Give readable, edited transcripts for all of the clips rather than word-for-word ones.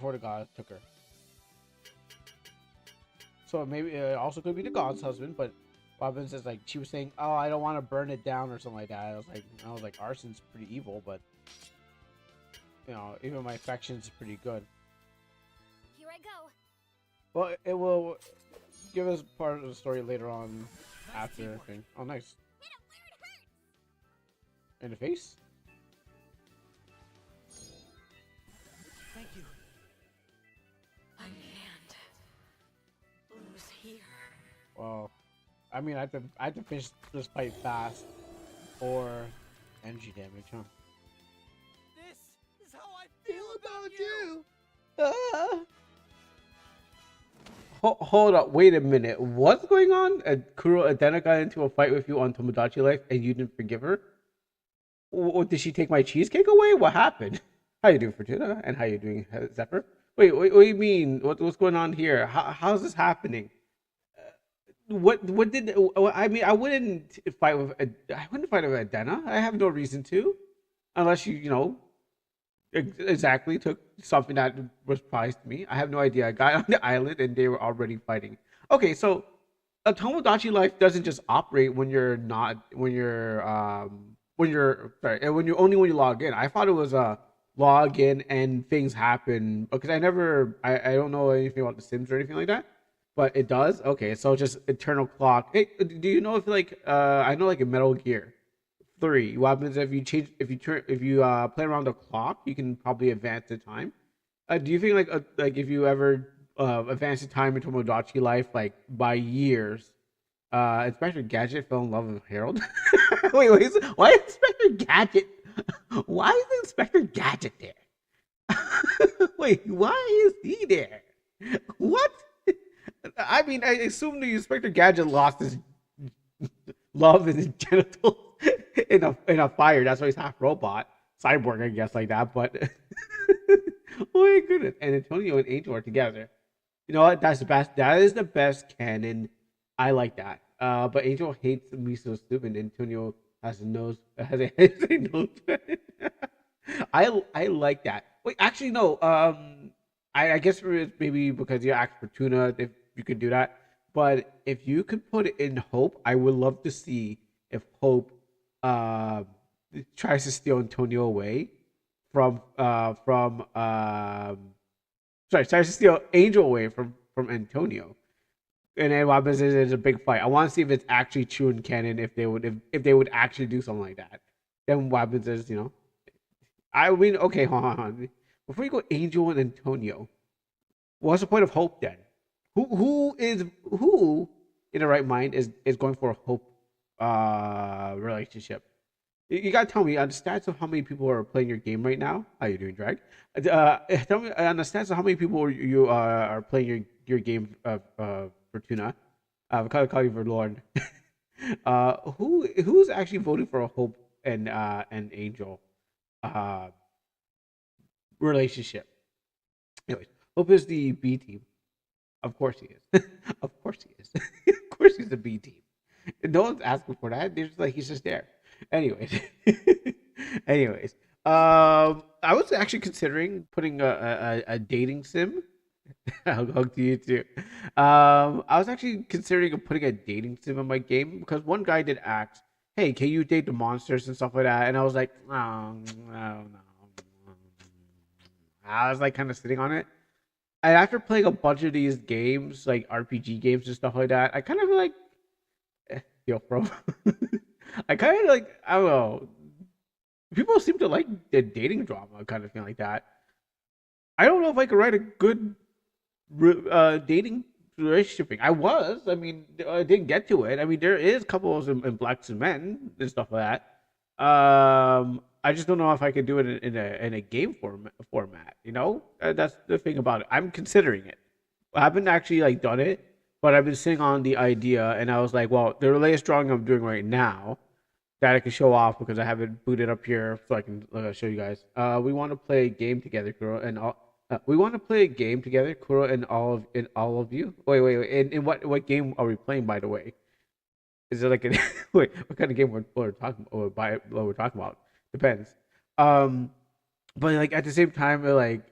before the gods took her. So maybe it also could be the god's husband, but Robin says like she was saying, "Oh, I don't want to burn it down" or something like that. I was like, arson's pretty evil, but even my affection's pretty good. Here I go. Well, it will give us part of the story later on after the thing. Oh, nice. Hit him where it hurts. In the face? Thank you. I can't lose here. Well, I mean, I have to finish this fight fast, or energy damage, huh? This is how I feel about you. Hold up, wait a minute. What's going on? Kuro Adena got into a fight with you on Tomodachi Life, and you didn't forgive her? Did she take my cheesecake away? What happened? How you doing, Fortuna? And how you doing, Zephyr? Wait, what do you mean? What's going on here? How's this happening? What did I mean? I wouldn't fight with Adena. I have no reason to, unless you exactly took something that was prized to me. I have no idea. I got on the island and they were already fighting. Okay, so a Tomodachi Life doesn't just operate when you're when you log in. I thought it was a log in and things happen because I don't know anything about The Sims or anything like that. But it does? Okay, so just eternal clock. Hey, do you know if I know like in Metal Gear 3, what happens if you play around the clock, you can probably advance the time. Do you think like if you ever advance the time in Tomodachi Life like by years, Inspector Gadget fell in love with Harold? wait, why is Inspector Gadget? Why is Inspector Gadget there? Wait, why is he there? What? I mean, I assume the Inspector Gadget lost his love in his genitals in a fire. That's why he's half robot, cyborg, I guess, like that. But oh my goodness! And Antonio and Angel are together. You know what? That's the best. That is the best canon. I like that. But Angel hates me so stupid. Antonio has a nose. Has a nose. I like that. Wait, actually no. I guess maybe because you asked for Tuna, if you could do that. But if you could put it in Hope, I would love to see if Hope tries to steal Antonio away from tries to steal Angel away from Antonio. And then what happens is there's a big fight. I want to see if it's actually true in canon, if they would actually do something like that. Then what happens is, I mean, okay, hold on. Before you go Angel and Antonio, what's the point of Hope then? Who in the right mind is going for a Hope relationship? You gotta tell me on the stats of how many people are playing your game right now. How you doing, Drag? Tell me on the stats of how many people you are playing your game Fortuna. I'll call you for Lord. Who's actually voting for a Hope and Angel relationship? Anyways, Hope is the B team. Of course he is. Of course he is. Of course he's the B team. No one's asking for that. They're just like he's just there. Anyways, I was actually considering putting a dating sim. I'll hug to you too. I was actually considering putting a dating sim in my game because one guy did ask, "Hey, can you date the monsters and stuff like that?" And I was like, "Oh, I don't know." I was like kind of sitting on it. And after playing a bunch of these games, like RPG games and stuff like that, I kind of like, yo, bro. I kind of like, I don't know. People seem to like the dating drama kind of thing like that. I don't know if I could write a good dating relationship thing. I mean, I didn't get to it. I mean, there is couples in Blacks and Men and stuff like that. I just don't know if I could do it in a game format. That's the thing about it. I'm considering it. I haven't actually like done it, but I've been sitting on the idea, and I was like, well, the latest drawing I'm doing right now that I can show off because I have it booted up here so I can show you guys. We want to play a game together, Kuro, and all. We want to play a game together, Kuro, and all of you. Wait. In what game are we playing, by the way? Is it like a wait? What kind of game we're talking about? Depends. But like at the same time, like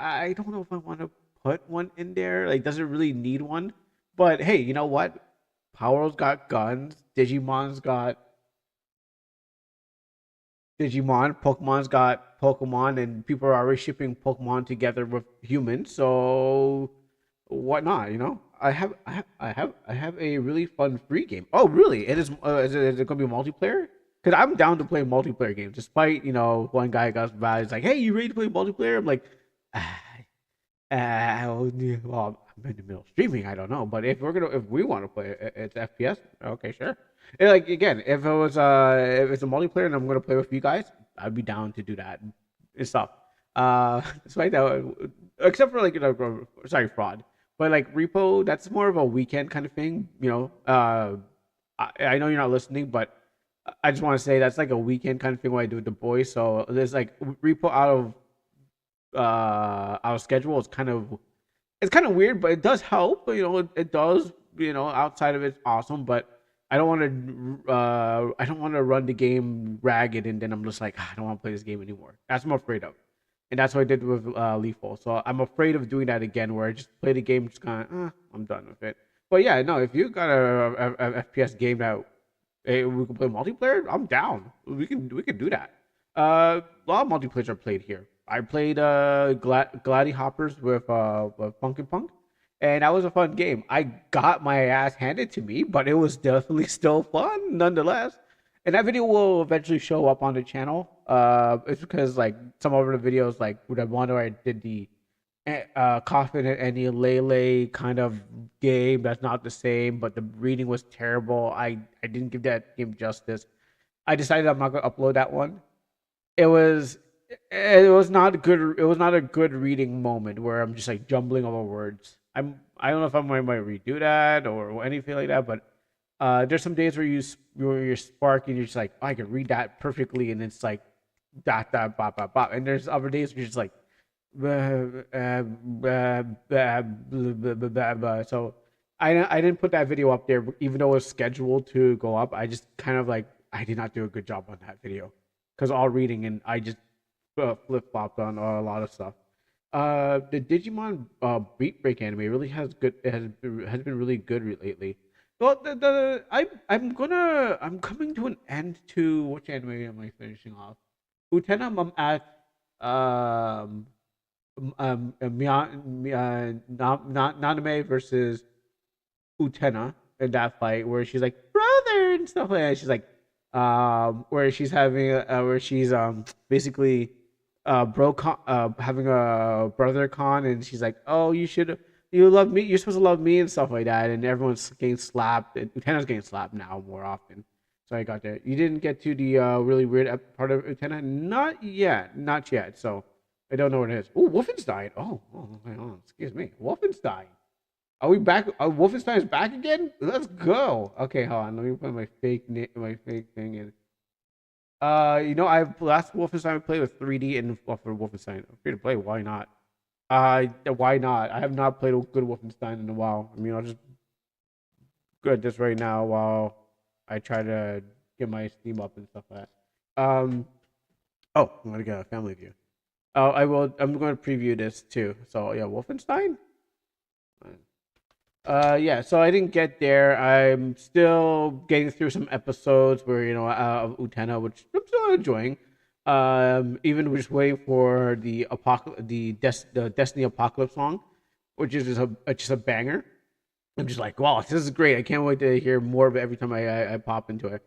I don't know if I want to put one in there. Like, does it really need one? But hey, you know what? Power's got guns. Digimon's got Digimon. Pokemon's got Pokemon, and people are already shipping Pokemon together with humans. So what not? You know, I have a really fun free game. Oh, really? It is. Is it going to be multiplayer? Because I'm down to play multiplayer games. Despite one guy got mad. He's like, "Hey, you ready to play multiplayer?" I'm like, ah, well, I'm in the middle of streaming. I don't know, but if we want to play it's FPS. Okay, sure. And like again, if it's a multiplayer and I'm gonna play with you guys, I'd be down to do that and stuff. Despite that, except for like sorry, fraud, but like repo, that's more of a weekend kind of thing. I know you're not listening, but I just want to say that's like a weekend kind of thing what I do with the boys. So there's like repo out of schedule. It's kind of weird, but it does help. It does. Outside of it's awesome, but I don't want to run the game ragged, and then I'm just like, I don't want to play this game anymore. That's what I'm afraid of, and that's what I did with Lethal. So I'm afraid of doing that again, where I just play the game, just kind of, I'm done with it. But yeah, no, if you got a FPS game that we can play multiplayer, I'm down. We can do that. A lot of multiplayers are played here. I played Gladdy Hoppers with Funkin' Punk, and that was a fun game. I got my ass handed to me, but it was definitely still fun nonetheless. And that video will eventually show up on the channel. It's because like some of the videos, like the one where I did the Coffin and the Lele kind of game that's not the same, but the reading was terrible. I didn't give that game justice. I decided I'm not gonna upload that one. It was not good. It was not a good reading moment where I'm just like jumbling over words. I don't know if I might redo that or anything like that, but there's some days where you're sparking, you're just like, oh, I can read that perfectly, and it's like that bop bop bop. And there's other days where you're just like, so I didn't put that video up there, even though it was scheduled to go up. I just kind of like I did not do a good job on that video because all reading and I just flip flopped on a lot of stuff. The Digimon Beat Break anime really has been really good lately. Well, I'm coming to an end to which anime am I finishing off? Utena, I'm at um Naname versus Utena in that fight where she's like brother and stuff like that. She's like where she's having where she's basically having a brother con, and she's like, oh, you love me, you're supposed to love me and stuff like that, and everyone's getting slapped, and Utena's getting slapped now more often. So I got there. You didn't get to the really weird part of Utena? Not yet. So I don't know what it is. Oh, Wolfenstein. Oh, hang on. Excuse me. Wolfenstein. Are we back? Wolfenstein is back again? Let's go. Okay, hold on. Let me put my fake thing in. I've last Wolfenstein I played with 3D and for Wolfenstein. Free to play. Why not? Why not? I have not played a good Wolfenstein in a while. I mean, I'll just go at this right now while I try to get my Steam up and stuff like that. Oh, I'm gonna get a family view. Oh, I will. I'm going to preview this too. So yeah, Wolfenstein. Yeah. So I didn't get there. I'm still getting through some episodes where of Utena, which I'm still enjoying. Even just waiting for the Destiny Apocalypse song, which is just a banger. I'm just like, wow, this is great. I can't wait to hear more of it every time I pop into it.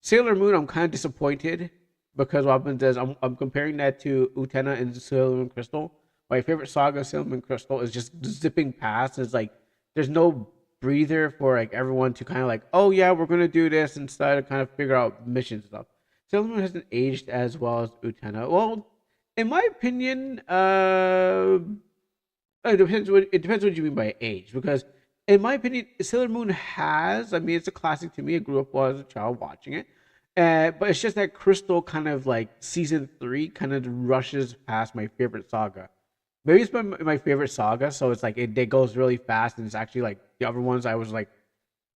Sailor Moon, I'm kind of disappointed because what happens is I'm comparing that to Utena and Sailor Moon Crystal. My favorite saga, Sailor Moon Crystal, is just zipping past. It's like there's no breather for like everyone to kind of like, oh yeah, we're gonna do this instead of kind of figure out missions and stuff. Sailor Moon hasn't aged as well as Utena. Well, in my opinion, it depends what you mean by age, because in my opinion, Sailor Moon has. I mean, it's a classic to me. I grew up as a child watching it, but it's just that Crystal kind of like season three kind of rushes past my favorite saga. Maybe it's my favorite saga, so it's like it goes really fast, and it's actually like the other ones. I was like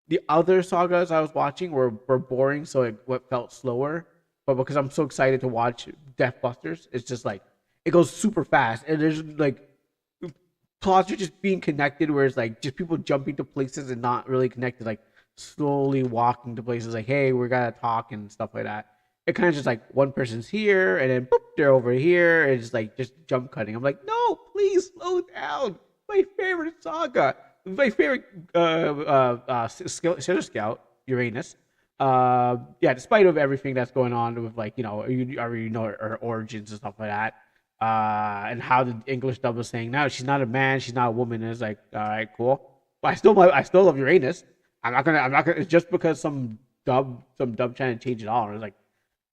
the other sagas I was watching were boring, so what felt slower. But because I'm so excited to watch Death Busters, it's just like it goes super fast, and there's like plots are just being connected, where it's like just people jumping to places and not really connected, like slowly walking to places. Like, hey, we gotta talk and stuff like that. It kind of just like one person's here and then boop, they're over here, and it's like just jump cutting. I'm like, no, please slow down. My favorite saga, my favorite Scout Uranus. Yeah, despite of everything that's going on with, like, you already know her origins and stuff like that, and how the English dub was saying, no, she's not a man, she's not a woman. And it's like, all right, cool. But I still love Uranus. I'm not gonna. It's just because some dub trying to change it all. It's like,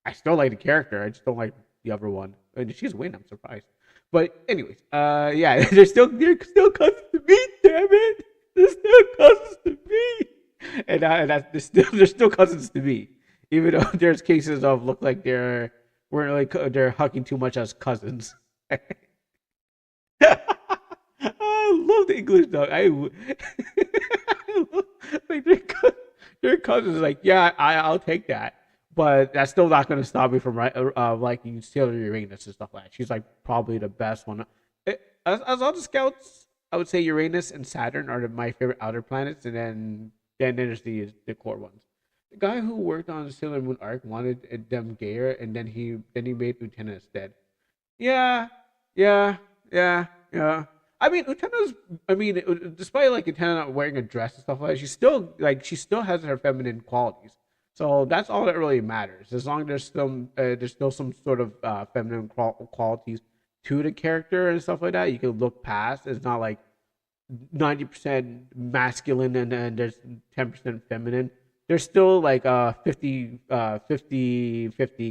I still like the character. I just don't like the other one. And she's a win. I'm surprised. But anyways, yeah, they're still cousins to me. Damn it, they're still cousins to me. And that's they're still cousins to me, even though there's cases of look like weren't really they're hugging too much as cousins. I love the English dog. Like their cousins. Like, yeah, I'll take that, but that's still not going to stop me from liking Sailor Uranus and stuff like that. She's like probably the best one. As all the scouts, I would say Uranus and Saturn are my favorite outer planets, and then there's the core ones. The guy who worked on the Sailor Moon arc wanted them gayer, and then he made Lieutenant instead. Yeah, yeah, yeah, yeah. I mean, Utena's. I mean, despite like Utena not wearing a dress and stuff like that, she still has her feminine qualities. So that's all that really matters. As long as there's still some sort of feminine qualities to the character and stuff like that, you can look past. It's not like 90% masculine and then there's 10% feminine. There's still like a 50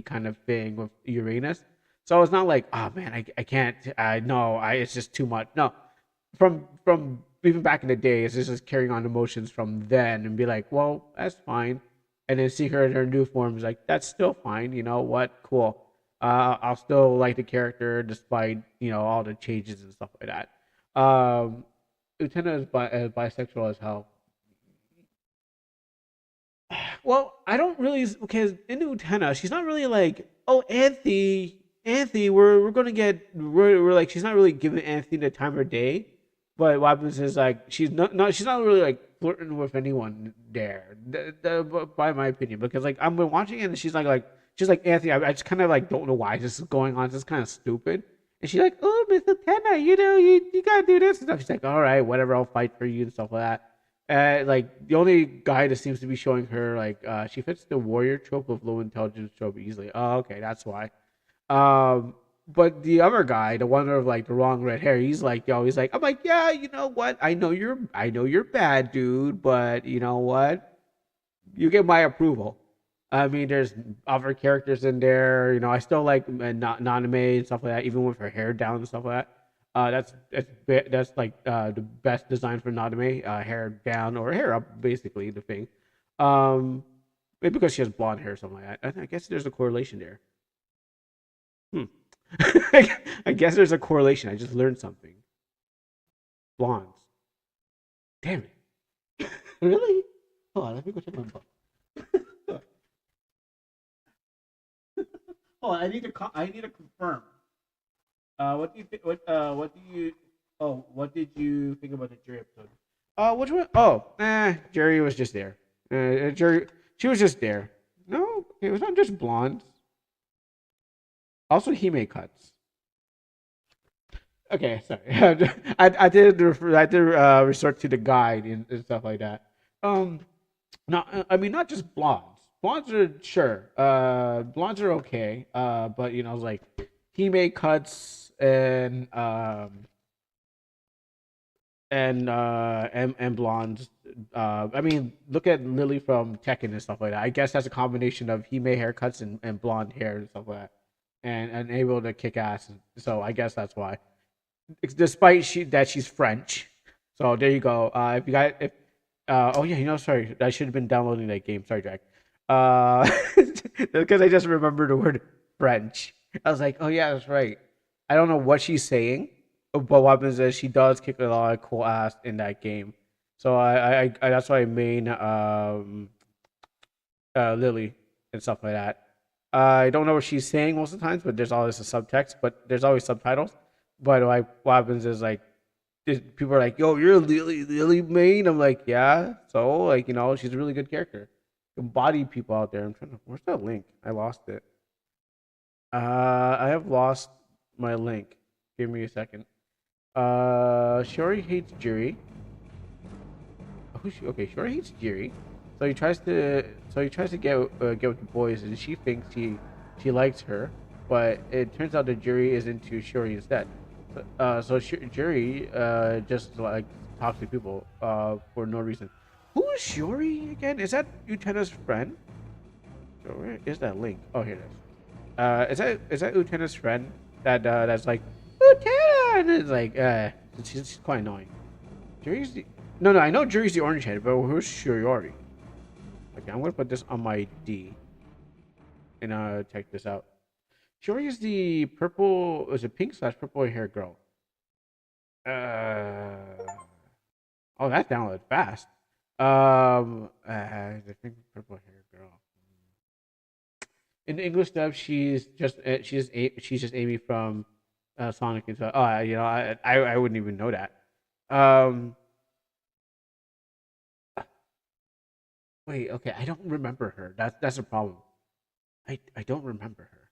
kind of thing with Uranus. So it's not like, oh man, I can't, no, it's just too much. No, from even back in the day, it's just carrying on emotions from then and be like, well, that's fine. And then see her in her new form is like, that's still fine. You know what? Cool. I'll still like the character despite, all the changes and stuff like that. Utena is bisexual as hell. Well, I don't really, because in Utena, she's not really like, oh, Anthony, we're gonna we're like, she's not really giving Anthony the time of day. But what happens is like she's not really like flirting with anyone there, by my opinion, because like I'm been watching it and she's like Anthony, I just kind of like don't know why this is going on. It's just kind of stupid. And she's like, oh, Mr. Tenna, you gotta do this and stuff. She's like, all right, whatever, I'll fight for you and stuff like that. Like the only guy that seems to be showing her like she fits the warrior trope of low intelligence trope easily. Oh, okay, that's why. But the other guy, the one with like the wrong red hair, he's like, I'm like, yeah, you know what? I know you're bad, dude, but you know what? You get my approval. I mean, there's other characters in there. I still like Naname and stuff like that, even with her hair down and stuff like that. That's like the best design for Naname, hair down or hair up, basically the thing. Maybe because she has blonde hair or something like that. I guess there's a correlation there. Hmm. I guess there's a correlation. I just learned something. Blondes. Damn it. Really? Hold on, let me go check my book. Hold on, I need to confirm. What do you think? What do you? Oh, what did you think about the Jerry episode? Which one? Oh, Jerry was just there. Jerry, she was just there. No, it was not just blondes. Also, Hime cuts. Okay, sorry. I did resort to the guide and stuff like that. Um, not I mean not just blondes. Blondes are sure. Blondes are okay. But like Hime cuts and blondes. I mean, look at Lily from Tekken and stuff like that. I guess that's a combination of Hime haircuts and blonde hair and stuff like that, and able to kick ass. So I guess that's why. Despite she's French. So there you go. If you got if oh yeah, sorry, I should have been downloading that game. Sorry, Jack. Uh, because I just remembered the word French. I was like, oh yeah, that's right. I don't know what she's saying, but what happens is she does kick a lot of cool ass in that game. So I that's why I main Lily and stuff like that. I don't know what she's saying most of the times, but there's always a subtext. But there's always subtitles. But like what happens is like people are like, "Yo, you're Lily main." I'm like, "Yeah." So like, she's a really good character. Can body people out there. I'm trying to. Where's that link? I lost it. I have lost my link. Give me a second. Shori hates Jiri. Okay, Shori hates Jiri. So he tries to get with the boys, and she thinks she likes her, but it turns out that Jiri is into Shori instead. Jiri just like talks to people for no reason. Who is Shori again? Is that Utena's friend? So where is that link? Oh, here it is. Is that Utena's friend that's like Utena, and it's like she's quite annoying. Juri's the no, I know Juri's the orange head, but who's Shiori? Okay, I'm gonna put this on my D and check this out. Shiori is the purple, is it pink slash purple hair girl? Oh, that downloaded fast. I think purple hair girl. In the English dub, she's just Amy from Sonic and stuff. Oh, I wouldn't even know that. Um, Wait, okay, I don't remember her. That's a problem. I don't remember her.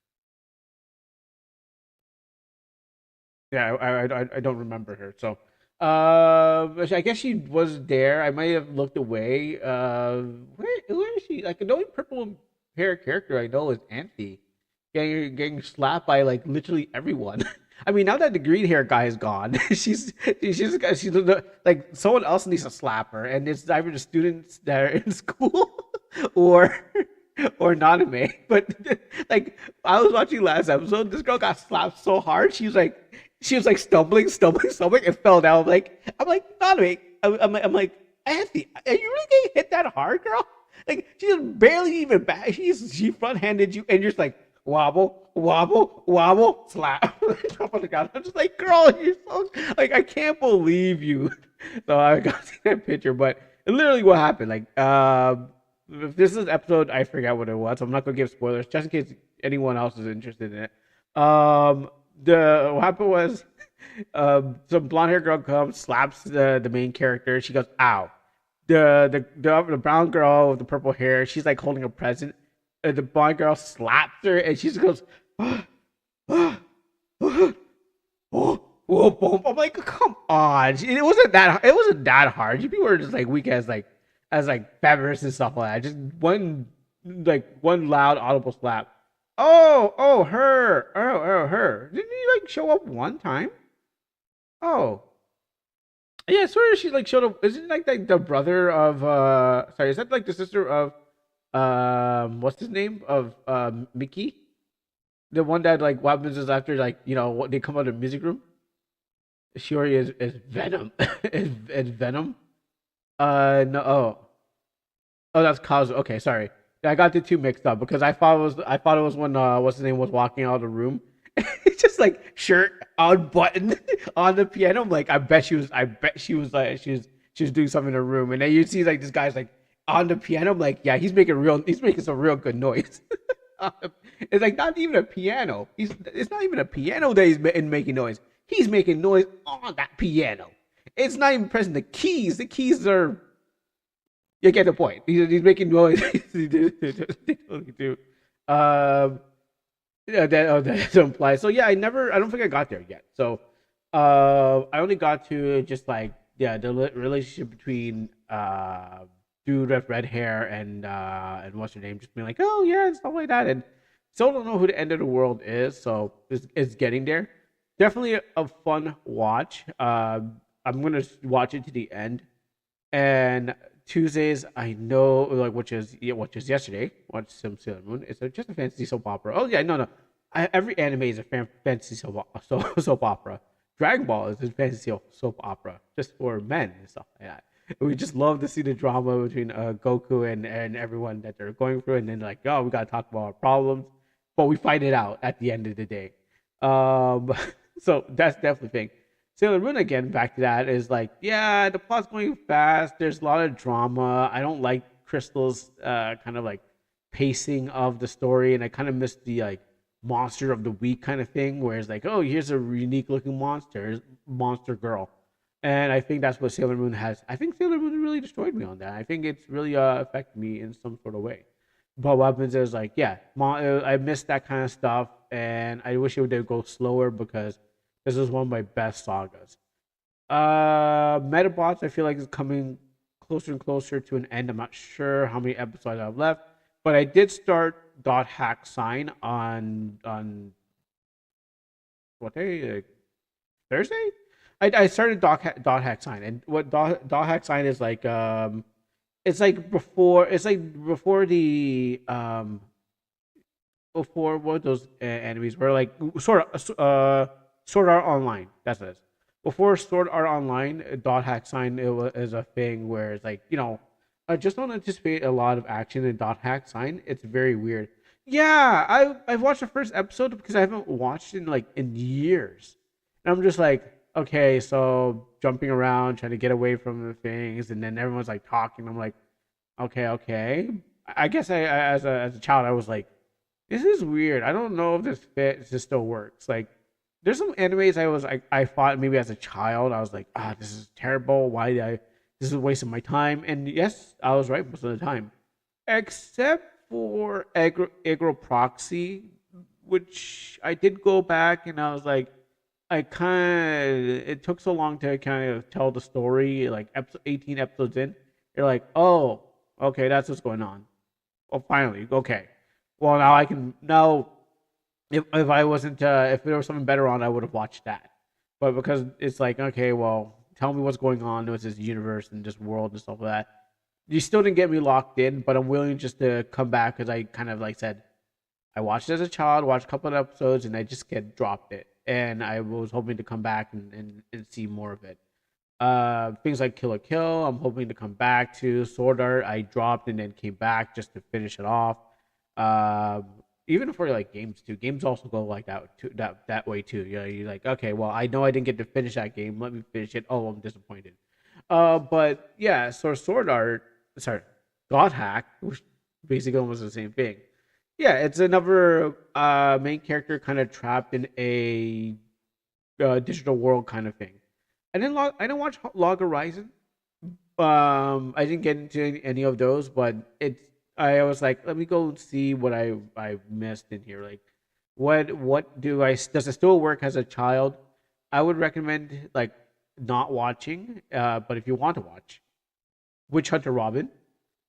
Yeah, I don't remember her. So, I guess she was there. I might have looked away. Where is she? Like the only purple hair character I know is Anthe, getting slapped by like literally everyone. I mean, now that the green hair guy is gone, she's like someone else needs to slap her, and it's either the students that are in school or or Naname. But like I was watching last episode, this girl got slapped so hard, she was like stumbling, and fell down. I'm like Naname, I'm like Anthony, are you really getting hit that hard, girl? Like she's barely even back. She front handed you, and you're just like wobble, wobble, wobble, slap. Drop on the ground. I'm just like, girl, you're so like I can't believe you. So I got to see that picture, but literally what happened. Like, if this is an episode, I forgot what it was. So I'm not gonna give spoilers, just in case anyone else is interested in it. The what happened was, some blonde hair girl comes, slaps the main character. She goes, "Ow!" The brown girl with the purple hair, she's like holding a present. And the blonde girl slaps her, and she just goes, oh, boom. I'm like, come on. It wasn't that hard. You people were just like weak as feathers and stuff like that. Just one loud audible slap. Her. Didn't he like show up one time? Oh. Yeah, sort of. She like showed up. Isn't it like the brother of sorry, is that like the sister of what's his name of Mickey? The one that like what happens is after like what they come out of the music room. Shiori is Venom. is Venom. No. Oh, that's Kazu. Okay, sorry. Yeah, I got the two mixed up because I thought it was when what's his name was walking out of the room. It's just like shirt on button on the piano. I'm like, I bet she was doing something in her room, and then you see like this guy's like on the piano. I'm like, yeah, he's making some real good noise. It's like not even a piano. It's not even a piano that making noise. He's making noise on that piano. It's not even pressing the keys. The keys are. You get the point. He's making noise. They totally do. Yeah, that implies. So yeah, I don't think I got there yet. So, I only got to just like the relationship between dude with red hair and what's her name, just being like, oh yeah, and stuff like that, and still don't know who the end of the world is. So it's getting there. Definitely a fun watch. I'm gonna watch it to the end, and Tuesdays I know like which is yesterday. Watch some Sailor Moon. It's just a fantasy soap opera. Oh yeah, no. Every anime is a fantasy soap opera. Dragon Ball is a fantasy soap opera just for men and stuff like that. We just love to see the drama between Goku and everyone that they're going through, and then like, oh, we gotta talk about our problems, but we fight it out at the end of the day. Um, so that's definitely a thing. Sailor Moon again, back to that is like, yeah, the plot's going fast. There's a lot of drama. I don't like Crystal's kind of like pacing of the story, and I kind of miss the like monster of the week kind of thing, where it's like, oh, here's a unique looking monster girl, And I think that's what Sailor Moon has. I think Sailor Moon really destroyed me on that. I think it's really affected me in some sort of way. But what happens is like, yeah, I missed that kind of stuff, and I wish it would go slower because this is one of my best sagas. Metabots, I feel like is coming closer and closer to an end. I'm not sure how many episodes I have left, but I did start Dot Hack Sign on what day? Thursday. I started Dot Hack Sign, and what Dot Hack Sign is like. It's like before the before what those enemies were like Sword Art Online. That's it. Before Sword Art Online, Dot Hack Sign is a thing where it's like I just don't anticipate a lot of action in Dot Hack Sign. It's very weird. Yeah, I've watched the first episode because I haven't watched in like in years, and I'm just like, okay, so jumping around, trying to get away from the things, and then everyone's like talking. I'm like, okay, okay. I guess as a child, I was like, this is weird. I don't know if this still works. Like, there's some animes I thought maybe as a child I was like, this is terrible. Why did I? This is a waste of my time. And yes, I was right most of the time, except for Agro Proxy, which I did go back and I was like, it took so long to kind of tell the story. Like 18 episodes in, you're like, oh, okay, that's what's going on. Well, finally, okay. Well, now I can now. If I wasn't if there was something better on, I would have watched that. But because it's like, okay, well, tell me what's going on with this universe and this world and stuff like that. You still didn't get me locked in, but I'm willing just to come back because I kind of like said I watched it as a child, watched a couple of episodes, and I just get dropped it. And I was hoping to come back and see more of it. Things like Kill la Kill, I'm hoping to come back to. Sword Art, I dropped and then came back just to finish it off. Um, Even for like games too, games also go like that too, that way too. You know, you're like, okay, well, I know I didn't get to finish that game. Let me finish it. Oh, I'm disappointed. But yeah, so Sword Art, sorry, God Hack, which basically almost the same thing. Yeah, it's another main character kind of trapped in a digital world kind of thing. I didn't watch Log Horizon. I didn't get into any of those, but I was like, let me go and see what I missed in here. Like, what does it still work as a child? I would recommend like not watching. But if you want to watch, Witch Hunter Robin,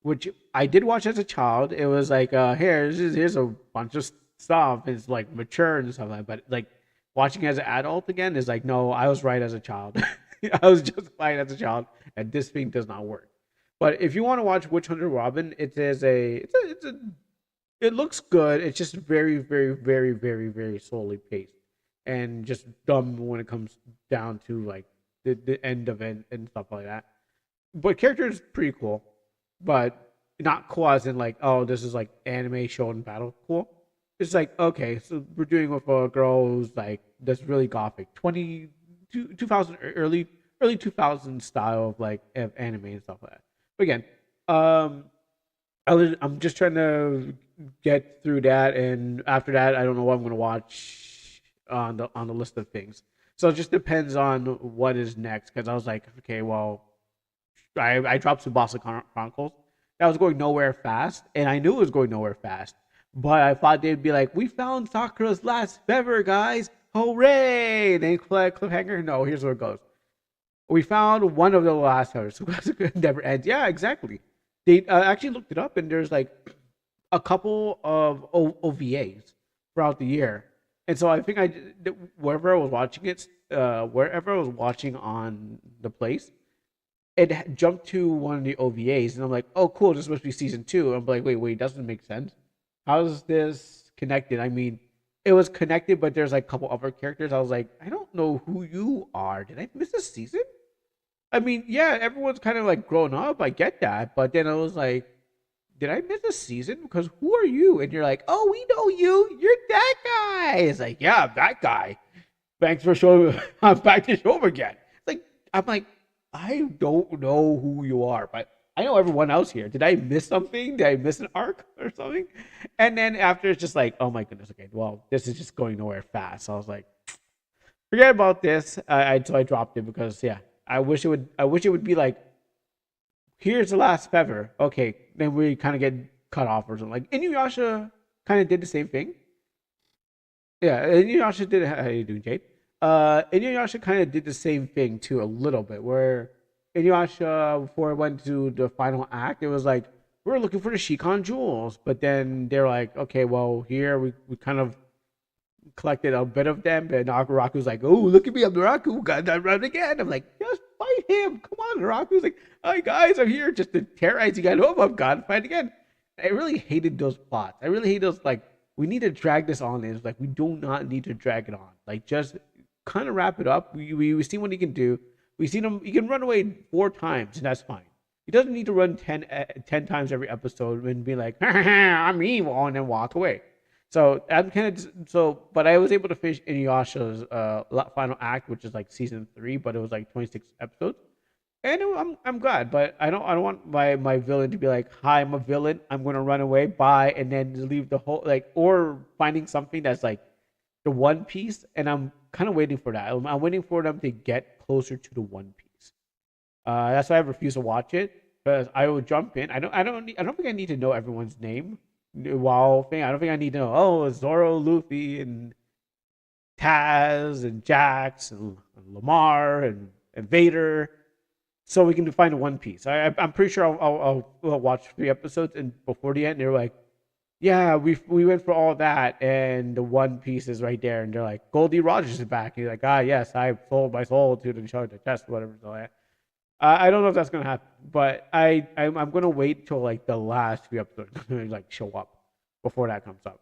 which I did watch as a child. It was like, here's a bunch of stuff. It's like mature and stuff like that. But like watching as an adult again is like, no, I was right as a child. I was just fine as a child, and this thing does not work. But if you want to watch Witch Hunter Robin, it looks good. It's just very, very, very, very, very slowly paced, and just dumb when it comes down to like the end of it and stuff like that. But character is pretty cool, but not cool as in like, oh, this is like anime show and battle cool. It's like, okay, so we're doing with a girl who's like this really gothic 2000 early 2000 style of like of anime and stuff like that. But again, um I'm just trying to get through that, and after that I don't know what I'm going to watch on the list of things. So it just depends on what is next, because I was like, okay, well, I dropped Tsubasa Chronicles. That was going nowhere fast, and I knew it was going nowhere fast. But I thought they'd be like, "We found Sakura's last feather, guys! Hooray!" And then cliffhanger. No, here's where it goes. We found one of the last feathers. It never ends. Yeah, exactly. They actually looked it up, and there's like a couple of OVAs throughout the year. And so I think wherever I was watching it, wherever I was watching on the place, it jumped to one of the OVAs, and I'm like, oh, cool, this must be season two. I'm like, wait, doesn't make sense. How is this connected? I mean, it was connected, but there's like a couple other characters. I was like, I don't know who you are. Did I miss a season? I mean, yeah, everyone's kind of like grown up. I get that, but then I was like, did I miss a season? Because who are you? And you're like, oh, we know you. You're that guy. It's like, yeah, that guy. Thanks for showing. I'm back to show again. Like, I'm like, I don't know who you are, but I know everyone else here. Did I miss something? Did I miss an arc or something? And then after, it's just like, oh my goodness, okay, well, this is just going nowhere fast. So I was like, forget about this. So I dropped it because, yeah, I wish it would be like, here's the last feather. Okay, then we kind of get cut off or something. Like Inuyasha kind of did the same thing. Yeah, Inuyasha did. How you doing, Jade? Inuyasha kind of did the same thing too, a little bit. Where Inuyasha, before it went to the final act, it was like we're looking for the Shikon jewels, but then they're like, okay, well here we kind of collected a bit of them, and Nagaraku's like, oh, look at me, I'm Naraku, got that round again. I'm like, just fight him, come on. Naraku's like, hi guys, I'm here just to terrorize you guys. Oh, I've got to fight again. I really hated those plots. I really hate those, like, we need to drag this on. It's like we do not need to drag it on. Like, just kind of wrap it up. We see what he can do. We seen him. He can run away 4 times, and that's fine. He doesn't need to run 10 times every episode and be like, I'm evil, and then walk away. So I'm kind of but I was able to finish Inuyasha's final act, which is like season 3, but it was like 26 episodes, and I'm glad. But I don't want my villain to be like, hi, I'm a villain, I'm gonna run away, bye, and then leave the whole, like, or finding something that's like the One Piece, and I'm kind of waiting for that. I'm waiting for them to get closer to the One Piece. That's why I refuse to watch it, because I will jump in. I don't think I need to know everyone's name. WoW thing. I don't think I need to know. Oh, Zoro, Luffy, and Taz, and Jax, and Lamar, and Vader, so we can find One Piece. I'm pretty sure I'll watch 3 episodes, and before the end, they're like, yeah, we went for all that, and the One Piece is right there, and they're like, Goldie Rogers is back. And you're like, ah, yes, I sold my soul to the show, the test, whatever. So I don't know if that's gonna happen, but I'm gonna wait till like the last 3 episodes like show up before that comes up.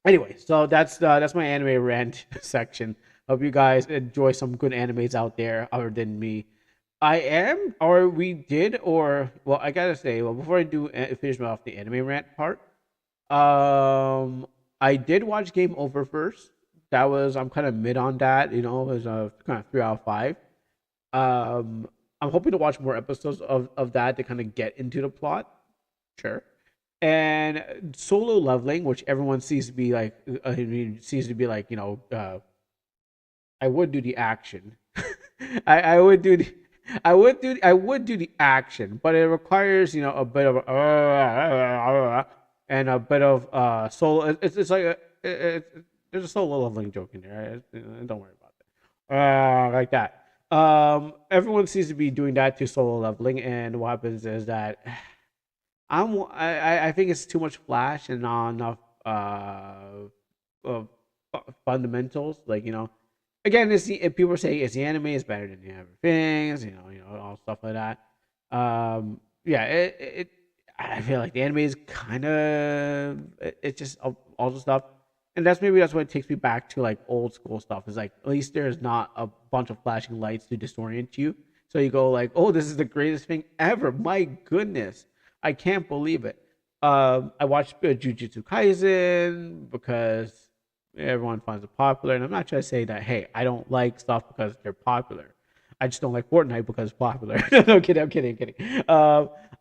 Anyway, so that's my anime rant section. Hope you guys enjoy some good animes out there other than me. I am, or we did, or well, I gotta say, well, before I do finish off the anime rant part, I did watch Game Over first. That was, I'm kind of mid on that. You know, it was a kind of 3 out of 5. Um, I'm hoping to watch more episodes of that to kind of get into the plot. Sure. And solo leveling, which everyone sees to be like, I mean, seems to be like, I would do the action. I would do the, I would do the action, but it requires, a bit of and a bit of solo. It's like there's a solo leveling joke in there. Don't worry about it. Like that. Everyone seems to be doing that to solo leveling, and what happens is that I think it's too much flash and not enough uh fundamentals. Like, again, if people say it's the anime is better than the other things, all stuff like that. Yeah, I feel like the anime is kind of it's just all the stuff, and that's what takes me back to like old school stuff. Is like, at least there's not a bunch of flashing lights to disorient you, so you go like, oh, this is the greatest thing ever. My goodness, I can't believe it. I watched Jujutsu Kaisen because everyone finds it popular, and I'm not trying to say that, hey, I don't like stuff because they're popular. I just don't like Fortnite because it's popular. No, I'm kidding.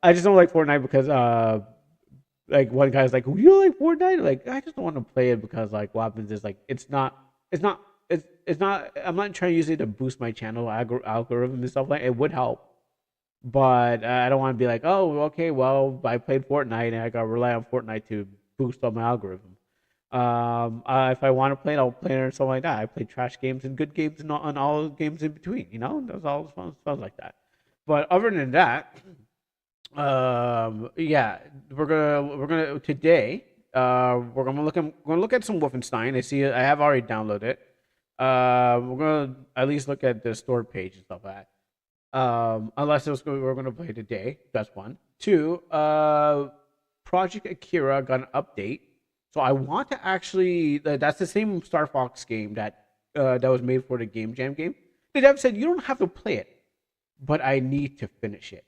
I just don't like Fortnite because like one guy's like, you like Fortnite? Like, I just don't want to play it because like what happens is like it's not. I'm not trying to use it to boost my channel algorithm and stuff like. It would help, but I don't want to be like, oh, okay, well, I played Fortnite and I got to rely on Fortnite to boost up my algorithm. If I want to play it, I'll play it or something like that. I play trash games and good games and all games in between. That's all fun like that. But other than that, yeah, we're gonna today. We're gonna look at some Wolfenstein. I see it. I have already downloaded it. We're gonna at least look at the store page and stuff like that. Unless we're gonna play today. That's one. Two. Project Akira got an update. So I want to actually. That's the same Star Fox game that was made for the Game Jam game. The dev said you don't have to play it, but I need to finish it.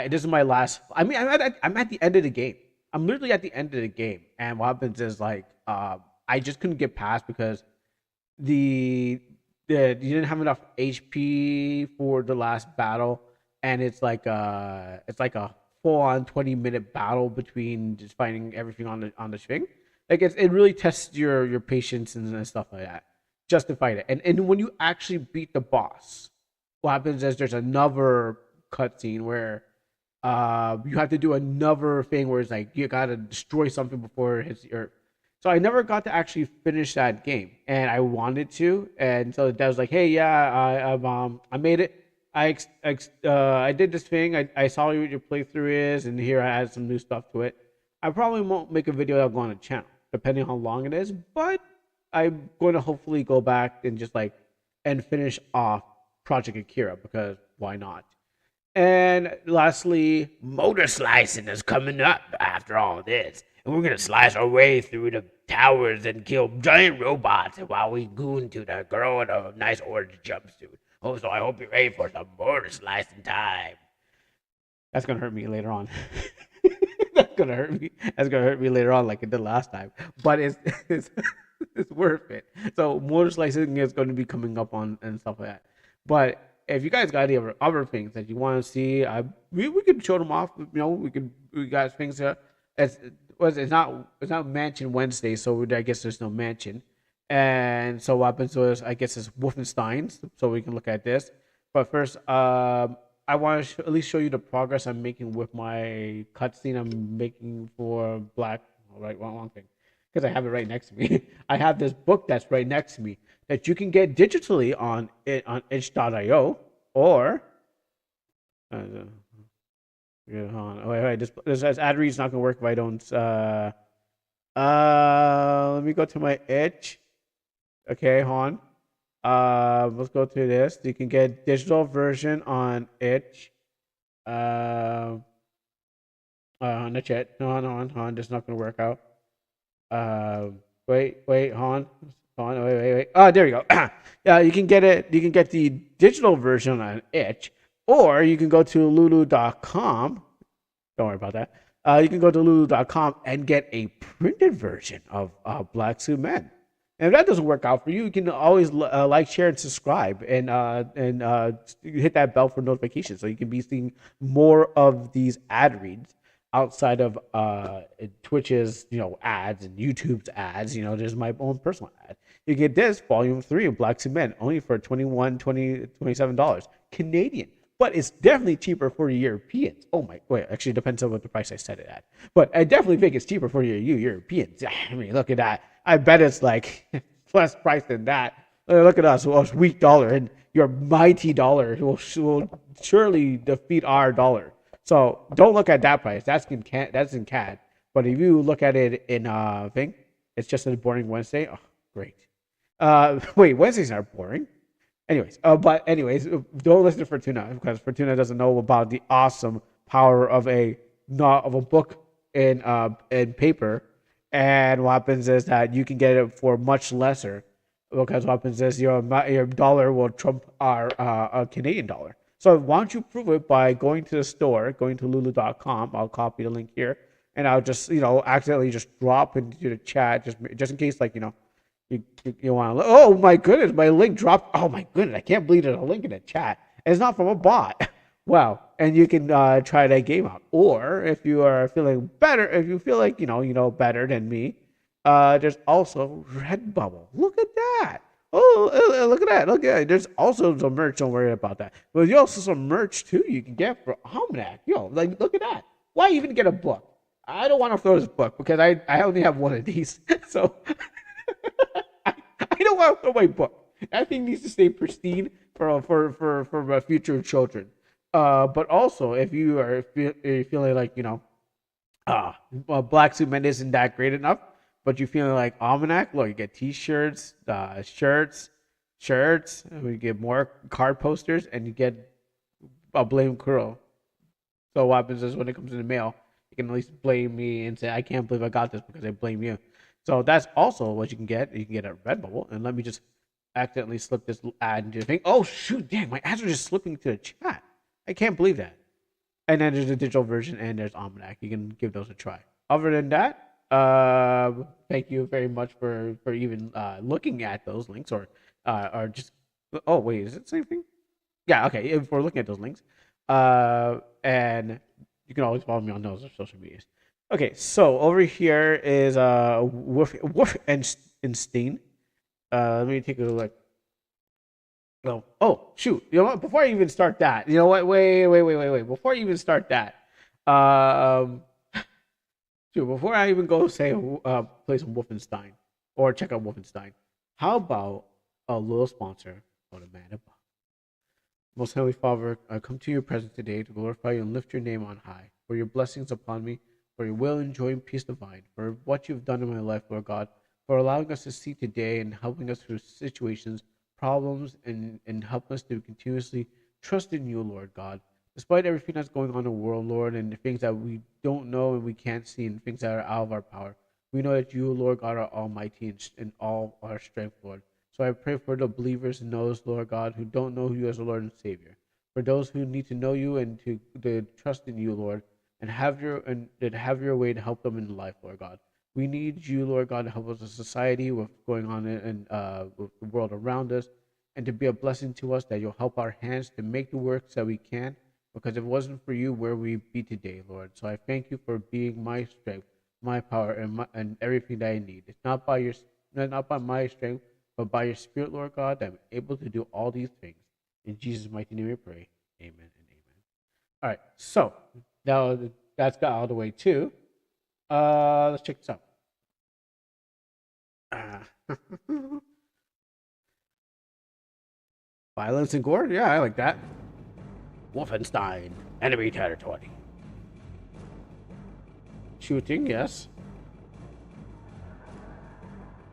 This is my last. I mean, I'm at the end of the game. I'm literally at the end of the game, and what happens is like I just couldn't get past because you didn't have enough HP for the last battle, and it's like a full on 20-minute battle between just fighting everything on the string. Like it really tests your patience and stuff like that just to fight it. And when you actually beat the boss, what happens is there's another cutscene where you have to do another thing where it's like you gotta destroy something before it hits the earth. So I never got to actually finish that game, and I wanted to. And so Dad was like, "Hey, yeah, I made it. I did this thing. I saw what your playthrough is, and here I added some new stuff to it. I probably won't make a video that'll go on the channel, depending on how long it is. But I'm going to hopefully go back and just like and finish off Project Akira because why not? And lastly, motor slicing is coming up after all this. And we're gonna slice our way through the towers and kill giant robots while we goon to the girl in a nice orange jumpsuit. Oh, so I hope you're ready for some motor slicing time. That's gonna hurt me later on. That's gonna hurt me. That's gonna hurt me later on, like it did last time. But it's it's worth it. So motor slicing is going to be coming up on and stuff like that. But if you guys got any other things that you want to see, we could show them off. You know, we got things. It's not Mansion Wednesday, so I guess there's no mansion. And so what happens was I guess it's Wolfenstein, so we can look at this. But first, I want to at least show you the progress I'm making with my cutscene I'm making for Black. All right, wrong thing, because I have it right next to me. I have this book that's right next to me that you can get digitally on itch.io or yeah, hold on. Wait, this ad read's not gonna work if I don't let me go to my itch. Okay, hold on. Let's go to this. You can get digital version on itch. On the chat. No, hold on. This is not gonna work out. Wait, hold on, wait. Oh, there you go. Yeah, you can get it. You can get the digital version on itch, or you can go to lulu.com. Don't worry about that. You can go to lulu.com and get a printed version of Black Suit Men. And if that doesn't work out for you, you can always like, share, and subscribe, and hit that bell for notifications, so you can be seeing more of these ad reads outside of Twitch's ads and YouTube's ads. There's my own personal ad. You get this volume 3 of Black Cement only for $27 Canadian, but it's definitely cheaper for Europeans. Oh my, wait, actually it depends on what the price I set it at, but I definitely think it's cheaper for you Europeans. I mean, look at that. I bet it's like less price than that. Look at us, well, weak dollar, and your mighty dollar will surely defeat our dollar. So don't look at that price. That's in CAD. But if you look at it in thing, it's just a boring Wednesday. Oh, great. Wait, Wednesdays are boring. But anyways, don't listen to Fortuna because Fortuna doesn't know about the awesome power of a book in paper. And what happens is that you can get it for much lesser, because what happens is your dollar will trump our Canadian dollar. So why don't you prove it by going to the store, going to lulu.com. I'll copy the link here, and I'll just accidentally just drop into the chat just in case, like, you want to. Oh my goodness, my link dropped. Oh my goodness, I can't believe there's a link in the chat. It's not from a bot. Wow. And you can try that game out. Or if you are feeling better, if you feel like you know better than me, there's also Redbubble. Look at that. Oh, look at that. Look at that. There's also some merch. Don't worry about that. But there's also some merch too you can get for Almanac. Like, look at that. Why even get a book? I don't want to throw this book because I only have one of these. So I don't want to throw my book. That thing needs to stay pristine for my future children. But also, if you are feeling like Black Suit Men isn't that great enough, but you feeling like Almanac, look, you get T-shirts, shirts, and we get more card posters, and you get a blame Kuro. So what happens is when it comes in the mail, you can at least blame me and say, I can't believe I got this because I blame you. So that's also what you can get. You can get a Redbubble. And let me just accidentally slip this ad into the thing. Oh, shoot, dang, my ads are just slipping to the chat. I can't believe that. And then there's a digital version and there's Almanac. You can give those a try. Other than that, thank you very much for even looking at those links or just. Oh wait, is it the same thing? Yeah, okay. If we're looking at those links, and you can always follow me on those social medias. Okay, so over here is Wolf and Steen. Let me take a look. Oh, oh, shoot. You know what? Before I even start that, you know what? Wait. Before I even start that, um, shoot, before I even go say play some Wolfenstein or check out Wolfenstein, how about a little sponsor on a man above? Most Heavenly Father, I come to your presence today to glorify you and lift your name on high. For your blessings upon me, for your will and joy and peace divine, for what you've done in my life, Lord God, for allowing us to see today and helping us through situations, problems, and help us to continuously trust in you, Lord God. Despite everything that's going on in the world, Lord, and the things that we don't know and we can't see and things that are out of our power, we know that you, Lord God, are almighty and all our strength, Lord. So I pray for the believers and those, Lord God, who don't know you as a Lord and Savior. For those who need to know you and to trust in you, Lord, and that have your way to help them in life, Lord God. We need you, Lord God, to help us as a society with going on with the world around us, and to be a blessing to us that you'll help our hands to make the works that we can. Because if it wasn't for you, where we be today, Lord. So I thank you for being my strength, my power, and everything that I need. It's not by my strength, but by your Spirit, Lord God, that I'm able to do all these things. In Jesus' mighty name we pray. Amen and amen. All right, so now that's got out of the way too. Let's check this out. Uh, Violence and gore? Yeah, I like that. Wolfenstein, enemy territory. Shooting, yes.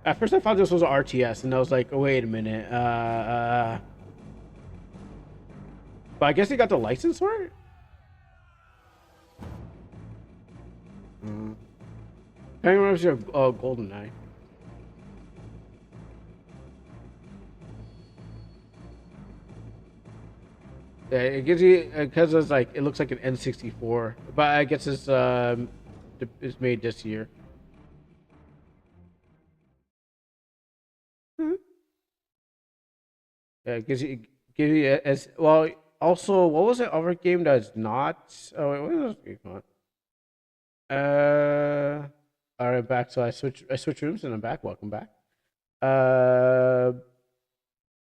At first, I thought this was an RTS, and I was like, oh, wait a minute. But I guess he got the license for it? Mm. I remember if it's your Golden Eye. Yeah, it gives you because it's like it looks like an N64, but I guess it's made this year. Mhm. Yeah, it gives you as well. Also, what was the other game that's not? Oh wait, what was this game called? All right, back. So I switch rooms and I'm back. Welcome back. Uh,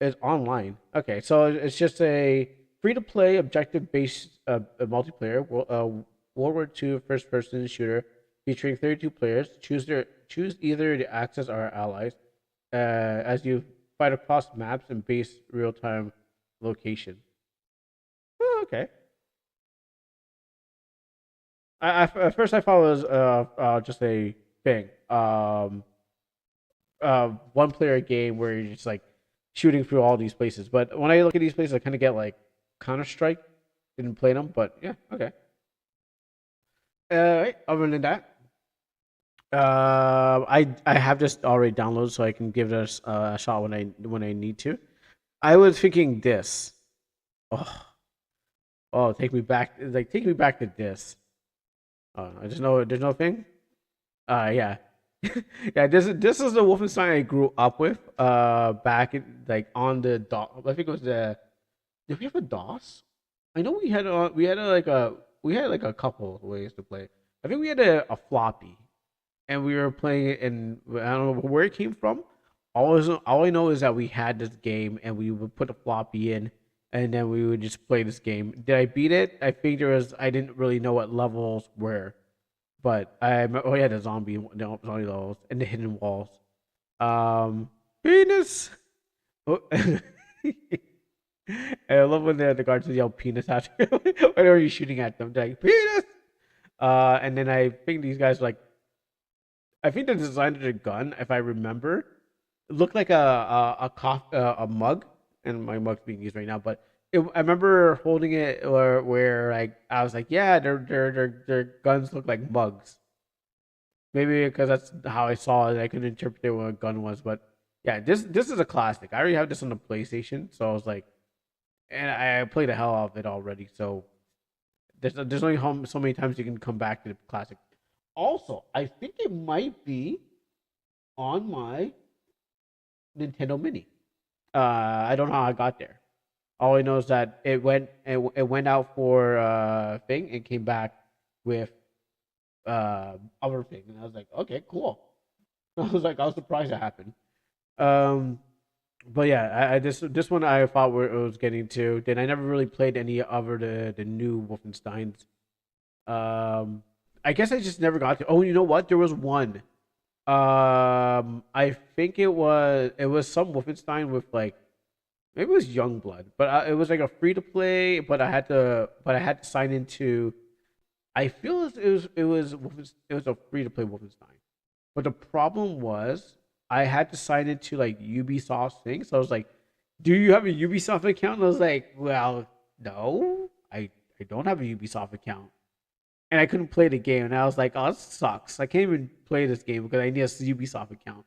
it's online. Okay, so it's just a free to play objective based multiplayer World War II first person shooter featuring 32 players. Choose either to access our allies as you fight across maps and base real time location. Oh, okay. At first I thought it was just a thing. One player game where you're just like shooting through all these places. But when I look at these places, I kind of get like Counter Strike. Didn't play them, but yeah, okay. Other than that, I have this already downloaded, so I can give this a shot when I need to. I was thinking this. Oh, oh, take me back to this. Oh, there's no thing. Yeah, yeah. This is the Wolfenstein I grew up with. Back in like on the DOS. I think it was the. Did we have a DOS? I know we had like a couple of ways to play. I think we had a floppy, and we were playing it, and I don't know where it came from. All I know is that we had this game, and we would put a floppy in, and then we would just play this game. Did I beat it? I think I didn't really know what levels were, but oh yeah, the zombie levels and the hidden walls. Penis. Oh. And I love when the guards yell penis after whenever you're shooting at them. They're like penis. And then I think these guys like I think the design of the gun, if I remember, looked like a mug, and my mug's being used right now. But I remember holding it or where like I was like, yeah, their guns look like mugs. Maybe because that's how I saw it. I couldn't interpret what a gun was, but yeah, this is a classic. I already have this on the PlayStation, so I was like, and I played the hell out of it already. So there's only so many times you can come back to the classic. Also, I think it might be on my Nintendo Mini. I don't know how I got there. All I know is that it went out for thing and came back with other thing, and I was like, okay, cool. I was surprised it happened. Um, But yeah, I this one I thought where it was getting to. Then I never really played any other the new Wolfensteins. I guess I just never got to. Oh, you know what? There was one. I think it was some Wolfenstein with like maybe it was Youngblood, but it was like a free to play. But I had to sign into. I feel it was a free to play Wolfenstein. But the problem was I had to sign into like Ubisoft thing. So I was like, "Do you have a Ubisoft account?" And I was like, "Well, no, I don't have a Ubisoft account." And I couldn't play the game. And I was like, "Oh, this sucks. I can't even play this game because I need a Ubisoft account."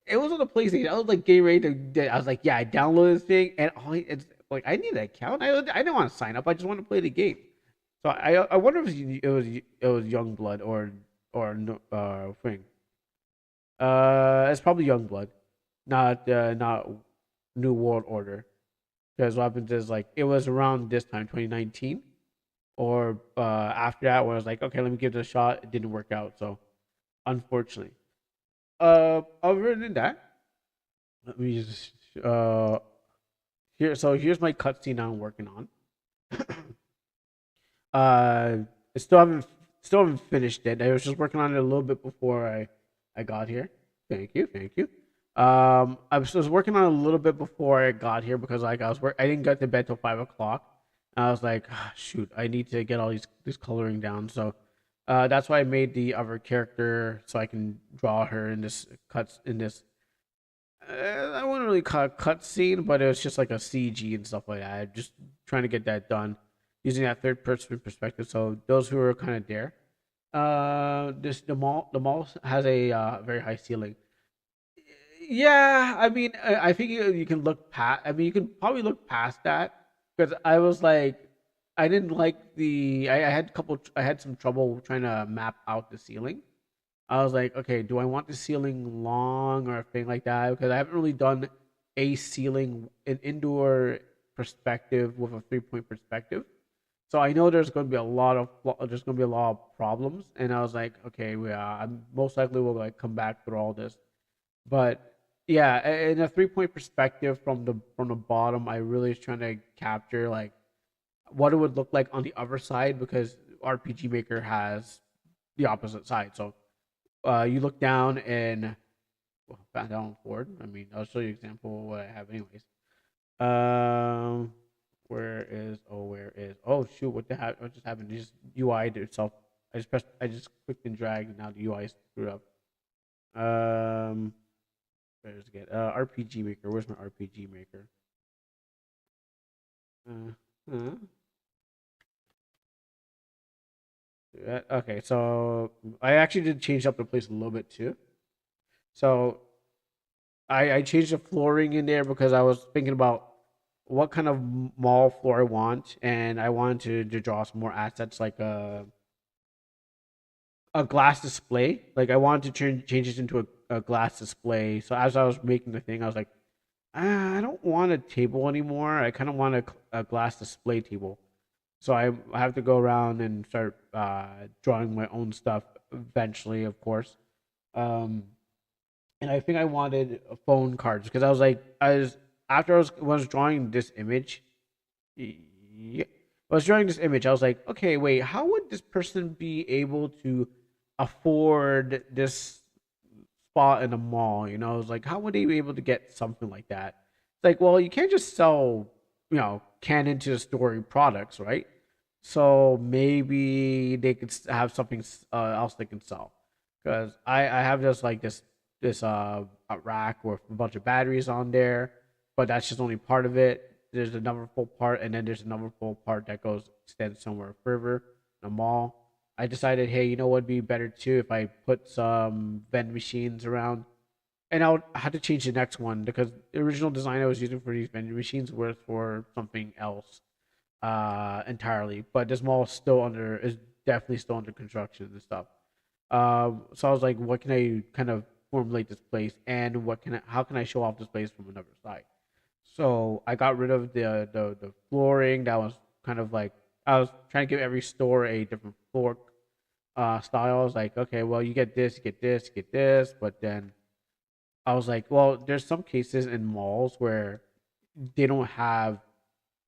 It was on the PlayStation. I was like getting ready to. I was like, "Yeah, I downloaded this thing, and it's like I need an account. I didn't want to sign up. I just want to play the game." So I wonder if it was Youngblood or no, thing. It's probably Youngblood, not New World Order. Because what happens is like it was around this time, 2019, or after that, where I was like, okay, let me give it a shot. It didn't work out, so unfortunately. Other than that, let me just here. So here's my cutscene I'm working on. Uh, I still haven't finished it. I was just working on it a little bit before I got here. Thank you, thank you. I was working on it a little bit before I got here because like I didn't get to bed till 5 o'clock. And I was like, "Ah, shoot, I need to get all these coloring down." So, that's why I made the other character so I can draw her in this cuts in this. I wouldn't really call it cut scene, but it was just like a CG and stuff like that. Just trying to get that done using that third person perspective. So those who are kind of there, this the mall has a very high ceiling. Yeah, I mean, I think you can look past. I mean, you can probably look past that because I was like, I didn't like the. I had some trouble trying to map out the ceiling. I was like, okay, do I want the ceiling long or a thing like that? Because I haven't really done a ceiling, an indoor perspective with a 3 point perspective. So I know there's going to be a lot of problems, and I was like, okay, yeah, I most likely will like come back through all this. But yeah, in a 3 point perspective from the bottom, I really is trying to capture like what it would look like on the other side because RPG Maker has the opposite side. So you look down and well, back down forward. I mean, I'll show you an example of what I have, anyways. Um, where is? Oh shoot! What just happened? It just UI did itself. I just clicked and dragged, and now the UI screwed up. Um, where's it get? RPG Maker. Where's my RPG Maker? Uh, uh, okay, so I actually did change up the place a little bit too. So I changed the flooring in there because I was thinking about what kind of mall floor I want, and I wanted to draw some more assets like a glass display. Like I wanted to change this into a glass display. So as I was making the thing, I was like, I don't want a table anymore. I kind of want a glass display table. So I have to go around and start drawing my own stuff eventually, of course. Um, and I think I wanted phone cards because I was like, after I was drawing this image, yeah, I was drawing this image. I was like, okay, wait, how would this person be able to afford this spot in a mall? I was like, how would they be able to get something like that? It's like, well, you can't just sell, canon to the story products, right? So maybe they could have something else they can sell. Because I have just like this a rack with a bunch of batteries on there, but that's just only part of it. There's another full part, and then there's another full part that goes extends somewhere further in a mall. I decided, hey, you know what'd be better too if I put some vending machines around, and I had to change the next one because the original design I was using for these vending machines was for something else entirely. But this mall is definitely still under construction and stuff. So I was like, what can I kind of formulate this place, and how can I show off this place from another side? So I got rid of the flooring that was kind of like I was trying to give every store a different floor style. I was like, okay, well, you get this, you get this, you get this, but then I was like, well, there's some cases in malls where they don't have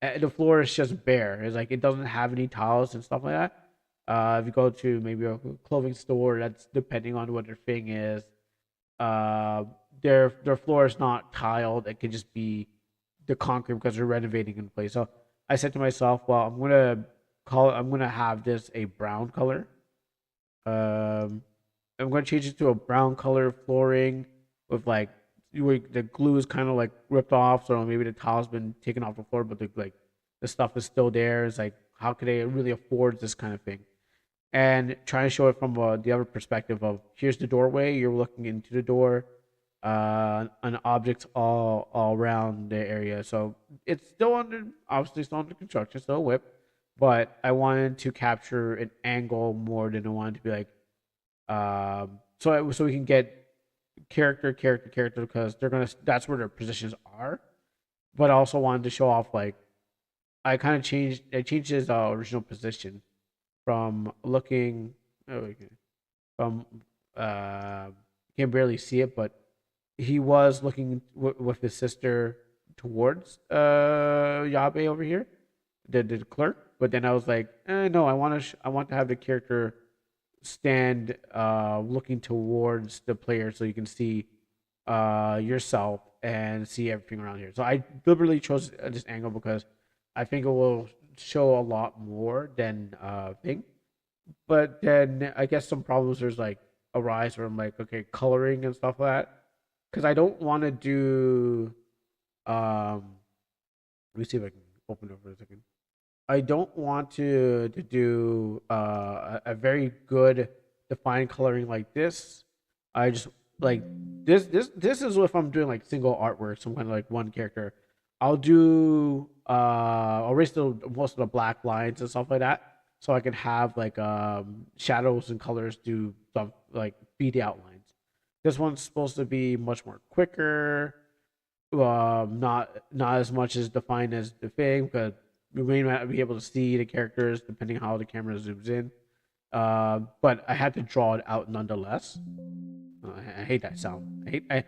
the floor is just bare. It's like it doesn't have any tiles and stuff like that. If you go to maybe a clothing store, that's depending on what their thing is. Uh, their floor is not tiled. It can just be the concrete because they're renovating in place. So I said to myself, well, I'm gonna have this a brown color. Um, I'm gonna change it to a brown color flooring with like where the glue is kind of like ripped off, so maybe the tile's been taken off the floor, but the stuff is still there. It's like how could they really afford this kind of thing? And trying to show it from the other perspective of here's the doorway, you're looking into the door, an objects all around the area. So it's still under obviously still under construction, still a whip, but I wanted to capture an angle more than I wanted to be like so we can get character because they're gonna that's where their positions are. But I also wanted to show off like I changed his original position from looking oh, okay, from you can barely see it, but he was looking with his sister towards Yabe over here, the clerk. But then I was like, no, I want to have the character stand looking towards the player so you can see yourself and see everything around here. So I deliberately chose this angle because I think it will show a lot more than thing. But then I guess some problems there's like arise where I'm like, okay, coloring and stuff like that. Because I don't want to do let me see if I can open it for a second. I don't want to do a very good defined coloring like this. I just like this is if I'm doing like single artwork, some kind of like one character. I'll erase most of the black lines and stuff like that, so I can have like shadows and colors do some like be the outlines. This one's supposed to be much more quicker, not as much as defined as the thing because we may not be able to see the characters depending how the camera zooms in. But I had to draw it out nonetheless. I hate that sound. I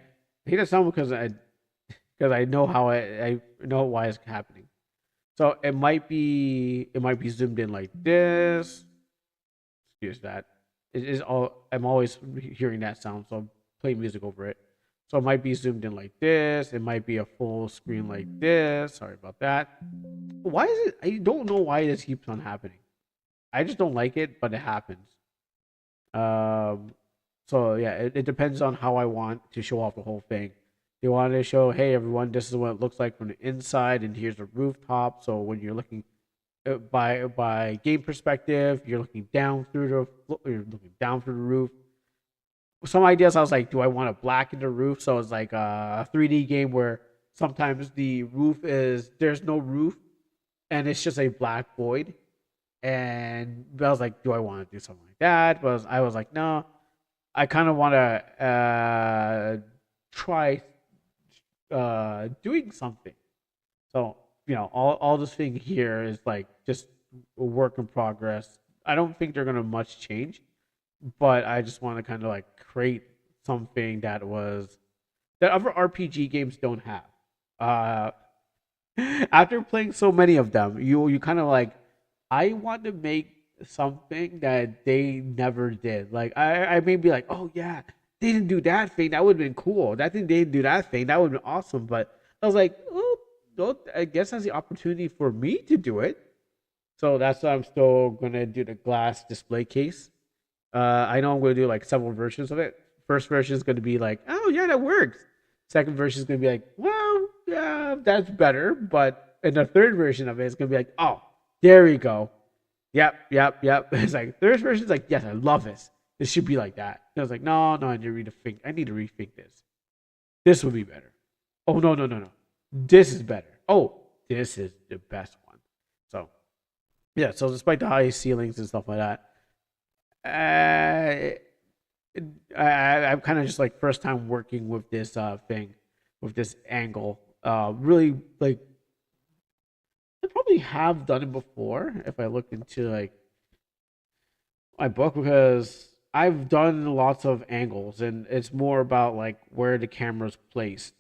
hate that sound because I know I know why it's happening. So it might be zoomed in like this. Excuse that. It is all I'm always hearing that sound, so I'm playing music over it. So it might be zoomed in like this. It might be a full screen like this. Sorry about that. Why is it? I don't know why this keeps on happening. I just don't like it, but it happens. Um, so yeah, it depends on how I want to show off the whole thing. They wanted to show, hey everyone, this is what it looks like from the inside, and here's the rooftop. So when you're looking by game perspective, you're looking down through the roof. Some ideas I was like, do I want to blacken the roof? So it's like a 3D game where sometimes the roof is there's no roof and it's just a black void. And I was like, do I want to do something like that? But I was like, no, I kind of want to try doing something. So all this thing here is like just a work in progress. I don't think they're gonna much change, but I just want to kind of like create something that other RPG games don't have. Uh, after playing so many of them, you kind of like I want to make something that they never did. Like I may be like, oh yeah, they didn't do that thing. That would have been cool. That thing they didn't do that thing. That would have been awesome. But I was like, oh, no, I guess that's the opportunity for me to do it. So that's why I'm still gonna do the glass display case. I know I'm gonna do like several versions of it. First version is gonna be like, oh yeah, that works. Second version is gonna be like, well, yeah, that's better. But in the third version of it, it's gonna be like, oh, there we go. Yep. It's like third version is like, yes, I love this. This should be like that. And I was like, no, I need to rethink. I need to rethink this. This would be better. Oh no. This is better. Oh, this is the best one. So yeah. So despite the high ceilings and stuff like that, uh, I'm kind of just like first time working with this thing, with this angle. Really like I probably have done it before if I look into like my book because I've done lots of angles, and it's more about like where the camera's placed.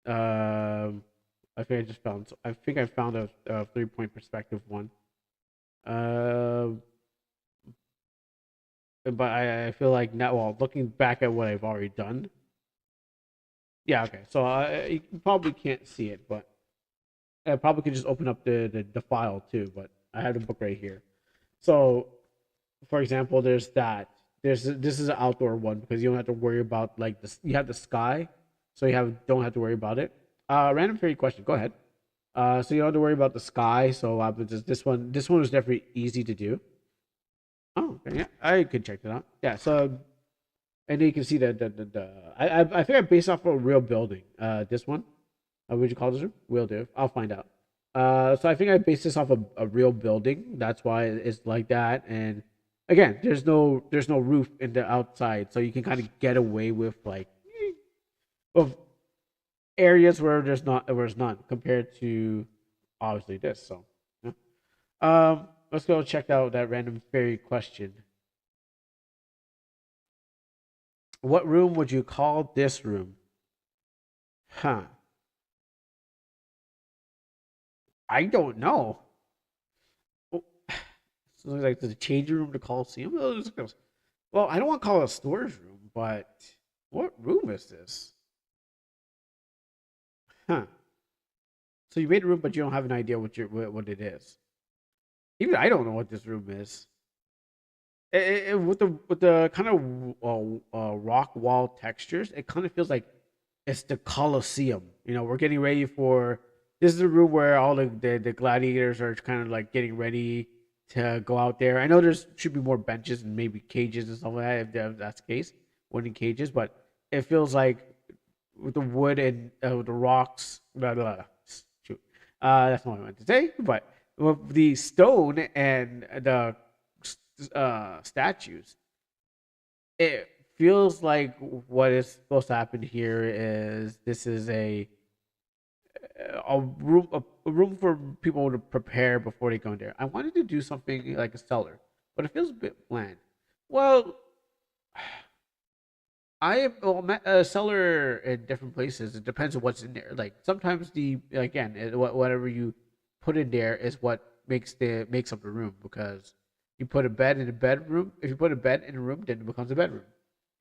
Um, I think I just found. I think I found a 3 point perspective one. Um, but I feel like now, well, looking back at what I've already done, yeah, okay. So you probably can't see it, but I probably could just open up the file too. But I have the book right here. So, for example, there's that. This is an outdoor one because you don't have to worry about like this. You have the sky, so don't have to worry about it. Random fairy question. Go ahead. So you don't have to worry about the sky. So this one was definitely easy to do. Oh, okay, yeah, I could check that out. Yeah, so and then you can see the I think I based off of a real building. This one, would you call this room? Will do. I'll find out. So I think I based this off of a real building. That's why it's like that. And again, there's no roof in the outside, so you can kind of get away with like of areas where there's none compared to obviously this. So yeah. Let's go check out that random fairy question. What room would you call this room? Huh. I don't know. Oh, so like the changing room to Coliseum? Well, I don't want to call it a storage room, but what room is this? Huh. So you made a room, but you don't have an idea what it is. Even I don't know what this room is. With the kind of rock wall textures, it kind of feels like it's the Colosseum. We're getting ready for this is the room where all the gladiators are kind of like getting ready to go out there. I know there's should be more benches and maybe cages and stuff like that if that's the case, wooden cages, but it feels like with the wood and the rocks. Blah, blah, blah. Shoot, that's not what I meant to say. But with the stone and the statues, it feels like what is supposed to happen here is this is a room for people to prepare before they go in there. I wanted to do something like a cellar, but it feels a bit bland. Well, I have a cellar in different places. It depends on what's in there. Like sometimes whatever you put in there is what makes up the room because you put a bed in a bedroom. If you put a bed in a room, then it becomes a bedroom.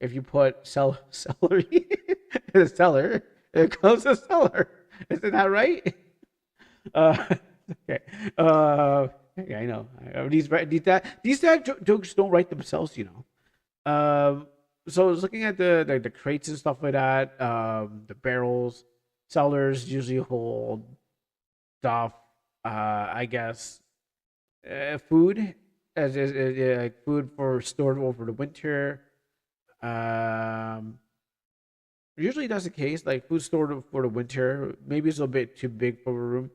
If you put celery in a cellar, it becomes a cellar. Isn't that right? Uh, okay. Yeah, I know. These jokes don't write themselves. So I was looking at the crates and stuff like that. The barrels, cellars usually hold stuff. I guess food like food for stored over the winter. Um, Usually that's the case. Like food stored for the winter. Maybe it's a bit too big for a room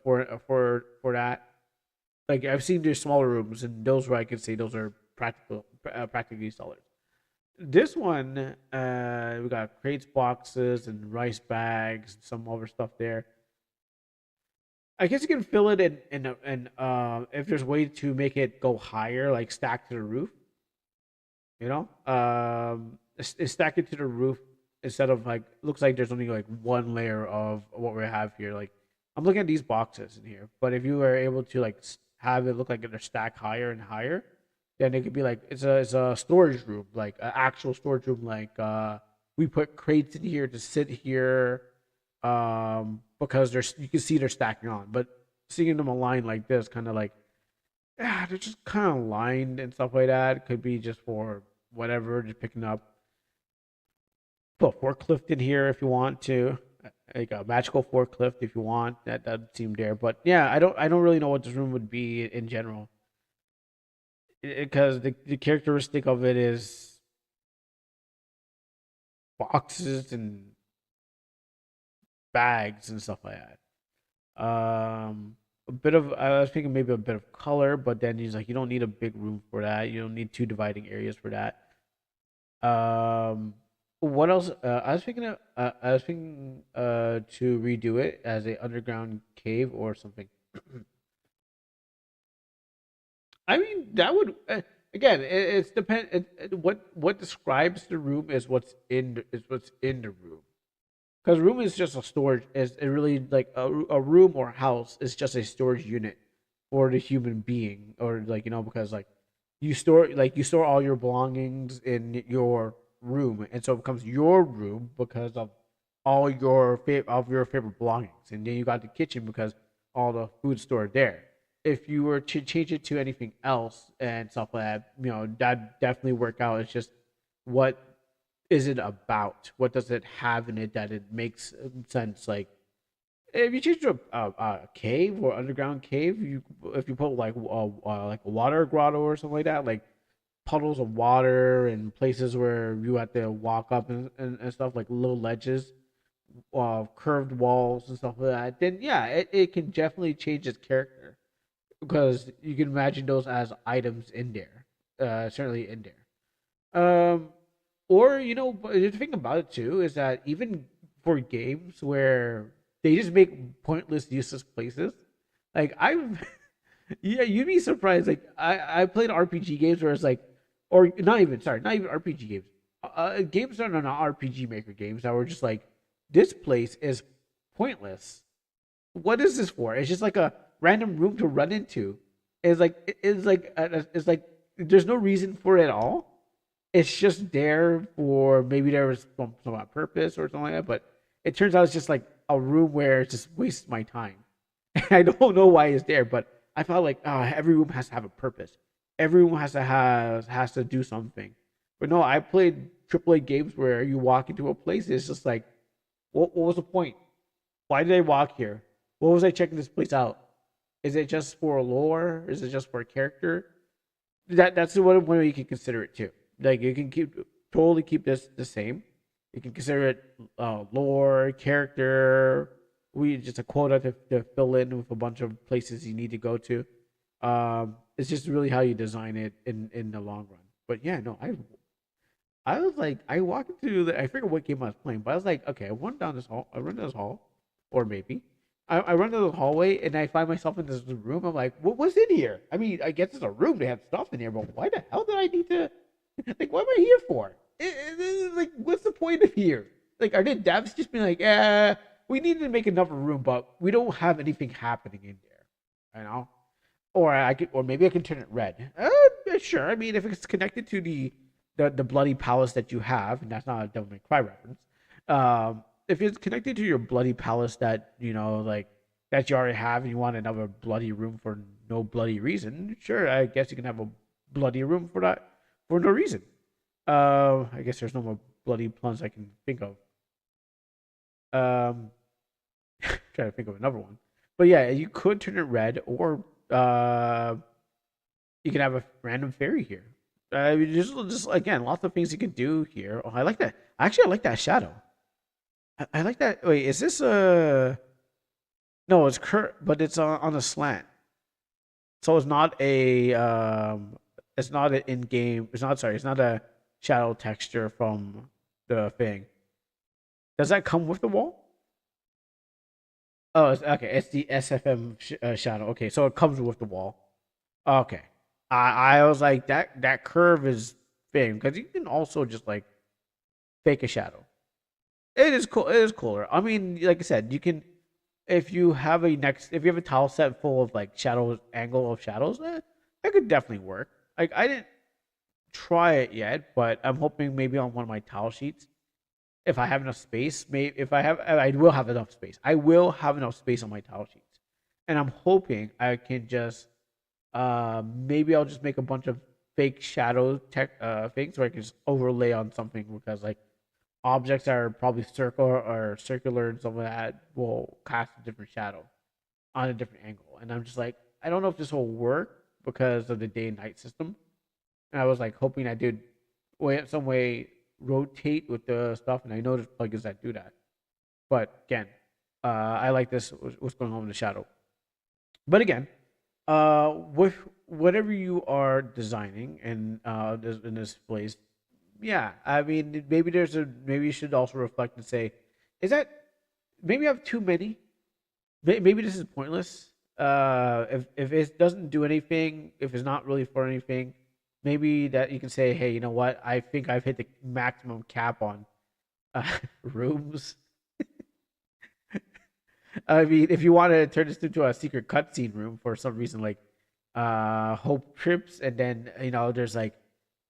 for that. Like I've seen there's smaller rooms, and those where I can say those are practically solid. This one, we got crates, boxes, and rice bags, and some other stuff there. I guess you can fill it in if there's a way to make it go higher, like stack to the roof. Stack it to the roof instead of like looks like there's only like one layer of what we have here. Like I'm looking at these boxes in here, but if you were able to like have it look like they're stacked higher and higher, then it could be like it's a storage room, like an actual storage room. Like we put crates in here to sit here, because there's you can see they're stacking on, but seeing them aligned like this, kind of like yeah, they're just kind of lined and stuff like that. Could be just for whatever, just picking up. Put a forklift in here if you want to, like a magical forklift if you want. That seem there, but yeah, I don't really know what this room would be in general because the characteristic of it is boxes and bags and stuff like that. A bit of I was thinking maybe a bit of color, but then he's like, you don't need a big room for that. You don't need two dividing areas for that. Um, what else? I was thinking to redo it as a underground cave or something. I mean, that would. again, it's depend. What describes the room is what's in the room. Because room is just a storage. Is it really like a room or house is just a storage unit for the human being, or like because like you store all your belongings in your room, and so it becomes your room because of all of your favorite belongings, and then you got the kitchen because all the food stored there. If you were to change it to anything else and stuff like that, that definitely work out. It's just what is it about? What does it have in it that it makes sense? Like if you change to a cave or underground cave, if you put like a water grotto or something like that, like puddles of water and places where you have to walk up and stuff like little ledges, curved walls and stuff like that, then yeah, it can definitely change its character because you can imagine those as items in there, certainly in there. Um, or but the thing about it too is that even for games where they just make pointless, useless places, like I've, yeah, you'd be surprised. Like I played RPG games where it's like, or not even sorry, not even RPG games, games that are not RPG Maker games that were just like, this place is pointless. What is this for? It's just like a random room to run into. It's like there's no reason for it at all. It's just there for maybe there was some purpose or something like that. But it turns out it's just like a room where it just wastes my time. And I don't know why it's there, but I felt like every room has to have a purpose. Every room has to do something. But no, I played AAA games where you walk into a place. It's just like, what was the point? Why did I walk here? What was I checking this place out? Is it just for lore? Is it just for a character? That's one way you can consider it too. Like you can totally keep this the same. You can consider it lore, character. We just a quota to fill in with a bunch of places you need to go to. It's just really how you design it in the long run. But yeah, no, I was like, I walked into I forget what game I was playing, but I was like, okay, I run down this hall, or maybe. I run down the hallway and I find myself in this room. I'm like, what's in here? I mean, I guess it's a room. They have stuff in here, but why the hell did I need to? Like, what am I here for? Like, what's the point of here? Like, are the devs just being like, we need to make another room, but we don't have anything happening in there, or maybe I can turn it red. Sure. I mean, if it's connected to the bloody palace that you have, and that's not a Devil May Cry reference. If it's connected to your bloody palace that like that you already have, and you want another bloody room for no bloody reason, sure. I guess you can have a bloody room for that for no reason. I guess there's no more bloody puns I can think of. Um, trying to think of another one, but yeah, you could turn it red, or you can have a random fairy here. Just again, lots of things you can do here. Oh, I like that. Actually, I like that shadow. I like that. Wait, is this a? No, it's curt, but it's on a slant. So it's not a it's not an in game. It's not sorry. It's not a shadow texture from the thing. Does that come with the wall? Oh, okay. It's the SFM shadow. Okay, so it comes with the wall. Okay. I was like that curve is thing because you can also just like fake a shadow. It is cool. It is cooler. I mean, like I said, you can if you have a tile set full of like shadows, angle of shadows, that could definitely work. Like I didn't try it yet, but I'm hoping maybe on one of my tile sheets, if I have enough space, maybe if I will have enough space. I will have enough space on my tile sheets, and I'm hoping I can just maybe I'll just make a bunch of fake shadow tech things where I can just overlay on something because like objects that are probably circular and some of that will cast a different shadow on a different angle. And I'm just like, I don't know if this will work because of the day and night system. And I was like hoping I did some way rotate with the stuff, and I know there's plugins that do that. But again, I like this what's going on with the shadow. But again, with whatever you are designing and in this place, yeah, I mean maybe you should also reflect and say, is that maybe I have too many? Maybe this is pointless. If it doesn't do anything, if it's not really for anything, maybe that you can say, hey, you know what? I think I've hit the maximum cap on uh, rooms. I mean, if you want to turn this into a secret cutscene room for some reason, like Hope trips, and then there's like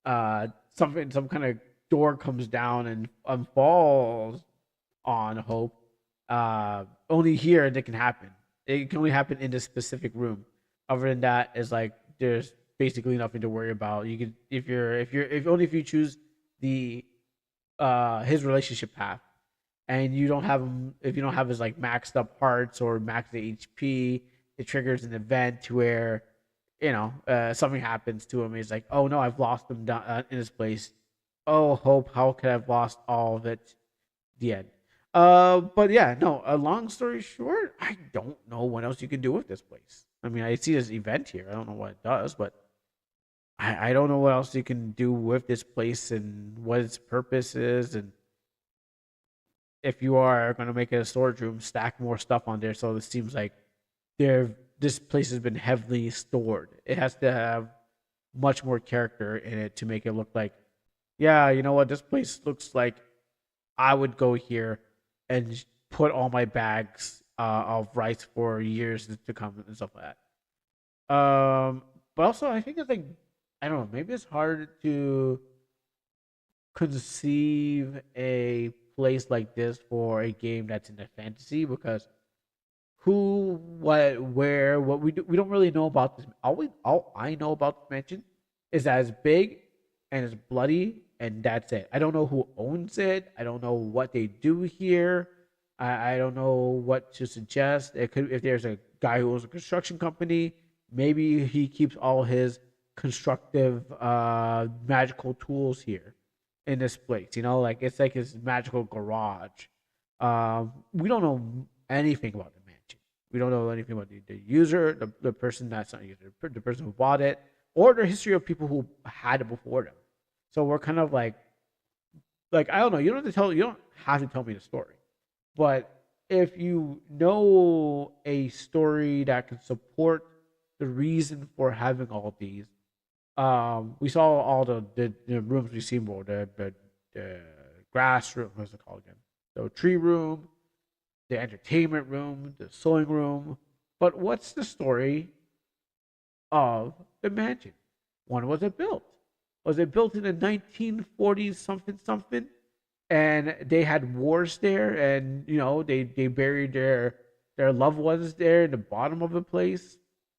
something, some kind of door comes down and falls on Hope. Only here that can happen. It can only happen in this specific room. Other than that, is like there's basically nothing to worry about. You can if only if you choose the his relationship path, and you don't have him, if you don't have his like maxed up hearts or maxed HP, it triggers an event to where something happens to him. He's like, oh no, I've lost him down in his place. Oh Hope, how could I've lost all of it? The end. But yeah, no. A long story short, I don't know what else you can do with this place. I mean, I see this event here. I don't know what it does, but I don't know what else you can do with this place and what its purpose is. And if you are going to make it a storage room, stack more stuff on there. So it seems like this place has been heavily stored. It has to have much more character in it to make it look like, yeah, you know what, this place looks like I would go here and put all my bags of rice for years to come and stuff like that. But also I think it's like, I don't know, maybe it's hard to conceive a place like this for a game that's in the fantasy, because who, what, where, what we don't really know about this. All I know about the mansion is that it's big and it's bloody, and that's it. I don't know who owns it. I don't know what they do here. I don't know what to suggest. It could, if there's a guy who owns a construction company, maybe he keeps all his constructive magical tools here in this place. Like it's like his magical garage. We don't know anything about the mansion. We don't know anything about the user, the person that's not a user, the person who bought it, or the history of people who had it before them. So we're kind of like I don't know. You don't have to tell me the story, but if you know a story that can support the reason for having all of these, we saw all the rooms we've seen before, the grass room, what's it called again? The tree room, the entertainment room, the sewing room. But what's the story of the mansion? When was it built? Was it built in the 1940s something something? And they had wars there, and they buried their loved ones there in the bottom of the place.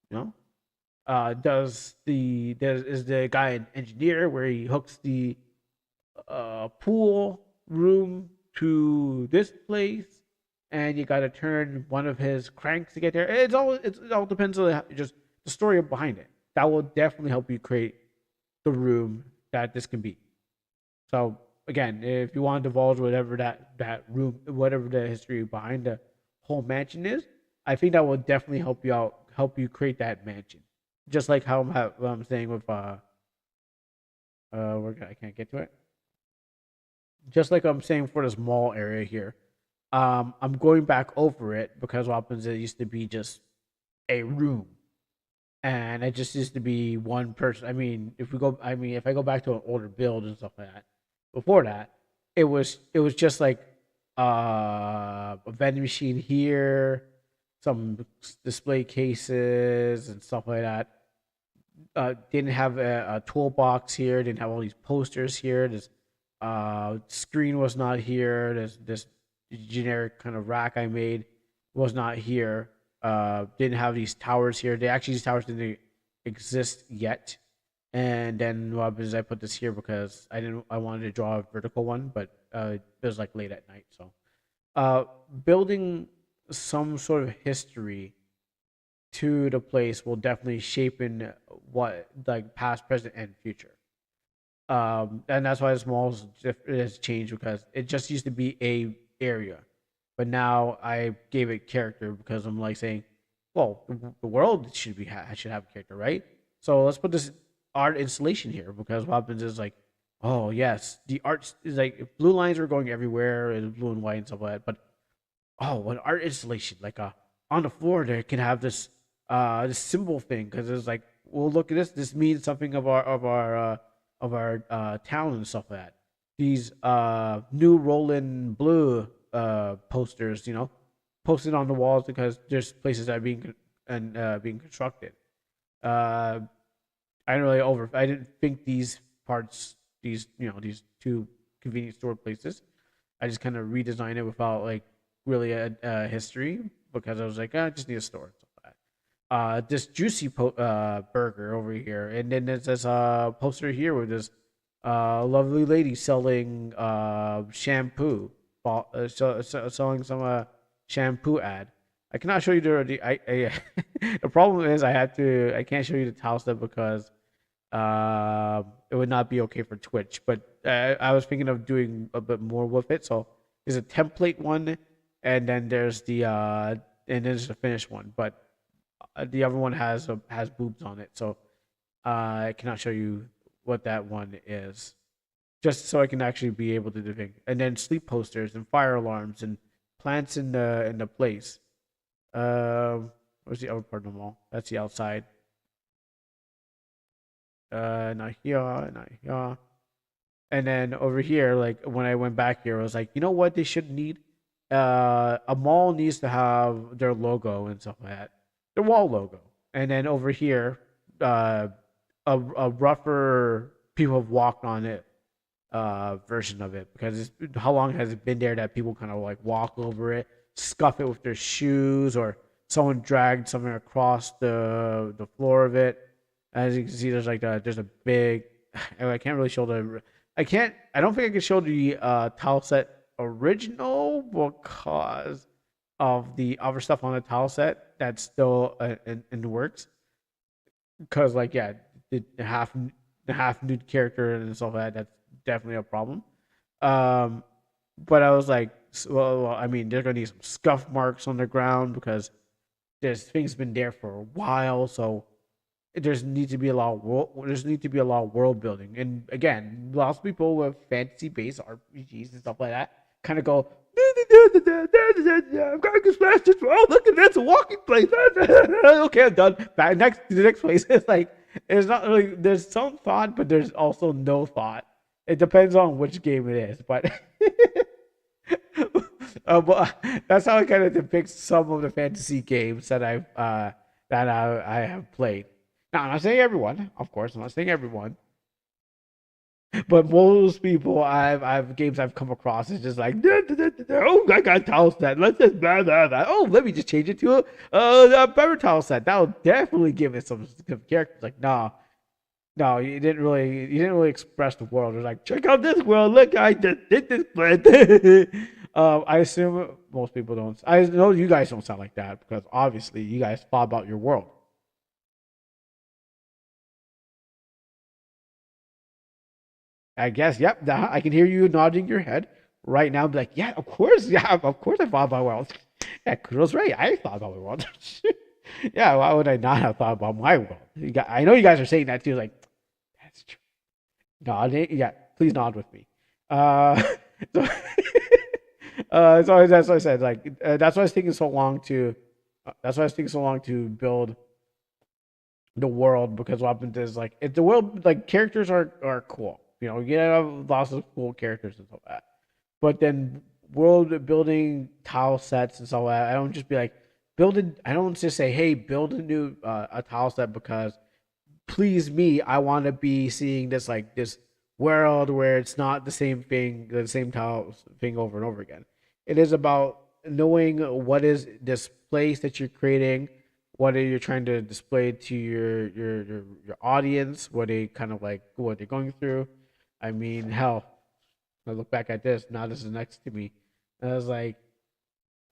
You know, is the guy an engineer where he hooks the pool room to this place, and you got to turn one of his cranks to get there. It all depends on just the story behind it. That will definitely help you create the room that this can be. So again, if you want to divulge whatever that room, whatever the history behind the whole mansion is, I think that will definitely help you out, help you create that mansion. Just like how I'm saying with I can't get to it. Just like I'm saying for this mall area here, I'm going back over it because what happens, it used to be just a room, and it just used to be one person. If I go back to an older build and stuff like that, before that, it was just like a vending machine here, some display cases and stuff like that. Didn't have a toolbox here. Didn't have all these posters here. This screen was not here. This generic kind of rack I made was not here. Didn't have these towers here. These towers didn't exist yet. And then what happens is I put this here because I wanted to draw a vertical one, but it was like late at night. So building some sort of history to the place will definitely shape in what, like, past, present, and future. And that's why the malls has changed, because it just used to be a area, but now I gave it character because I'm like saying, well, the world should have a character, right? So let's put this art installation here, because what happens is like, oh yes, the art is like blue lines are going everywhere and blue and white and stuff like that, but oh, an art installation like on the floor there can have this this symbol thing, because it's like, we'll look at this. This means something of our town and stuff like that. These new Roland Blue posters, posted on the walls because there's places that are being constructed. Uh, I didn't think these parts, these two convenience store places. I just kind of redesigned it without like really a history because I was like, I just need a store. This juicy burger over here, and then there's this poster here with this lovely lady selling shampoo, selling some shampoo ad. I cannot show you the problem is I can't show you the tile step because it would not be okay for Twitch. But I was thinking of doing a bit more with it. So there's a template one, and then there's the finished one. But the other one has boobs on it, so I cannot show you what that one is. Just so I can actually be able to do things. And then sleep posters and fire alarms and plants in the place. Where's the other part of the mall? That's the outside. Not here, not here. And then over here, like when I went back here, I was like, you know what they should need? A mall needs to have their logo and stuff like that. Their wall logo. And then over here, a rougher people have walked on it version of it because how long has it been there that people kind of like walk over it, scuff it with their shoes, or someone dragged something across the floor of it. As you can see, there's a big. I can't really show the. I don't think I can show the tile set original because of the other stuff on the tile set that's still in the works. Because like yeah, the half nude character and stuff like that. That's definitely a problem. But I was like, I mean, they're gonna need some scuff marks on the ground because there's things been there for a while. So there's need to be a lot of world building. And again, lots of people with fantasy based RPGs and stuff like that kind of go, I'm going to smash this. Oh, look at this, a walking place. Okay, I'm done. Back next to the next place. It's like it's not really. There's some thought, but there's also no thought. It depends on which game it is, but. But that's how I kind of depict some of the fantasy games that I have played. Now, I'm not saying everyone, of course. I'm not saying everyone, but most people I've games I've come across is just like, oh, I got a tile set. Let's just blah blah blah. Oh, let me just change it to a better tile set. That'll definitely give it some characters. Like, no, you didn't really express the world. It's like, check out this world. Look, I just did this plant. I assume most people don't. I know you guys don't sound like that because obviously you guys thought about your world. I guess, yep. I can hear you nodding your head right now. Be like, yeah, of course I thought about my world. Yeah, Kuro's right. I thought about my world. Yeah, why would I not have thought about my world? I know you guys are saying that too. Like, that's true. Nodding, yeah. Please nod with me. So, so that's what I said. Like, that's why I was taking so long to. That's why I was taking so long to build the world because what happens is like if the world like characters are cool. You have lots of cool characters and stuff like that. But then world building tile sets and stuff like that. I don't just be like build it. I don't just say, hey, build a new a tile set because please me. I want to be seeing this like this world where it's not the same thing, the same tile thing over and over again. It is about knowing what is this place that you're creating, what are you trying to display to your audience, what they kind of like what they're going through. I mean, hell, I look back at this now. This is next to me, and I was like,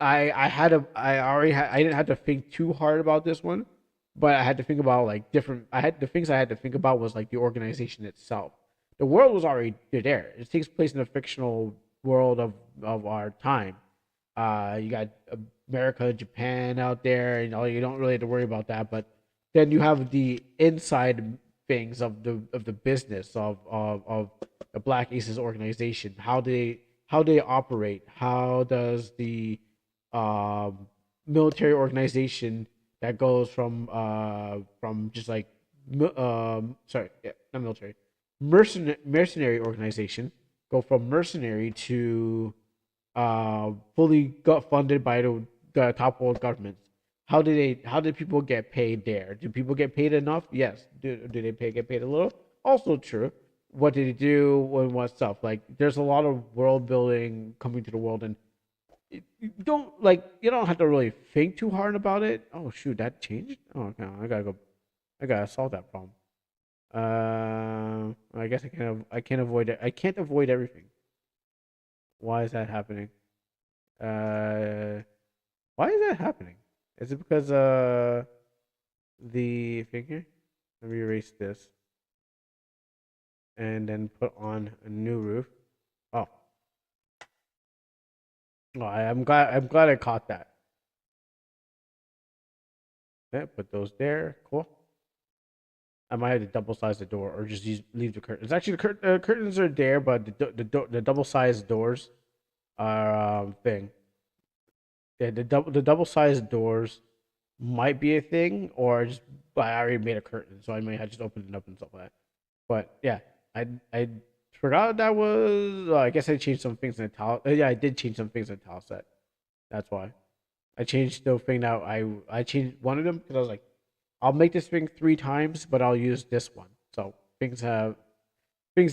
I didn't have to think too hard about this one, but I had to think about like different. I had the things I had to think about was like the organization itself. The world was already there. It takes place in a fictional world of our time. You got America, Japan out there, you don't really have to worry about that. But then you have the inside things of the business of the Black Aces organization. How they operate. How does the military organization that goes from just like sorry, yeah, not military, mercenary organization go from mercenary to fully got funded by the top world governments. How did people get paid there? Do people get paid enough? Yes. Do they get paid a little? Also true. What did he do and what stuff? Like there's a lot of world building coming to the world, and you don't have to really think too hard about it. Oh shoot, that changed. Oh okay, I gotta solve that problem. I guess I can't avoid it. I can't avoid everything. Why is that happening? Uh, why is that happening? Is it because the figure? Let me erase this and then put on a new roof. Oh, I'm glad I caught that. Yeah, put those there. Cool. I might have to double size the door or just leave the curtains. Actually, the curtains are there, but the double sized doors are thing. Yeah, the double sized doors might be a thing, or just I already made a curtain, so I may have just opened it up and stuff like that. But yeah, I forgot that was. I guess I changed some things in the tile. Yeah, I did change some things in the tile set. That's why I changed the thing. Now I changed one of them because I was like, I'll make this thing 3 times, but I'll use this one. So things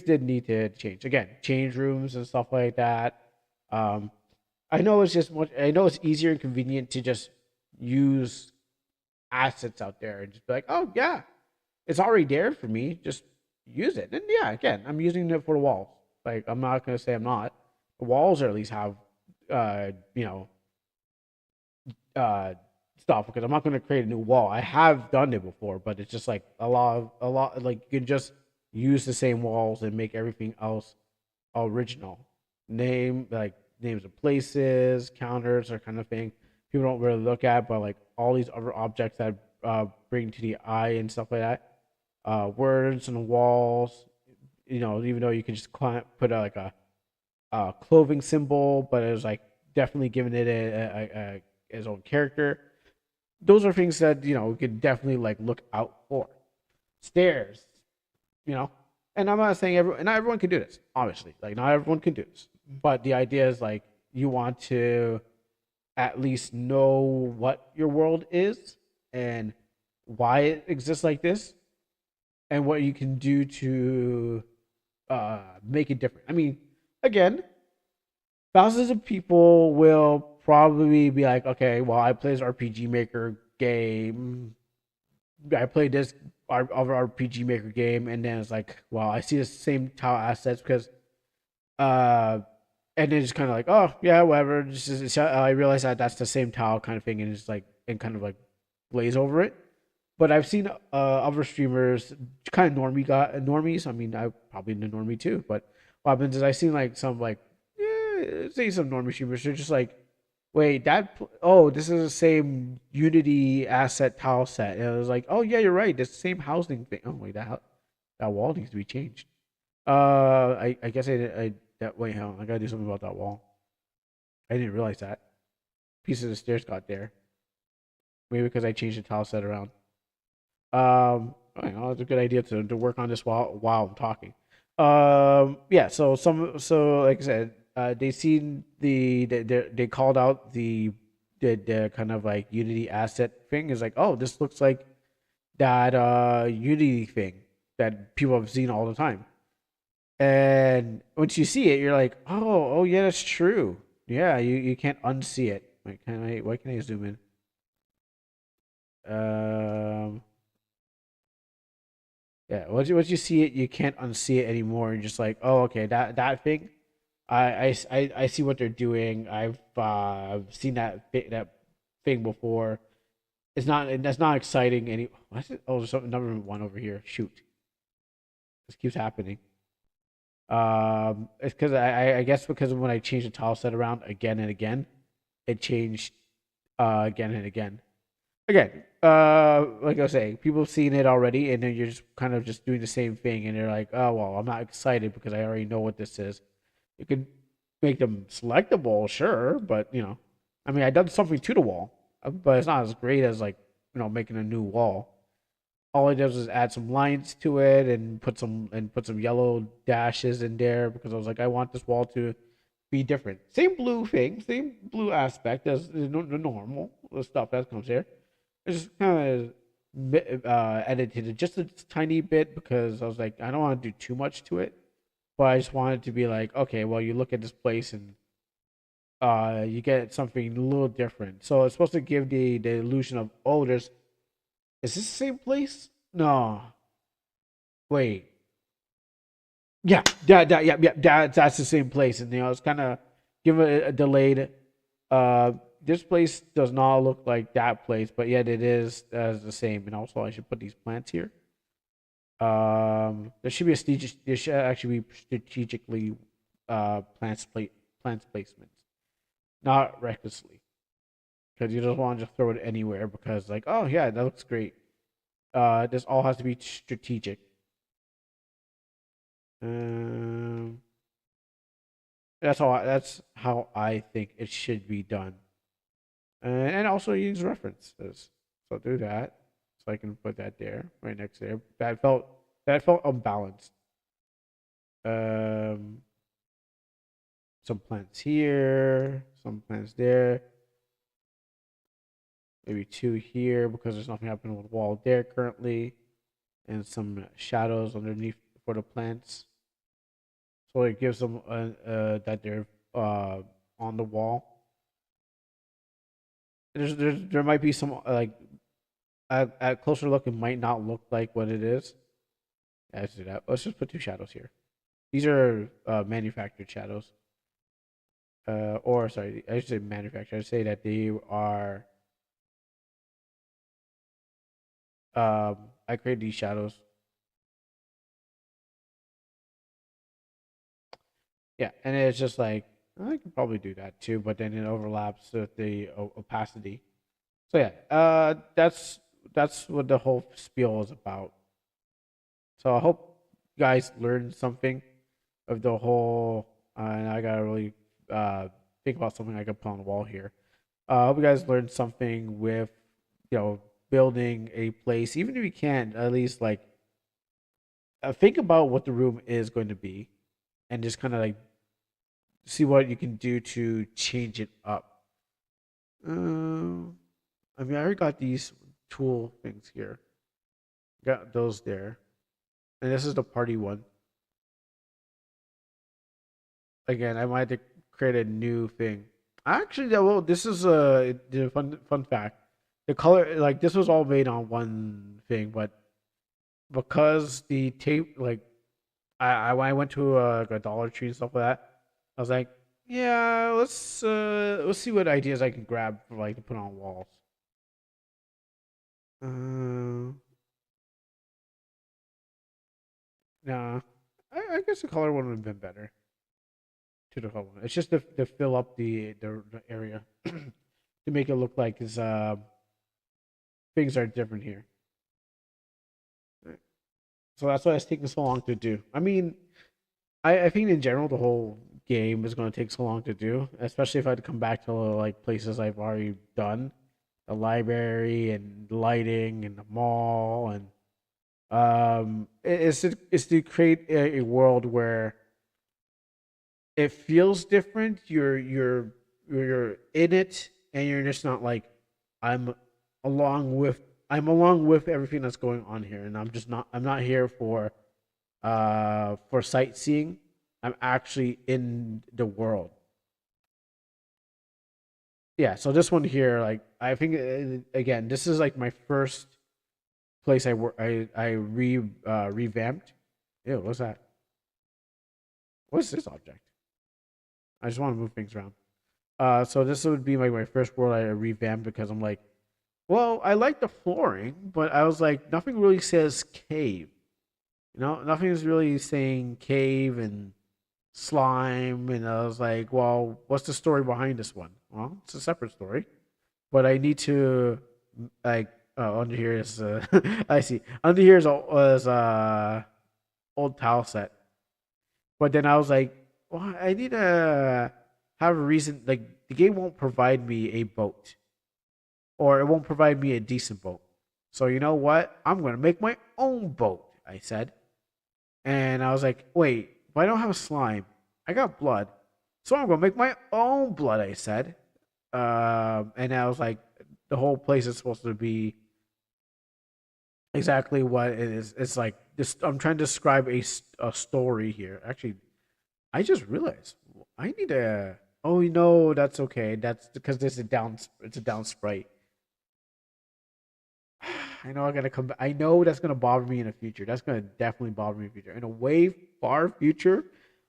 did need to change again, change rooms and stuff like that. Um, I know it's just much. I know it's easier and convenient to just use assets out there and just be like, oh yeah, it's already there for me. Just use it. And yeah, again, I'm using it for the walls. Like I'm not gonna say I'm not. The walls at least have uh you know uh stuff because I'm not gonna create a new wall. I have done it before, but it's just like a lot like you can just use the same walls and make everything else original. Names of places, counters, or kind of thing. People don't really look at, but like all these other objects that bring to the eye and stuff like that. Words and walls. Even though you can just put a clothing symbol, but it was like definitely giving it its own character. Those are things that we could definitely like look out for. Stairs, you know, and I'm not saying not everyone can do this. Obviously, like not everyone can do this, but the idea is like you want to at least know what your world is and why it exists like this, and what you can do to make it different. I mean, again, thousands of people will probably be like, okay, well, I play this RPG Maker game. I played this other RPG Maker game, and then it's like, well, I see the same tile assets because, uh, and then it's kind of like, oh yeah, whatever. I realize that that's the same tile kind of thing, and it's like, and kind of like glaze over it. But I've seen other streamers, kind of normies. I mean, I probably the normie too. But what happens is I've seen like some like, say some normie streamers. They're just like, wait, this is the same Unity asset tile set. And I was like, oh yeah, you're right. It's the same housing thing. Oh wait, that wall needs to be changed. I guess wait, hang on. I gotta do something about that wall. I didn't realize that piece of the stairs got there. Maybe because I changed the tile set around. It's a good idea to work on this while I'm talking. Yeah. So like I said, they seen they called out the kind of like Unity asset thing. Is like, oh, this looks like that Unity thing that people have seen all the time. And once you see it, you're like, oh yeah, that's true. Yeah, you can't unsee it. Wait, why can I zoom in? Um, yeah, once you see it, you can't unsee it anymore. You're just like, oh, okay, that thing. I see what they're doing. I've seen that thing before. That's not exciting any. What's it? Oh, there's something number one over here. Shoot, this keeps happening. It's because I guess because when I changed the tile set around again and again, it changed again and again. Again, like I was saying, people have seen it already, and then you're just kind of just doing the same thing, and they're like, oh well, I'm not excited because I already know what this is. You could make them selectable, sure, but I mean, I done something to the wall, but it's not as great as like making a new wall. All it does is add some lines to it and put some yellow dashes in there because I was like, I want this wall to be different. Same blue thing, same blue aspect as the normal the stuff that comes here. It's just kind of edited it just a tiny bit because I was like, I don't want to do too much to it, but I just wanted to be like, okay, well, you look at this place and you get something a little different. So it's supposed to give the illusion of, oh, there's, is this the same place? No, wait, that's the same place. And it's kind of give it a delayed. This place does not look like that place, but yet it is the same. And also, I should put these plants here. There should be there should actually be strategically plants placement, not recklessly, because you don't want to just throw it anywhere because like, oh yeah, that looks great. This all has to be strategic. Um, that's how I think it should be done, and also use references. So do that. So I can put that there, right next there. That felt unbalanced. Um, some plants here, some plants there. Maybe two here because there's nothing happening with the wall there currently, and some shadows underneath for the plants. So it gives them that they're on the wall. There might be some like at closer look it might not look like what it is. Yeah, let's do that. Let's just put two shadows here. These are manufactured shadows. Or sorry, I should say manufactured. I should say that they are. I created these shadows. Yeah, and it's just like I could probably do that too, but then it overlaps with the opacity. So yeah, that's what the whole spiel is about. So I hope you guys learned something of the whole. And I gotta really think about something I could put on the wall here. I hope you guys learned something with building a place, even if you can't at least like think about what the room is going to be, and just kind of like see what you can do to change it up. I mean, I already got these tool things here. Got those there, and this is the party one. Again, I might have to create a new thing. Actually, well, this is the fun fact. The color, like this was all made on one thing, but because the tape, like when I went to like a Dollar Tree and stuff like that, I was like, yeah, let's see what ideas I can grab for like to put on walls. Uh, nah, I guess the color one would have been better. To the color one. It's just to fill up the area to make it look like is things are different here. Right. So that's why it's taking so long to do. I mean, I think in general the whole game is going to take so long to do, especially if I had to come back to like places I've already done, the library and lighting and the mall and it's to create a world where it feels different. You're in it, and you're just not like I'm along with I'm along with everything that's going on here, and I'm not here for sightseeing. I'm actually in the world. Yeah. So this one here, like I think again, this is like my first place I work. I revamped. Ew, what's that? What's this object? I just want to move things around. So this would be like my first world I revamped because I'm like, well, I like the flooring, but I was like, nothing really says cave. Nothing's really saying cave and slime, and I was like, well, what's the story behind this one? Well, it's a separate story, but I need to like. Oh, under here is I see. Under here is old tile set, but then I was like, well, I need to have a reason. Like the game won't provide me a boat, or it won't provide me a decent boat. So you know what? I'm gonna make my own boat, I said. And I was like, wait, but I don't have slime. I got blood. So I'm gonna make my own blood, I said. And I was like, the whole place is supposed to be exactly what it is. It's like this. I'm trying to describe a story here. Actually, I just realized I need a. Oh no, that's okay. That's because this is down. It's a down sprite. I know I gotta come back. I know that's gonna bother me in the future. That's gonna definitely bother me in the future. In a way far future,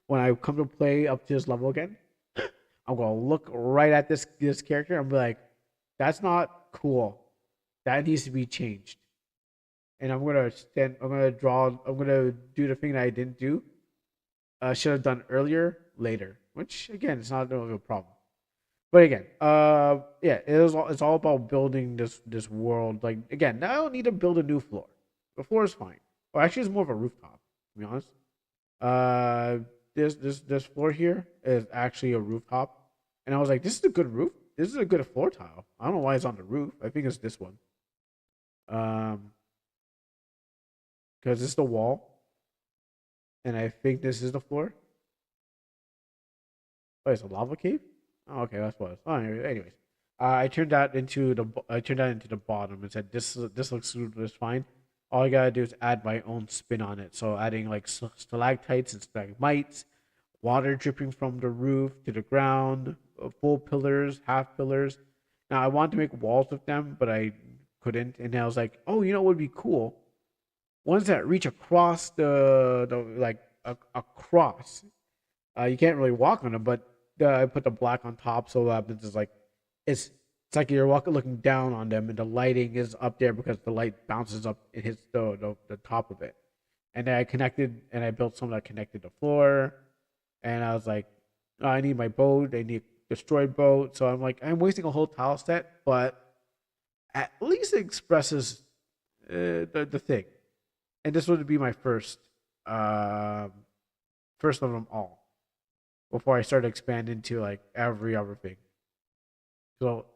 when I come to play up to this level again, I'm gonna look right at this character and be like, "That's not cool. That needs to be changed." And I'm gonna stand. I'm gonna draw. I'm gonna do the thing that I didn't do. Should have done earlier, later. Which again, it's not really a problem. But again, yeah, it's all about building this world. Like again, now I don't need to build a new floor. The floor is fine. Or actually, it's more of a rooftop. To be honest, uh, this floor here is actually a rooftop, and I was like, this is a good roof. This is a good floor tile. I don't know why it's on the roof. I think it's this one. Um, because it's the wall, and I think this is the floor. Oh, it's a lava cave. Oh, okay, that's what. Oh, anyways, I turned that into the bottom and said this looks this fine. All I gotta do is add my own spin on it. So adding like stalactites and stalagmites, water dripping from the roof to the ground, full pillars, half pillars. Now I wanted to make walls with them, but I couldn't. And I was like, oh, you know what would be cool? Ones that reach across the like across. You can't really walk on them, but I put the black on top, so what happens is like it's it's like you're walking looking down on them, and the lighting is up there because the light bounces up and hits the top of it. And then I connected and I built some that connected the floor, and I was like, oh, I need my boat, I need a destroyed boat, so I'm like I'm wasting a whole tile set, but at least it expresses the thing. And this would be my um first of them all before I started expanding to like every other thing. So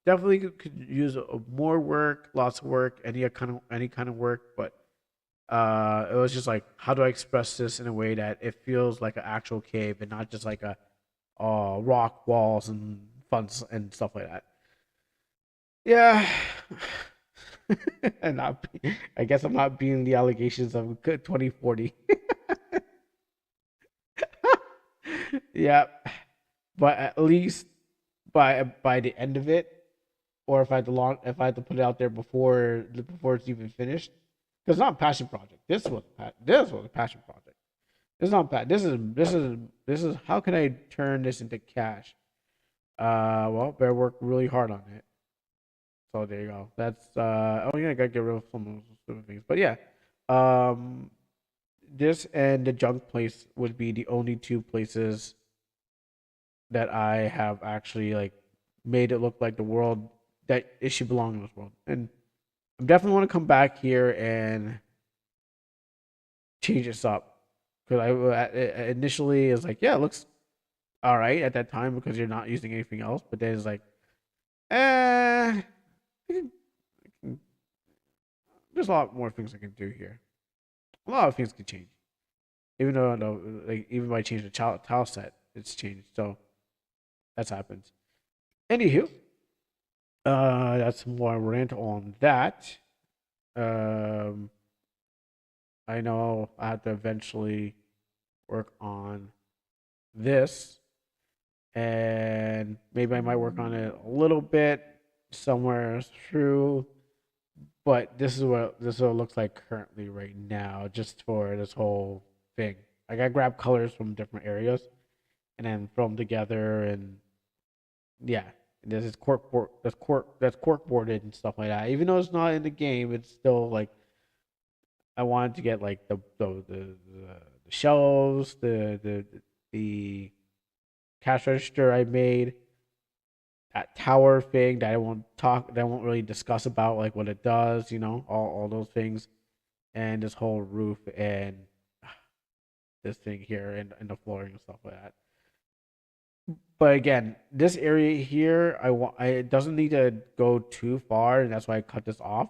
definitely could use more work, lots of work, any kind of work. But it was just like, how do I express this in a way that it feels like an actual cave and not just like a rock walls and funds and stuff like that. Yeah. and not, I guess I'm not being the allegations of 2040. Yeah, but at least by the end of it, or if I had to put it out there before it's even finished, because it's not a passion project. This was a passion project. This is not bad. This is how can I turn this into cash? Well, better work really hard on it. So there you go. That's oh yeah, I gotta get rid of some of those stupid things. But yeah, um, this and the junk place would be the only two places that I have actually like made it look like the world that it should belong in this world. And I definitely want to come back here and change this up because initially it was like, yeah, it looks all right at that time because you're not using anything else. But then it's like, eh, there's a lot more things I can do here. A lot of things can change, even though no, like even by changing the tile set, it's changed. So that's happened. Anywho, that's more rant on that. Um, I know I have to eventually work on this, and maybe I might work on it a little bit somewhere through. But this is what it looks like currently right now, just for this whole thing. Like I grab colors from different areas and then throw them together, and yeah, this is that's cork boarded and stuff like that. Even though it's not in the game, it's still like I wanted to get like the shelves, the cash register I made, that tower thing that I won't really discuss about like what it does, all those things, and this whole roof and this thing here and the flooring and stuff like that. But again, this area here, it doesn't need to go too far, and that's why I cut this off.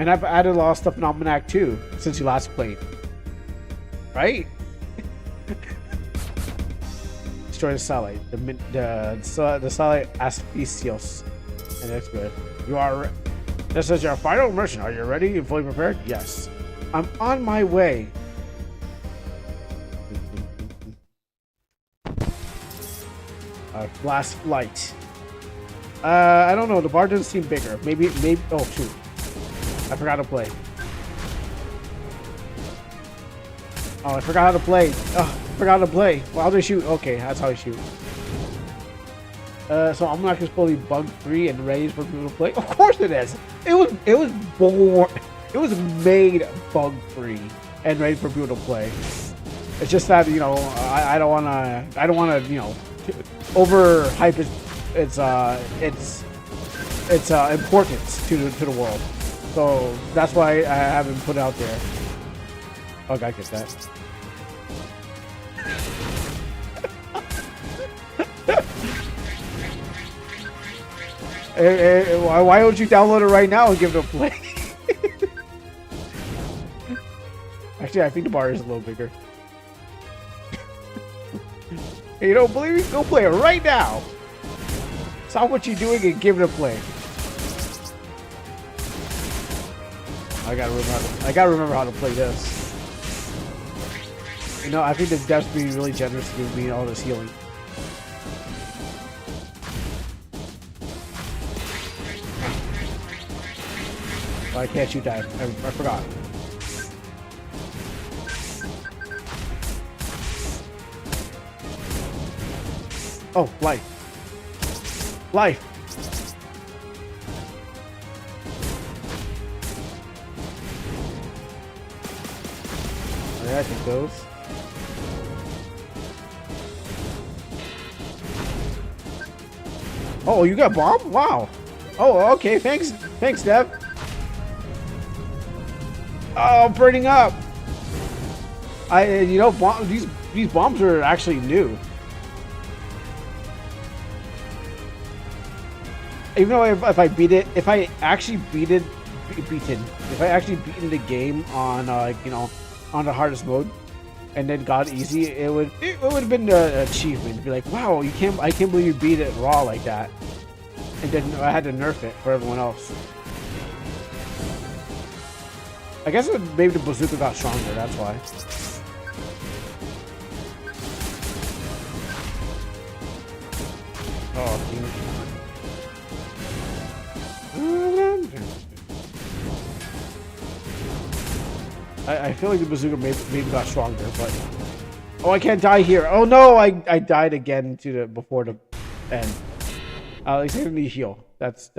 And I've added a lot of stuff in Almanac too since you last played. Right? Destroy the satellite. The satellite Aspicios. And that's good. You are. This is your final immersion. Are you ready and fully prepared? Yes. I'm on my way. Last flight. I don't know. The bar doesn't seem bigger. Maybe. Oh, shoot. I forgot to play. Oh, I forgot how to play. Oh, I forgot to play. Well, how do I shoot? Okay, that's how I shoot. So I'm not just fully bug free and ready for people to play. Of course it is. It was born. It was made bug free and ready for people to play. It's just that, you know, I don't wanna overhype its importance to the world. So that's why I haven't put it out there. Oh, I get that. Why don't you download it right now and give it a play? Actually, I think the bar is a little bigger. Hey, you don't believe me? Go play it right now. Stop what you're doing and give it a play. I gotta remember how to play this. You know, I think the devs being really generous to give me all this healing. Why can't you die? I forgot. Oh, life. Life. Oh, yeah, I think those. Oh, you got a bomb? Wow. Oh, okay. Thanks, Dev. Oh, burning up. You know, these bombs are actually new. Even though if I actually beaten the game on you know, on the hardest mode, and then got easy, it would have been an achievement to be like, wow, I can't believe you beat it raw like that, and then I had to nerf it for everyone else. I guess maybe the bazooka got stronger. That's why. Oh. I feel like the bazooka maybe got stronger, but oh, I can't die here. Oh no, I died again before the end. At least I need to heal. That's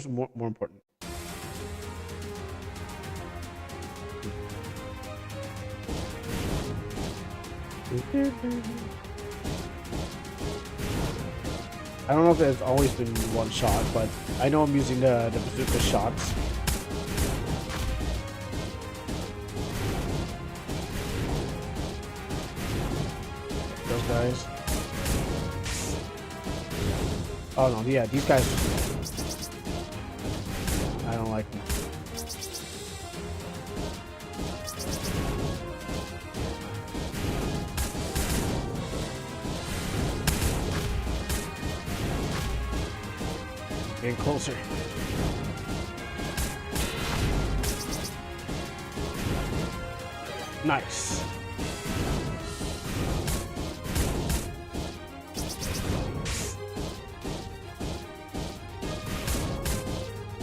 more important. I don't know if it's always been one shot, but I know I'm using the bazooka shots. Those guys. Oh no, yeah, these guys. I don't like them. Getting closer. Nice.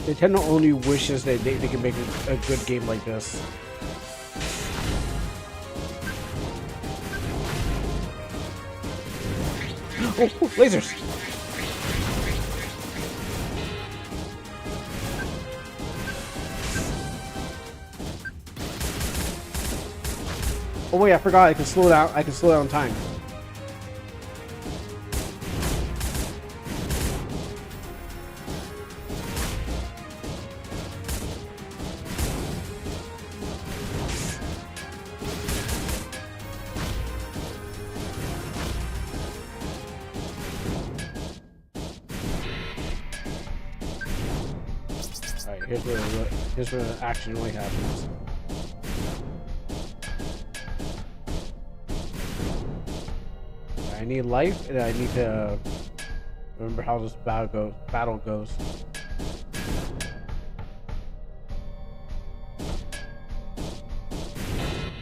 Nintendo only wishes that they can make a good game like this. Oh, lasers! Oh wait, I forgot. I can slow down. I can slow down time. Alright. Here's where the action really happens. I need life, and I need to remember how this battle goes.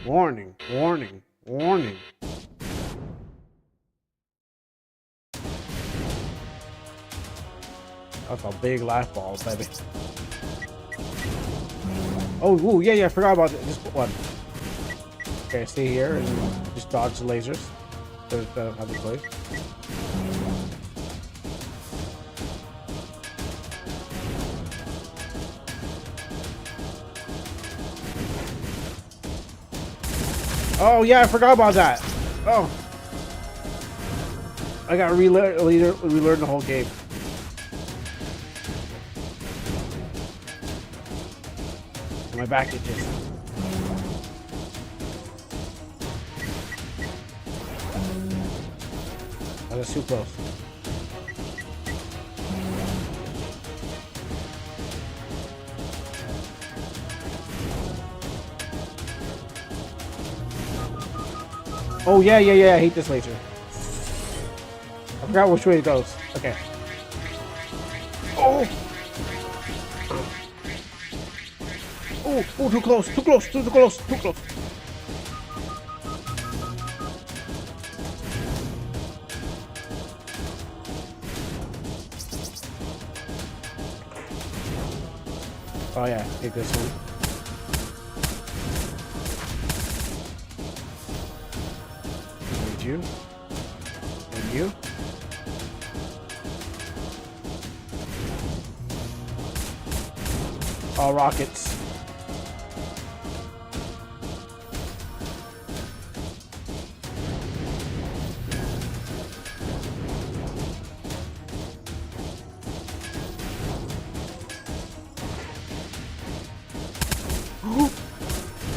Warning, warning, warning. That's a big life ball, baby. Oh, ooh, yeah, I forgot about this one. Okay, stay here and just dodge the lasers. Have it place. Oh yeah, I forgot about that. Oh, I got relearn the whole game. My back itches. Oh, that's too close. Oh yeah, I hate this laser. I forgot which way it goes. Okay. Oh! Oh, too close, too close, too close, too close. Oh yeah, take this one. And you. And you. All rockets.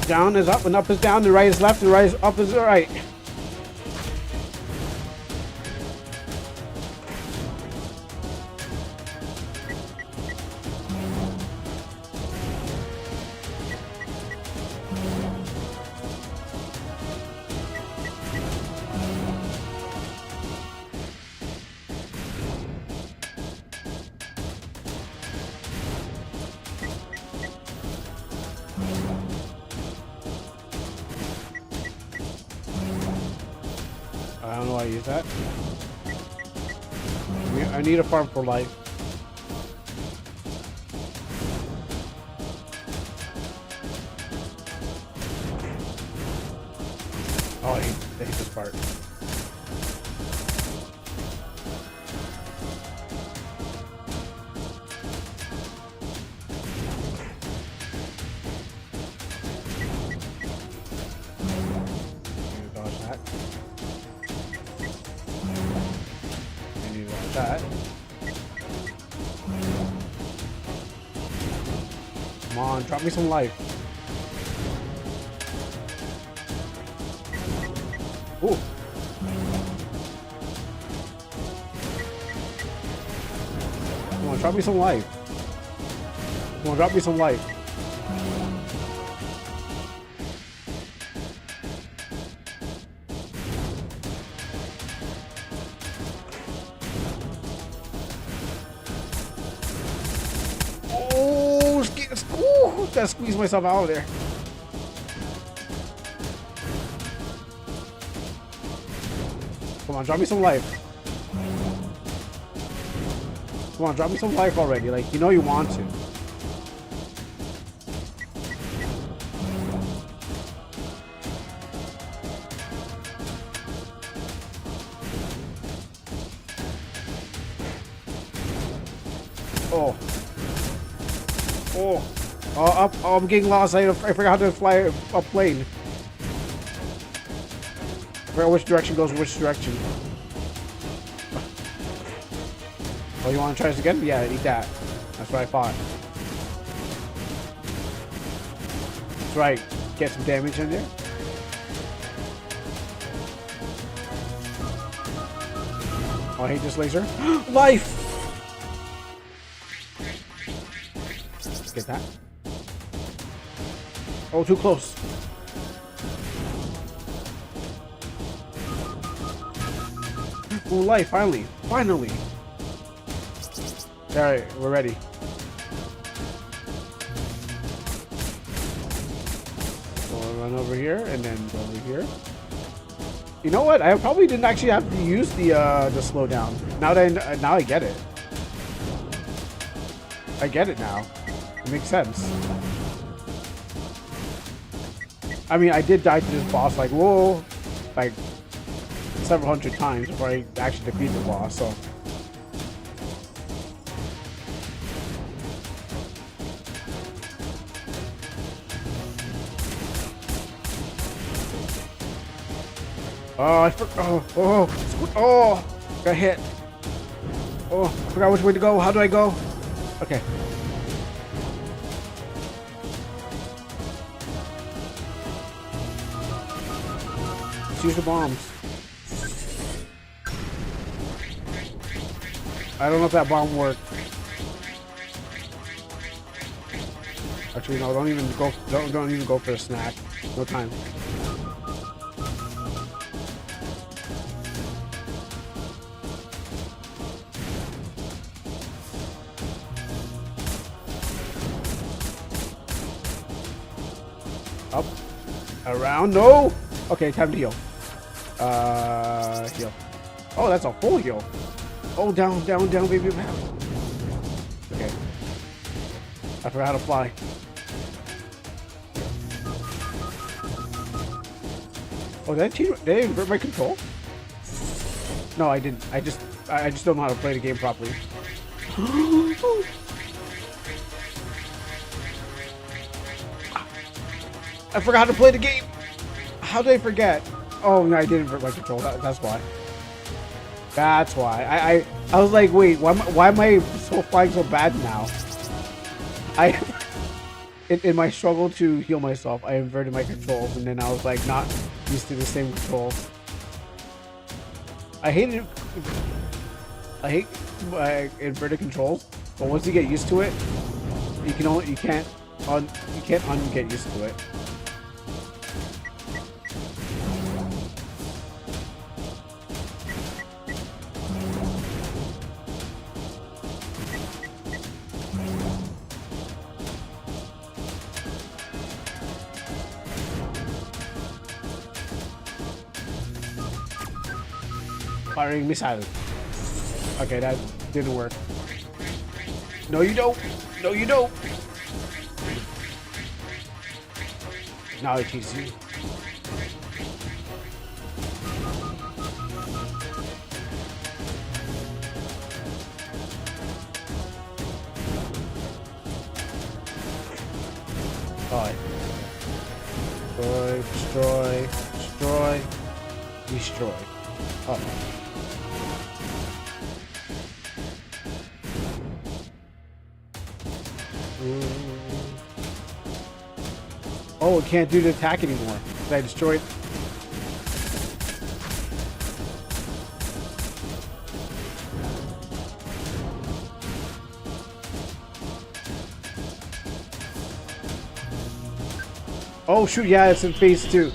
Down is up and up is down, the right is left and right is up is right. I don't know why I use that. I need a farm for life. Oh, I hate this part. Dodge that. That. Come on, drop me some life. Ooh. Come on, drop me some life. Come on, drop me some life. Gotta squeeze myself out of there. Come on, drop me some life. Come on, drop me some life already. Like, you know you want to. Oh. Oh. Oh, I'm getting lost. I forgot how to fly a plane. I forgot which direction goes which direction. Oh, you want to try this again? Yeah, eat that. That's what I thought. That's right. Get some damage in there. Oh, I hate this laser. Life! get that. Oh, too close. Ooh, life, finally. Finally. Alright, we're ready. So we'll run over here and then go over here. You know what? I probably didn't actually have to use the slowdown. Now I get it. I get it now. It makes sense. I mean, I did die to this boss like, whoa, like several hundred times before I actually defeat the boss, so. Oh, got hit. Oh, I forgot which way to go. How do I go? Okay. Let's use the bombs. I don't know if that bomb worked. Actually, no, don't even go. Don't even go for a snack. No time. Up, around, no. Okay, time to heal. Heal. Oh, that's a full heal. Oh, down, down, down, baby. Okay. I forgot how to fly. Oh, did I invert my control? No, I didn't. I just don't know how to play the game properly. I forgot how to play the game. How did I forget? Oh no, I didn't invert my control. That's why. That's why. I was like, wait, why am I so flying so bad now? In my struggle to heal myself, I inverted my controls, and then I was like not used to the same controls. I hate inverted controls, but once you get used to it, you can't get used to it. Firing missile. Okay, that didn't work. No, you don't. No, you don't. Now I tease you. Alright. Destroy, destroy, destroy, destroy. Oh. Oh, it can't do the attack anymore. Did I destroy it? Oh shoot, yeah, it's in phase 2.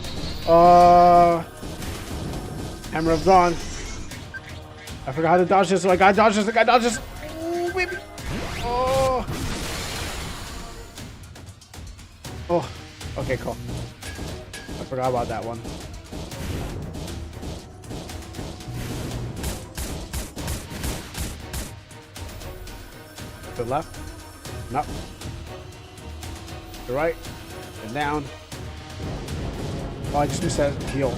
Hammer of Dawn. I forgot how to dodge this, so I gotta dodge this, Ooh, baby. Oh. Oh. Okay, cool. I forgot about that one. To the left. No. To the right. And down. Oh, I just missed that heal.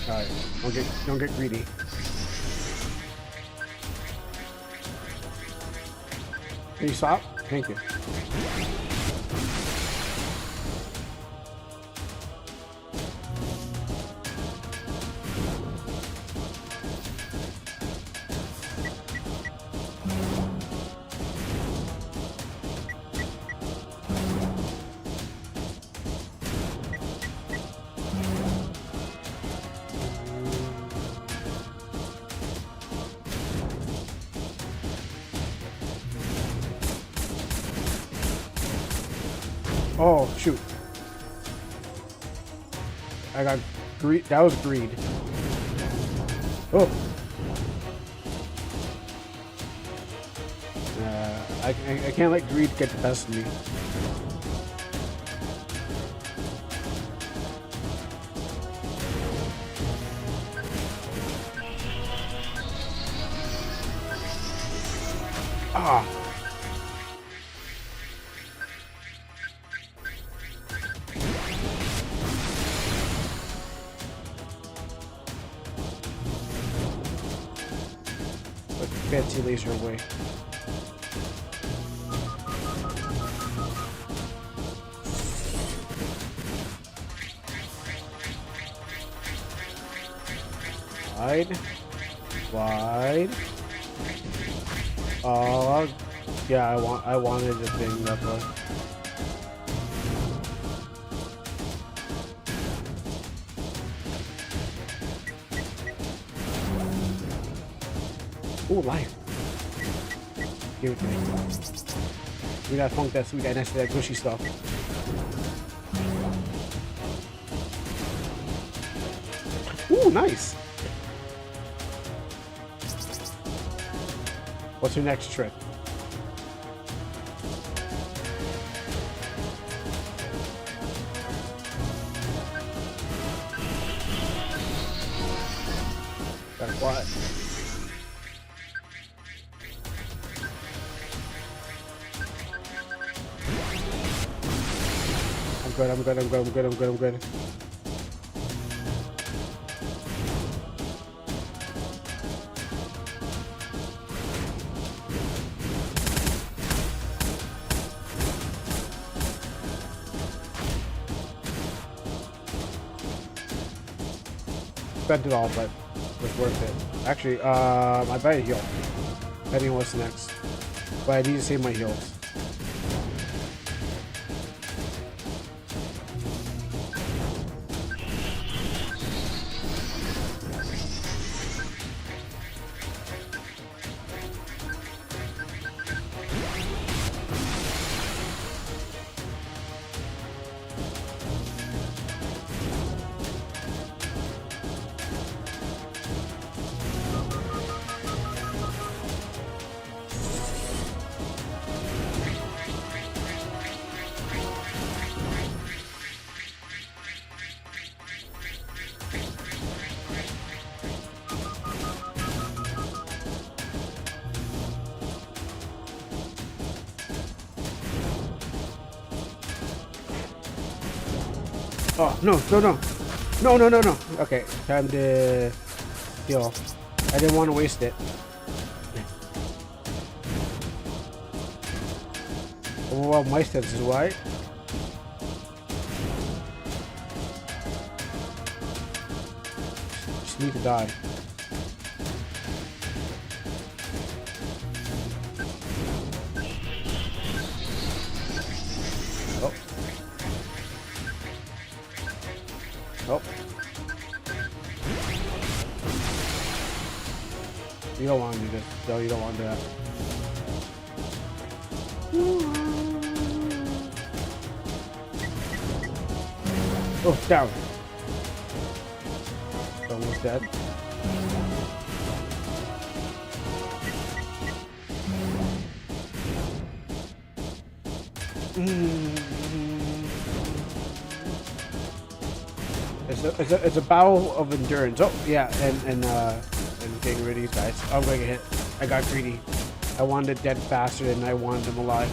Alright, don't get greedy. Can you stop? Thank you. Oh shoot! I got greed. That was greed. Oh. I can't let greed get the best of me. Ah. Put fancy laser away. Wide. Wide. Oh, yeah, I wanted the thing, that's why. Oh, life. Give it to me. We gotta funk that sweet, next to that gushy stuff. Ooh, nice. What's your next trick? Got quiet. I'm good, I'm good, I'm good, I'm good, I'm good, I'm good. Spent it all, but it was worth it. Actually, I better heal. Depending on what's next. But I need to save my heals. Oh, no, no, no. No, no, no, no. Okay, time to heal. I didn't want to waste it. Oh, well, my stance is why. Just need to die. Oh. Oh. You don't want to do this. No, you don't want to do that. Oh, down. Almost dead. It's a battle of endurance. Oh yeah, and getting rid of these guys. I'm gonna get hit. I got greedy. I wanted it dead faster than I wanted them alive.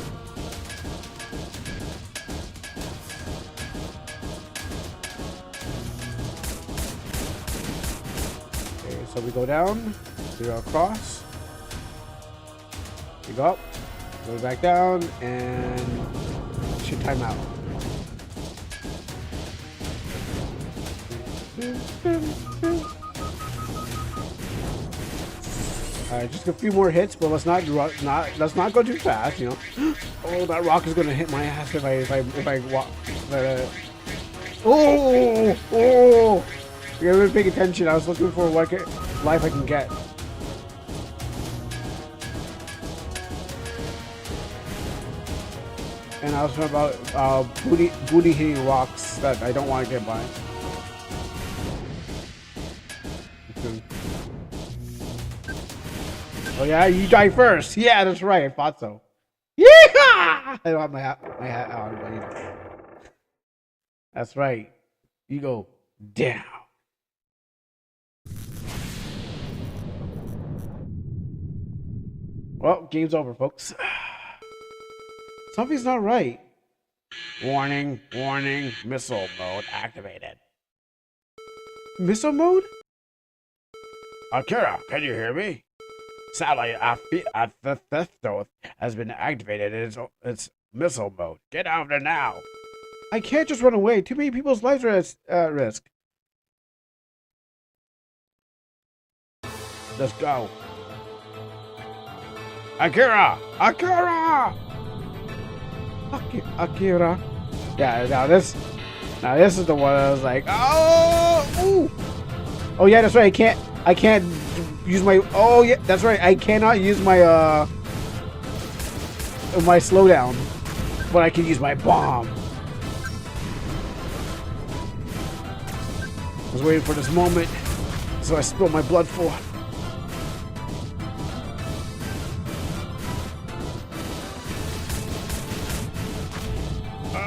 Okay, so we go down, we go across, we go up, go back down, and should time out. Alright, just a few more hits, but let's not go too fast, you know. Oh, that rock is gonna hit my ass if I walk. Oh! You gotta be paying attention. I was looking for what life I can get. And also about booty hitting rocks that I don't want to get by. Okay. Oh yeah, you die first. Yeah, that's right. I thought so. Yeah, I don't have my hat on, but you know. That's right. You go down. Well, game's over, folks. Something's not right. Warning, warning, missile mode activated. Missile mode? Akira, can you hear me? Satellite at the Thefto has been activated in its missile mode. Get out of there now. I can't just run away. Too many people's lives are at risk. Let's go. Akira! Akira! Akira. Yeah, now this is the one I was like, oh, ooh. Oh yeah, that's right. I can't use my. Oh yeah, that's right. I cannot use my my slowdown, but I can use my bomb. I was waiting for this moment, so I spilled my blood for.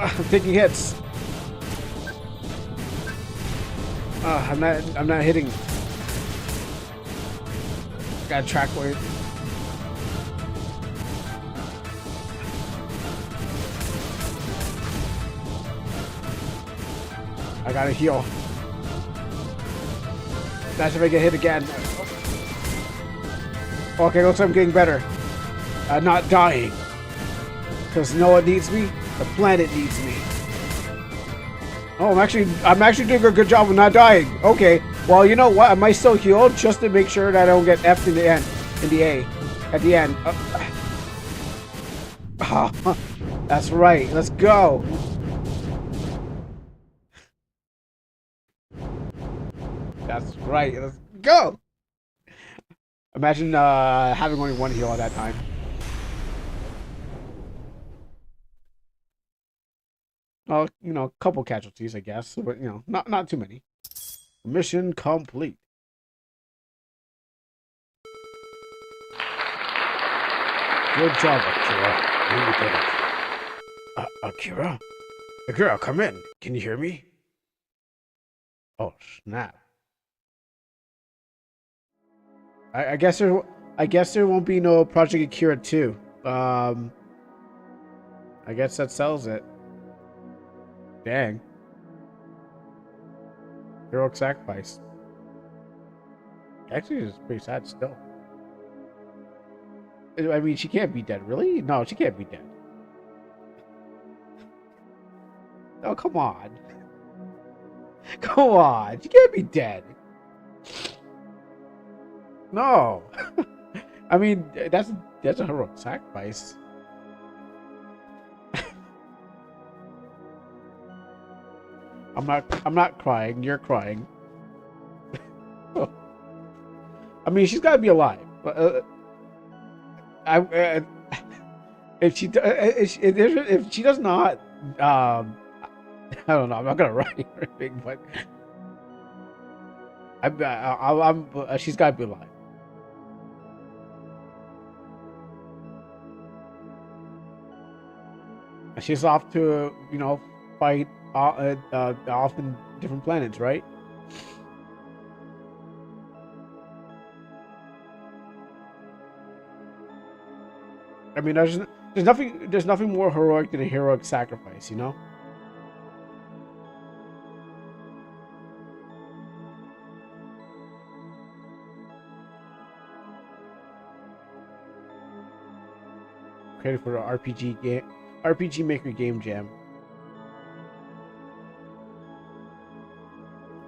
I'm taking hits. I'm not hitting. Got a track weight. I gotta heal. That's if I get hit again. Okay, looks like I'm getting better. Not dying. Because no one needs me. The planet needs me. Oh, I'm actually doing a good job of not dying. Okay. Well, you know what? I might still heal just to make sure that I don't get F in the end. In the A. At the end. That's right. Let's go. That's right. Let's go. Imagine having only one heal at that time. Well, you know, a couple casualties, I guess, but you know, not too many. Mission complete. Good job, Akira. You did it. Akira? Akira, come in. Can you hear me? Oh, snap. I guess there won't be no Project Akira 2. I guess that sells it. Dang. Heroic sacrifice. Actually, it's pretty sad still. I mean, she can't be dead, really? No, she can't be dead. Oh, come on. Come on. She can't be dead. No. I mean, that's a heroic sacrifice. I'm not crying. You're crying. I mean, she's got to be alive. If she does not, I don't know. I'm not gonna write or anything, but she's got to be alive. She's off to, you know, fight off in different planets, right? I mean, there's nothing more heroic than a heroic sacrifice, you know? Created for the RPG Maker Game Jam.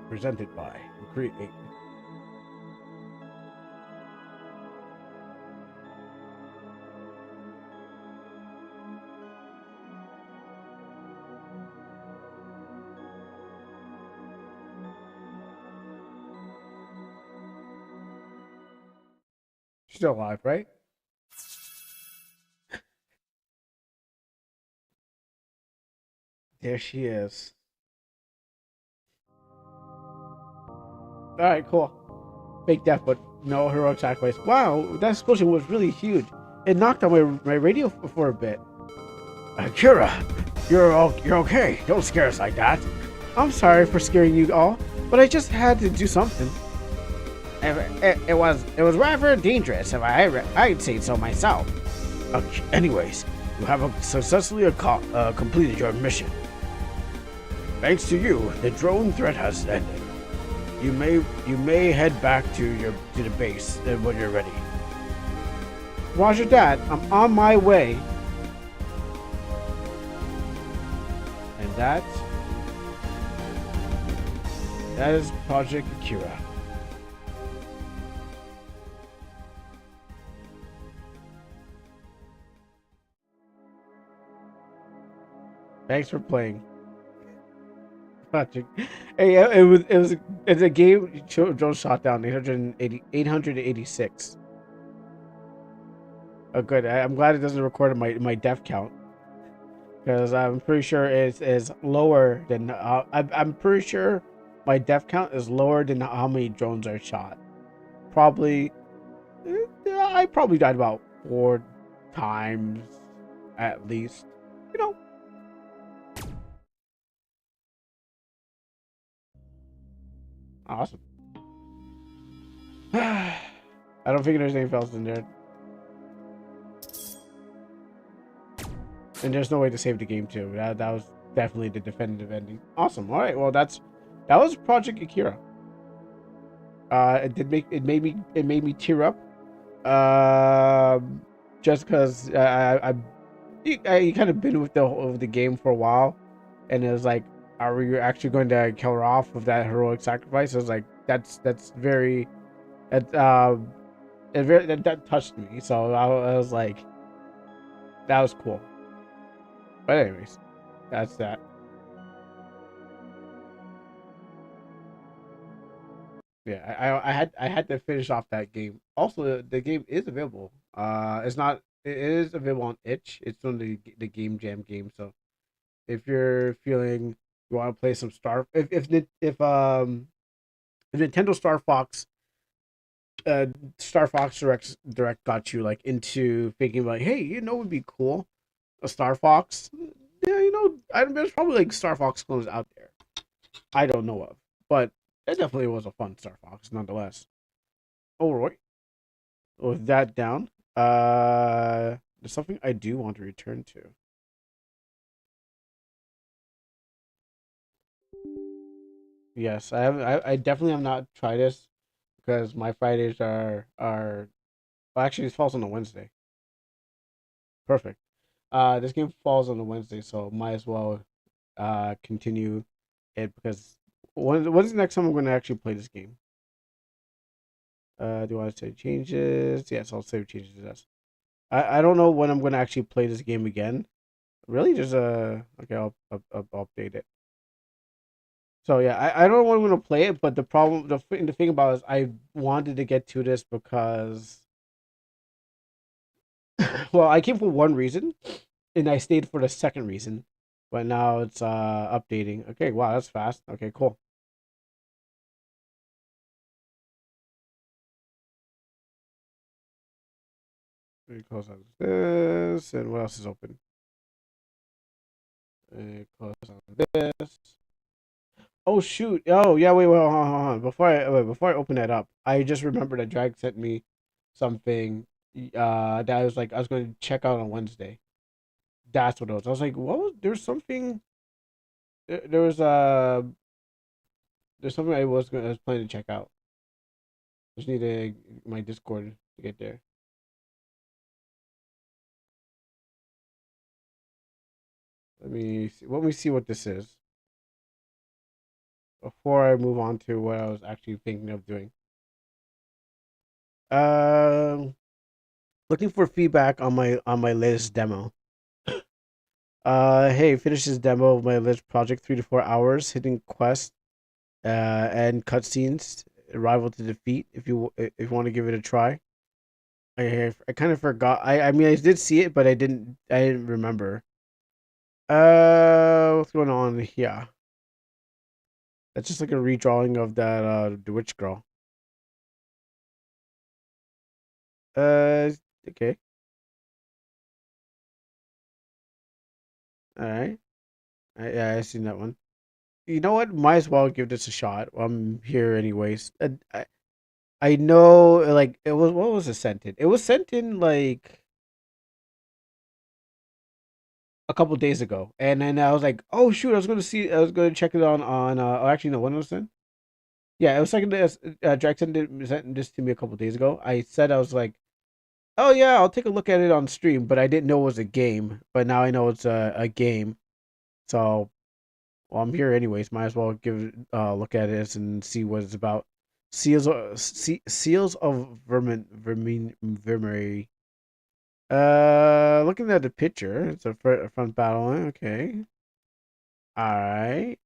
Presented by Create. She's still alive, right? There she is. All right, cool. Fake death, but no heroic sacrifice. Wow, that explosion was really huge. It knocked out my radio for a bit. Akira, you're okay. Don't scare us like that. I'm sorry for scaring you all, but I just had to do something. It was rather dangerous, if I'd say so myself. Anyways, you have successfully completed your mission. Thanks to you, the drone threat has ended. You may head back to the base when you're ready. Roger that. I'm on my way. And that is Project Akira. Thanks for playing. Project. Hey, it's a game. Joe shot down 886. Oh, good. I'm glad it doesn't record my death count, because I'm pretty sure it's lower than. I'm pretty sure my death count is lower than how many drones are shot. Probably, I probably died about 4 times at least. You know. Awesome. I don't think there's anything else in there. And there's no way to save the game too. That was definitely the definitive ending. Awesome. All right. Well, that was Project Akira. It made me tear up. Just because I kind of been with the game for a while, and it was like, are we actually going to kill her off with that heroic sacrifice? I was like, that's very, that touched me. So I was like, that was cool. But anyways, that's that. Yeah, I had to finish off that game. Also, the game is available. It's not. It is available on itch. It's on the Game Jam game. So if you're feeling you want to play some if Nintendo Star Fox Direct got you like into thinking like, hey, it would be cool, a Star Fox. Yeah, there's probably like Star Fox clones out there I don't know of, but it definitely was a fun Star Fox nonetheless. All right, with that down, there's something I do want to return to. Yes, I definitely have not tried this because my Fridays are well, actually it falls on a Wednesday. Perfect. This game falls on a Wednesday, so might as well continue it because when's the next time I'm going to actually play this game? Do I want to save changes? Yes, I'll save changes. Yes. I don't know when I'm going to actually play this game again. Really, just okay, I'll update it. So yeah, I don't know when I'm going to play it, but the thing about it is I wanted to get to this because well, I came for one reason, and I stayed for the second reason, but now it's updating. Okay, wow, that's fast. Okay, cool. Let me close out this, and what else is open? Close out this. Oh shoot! Oh yeah, wait, hold on. Before I open that up, I just remembered that Drag sent me something. That I was going to check out on Wednesday. That's what it was. I was like, what was there's something. There was there's something I was planning to check out. Just need my Discord to get there. Let me see what this is before I move on to what I was actually thinking of doing. Um, looking for feedback on my latest demo. Hey, finish this demo of my latest project. 3 to 4 hours, hitting quest, and cutscenes. Rival to defeat. If you want to give it a try. I kind of forgot. I mean I did see it, but I didn't remember. What's going on here? That's just like a redrawing of that the witch girl. Uh, okay, all right. Yeah, I seen that one. You know what? Might as well give this a shot. I'm here anyways. I know, like it was. What was it sent in? It was sent in like a couple days ago, and then I was like, oh shoot, I was gonna see. I was gonna check it on. Oh, actually, no. When was it sent? Yeah, it was like Jackson sent this to me a couple days ago. I said I was like, oh yeah, I'll take a look at it on stream, but I didn't know it was a game. But now I know it's a game. So, well, I'm here anyways. Might as well give a look at it and see what it's about. Seals of Vermeer. Looking at the picture, it's a front battle. Okay. All right.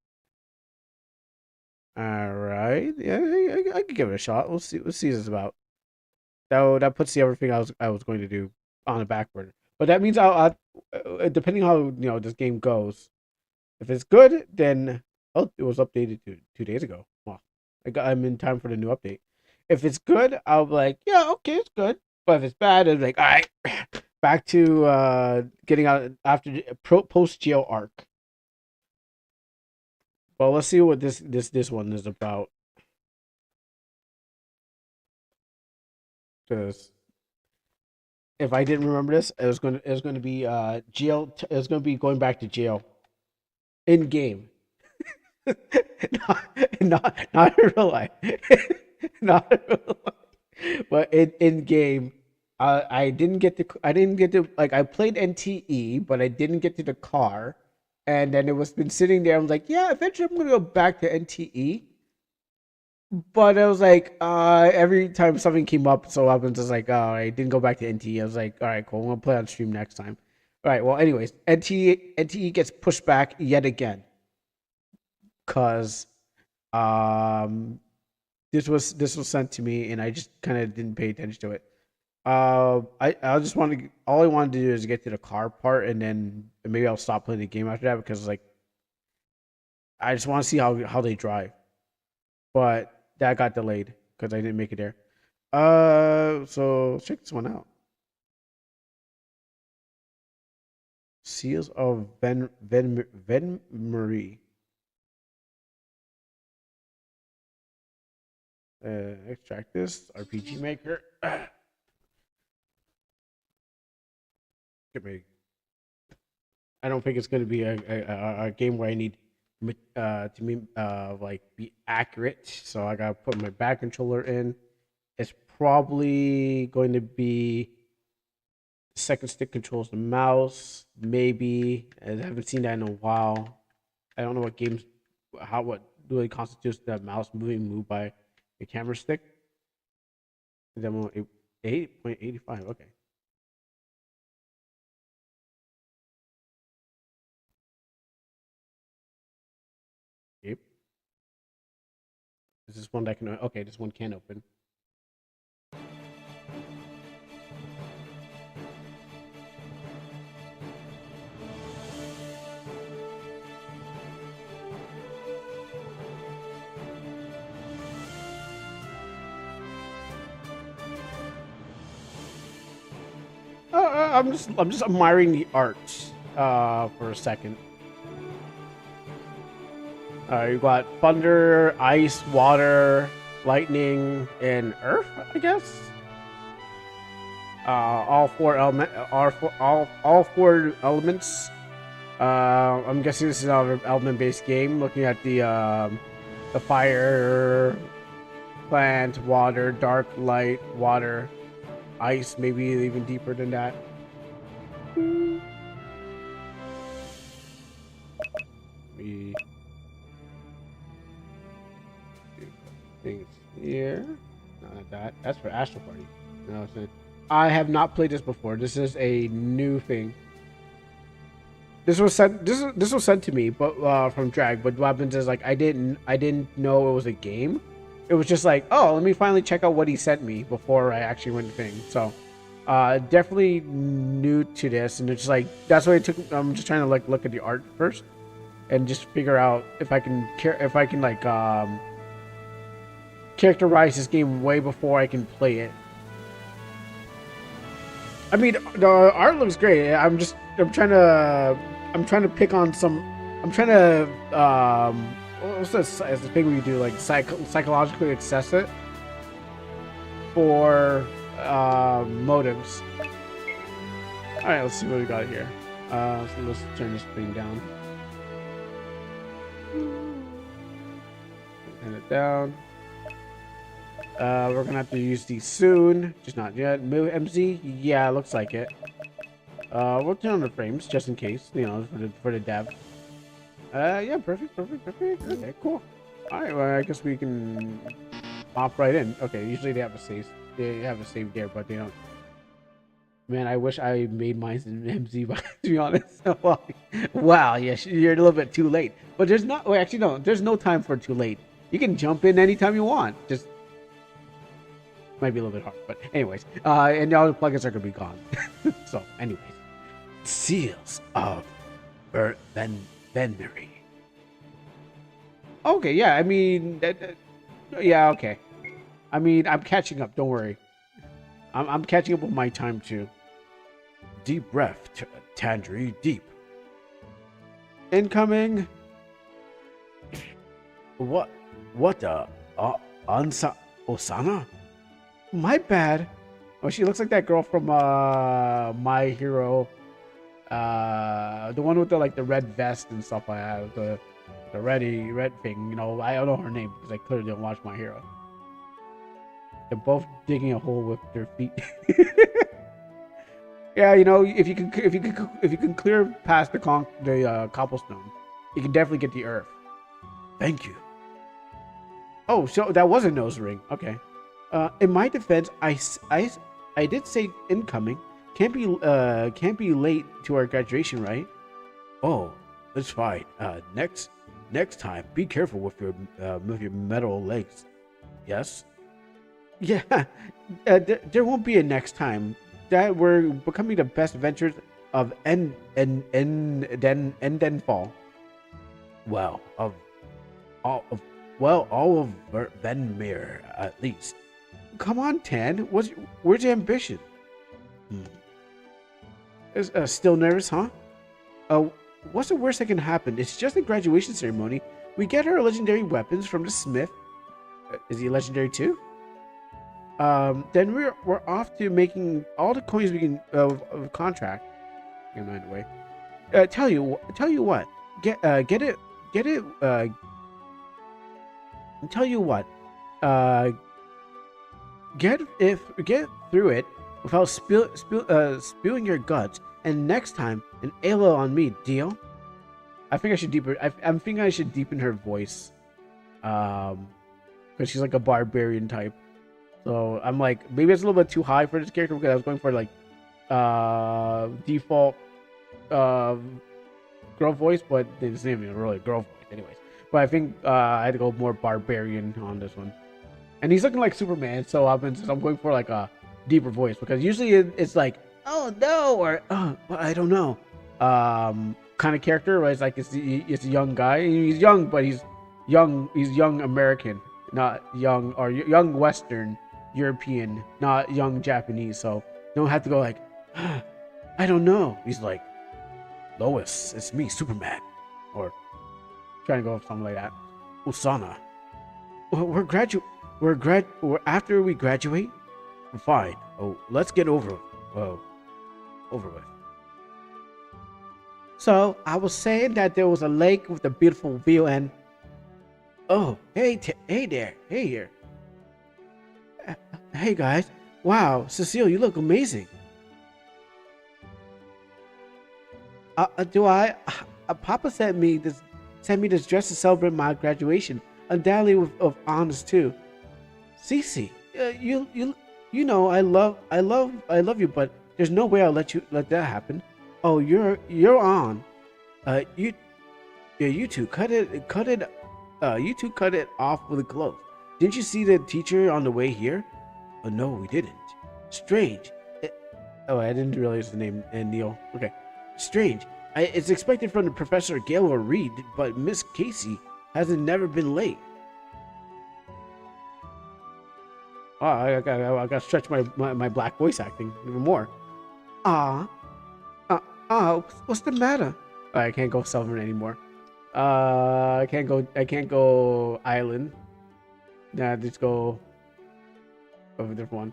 All right. Yeah, I could give it a shot. We'll see. We'll see what it's about. That puts the everything I was going to do on the back burner. But that means depending how this game goes. If it's good, then it was updated 2 days ago. Well, I'm in time for the new update. If it's good, I'll be like, yeah, okay, it's good. But if it's bad, it's like, all right, back to getting out after the post jail arc. Well, let's see what this one is about. Because if I didn't remember this, it was gonna be jail. It was gonna be going back to jail in game. not in real life. Not in real life. But in game, I didn't get to like I played NTE, but I didn't get to the car, and then it was been sitting there. I was like, yeah, eventually I'm gonna go back to NTE. But I was like, every time something came up, so I was just like, oh, I didn't go back to NTE. I was like, all right, cool. I'm gonna play on stream next time. All right. Well, anyways, NTE gets pushed back yet again because um this was sent to me and I just kind of didn't pay attention to it. I just want to all I wanted to do is get to the car part and then maybe I'll stop playing the game after that because like I just want to see how they drive. But that got delayed because I didn't make it there. So check this one out. Seals of Ven Marie. Extract this RPG maker. Get me. I don't think it's going to be a game where I need to like be accurate. So I gotta put my back controller in. It's probably going to be second stick controls the mouse. Maybe I haven't seen that in a while. I don't know what really constitutes the mouse moved by the camera stick. Demo 8.85. Okay. Yep. This is one that can. Okay, this one can open. I'm just admiring the art for a second. You got thunder, ice, water, lightning, and earth. I guess. All four elements. I'm guessing this is an element-based game. Looking at the fire, plant, water, dark, light, water, ice. Maybe even deeper than that. We do things here. Not that. That's for Astro Party. No, it's not. I have not played this before. This is a new thing. This was sent. This was sent to me, but from Drag. But what happens is like I didn't know it was a game. It was just like, oh, let me finally check out what he sent me before I actually went to thing. So Definitely new to this, and it's like that's why it took. I'm just trying to like look at the art first, and just figure out if I can like characterize this game way before I can play it. I mean, the art looks great. I'm trying to pick on some. I'm trying to what's this? As the thing we do, like psychologically assess it for motives. All right, let's see what we got here. So let's turn this thing down. Turn it down. We're gonna have to use these soon, just not yet. Move MZ, yeah, looks like it. We'll turn on the frames just in case, you know, for the dev. Yeah, perfect. Okay, cool. All right, well, I guess we can hop right in. Okay, usually they have a save there, but they don't. Man, I wish I made mine in MZ, but to be honest, wow, yeah, you're a little bit too late. But there's not. Well, actually, no, there's no time for too late. You can jump in anytime you want. Just might be a little bit hard, but anyways, and all the plugins are gonna be gone. So, anyways, seals of Venery. Okay, yeah, I mean, yeah, okay. I mean, I'm catching up. Don't worry. I'm catching up with my time too. Deep breath, Tangerine deep. Incoming. What? Osana? My bad. Oh, she looks like that girl from My Hero. The one with the like the red vest and stuff like that. The red thing. You know, I don't know her name because I clearly don't watch My Hero. They're both digging a hole with their feet. Yeah, you know, if you can clear past the cobblestone, you can definitely get the earth. Thank you. Oh, so that was a nose ring. Okay. In my defense, I did say incoming. Can't be late to our graduation, right? Oh, that's fine. Next time, be careful with your metal legs. Yes. Yeah. There won't be a next time. That we're becoming the best adventures of then fall. Well, all of Venmir at least. Come on, Tan. Where's your ambition? Still nervous, huh? What's the worst that can happen? It's just a graduation ceremony. We get our legendary weapons from the smith. Is he legendary too? Then we're off to making all the coins we can of contract. Get mine away. Tell you what. Get it. Tell you what. Get through it without spewing your guts. And next time, an Ayla on me. Deal? I think I should I'm thinking I should deepen her voice. Because she's like a barbarian type. So I'm like, maybe it's a little bit too high for this character because I was going for like default girl voice, but it's not even really a girl voice anyways. But I think I had to go more barbarian on this one. And he's looking like Superman, so I'm going for like a deeper voice because usually it's like, oh no, or oh, I don't know, kind of character, right? It's like it's a young guy. He's young, but he's young American, not young or young Western European, not young Japanese. So you don't have to go like, I don't know. He's like, Lois, it's me, Superman, or trying to go with something like that. Usana, we're after we graduate. Fine. Oh, let's get over with. So I was saying that there was a lake with a beautiful view and. Oh, hey there, hey here. Hey guys, wow, Cecile, you look amazing. Papa sent me this dress to celebrate my graduation, undoubtedly of honors too. Cece, you know I love you, but there's no way I'll let that happen. Oh, you're on. You two cut it. You two cut it off with clothes. Didn't you see the teacher on the way here? Oh, no, we didn't. Strange. Oh, I didn't realize the name. Neil. Okay. Strange. It's expected from the Professor Gale or Reed, but Miss Casey hasn't never been late. Oh, I gotta stretch my black voice acting even more. Ah, what's the matter? Oh, I can't go Southern anymore. I can't go Island. Nah, just go over a different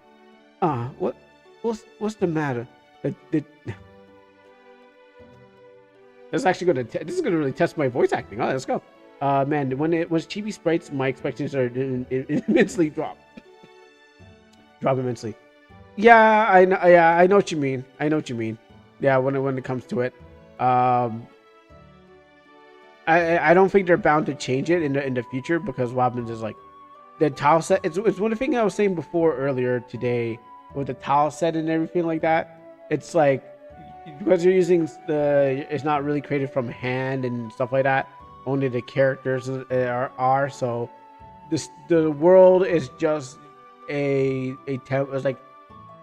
one. What's the matter? This is actually this is gonna really test my voice acting. Oh, let's go. Man, when it was chibi sprites, my expectations are immensely drop immensely. Yeah, I know. Yeah, I know what you mean. Yeah, when it comes to it, I don't think they're bound to change it in the future, because what happens is, like, the tile set. It's one thing I was saying before earlier today with the tile set and everything like that. It's like, because you're using it's not really created from hand and stuff like that. Only the characters are so. The world is just it's like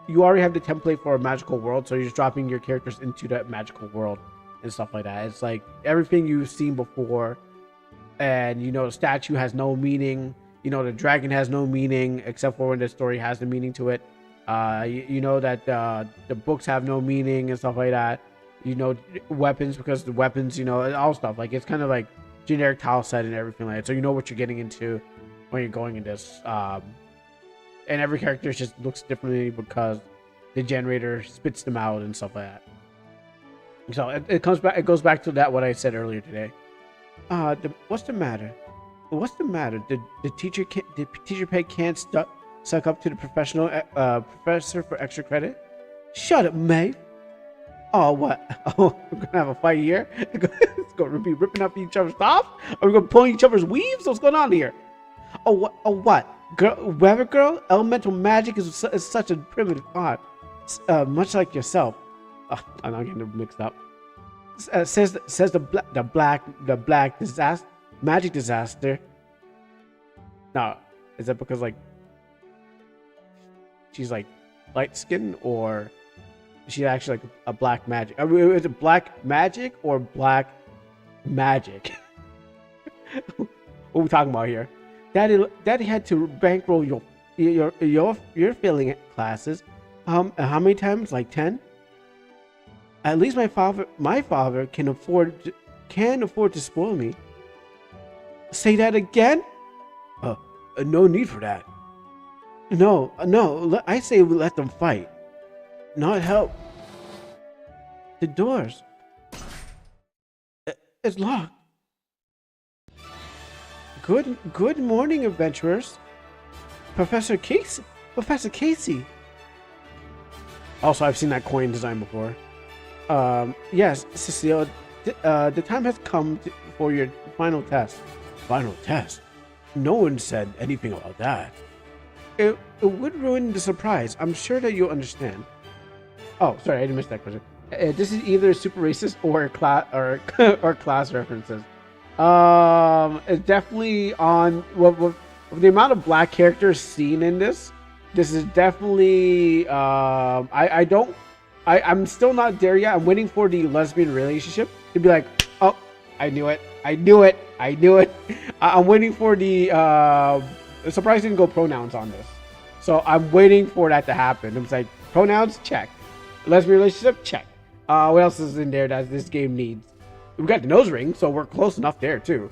you already have the template for a magical world, so you're just dropping your characters into that magical world and stuff like that. It's like everything you've seen before, and the statue has no meaning. The dragon has no meaning except for when the story has the meaning to it. You know that the books have no meaning and stuff like that. Weapons, because the weapons, all stuff. Like, it's kind of like generic tile set and everything like that. So you know what you're getting into when you're going in this. And every character just looks differently because the generator spits them out and stuff like that. So it goes back to that what I said earlier today. What's the matter? What's the matter? The teacher pet can't suck up to the professional professor for extra credit? Shut up, mate. Oh, what? Oh, we're gonna have a fight here? It's gonna be ripping up each other's stuff? Are we gonna pull each other's weaves? What's going on here? Oh, what? Oh, what? Weather girl? Elemental magic is such a primitive art, much like yourself. Oh, I'm not getting mixed up. Says the black disaster, magic disaster. No, is that because, like, she's like light skinned, or is she actually like a black magic? I mean, is it black magic or black magic? What are we talking about here? Daddy had to bankroll your failing classes. How many times? Like 10? At least my father can afford to spoil me. Say that again? No need for that. No, I say we let them fight, not help. The doors. It's locked. Good morning, adventurers. Professor Casey. Also, I've seen that coin design before. Yes, Cecile. The time has come for your final test. Final test? No one said anything about that. It would ruin the surprise. I'm sure that you'll understand. Oh, sorry, I didn't miss that question. This is either super racist or class references. It's definitely on with the amount of black characters seen in this. This is definitely I'm still not there yet. I'm waiting for the lesbian relationship to be like, oh, I knew it. I'm waiting for the surprise didn't go pronouns on this, so I'm waiting for that to happen. I'm like, pronouns, check. Lesbian relationship, check. What else is in there that this game needs? We got the nose ring, so we're close enough there too.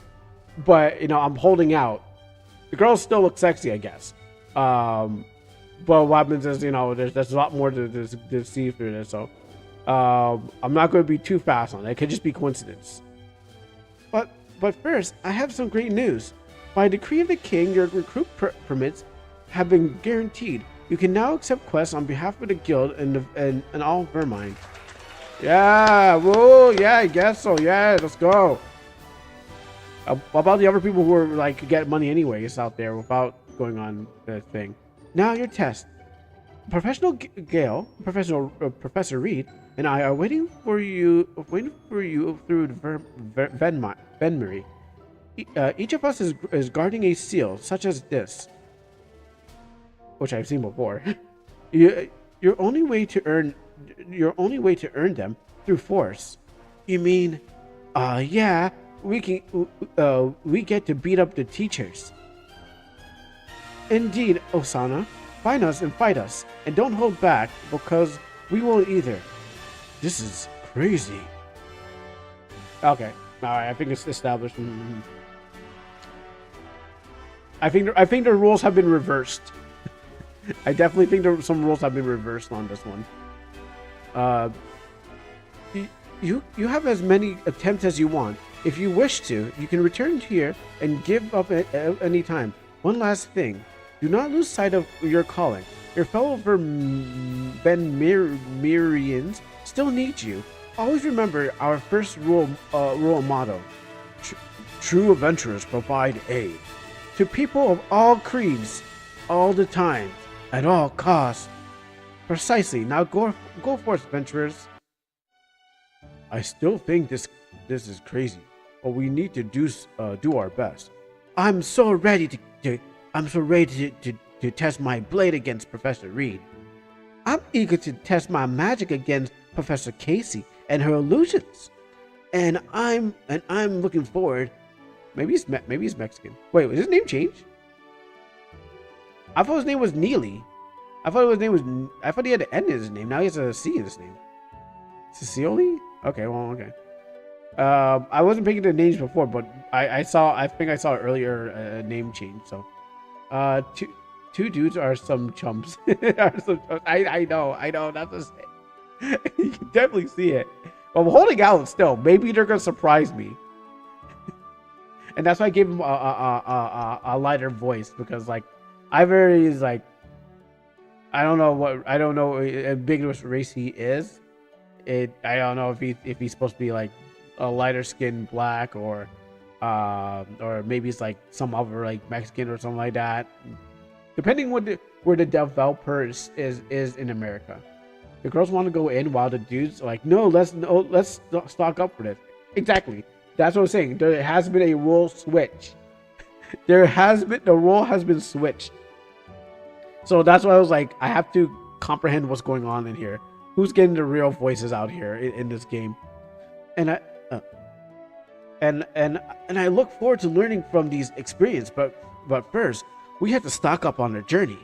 But I'm holding out. The girls still look sexy, I guess. But what happens is, there's a lot more to see through this. So I'm not going to be too fast on it. It could just be coincidence. But first, I have some great news. By decree of the king, your recruit permits have been guaranteed. You can now accept quests on behalf of the guild and all Vermine. Yeah, whoa, yeah, I guess so. Yeah, let's go. What about the other people who are like get money anyways out there without going on the thing? Now your test. Professional Professor Reed, and I are waiting for you through the Venmery. Each of us is guarding a seal such as this, which I've seen before. Your only way to earn your only way to earn them through force. You mean, yeah, we get to beat up the teachers. Indeed, Osana. Find us and fight us, and don't hold back because we won't either. This is crazy. Okay, all right. I think it's established. I think the rules have been reversed. I definitely think some rules have been reversed on this one. You have as many attempts as you want. If you wish to, you can return here and give up at any time. One last thing. Do not lose sight of your calling. Your fellow Mirians still need you. Always remember our first rule motto. True adventurers provide aid. To people of all creeds, all the time, at all costs. Precisely. Now go forth, adventurers. I still think this is crazy, but we need to do our best. I'm so ready to test my blade against Professor Reed. I'm eager to test my magic against Professor Casey and her illusions. And I'm looking forward. Maybe he's Mexican. Wait, was his name changed? I thought his name was Neely. I thought he had an N in his name. Now he has a C in his name. Cecily? Okay, well, okay. I wasn't picking the names before, but I think I saw earlier a name change. So, two dudes are some chumps. I know. That's a say. You can definitely see it. But I'm holding out still. Maybe they're gonna surprise me. And that's why I gave him a lighter voice, because like I don't know what ambiguous race he is. I don't know if he's supposed to be like a lighter skinned black or maybe he's like some other like Mexican or something like that. Depending where the developer is in America. The girls want to go in while the dudes are like, let's stock up for this. Exactly. That's what I'm saying. There has been a role switch. The role has been switched. So that's why I was like, I have to comprehend what's going on in here. Who's getting the real voices out here in this game? And I look forward to learning from these experiences. But first, we have to stock up on our journey.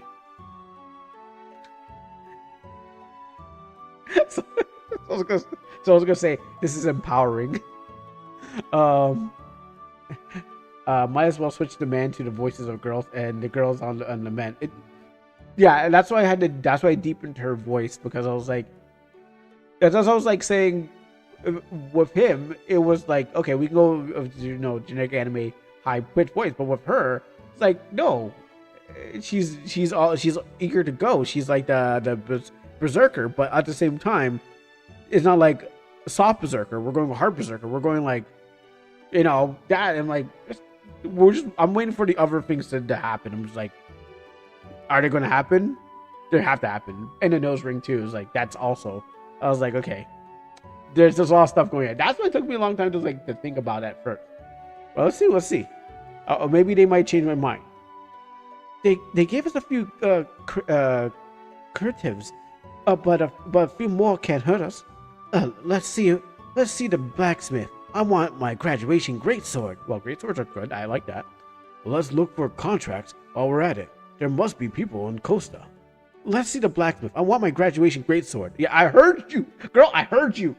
So I was gonna say this is empowering. Might as well switch the man to the voices of girls and the girls on the men. Yeah, and that's why I deepened her voice, because I was like, saying with him, it was like, okay, we can go generic anime high pitched voice, but with her, it's like, no, she's eager to go. She's like the berserker, but at the same time, it's not like soft berserker. We're going hard berserker. We're going like, that. And like, I'm waiting for the other things to happen. I'm just like, are they going to happen? They have to happen. And the nose ring too is like, that's also. I was like, okay, there's just a lot of stuff going on. That's why it took me a long time to think about that first. Well, let's see. Maybe they might change my mind. They gave us a few curatives, but a few more can't hurt us. Let's see the blacksmith. I want my graduation greatsword. Well, greatswords are good. I like that. Well, let's look for contracts while we're at it. There must be people in Costa. Let's see the blacksmith. I want my graduation greatsword. Yeah, I heard you, girl. I heard you,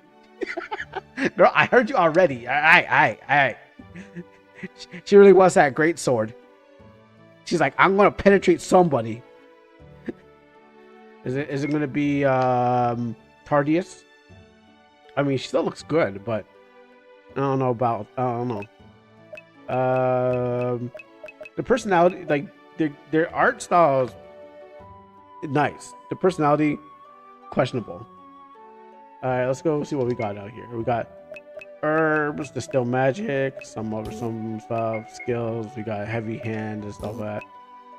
girl. I heard you already. All right. She really wants that greatsword. She's like, I'm gonna penetrate somebody. Is it gonna be Tardius? I mean, she still looks good, but I don't know. The personality, like their art styles, nice. The personality, questionable. All right, let's go see what we got out here. We got herbs, distill magic, some stuff, skills. We got heavy hand and stuff like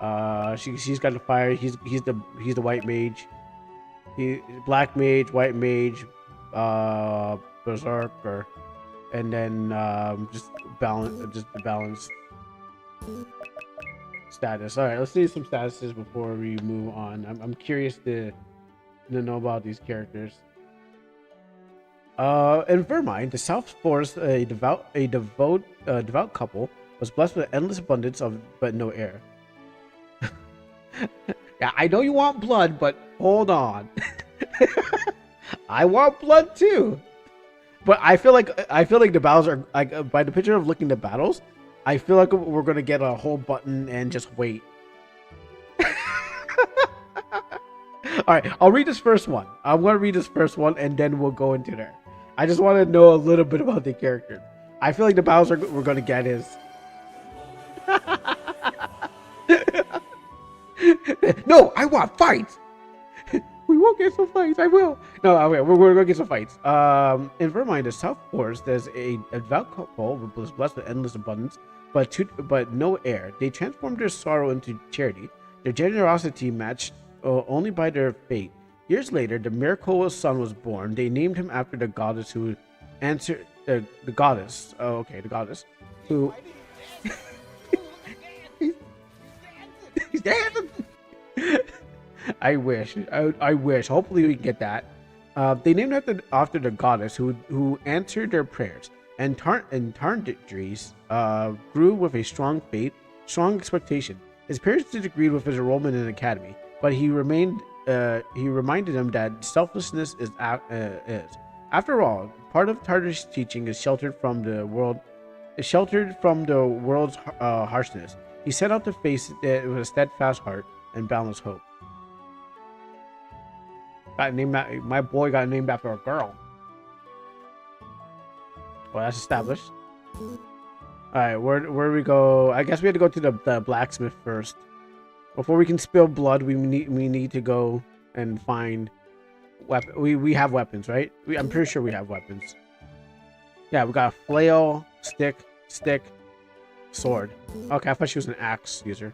that. She's got the fire. He's the white mage. He black mage, white mage, berserker, and then just the balance status. All right, let's see some statuses before we move on. I'm curious to to know about these characters. In Vermine, the South Forest, a devout couple was blessed with endless abundance of but no heir. Yeah, I know you want blood, but hold on. I want blood too. But I feel like the battles are like by the picture of looking at the battles, I feel like we're gonna get a whole button and just wait. All right, I'll read this first one. I'm gonna read this first one and then we'll go into there. I just want to know a little bit about the character. I feel like the battles we're gonna get is. No, I want fights. We won't get some fights. I will. No, okay, we're gonna get some fights. In Vermine, the South Forest, there's a devout couple who was blessed with endless abundance, but no heir. They transformed their sorrow into charity. Their generosity matched only by their fate. Years later, the miraculous son was born. They named him after the goddess who answered the goddess. Oh, okay, the goddess who. He's dancing. I wish. I wish. Hopefully, we get that. They named after the goddess who answered their prayers. And Tarndries grew with a strong faith, strong expectation. His parents disagreed with his enrollment in an academy, but he reminded them that selflessness is. After all, part of Tartar's teaching is sheltered from the world's harshness. He set out to face it with a steadfast heart and boundless hope. My boy got named after a girl. Well, that's established. All right, where we go? I guess we have to go to the blacksmith first. Before we can spill blood, we need to go and find weapon. We have weapons, right? I'm pretty sure we have weapons. Yeah, we got a flail, stick, sword. Okay, I thought she was an axe user.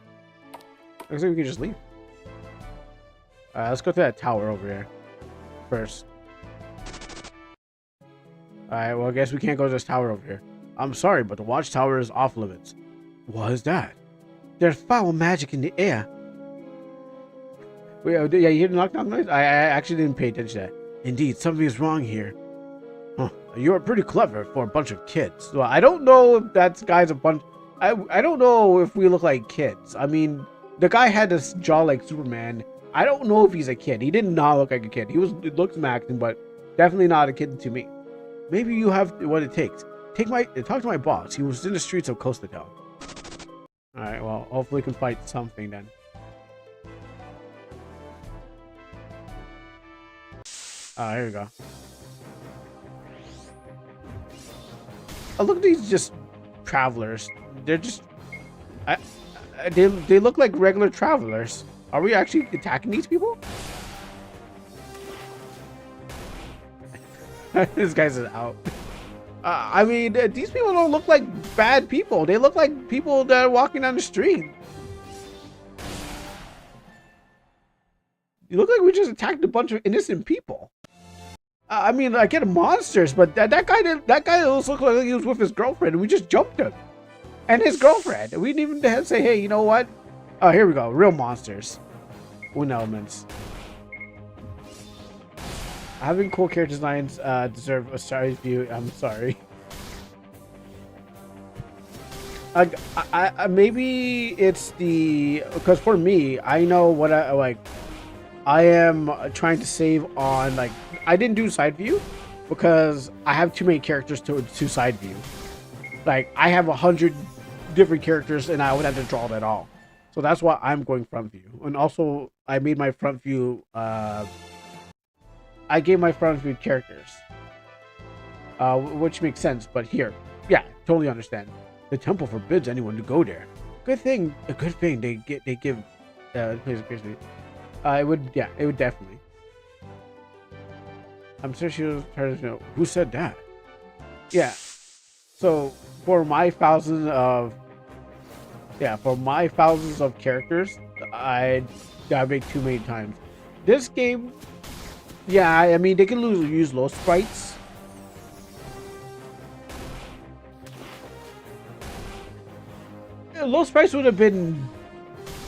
Looks like we can just leave. Let's go to that tower over there first. Alright, well, I guess we can't go to this tower over here. I'm sorry, but the watchtower is off limits. What is that? There's foul magic in the air. Wait, yeah, you hear the knock-knock noise? I actually didn't pay attention to that. Indeed, something is wrong here. Huh. You're pretty clever for a bunch of kids. Well, I don't know if that guy's a bunch... I don't know if we look like kids. I mean, the guy had this jaw like Superman. I don't know if he's a kid. He did not look like a kid. He looked smacking, but definitely not a kid to me. Maybe you have what it takes. Talk to my boss. He was in the streets of Costa Town. Alright, well, hopefully we can fight something then. Here we go. Oh, look at these just travelers. They're just... they look like regular travelers. Are we actually attacking these people? This guy's out. I mean, these people don't look like bad people. They look like people that are walking down the street. You look like we just attacked a bunch of innocent people. I mean, I get monsters, but that guy looks like he was with his girlfriend, and we just jumped him. And his girlfriend. We didn't even have to say, hey, you know what? Oh, here we go. Real monsters. Wind elements. Having cool character designs deserve a sorry view. I'm sorry. Maybe it's because for me, I know what I like. I am trying to save on I didn't do side view because I have too many characters to side view. Like I have 100 different characters and I would have to draw that all. So that's why I'm going front view. And also I made my front view. I gave my front view characters, which makes sense. But here, yeah, totally understand. The temple forbids anyone to go there. A good thing they give. It would definitely. I'm sure she was trying to know who said that. Yeah. So for my thousands of characters, I make too many times. This game. Yeah, I mean, they can use low sprites. Low sprites would have been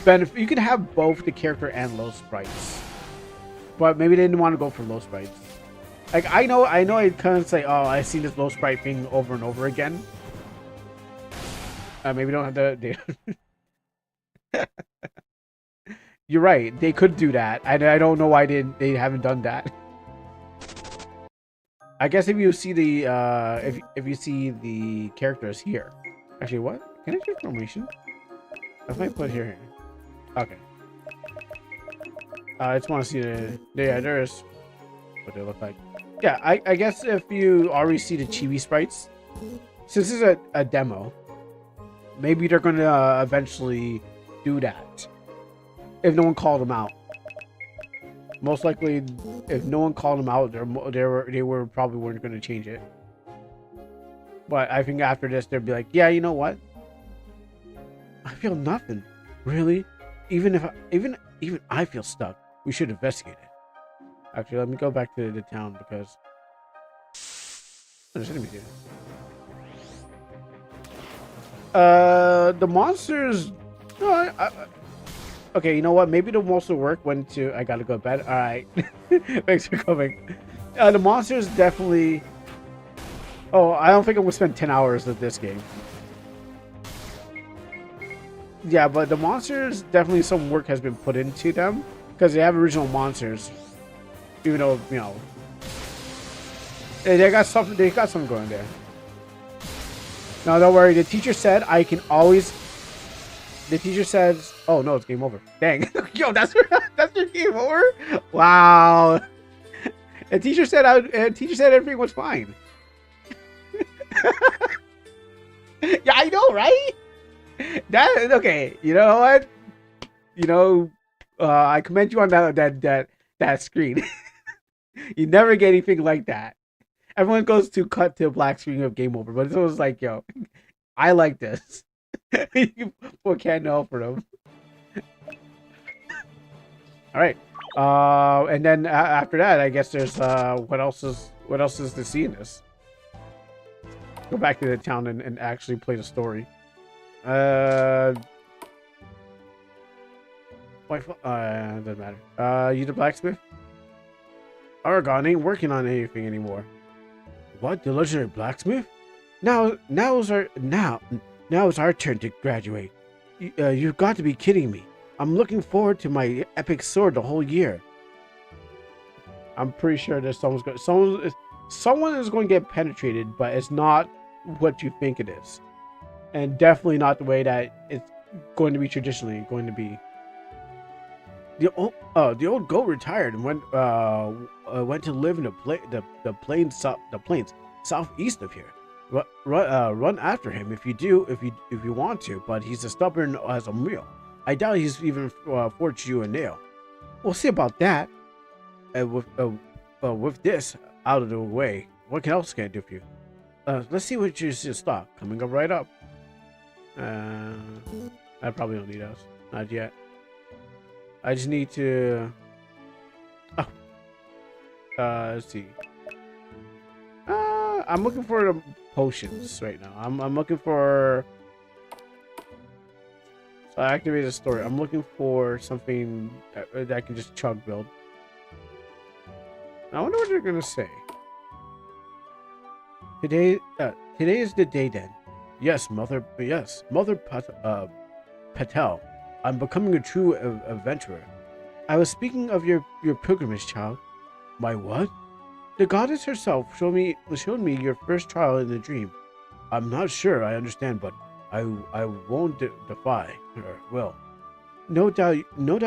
benefit. You can have both the character and low sprites. But maybe they didn't want to go for low sprites. Like I know I kind of say, oh, I've seen this low sprite thing over and over again. Maybe don't have the data. You're right. They could do that. I don't know why they haven't done that. I guess if you see the if you see the characters here. Actually, what? Can I do formation? I might put here. Okay. I just want to see the yeah. There's what they look like. Yeah, I guess if you already see the chibi sprites, since this is a demo, maybe they're gonna eventually do that. If no one called them out, most likely, if no one called them out, they were probably weren't gonna change it. But I think after this, they'll be like, yeah, you know what? I feel nothing, really. Even I feel stuck. We should investigate it. Actually, let me go back to the town because there's enemies here. The monsters. No, okay, you know what? Maybe the most of work went to. I gotta go to bed. All right, thanks for coming. The monsters definitely. Oh, I don't think I'm gonna spend 10 hours with this game. Yeah, but the monsters definitely some work has been put into them because they have original monsters. Even though, you know, they got something going there. No, don't worry. The teacher said I can always. The teacher says, "Oh no, it's game over." Dang, yo, that's your game over. Wow. The teacher said everything was fine. Yeah, I know, right? That okay. You know what? You know, I commend you on that screen. You never get anything like that. Everyone goes to cut to a black screen of game over, but it was like, yo, I like this. People can't know for them. All right, and then after that, I guess there's what else is to see in this? Go back to the town and actually play the story. Doesn't matter. You the blacksmith? Aragon ain't working on anything anymore. What? The legendary blacksmith? Now it's our turn to graduate. You've got to be kidding me. I'm looking forward to my epic sword the whole year. I'm pretty sure that someone is going to get penetrated, but it's not what you think it is, and definitely not the way that it's going to be traditionally going to be. The old goat retired and went to live in the plains southeast of here. Run after him if you want to, but he's as stubborn as a mule. I doubt he's even forged you a nail. We'll see about that. With this out of the way, what else can I do for you? Let's see what you stock coming up right up. I probably don't need those, not yet. I just need to. Oh, let's see. I'm looking for the potions right now. I'm looking for. So I activated the story. I'm looking for something that I can just chug build. I wonder what they're gonna say. Today is the day then. Yes, Mother Patel. I'm becoming a true adventurer. I was speaking of your pilgrimage, child. My what? The goddess herself showed me your first trial in the dream. I'm not sure I understand, but I won't defy her will. No doubt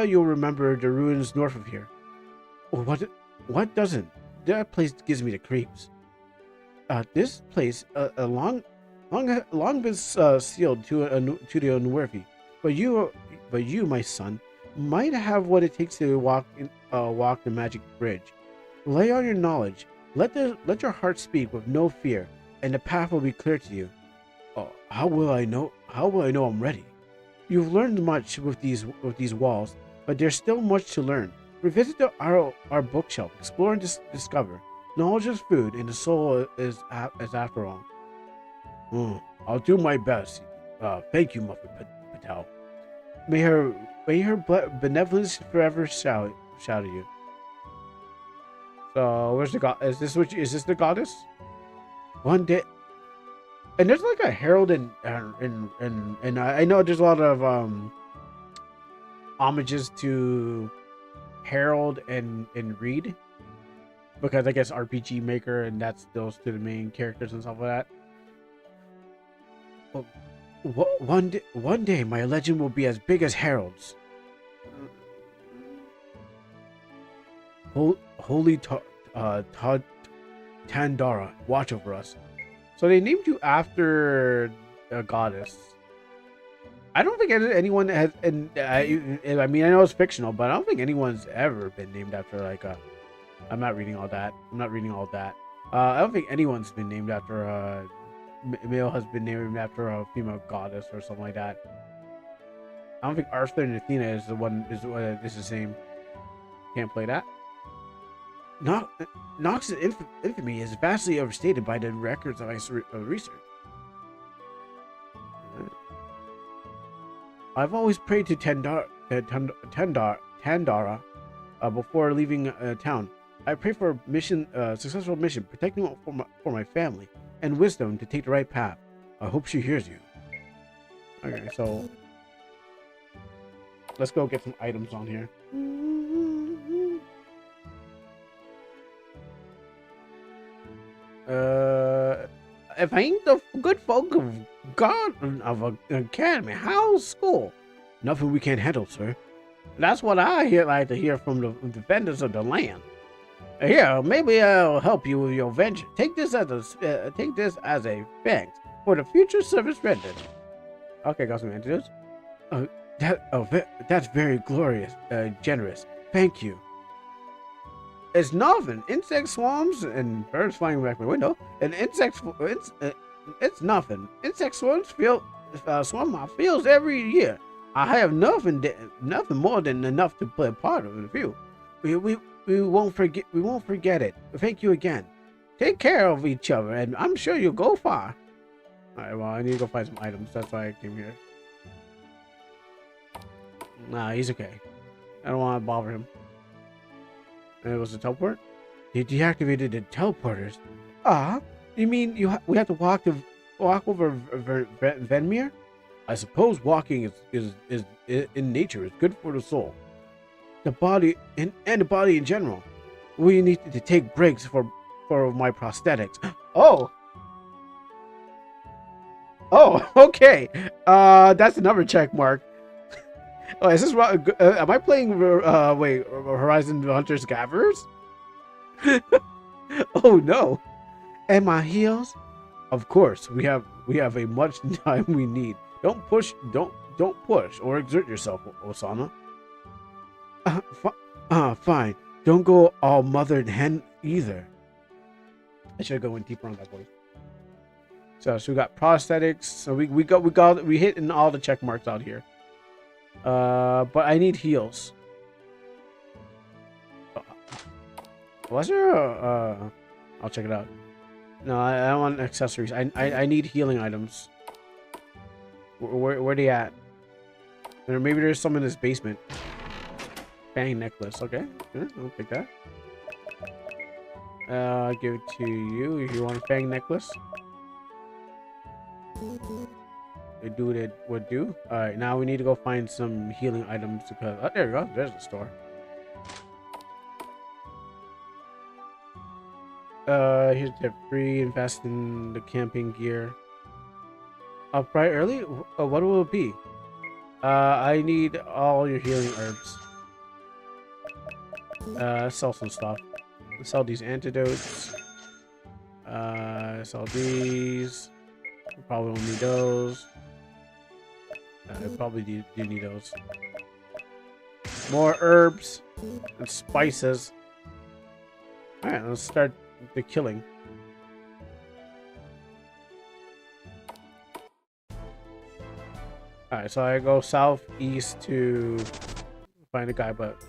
you'll remember the ruins north of here. What doesn't? That place gives me the creeps. This place, long been sealed to the unworthy. But you, my son, might have what it takes to walk the magic bridge. Rely on your knowledge. Let your heart speak with no fear, and the path will be clear to you. Oh, how will I know I'm ready? You've learned much with these walls, but there's still much to learn. Revisit our bookshelf, explore and discover. Knowledge is food, and the soul is after all. I'll do my best. Thank you, Mother Patel. May her benevolence forever shout at you. So where's the god? Is this the goddess? One day, and there's like a herald and I know there's a lot of homages to Harold and Reed, because I guess RPG Maker and that's those two the main characters and stuff like that. Well, one day my legend will be as big as Harold's. Holy Tandara, watch over us. So they named you after a goddess. I don't think anyone has, and I mean, I know it's fictional, but I don't think anyone's ever been named after like a. I'm not reading all that. I don't think anyone's been named after a male has been named after a female goddess or something like that. I don't think Arthur and Athena is the same. Can't play that. Nox's infamy is vastly overstated by the records of research. I've always prayed to Tandara before leaving town. I pray for a successful mission, protecting for my family, and wisdom to take the right path. I hope she hears you. Okay, so let's go get some items on here. If I ain't the good folk of God of an academy, how's school? Nothing we can't handle, sir. That's what I like to hear from the defenders of the land. Here, maybe I'll help you with your venture. Take this as a thanks for the future service rendered. Okay, got some antidotes. That's very glorious, generous. Thank you. It's nothing. Insect swarms and birds flying back my window. And it's nothing. Insect swarms swarm my fields every year. I have nothing more than enough to play a part of the few. We won't forget it. Thank you again. Take care of each other, and I'm sure you'll go far. All right. Well, I need to go find some items. That's why I came here. Nah, he's okay. I don't want to bother him. And it was a teleport? They deactivated the teleporters. You mean we have to walk over Venmir? I suppose walking is in nature is good for the soul, the body, and the body in general. We need to take breaks for my prosthetics. Oh, okay. That's another check mark. Oh, is this am I playing Horizon Hunters Gatherers? Oh no. And my heels? Of course, we have a much time we need. Don't push or exert yourself, Osana. Fine. Don't go all mothered hen either. I should go in deeper on that voice. So we got prosthetics. So we hit in all the check marks out here. But I need heals. Was there a, I'll check it out. No, I don't want accessories. I need healing items. Where they at? Or maybe there's some in this basement. Fang necklace. Okay, sure, I'll take that. I'll give it to you if you want a fang necklace. They do what it would do. All right, now we need to go find some healing items because there we go. There's the store. Here's tip 3. Invest in the camping gear. Up bright early? What will it be? I need all your healing herbs. Sell some stuff. Sell these antidotes. Sell these. We probably don't need those. I probably do need those. More herbs and spices. Alright, let's start the killing. Alright, so I go southeast to find a guy, but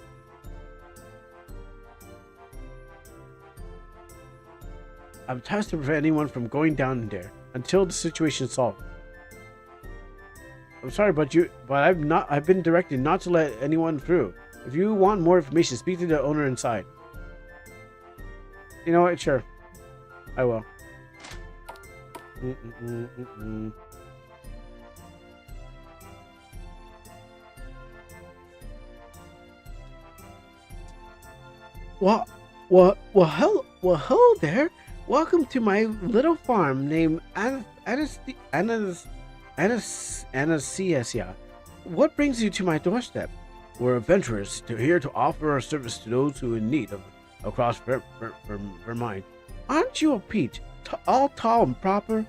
I'm tasked to prevent anyone from going down there until the situation is solved. I'm sorry, but I've been directed not to let anyone through. If you want more information, speak to the owner inside. You know what? Sure, I will. Mm-mm-mm-mm-mm. Hello there. Welcome to my little farm named Anastasia. What brings you to my doorstep? We're adventurers here to offer our service to those who are in need of across Vermont. Aren't you a peach? All tall and proper?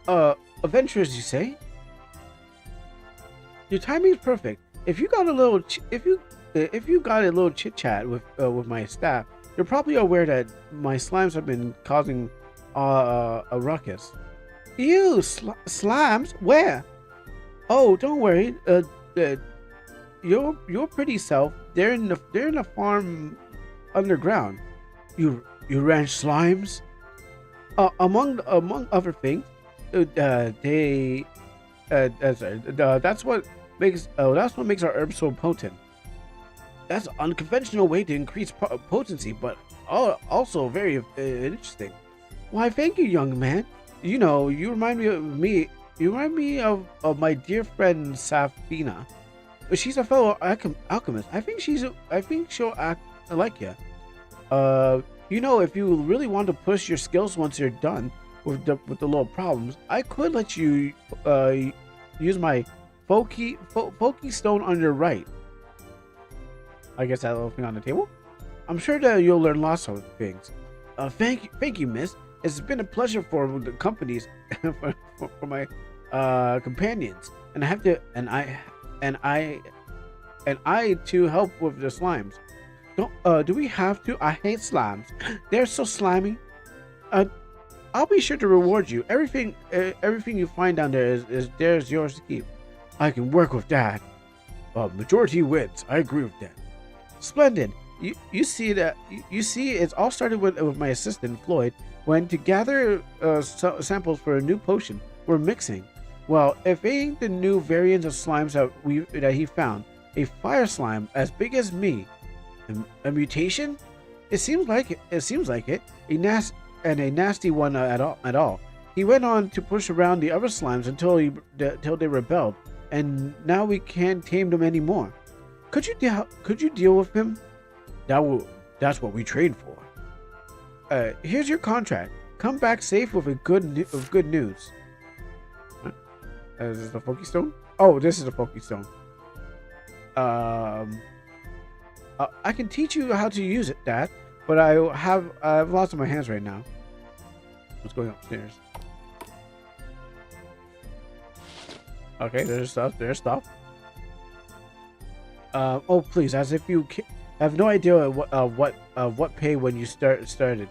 Adventurers, you say? Your timing is perfect. If you got a little, if you got a little chit chat with my staff, you're probably aware that my slimes have been causing a ruckus. Ew, slimes? Where? Oh, don't worry. Your pretty self. They're in the farm underground. You ranch slimes. Among other things, they that's what makes our herbs so potent. That's an unconventional way to increase potency, but also very interesting. Why, thank you, young man. You know, you remind me of me. You remind me of my dear friend Safina. She's a fellow alchemist. I think she'll act like you. You know, if you really want to push your skills once you're done with the little problems, I could let you use my Foki stone on your right. I guess that little thing on the table. I'm sure that you'll learn lots of things. Thank you, miss. It's been a pleasure for the companies for my companions, and I too help with the slimes. Do we have to? I hate slimes. They're so slimy. I'll be sure to reward you. Everything you find down there is yours to keep. I can work with that. Majority wins. I agree with that. Splendid. You see, it's all started with my assistant Floyd when to gather samples for a new potion we're mixing. Well, if it ain't the new variants of slimes that he found, a fire slime as big as me, a mutation? It seems like it. A nasty one at all. He went on to push around the other slimes until they rebelled, and now we can't tame them anymore. Could you deal with him? That's what we trained for. Here's your contract. Come back safe with good news. Huh? Is this the Foki Stone? Oh, this is the Foki Stone. I can teach you how to use it, Dad, but I have lots on my hands right now. What's going upstairs? Okay, there's stuff. Oh please, as if you have no idea what pay when you started.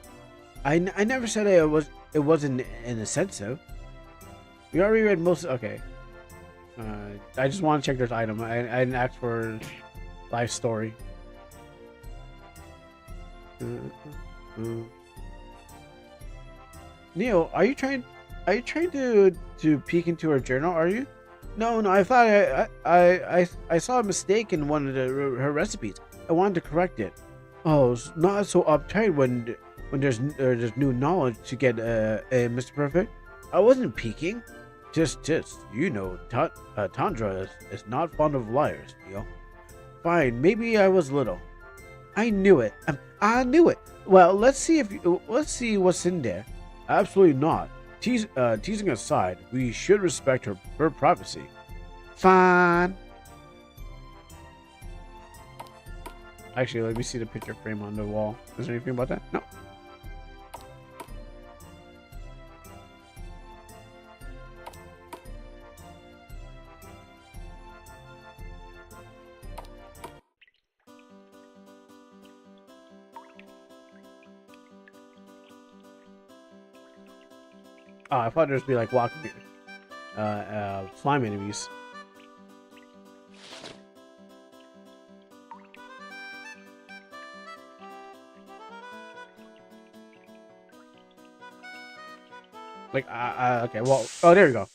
I never said it wasn't insensitive. We already read most. Okay. I just want to check this item. I didn't ask for life story. Neil, are you trying to peek into her journal? Are you? No. I thought I saw a mistake in one of her recipes. I wanted to correct it. Oh, not so uptight when there's new knowledge to get, Mr. Perfect. I wasn't peeking. Just you know, Tundra is not fond of liars, Neil. Fine, maybe I was little. I knew it. I knew it. Well, let's see what's in there. Absolutely not. Teasing aside, we should respect her privacy. Fine. Actually, let me see the picture frame on the wall. Is there anything about that? No. Oh, I thought there'd be like walking slime enemies. Like, okay, well, oh, there you go.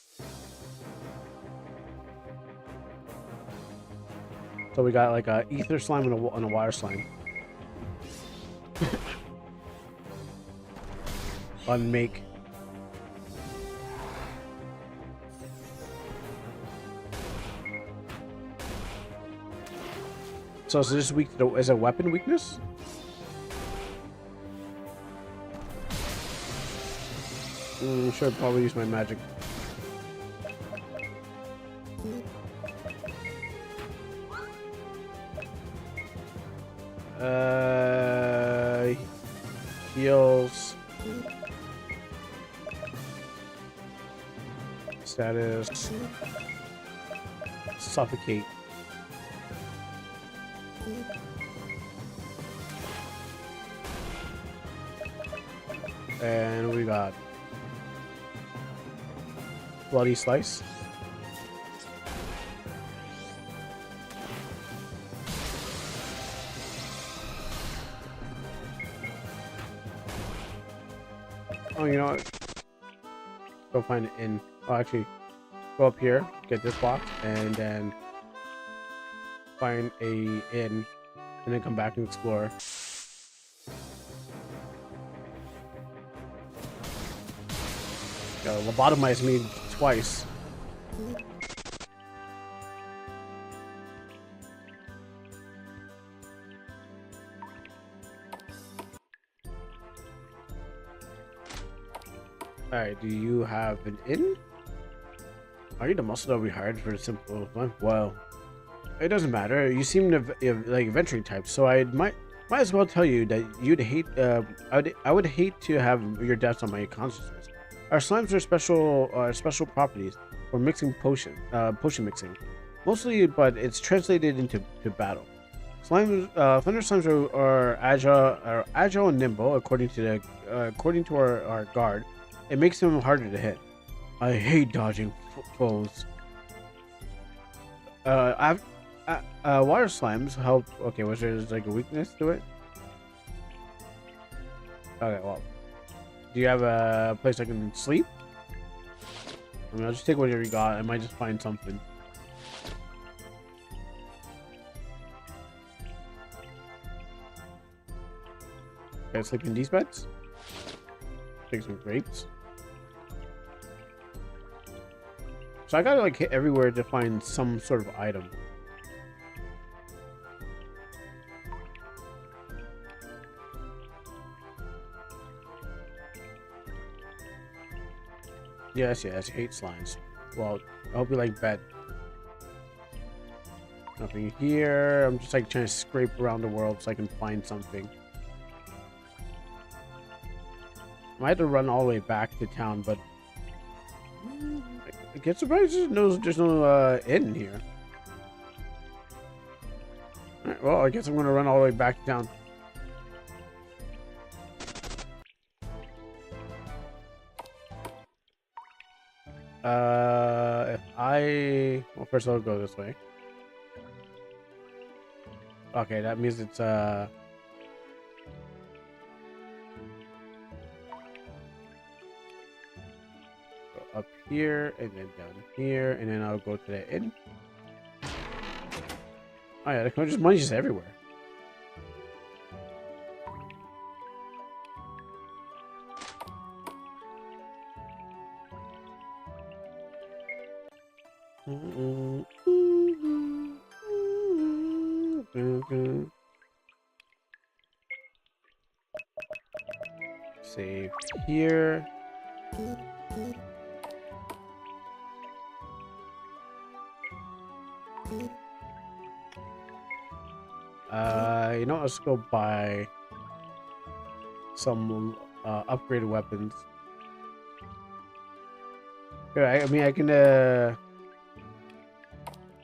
So we got like a ether slime and a water slime. unmake. So is this weak to is a weapon weakness? Should probably use my magic. Heals. Status. Suffocate. And we got Bloody Slice. Oh, you know what? Go find an inn. Oh, actually, go up here, get this box, and then find a inn, and then come back and explore. Gotta lobotomize me twice. Alright, do you have an inn? Are you the muscle that we hired for a simple one? Well, it doesn't matter. You seem to like adventuring type, so I might as well tell you that you'd hate. I would hate to have your deaths on my consciousness. Our slimes are special properties for mixing potion mixing, mostly, but it's translated into battle. Slimes, thunder slimes are agile and nimble according to our guard. It makes them harder to hit. I hate dodging foes. Water slimes help. Okay, was there like a weakness to it? Okay, well, do you have a place I can sleep? I mean, I'll just take whatever you got. I might just find something. Okay, sleep in these beds. Take some grapes. So I gotta like hit everywhere to find some sort of item. Yes, hate slimes. Well, I hope you like bed. Nothing here. I'm just like trying to scrape around the world so I can find something. I might have to run all the way back to town, but I get surprised there's no inn here. Alright, well, I guess I'm gonna run all the way back to town. Well, first I'll go this way. Okay, that means it's go up here and then down here, and then I'll go to the inn. Oh yeah, there's money just everywhere. Save here. You know, let's go buy some upgraded weapons. Yeah, I mean, I can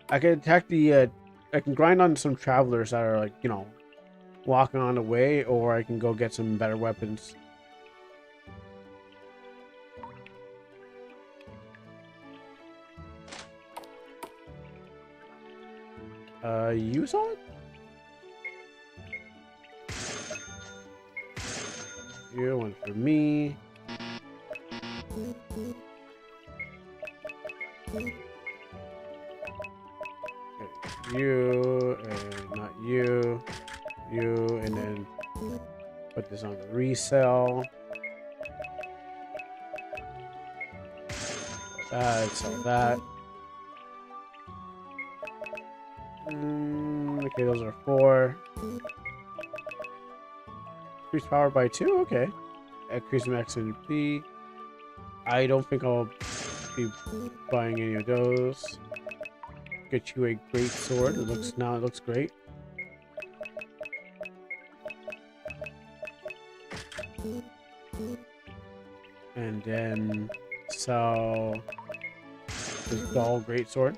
attack the I can grind on some travelers that are like, you know, walking on the way, or I can go get some better weapons. Use on? You, one for me. Okay, you, and not you. You, and then put this on resell. Sell that. Okay, those are 4. Increase power by 2. Okay. Increase max MP. I don't think I'll be buying any of those. Get you a great sword. It looks great. And then sell this dull great sword.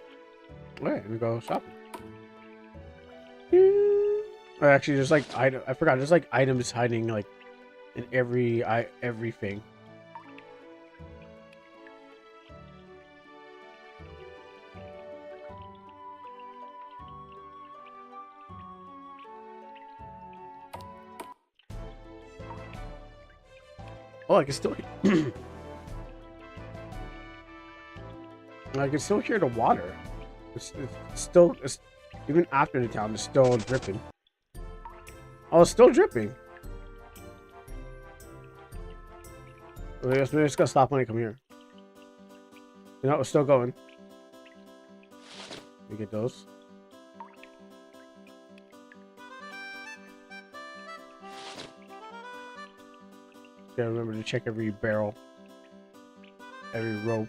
Alright, let me go shopping. Or actually, there's like I forgot. There's like items hiding like in everything. Oh, I can still I can still hear the water. It's still even after the town. It's still dripping. Oh, it's still dripping. Maybe it's gonna stop when I come here. You know, it's still going. Let me get those. Gotta remember to check every barrel, every rope.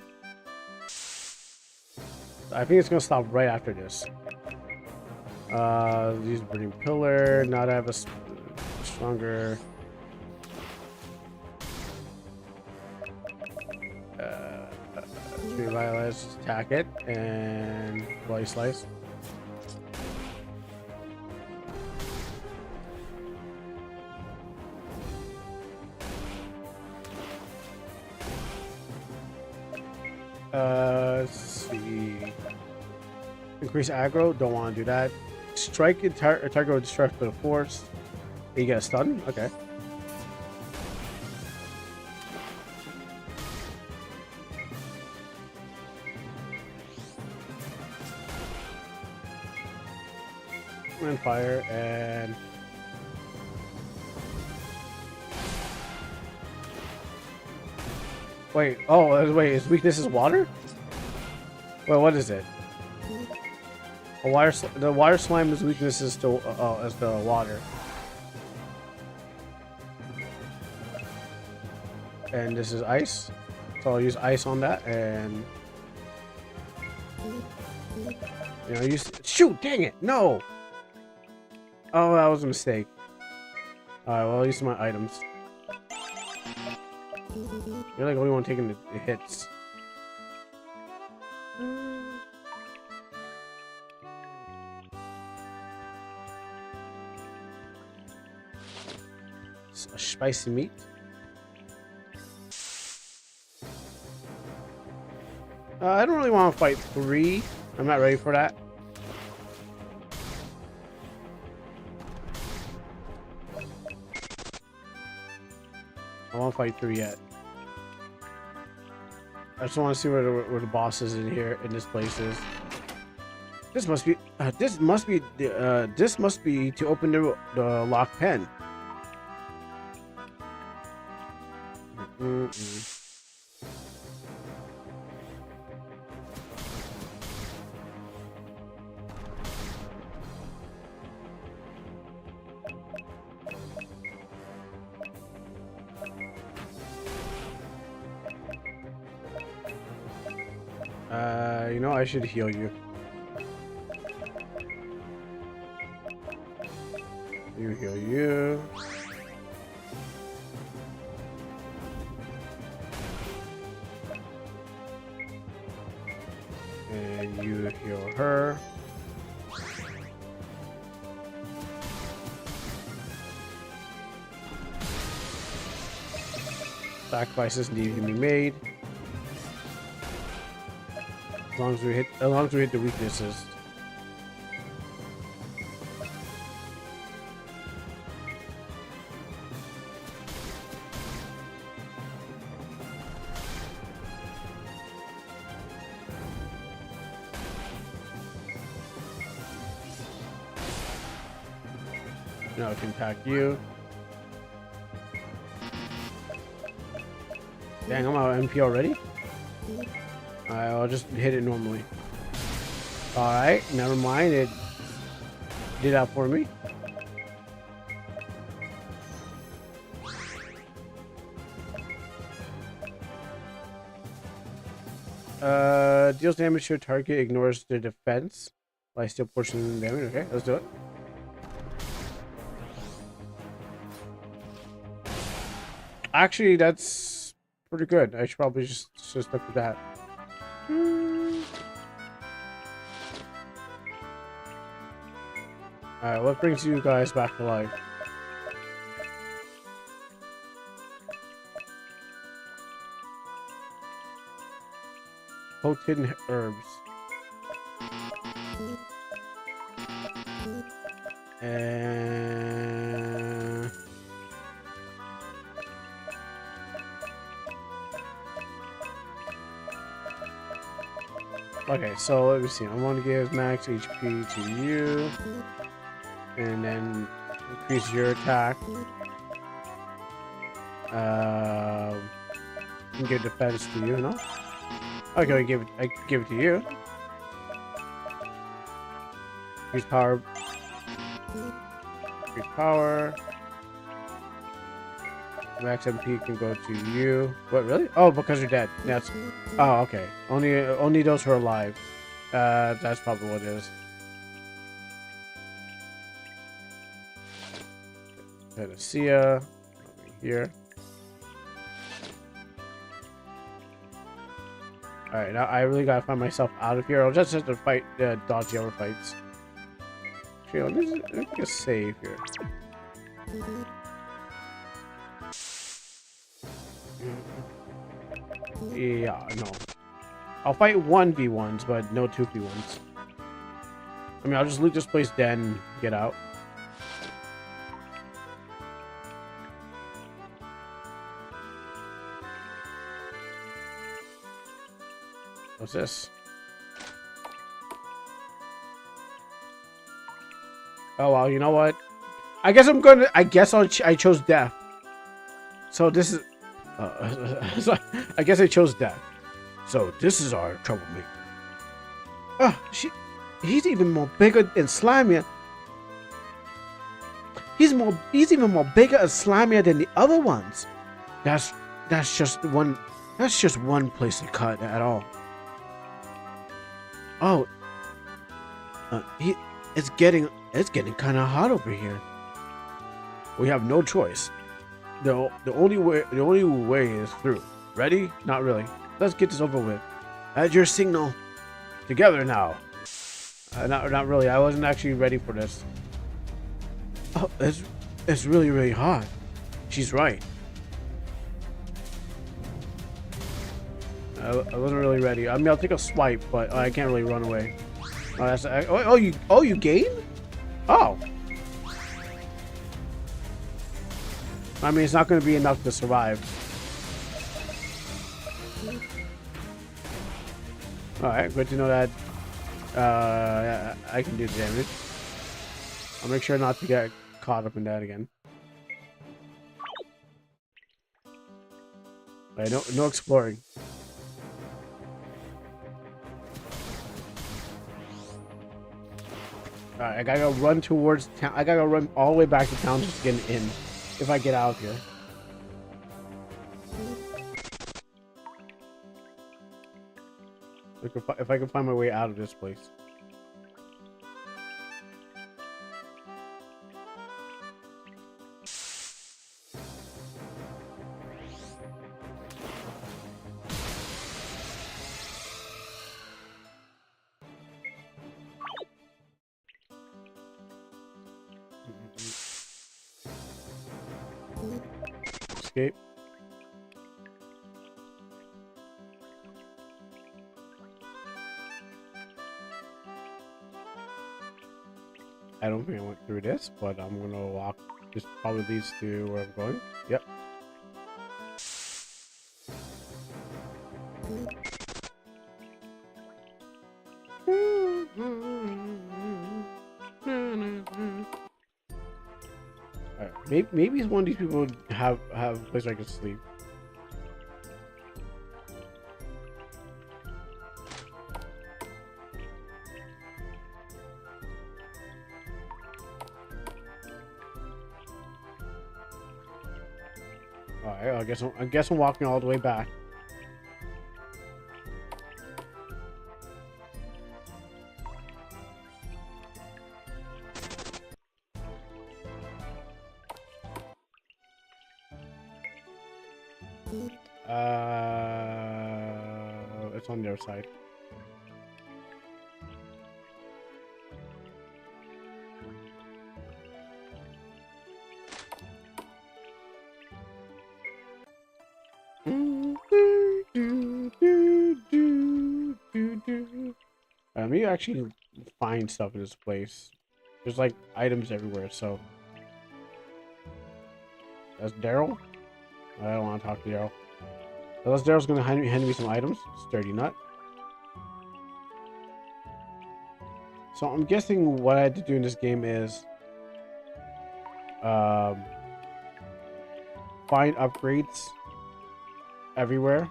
I think it's gonna stop right after this. Use burning pillar. Now that I have a stronger. Revitalize, attack it, and bloody slice. Let's see. Increase aggro. Don't want to do that. Strike a target with destructive force. You get a stun. Okay. And fire and. Wait, wait, his weakness is water? Wait, what is it? The water slime's weakness is to is the water. And this is ice. So I'll use ice on that and you know shoot, dang it, no! Oh, that was a mistake. Alright, well I'll use my items. You're like the only one taking the hits. A spicy meat. I don't really want to fight 3. I'm not ready for that. I won't fight 3 yet. I just want to see where the boss is in here, in this place is. This must be to open the locked pen. You know, I should heal you. You heal you. And you heal her. Sacrifices need to be made. As long as we hit the weaknesses. Now I can attack you. Dang, I'm out of MP already? Alright, I'll just hit it normally. Alright, never mind. It did that for me. Deals damage to a target, ignores the defense by still portion damage. Okay, let's do it. Actually, that's pretty good. I should probably just stick with that. Alright, what brings you guys back to life? Potent herbs. And... okay, so let me see. I want to give max HP to you. And then increase your attack. And give defense to you, no? Okay, I give it to you. Increase power. Increase power. Max MP can go to you. What, really? Oh, because you're dead. That's. Oh, okay. Only those who are alive. That's probably what it is. Panacea. Over here. Alright, now I really gotta find myself out of here. I'll just have to fight, dodge the other fights. Actually, let me make a save here. Yeah, no. I'll fight 1v1s, but no 2v1s. I mean, I'll just loot this place, then get out. What's this? Oh well, you know what? I guess I chose death. So this is. I guess I chose death. So this is our troublemaker. He's even more bigger and slimier. He's even more bigger and slimier than the other ones. That's just one place to cut at all. Oh, it's getting kind of hot over here. We have no choice. The only way is through. Ready? Not really. Let's get this over with. At your signal. Together now. Not really. I wasn't actually ready for this. Oh, it's really hot. She's right. I wasn't really ready. I mean, I'll take a swipe, but I can't really run away. Oh, that's you gain? Oh. I mean, it's not going to be enough to survive. All right, good to know that I can do the damage. I'll make sure not to get caught up in that again. All right, no exploring. Alright, I gotta go run towards town. I gotta go run all the way back to town just to get in. If I get out of here. If I can find my way out of this place. Escape. I don't think I went through this, but I'm gonna walk. This probably leads to where I'm going. Yep. Maybe one of these people have a place where I can sleep. Alright, I guess I'm walking all the way back. It's on the other side. Let me actually find stuff in this place. There's like items everywhere, so. That's Daryl? I don't want to talk to Daryl. Unless Daryl's gonna hand me some items. Sturdy nut. So I'm guessing what I had to do in this game is find upgrades everywhere.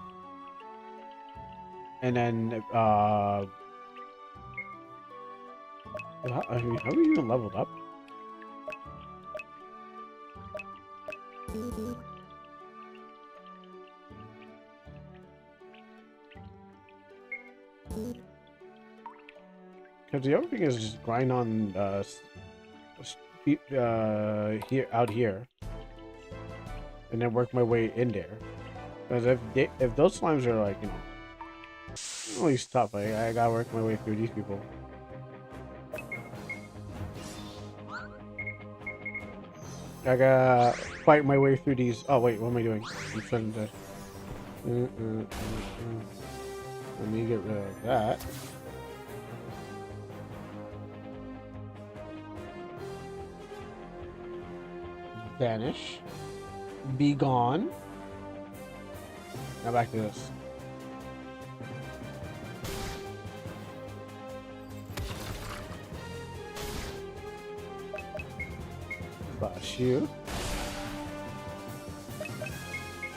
And then how are we even leveled up? Because the other thing is just grind on out here, and then work my way in there. Because if those slimes are like, you know, really tough, I gotta work my way through these people. I gotta fight my way through these. Oh wait, what am I doing? I'm trying to. Let me get rid of that. Vanish. Be gone. Now back to this. Slash you.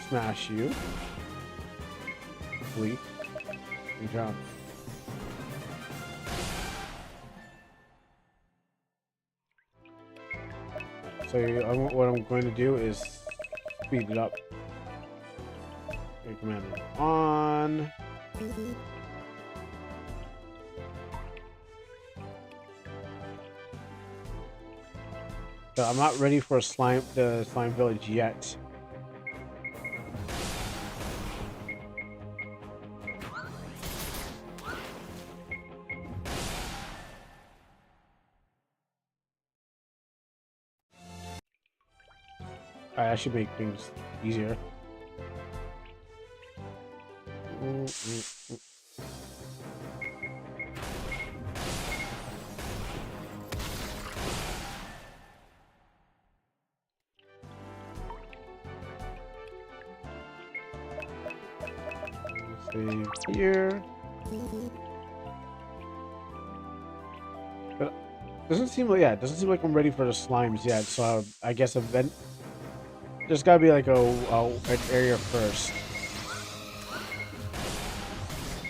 Smash you. Sleep. And jump. So what I'm going to do is speed it up. Okay, command on. So I'm not ready for the slime village yet. That should make things easier. Save here. But doesn't seem like it doesn't seem like I'm ready for the slimes yet. So I guess event. There's gotta be like an area first.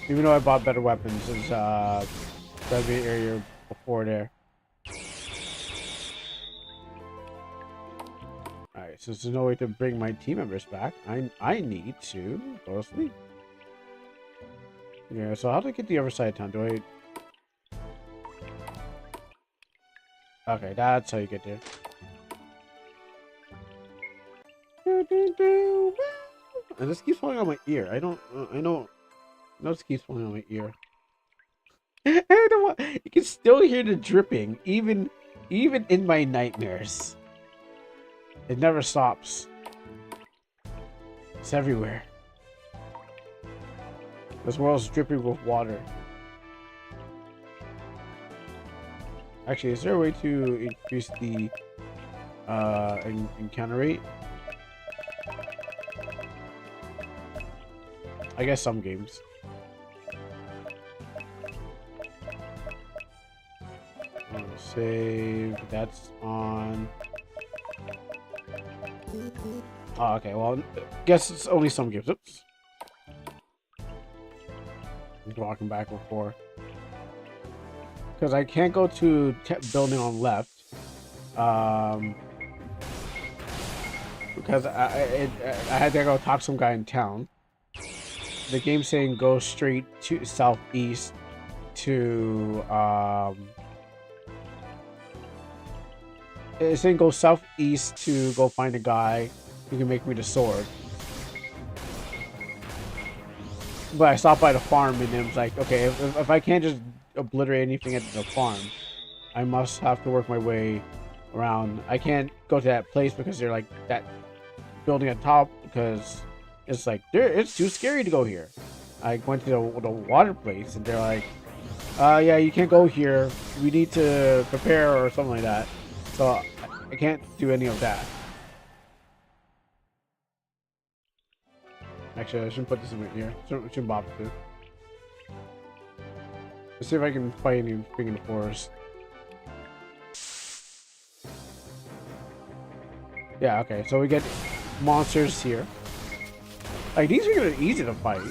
Even though I bought better weapons, there's gotta be an area before there. Alright, so there's no way to bring my team members back. I need to go to sleep. Yeah, so how do I get the other side of town? Do I... Okay, that's how you get there. And this keeps falling on my ear. I know this keeps falling on my ear. I don't want, you can still hear the dripping, even in my nightmares. It never stops. It's everywhere. This world's dripping with water. Actually, is there a way to increase the encounter rate? I guess some games. Save. That's on. Oh, okay. Well, guess it's only some games. Oops. I'm walking back before. Because I can't go to building on left. because I had to go talk to some guy in town. The game's saying go straight to southeast to it's saying go southeast to go find a guy who can make me the sword. But I stopped by the farm and it was like, okay, if I can't just obliterate anything at the farm, I must have to work my way around. I can't go to that place because they're like that building at top because it's like it's too scary to go here. I went to the water place and they're like, yeah, you can't go here. We need to prepare or something like that. So I can't do any of that. Actually, I shouldn't put this in here. Shouldn't bother to. Let's see if I can fight anything in the forest. Yeah, okay. So we get monsters here. Like, these are easy to fight.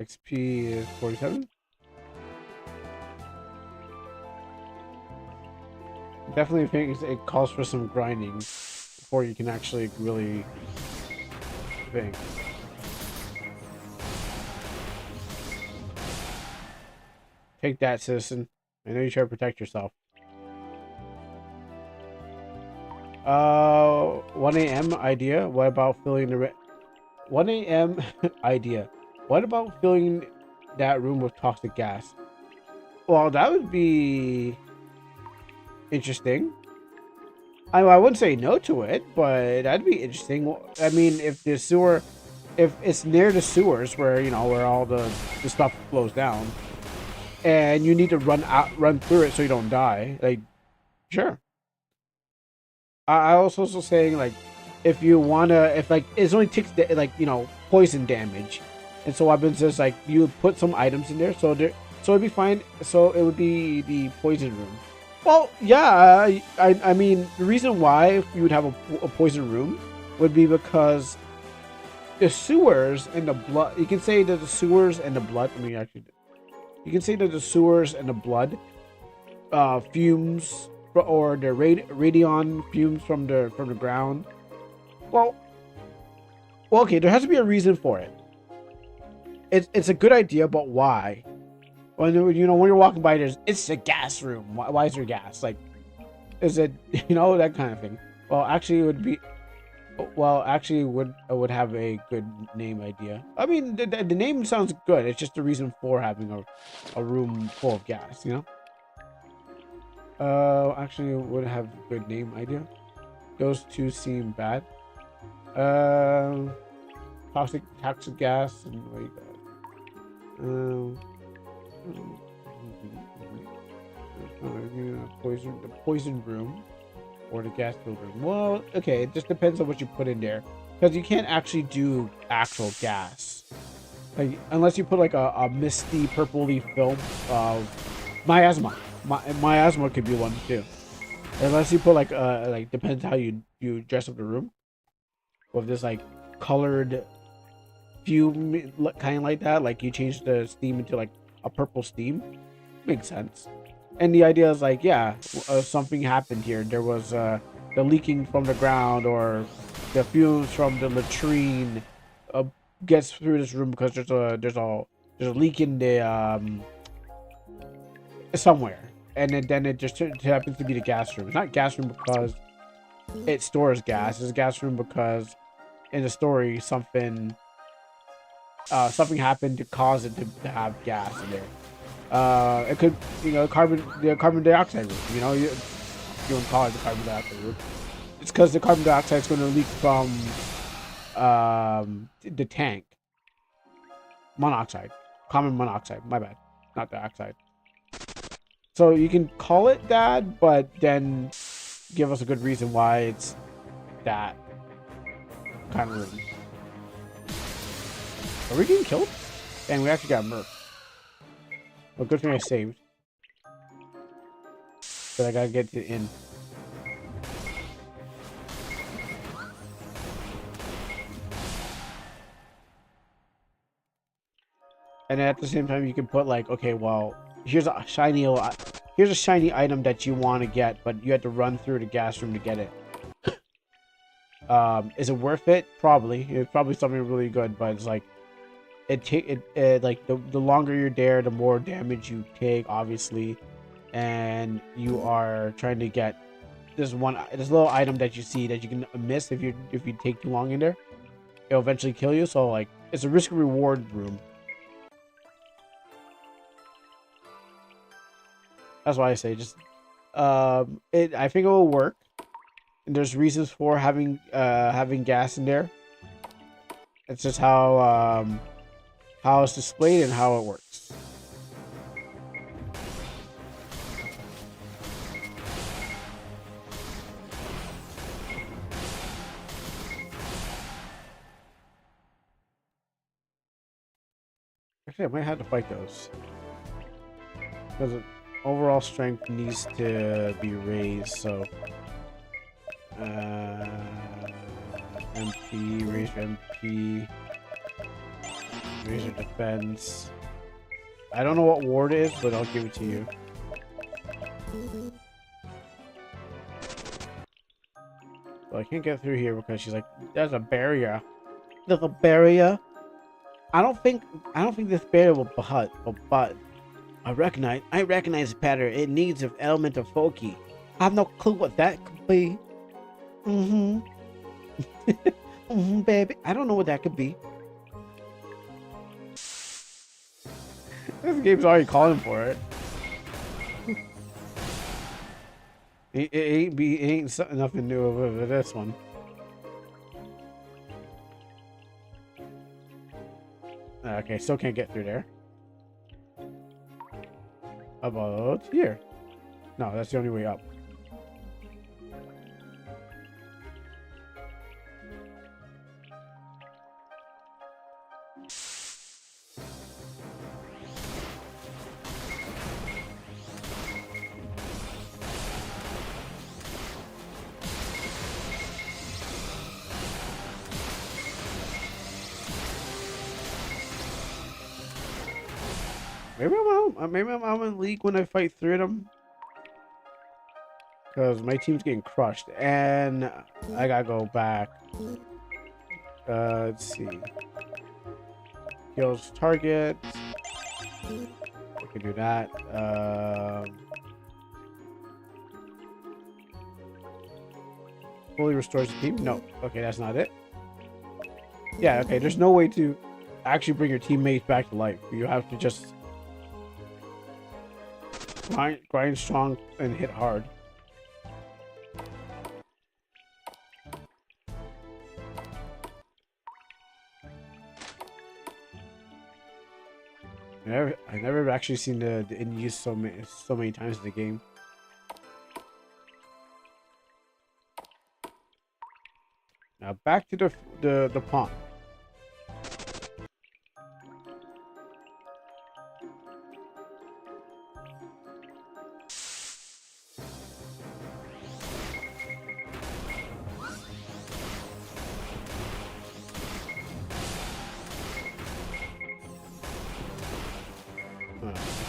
XP is 47. Definitely think it calls for some grinding before you can actually really think. Take that, citizen. I know you try to protect yourself. 1 a.m. idea. What about filling the 1 a.m. idea. What about filling that room with toxic gas? Well, that would be interesting. I wouldn't say no to it, but that'd be interesting. I mean, if it's near the sewers where, you know, where all the stuff flows down, and you need to run through it so you don't die, like, sure. I was also saying, like, if like it only takes like, you know, poison damage, and so what happens is, like, you put some items in there, so it'd be fine. So it would be the poison room. Well, yeah, I mean, the reason why you would have a poison room would be because the sewers and the blood. You can say that the sewers and the blood. I mean, actually, you can say that the sewers and the blood fumes, or the radion fumes from the ground. Well, okay, there has to be a reason for it. It's a good idea, but why? When when you're walking by, it's a gas room. Why is there gas? Like, is it, you know, that kind of thing? Well, actually, it would be. Well, actually, would have a good name idea. I mean, the name sounds good. It's just the reason for having a room full of gas, you know. Actually, would have a good name idea. Those two seem bad. Toxic gas and what you got? The poison room or the gas filled room. Well, okay, it just depends on what you put in there, because you can't actually do actual gas, like, unless you put like a misty purpley film of miasma. Miasma could be one too, unless you put like depends how you dress up the room with this like colored fume, kind of like that, like you change the steam into like a purple steam. Makes sense. And the idea is like, yeah, something happened here. There was the leaking from the ground, or the fumes from the latrine gets through this room because there's a leak in the somewhere, and then it just happens to be the gas room. It's not gas room because it stores gas. It's a gas room because in the story something happened to cause it to have gas in there. It could, you know, the carbon dioxide room. You know, you wouldn't call it the carbon dioxide room. It's because the carbon dioxide is going to leak from the tank. Monoxide, carbon monoxide. My bad, not dioxide. So you can call it that, but then give us a good reason why it's that kind of room. Are we getting killed? And we actually got murked. Well, good thing I saved. But I gotta get to the inn. And at the same time, you can put like, okay, well, here's a shiny little here's a shiny item that you want to get, but you have to run through the gas room to get it. Is it worth it? Probably. It's probably something really good, but it's like like the longer you're there, the more damage you take, obviously, and you are trying to get this little item that you see that you can miss if you take too long in there. It'll eventually kill you. So like it's a risk reward room. That's why I say just I think it will work. And there's reasons for having gas in there. It's just how it's displayed and how it works. Actually, I might have to fight those because overall strength needs to be raised. So, MP, raise your MP, raise your defense. I don't know what ward it is, but I'll give it to you. So I can't get through here because she's like, "There's a barrier. There's a barrier." I don't think this barrier will but I recognize the pattern. It needs an element of folky. I have no clue what that could be. Baby. I don't know what that could be. This game's already calling for it. It ain't nothing new over this one. Okay, still can't get through there. About here. No, that's the only way up. Maybe I'm in league when I fight three of them. Because my team's getting crushed. And I gotta go back. Let's see. Kills target. I can do that. Fully restores the team? No. Okay, that's not it. Yeah, okay. There's no way to actually bring your teammates back to life. You have to just grind strong and hit hard. I never actually seen the in use so many times in the game. Now back to the pond.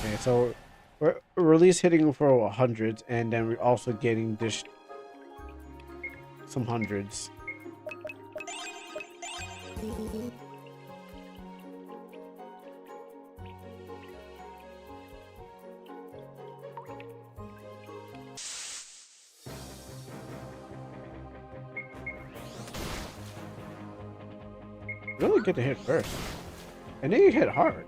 Okay, so we're at least hitting for hundreds, and then we're also getting this some hundreds. Really good to hit first, and then you hit hard.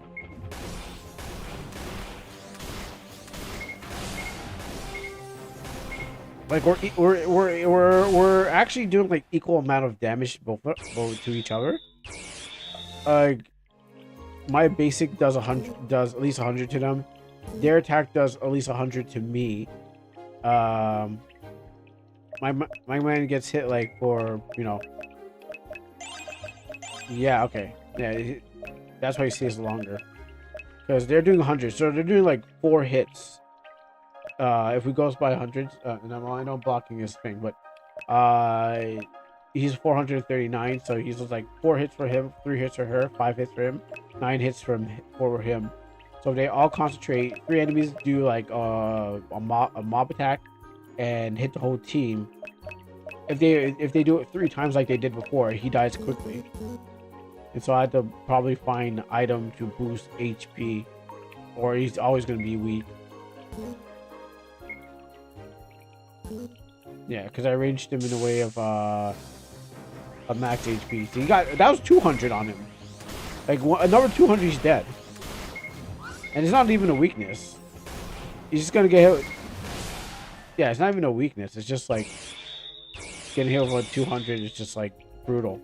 Like we're actually doing like equal amount of damage both to each other. My basic does at least 100 to them. Their attack does at least 100 to me. My man gets hit like for, you know. Yeah, okay. Yeah, that's why he stays longer. Because they're doing 100, so they're doing like 4 hits. If we goes by hundreds, and I know blocking is thing, but he's 439, so he's just like 4 hits for him, 3 hits for her, 5 hits for him, 9 hits for him. So if they all concentrate, 3 enemies do like a mob attack and hit the whole team. If they do it 3 times like they did before, he dies quickly. And so I had to probably find an item to boost HP, or he's always gonna be weak. Yeah, because I ranged him in a way of max HP. So that was 200 on him. Like another 200, he's dead. And it's not even a weakness. He's just gonna get hit. Yeah, it's not even a weakness. It's just like getting hit with 200 is just like brutal.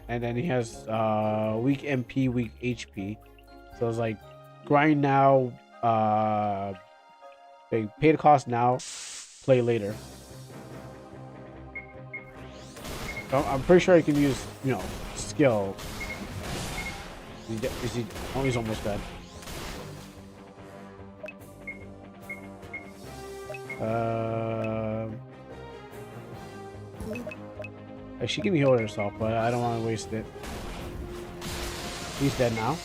And then he has weak MP, weak HP. So it's like grind now, pay the cost now, play later. So I'm pretty sure I can use, skill. Oh, he's almost dead. She can heal herself, but I don't want to waste it. He's dead now.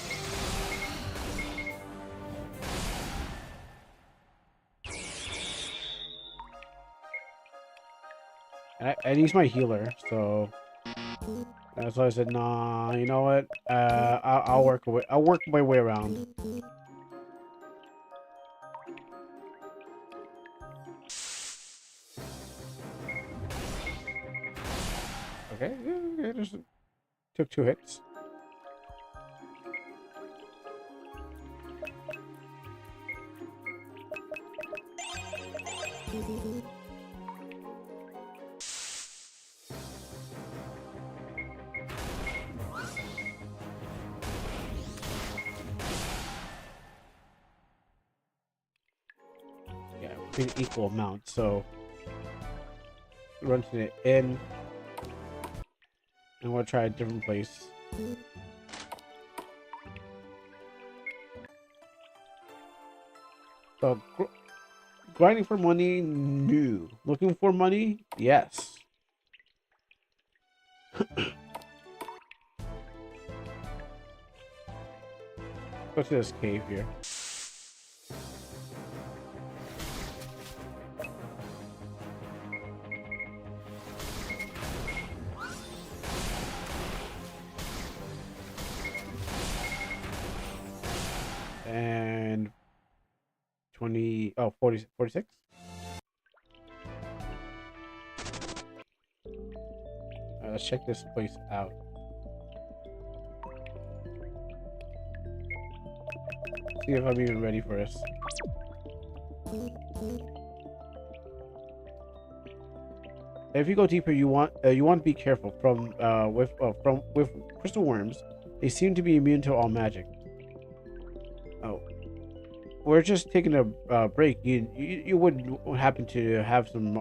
And he's my healer, so that's why I said, nah. You know what? I'll work my way around. Okay, yeah, just took 2 hits. Yeah, pretty equal amount, so run to the end. And we'll try a different place. So, grinding for money, no. Looking for money, yes. Go to this cave here. And 46. Let's check this place out. See if I'm even ready for this. If you go deeper, you want to be careful with crystal worms. They seem to be immune to all magic. Oh, we're just taking a break. You wouldn't happen to have some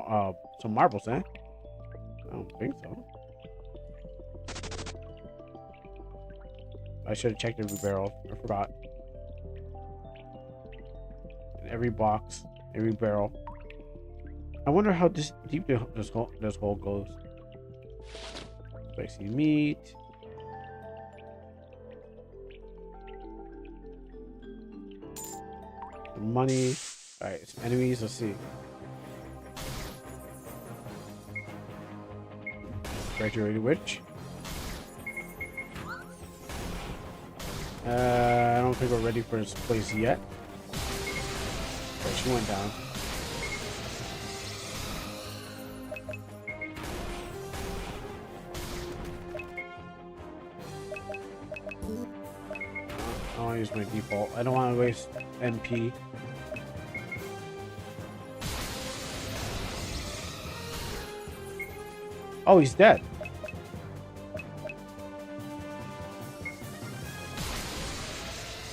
marbles, eh? I don't think so. I should have checked every barrel. I forgot. In every box, every barrel. I wonder how deep this hole goes. Spicy meat. Money. Alright, some enemies. Let's see. Graduated witch. I don't think we're ready for this place yet. But she went down. I want to use my default. I don't want to waste MP. Oh, he's dead.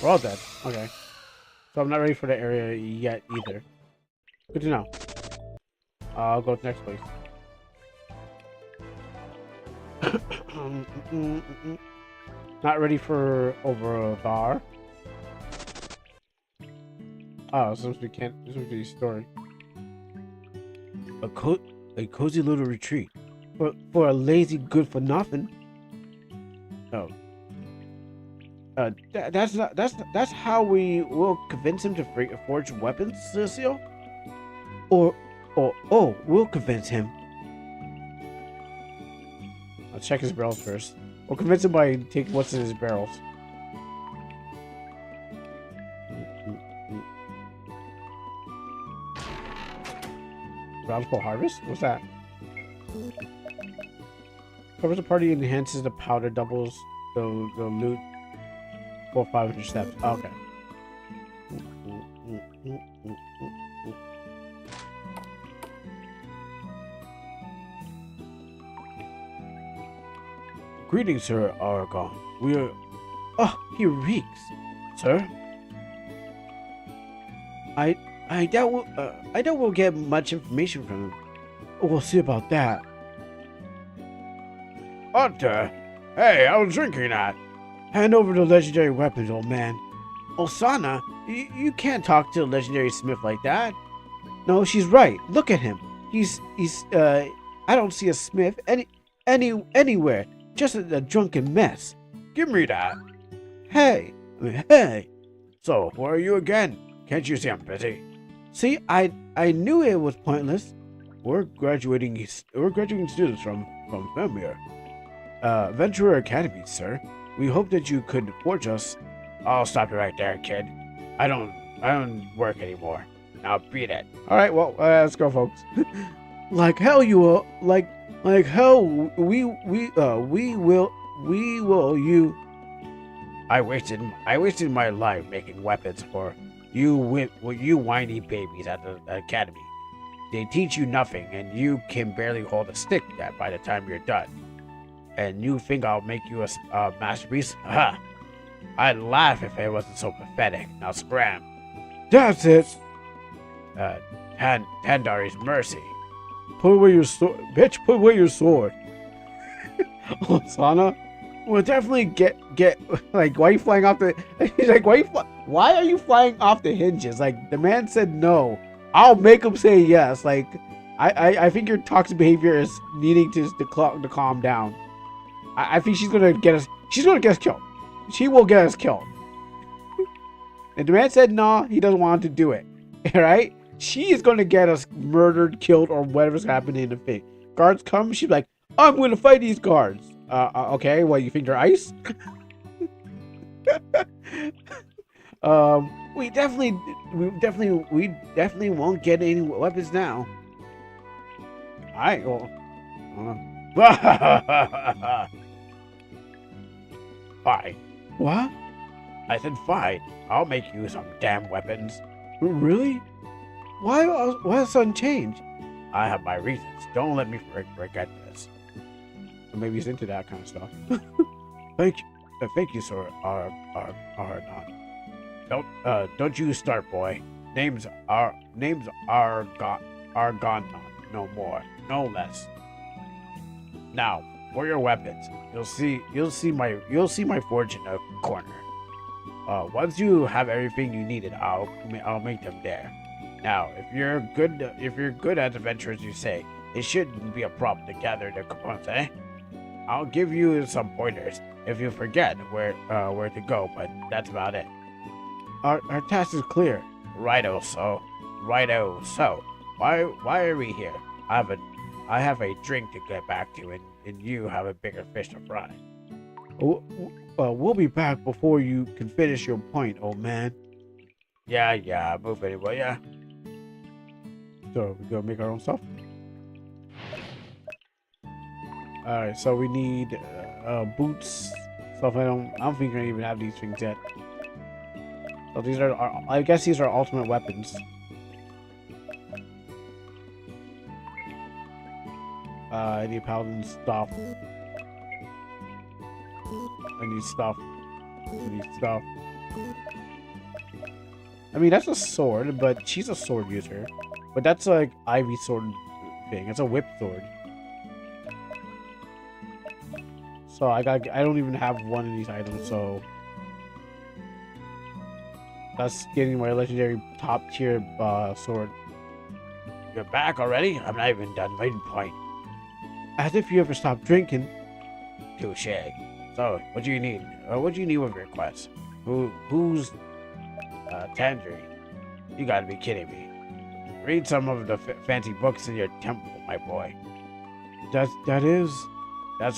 We're all dead. Okay. So I'm not ready for the area yet either. Good to know. I'll go to the next place. Not ready for over there. Oh, since we can't. This would be a story. A cozy little retreat. for a lazy good for nothing. Oh, that's how we will convince him to forge weapons, Cecil. Or oh, we'll convince him. I'll check his barrels first. We'll convince him by taking what's in his barrels. Bountiful harvest? What's that? Covers the party and enhances the powder, doubles the loot for 500 steps. Oh, okay. Greetings, Sir Aragon. We are. Oh, he reeks, sir. I doubt we'll get much information from him. We'll see about that. Hunter, hey, I was drinking that. Hand over the legendary weapons, old man. Osana, you can't talk to a legendary smith like that. No, she's right. Look at him. He's I don't see a smith anywhere. Just a drunken mess. Give me that. Hey. So, where are you again? Can't you see I'm busy? See, I knew it was pointless. We're graduating students from here. Ventura Academy, sir. We hope that you could forge us. I'll stop you right there, kid. I don't work anymore. Now beat it. All right, well, let's go, folks. Like hell, you will. Like hell, we will. You. I wasted my life making weapons for you whiny babies at the academy. They teach you nothing, and you can barely hold a stick by the time you're done. And you think I'll make you a masterpiece? Ha! I'd laugh if it wasn't so pathetic. Now scram. That's it. Tandari's mercy. Put away your sword, bitch. Put away your sword. Osana, we'll definitely get like. Why are you flying off the? He's like, why are you flying off the hinges? Like the man said no. I'll make him say yes. Like I think your toxic behavior is needing to calm down. I think she's gonna get us. She's gonna get us killed. She will get us killed. And the man said no. He doesn't want to do it. All right. She is gonna get us murdered, killed, or whatever's happening in the thing. Guards come. She's like, I'm gonna fight these guards. Okay. Well, you think they're ice? We definitely won't get any weapons now. All right. Well. Fine. What? I said fine. I'll make you some damn weapons. Really? Why a sudden change? I have my reasons. Don't let me forget this. Or maybe he's into that kind of stuff. Thank you, sir. Don't you start, boy. Names are gone. No more, no less. Now, for your weapons, you'll see my forge in the corner. Once you have everything you needed, I'll make them there. Now, if you're good at adventures, you say, it shouldn't be a problem to gather the components, eh? I'll give you some pointers if you forget where to go, but that's about it. Our task is clear. Righto, so. Why are we here? I have a drink to get back to, and you have a bigger fish to fry. We'll be back before you can finish your point, old man. Yeah, move it, will ya? So we go make our own stuff. All right, so we need boots. Stuff I don't think I even have these things yet. So these are I guess these are ultimate weapons. I need paladin stuff. I need stuff. I mean, that's a sword, but she's a sword user. But that's like Ivy sword thing. It's a whip sword. So I don't even have one of these items, so that's getting my legendary top tier sword. You're back already? I'm not even done making point. As if you ever stopped drinking. Touche. So, what do you need? What do you need with your request? Who's Tangerine? You gotta be kidding me. Read some of the fancy books in your temple, my boy. That's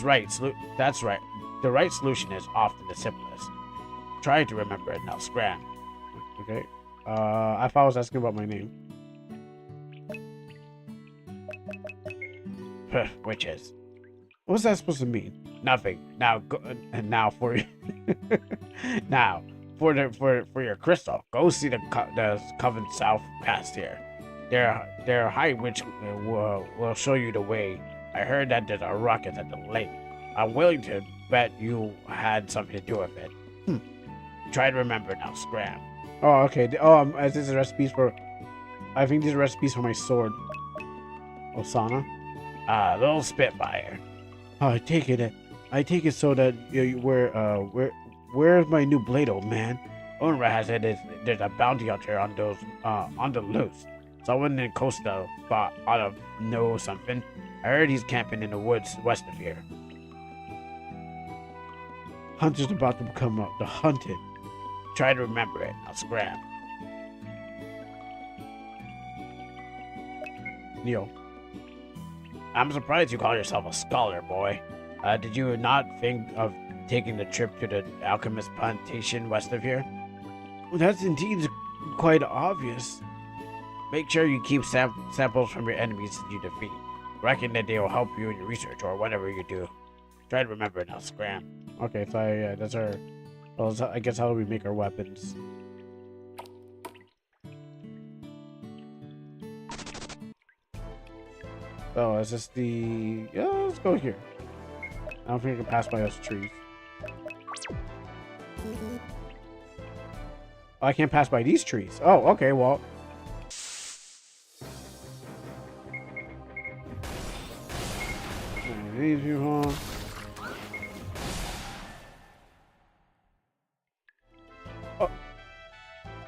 right. That's right. The right solution is often the simplest. Try to remember it now. Scram. Okay. I thought I was asking about my name. Witches. What's that supposed to mean? Nothing. Now go and now for now for your crystal. Go see the Coven South past here. Their high witch will show you the way. I heard that there's a rocket at the lake. I'm willing to bet you had something to do with it. Try to remember now. Scram. Oh, okay. Oh, this is recipes for. I think these are recipes for my sword. Osana. Little Spitfire. Oh, I take it so that where's my new blade, old man? Unra has it. There's a bounty hunter on the loose. Someone in Costa ought to know something. I heard he's camping in the woods west of here. Hunter's about to become the hunted. Try to remember it. I'll scram. Neo. I'm surprised you call yourself a scholar, boy. Did you not think of taking the trip to the alchemist plantation west of here? Well, that's indeed quite obvious. Make sure you keep samples from your enemies that you defeat. Reckon that they will help you in your research or whatever you do. Try to remember it now. Scram. Okay, so yeah, that's our. Well, I guess how do we make our weapons? Oh, is this the... Yeah, let's go here. I don't think I can pass by those trees. Oh, I can't pass by these trees. Oh, okay, well... These people...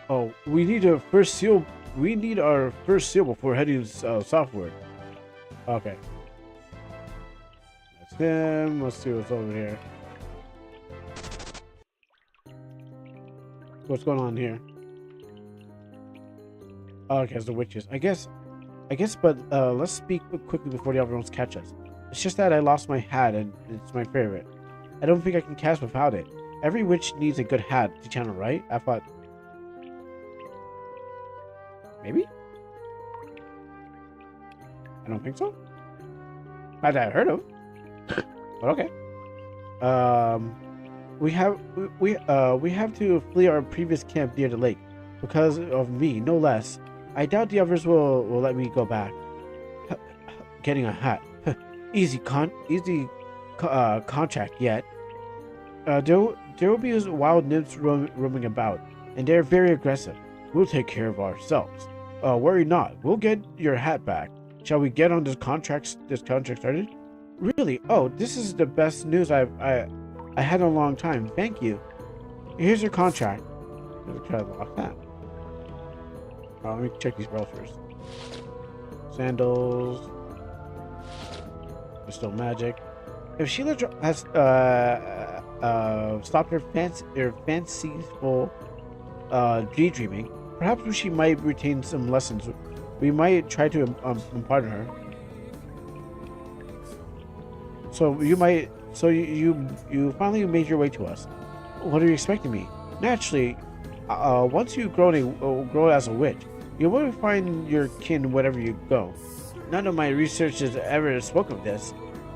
Oh, we need a first seal. We need our first seal before heading southward. Okay. That's him. Let's see what's over here. What's going on here? Oh, okay, it's the witches. I guess, but let's speak quickly before the other ones catch us. It's just that I lost my hat and it's my favorite. I don't think I can cast without it. Every witch needs a good hat to channel, right? I thought... Maybe? I don't think so. Not that I heard of. But okay. We have to flee our previous camp near the lake because of me, no less. I doubt the others will let me go back. Getting a hat. Easy contract yet. There will be wild nymphs roaming about, and they're very aggressive. We'll take care of ourselves. Worry not. We'll get your hat back. Shall we get on this contract started? Really? Oh, this is the best news I had in a long time. Thank you. Here's your contract. Let's try to lock that. Let me check these rolls first. Sandals. Crystal magic. If Sheila has stopped her fanciful daydreaming, perhaps she might retain some lessons. We might try to impart her. So you finally made your way to us. What are you expecting me? Naturally, once you grow as a witch, you will find your kin wherever you go. None of my research has ever spoke of this.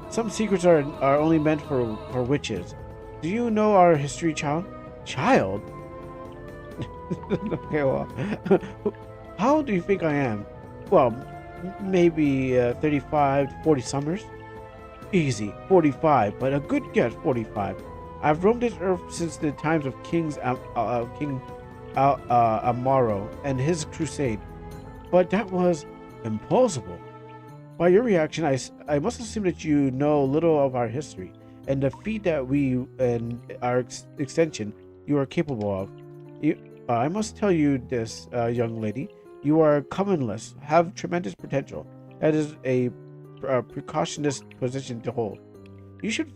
Some secrets are only meant for witches. Do you know our history, child? Child? Okay, well, how old do you think I am? Well, maybe 35 to 40 summers. Easy, 45, but a good guess, 45. I've roamed this earth since the times of King Amaro and his crusade, but that was impossible. By your reaction, I must assume that you know little of our history and the feat that we and our extension you are capable of. I must tell you this, young lady. You are commonless, have tremendous potential. That is a precautionist position to hold. You should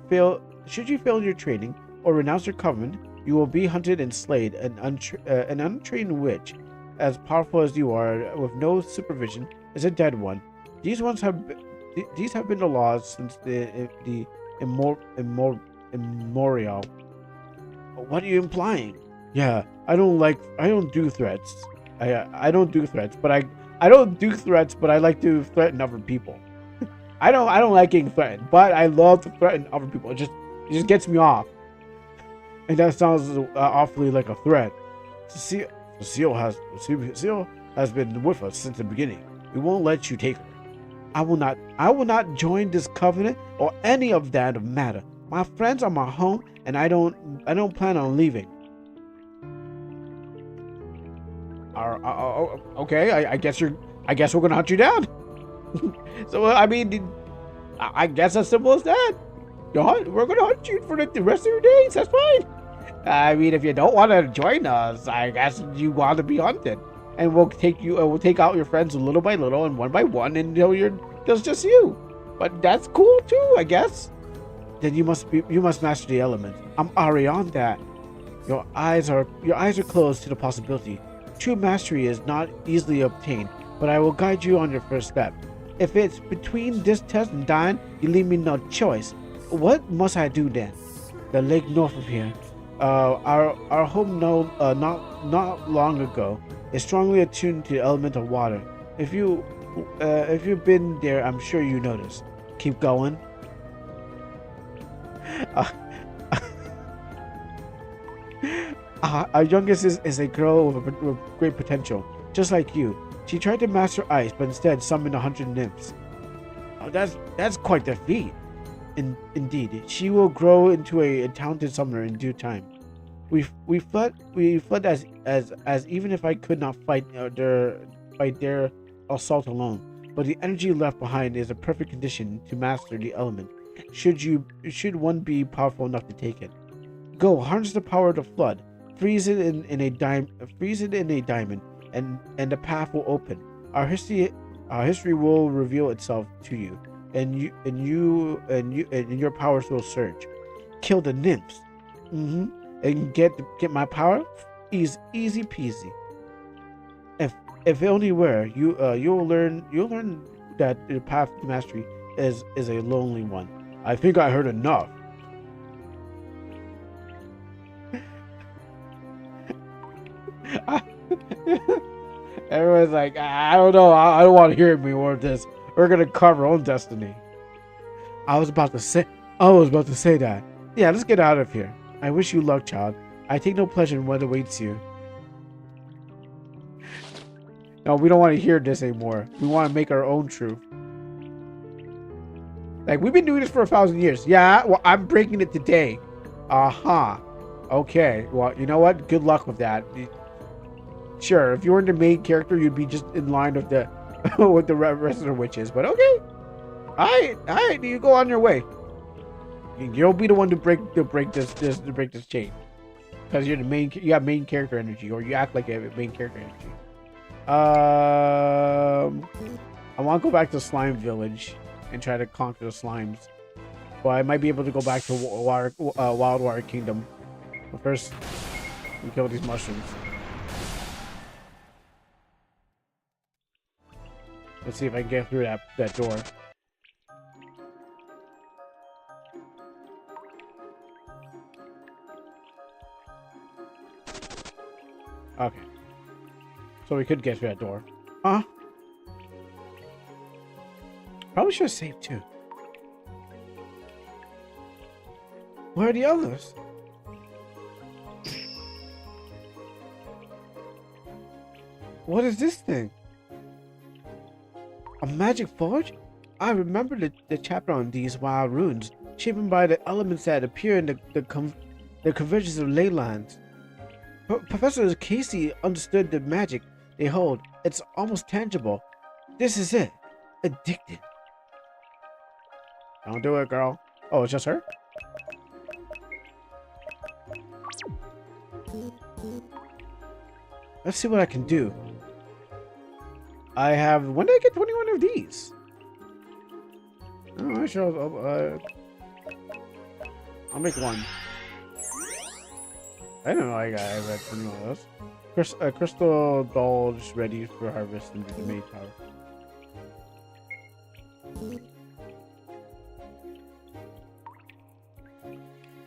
fail. Should you fail your training or renounce your covenant, you will be hunted and slayed. An untrained witch, as powerful as you are, with no supervision, is a dead one. These have been the laws since the immemorial. What are you implying? Yeah, I don't do threats. I don't do threats, but I don't do threats, but I like to threaten other people. I don't like getting threatened, but I love to threaten other people. It just gets me off. And that sounds awfully like a threat. Cecile has been with us since the beginning. We won't let you take her. I will not join this covenant or any of that matter. My friends are my home, and I don't plan on leaving. Okay, I guess we're gonna hunt you down. So I mean, I guess as simple as that. We're gonna hunt you for the rest of your days. That's fine. I mean, if you don't want to join us, I guess you want to be hunted, and we'll take out your friends little by little and one by one until there's just you. But that's cool too, I guess. Then you must master the element. I'm already on that. Your eyes are closed to the possibility. True mastery is not easily obtained, but I will guide you on your first step. If it's between this test and dying, you leave me no choice. What must I do then? The lake north of here, our home not long ago, is strongly attuned to the element of water. If you've been there, I'm sure you noticed. Keep going. Our youngest is a girl with great potential, just like you. She tried to master ice, but instead summoned 100 nymphs. Oh, that's quite the feat. Indeed, she will grow into a talented summoner in due time. We fled as even if I could not fight their assault alone. But the energy left behind is a perfect condition to master the element. Should one be powerful enough to take it? Go harness the power of the flood. Freeze it in a diamond, and the path will open. Our history will reveal itself to you, and your powers will surge. Kill the nymphs, and get my power. Easy peasy. If only were you'll learn that the path to mastery is a lonely one. I think I heard enough. Everyone's like, I don't know. I don't want to hear any more of this. We're gonna carve our own destiny. I was about to say that. Yeah, let's get out of here. I wish you luck, child. I take no pleasure in what awaits you. No, we don't want to hear this anymore. We want to make our own truth. Like, we've been doing this for 1,000 years. Yeah, well, I'm breaking it today. Okay, well, you know what? Good luck with that. Sure, if you weren't the main character, you'd be just in line with the with the rest of the witches. But okay, all right, you go on your way. You'll be the one to break this chain, because you're the main. You have main character energy, or you act like a main character energy. I want to go back to Slime Village and try to conquer the slimes. Well, I might be able to go back to Wild Water Kingdom. But first, we kill these mushrooms. Let's see if I can get through that door. Okay. So we could get through that door. Huh? Probably should have saved too. Where are the others? What is this thing? A magic forge? I remember the chapter on these wild runes, shaped by the elements that appear in the convergence of ley lines. Professor Casey understood the magic they hold. It's almost tangible. This is it. Addicted. Don't do it, girl. Oh, it's just her? Let's see what I can do. When did I get 21 of these? Alright, sure. I'll make one. I don't know. I read one of those. Crystal doll just ready for harvest and the main tower.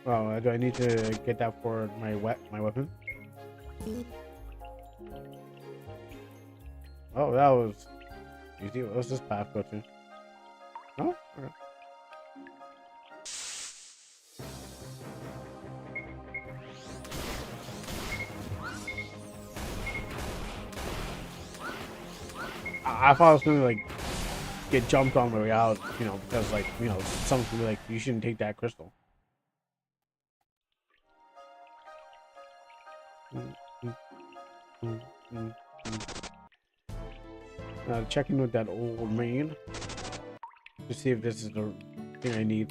Oh, do I need to get that for my weapon? Oh, that was easy. What's this path go to? No? Okay. I thought I was gonna like get jumped on my way out, you know, because like, you know, someone's gonna be like, you shouldn't take that crystal. Checking with that old man to see if this is the thing I need.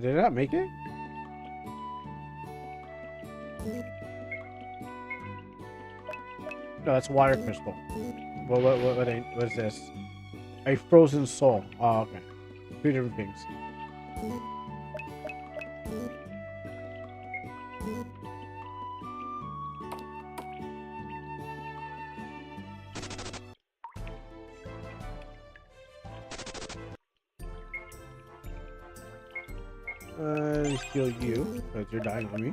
Did I not make it? No, that's water crystal. What is this? A frozen soul. Oh, okay. Two different things. Heal you, because you're dying on me.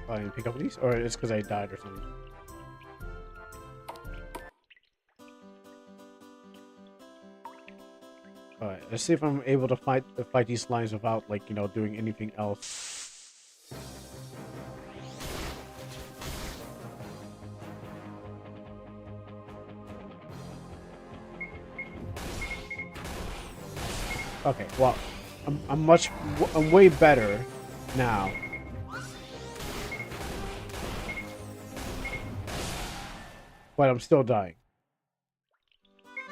Oh, I didn't pick up these? Or it's because I died or something. Alright, let's see if I'm able to fight these slimes without, like, you know, doing anything else. Okay, well, I'm way better now. But I'm still dying.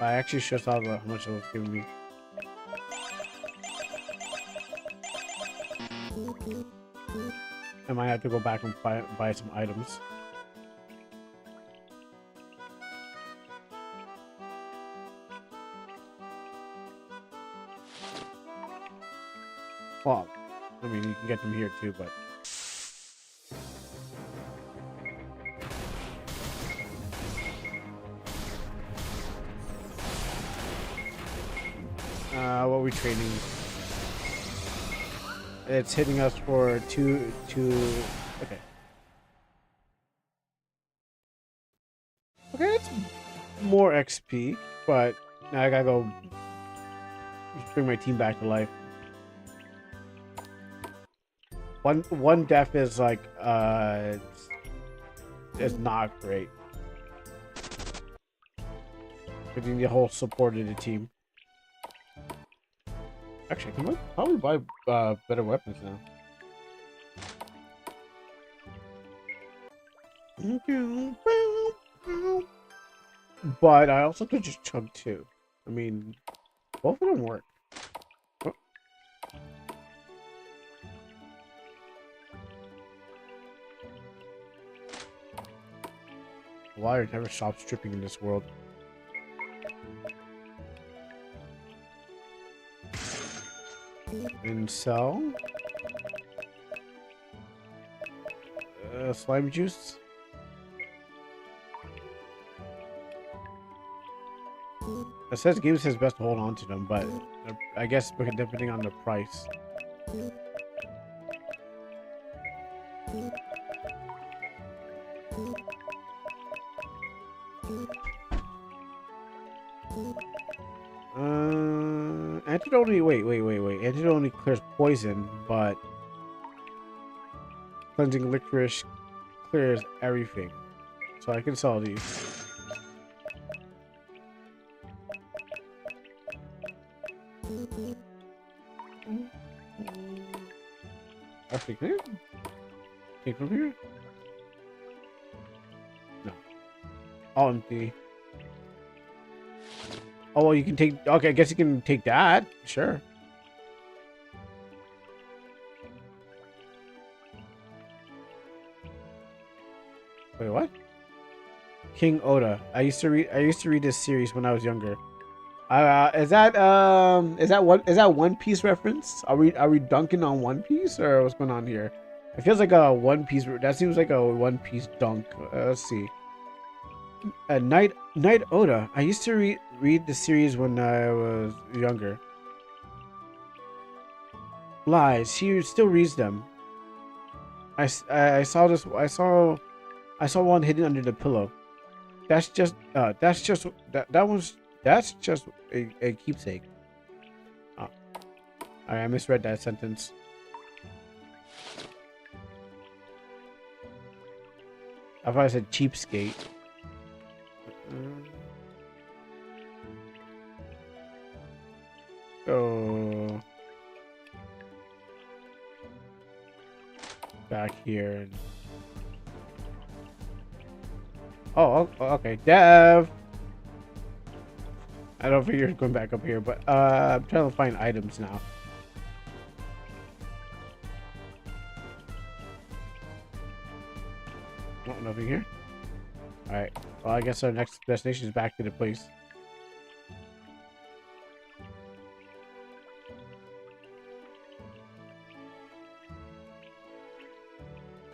I actually just saw how much it was giving me. I might have to go back and buy some items. Well, I mean, you can get them here too, but... what are we trading? It's hitting us for two... Okay. Okay, it's more XP, but now I gotta go bring my team back to life. One death is like is not great. Getting the whole support of the team. Actually, I can probably buy better weapons now. But I also could just chug too. I mean, both of them work. Oh. Water never stops dripping in this world. And sell slime juice. It says game says best to hold on to them, but I guess depending on the price. Antidote only wait. Antidote only clears poison, but cleansing licorice clears everything. So I can sell these. Actually, can I take from here? No. All empty. Oh, well, you can take... Okay, I guess you can take that. Sure. Wait, what? King Oda. I used to read this series when I was younger. Is that One Piece reference? Are we dunking on One Piece or what's going on here? It feels like a One Piece. That seems like a One Piece dunk. Let's see. Knight Oda. I used to read the series when I was younger. Lies. She still reads them. I saw this. I saw one hidden under the pillow. That's just that's just a keepsake. Oh. Alright, I misread that sentence. I thought I said cheapskate. Go back here and okay, Dev. I don't think you're going back up here, but I'm trying to find items now. Oh, nothing here. All right. Well, I guess our next destination is back to the place.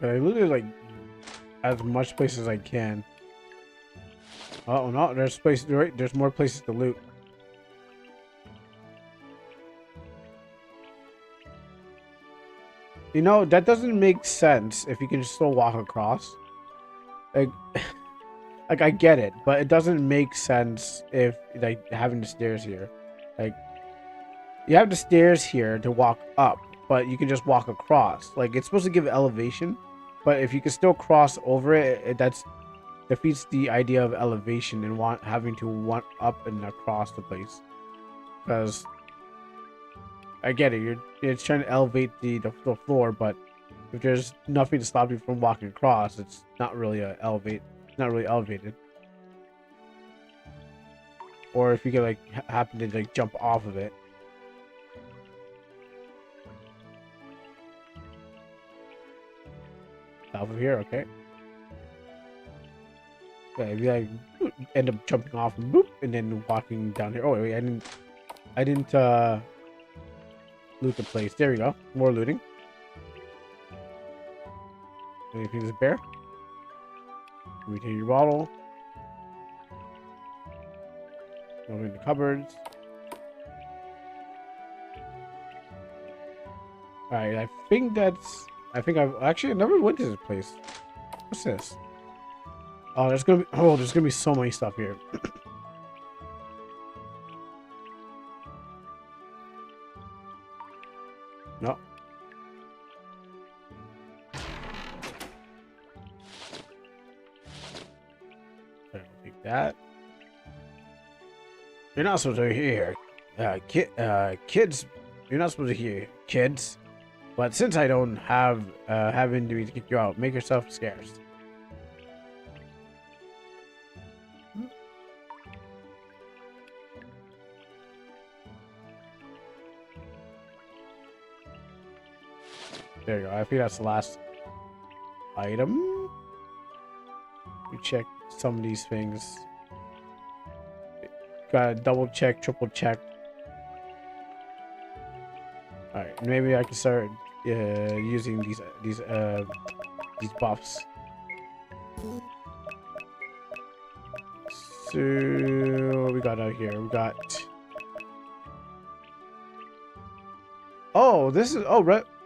I literally like as much places as I can. Oh no, there's places. Right, there's more places to loot. You know, that doesn't make sense if you can still walk across. Like, like I get it, but it doesn't make sense if like having the stairs here. Like, you have the stairs here to walk up, but you can just walk across. Like, it's supposed to give elevation, but if you can still cross over it, that's defeats the idea of elevation and having to want up and across the place. Because I get it, it's trying to elevate the floor, but if there's nothing to stop you from walking across, it's not really not really elevated. Or if you can like happen to like jump off of it. Off of here, okay. Yeah, if you like end up jumping off and boop, and then walking down here. Oh wait, I didn't loot the place. There we go. More looting. Anything this bear? Retain your bottle. Open the cupboards. Alright, I think I've never went to this place. What's this? Oh, there's gonna be so many stuff here. No. I'll take that. You're not supposed to hear, kids. You're not supposed to hear, kids. But since I don't have injuries to kick you out, make yourself scarce. There you go. I think that's the last item. We check some of these things. Gotta double check, triple check. All right, maybe I can start using these buffs. So what we got out here? We got. Oh, this is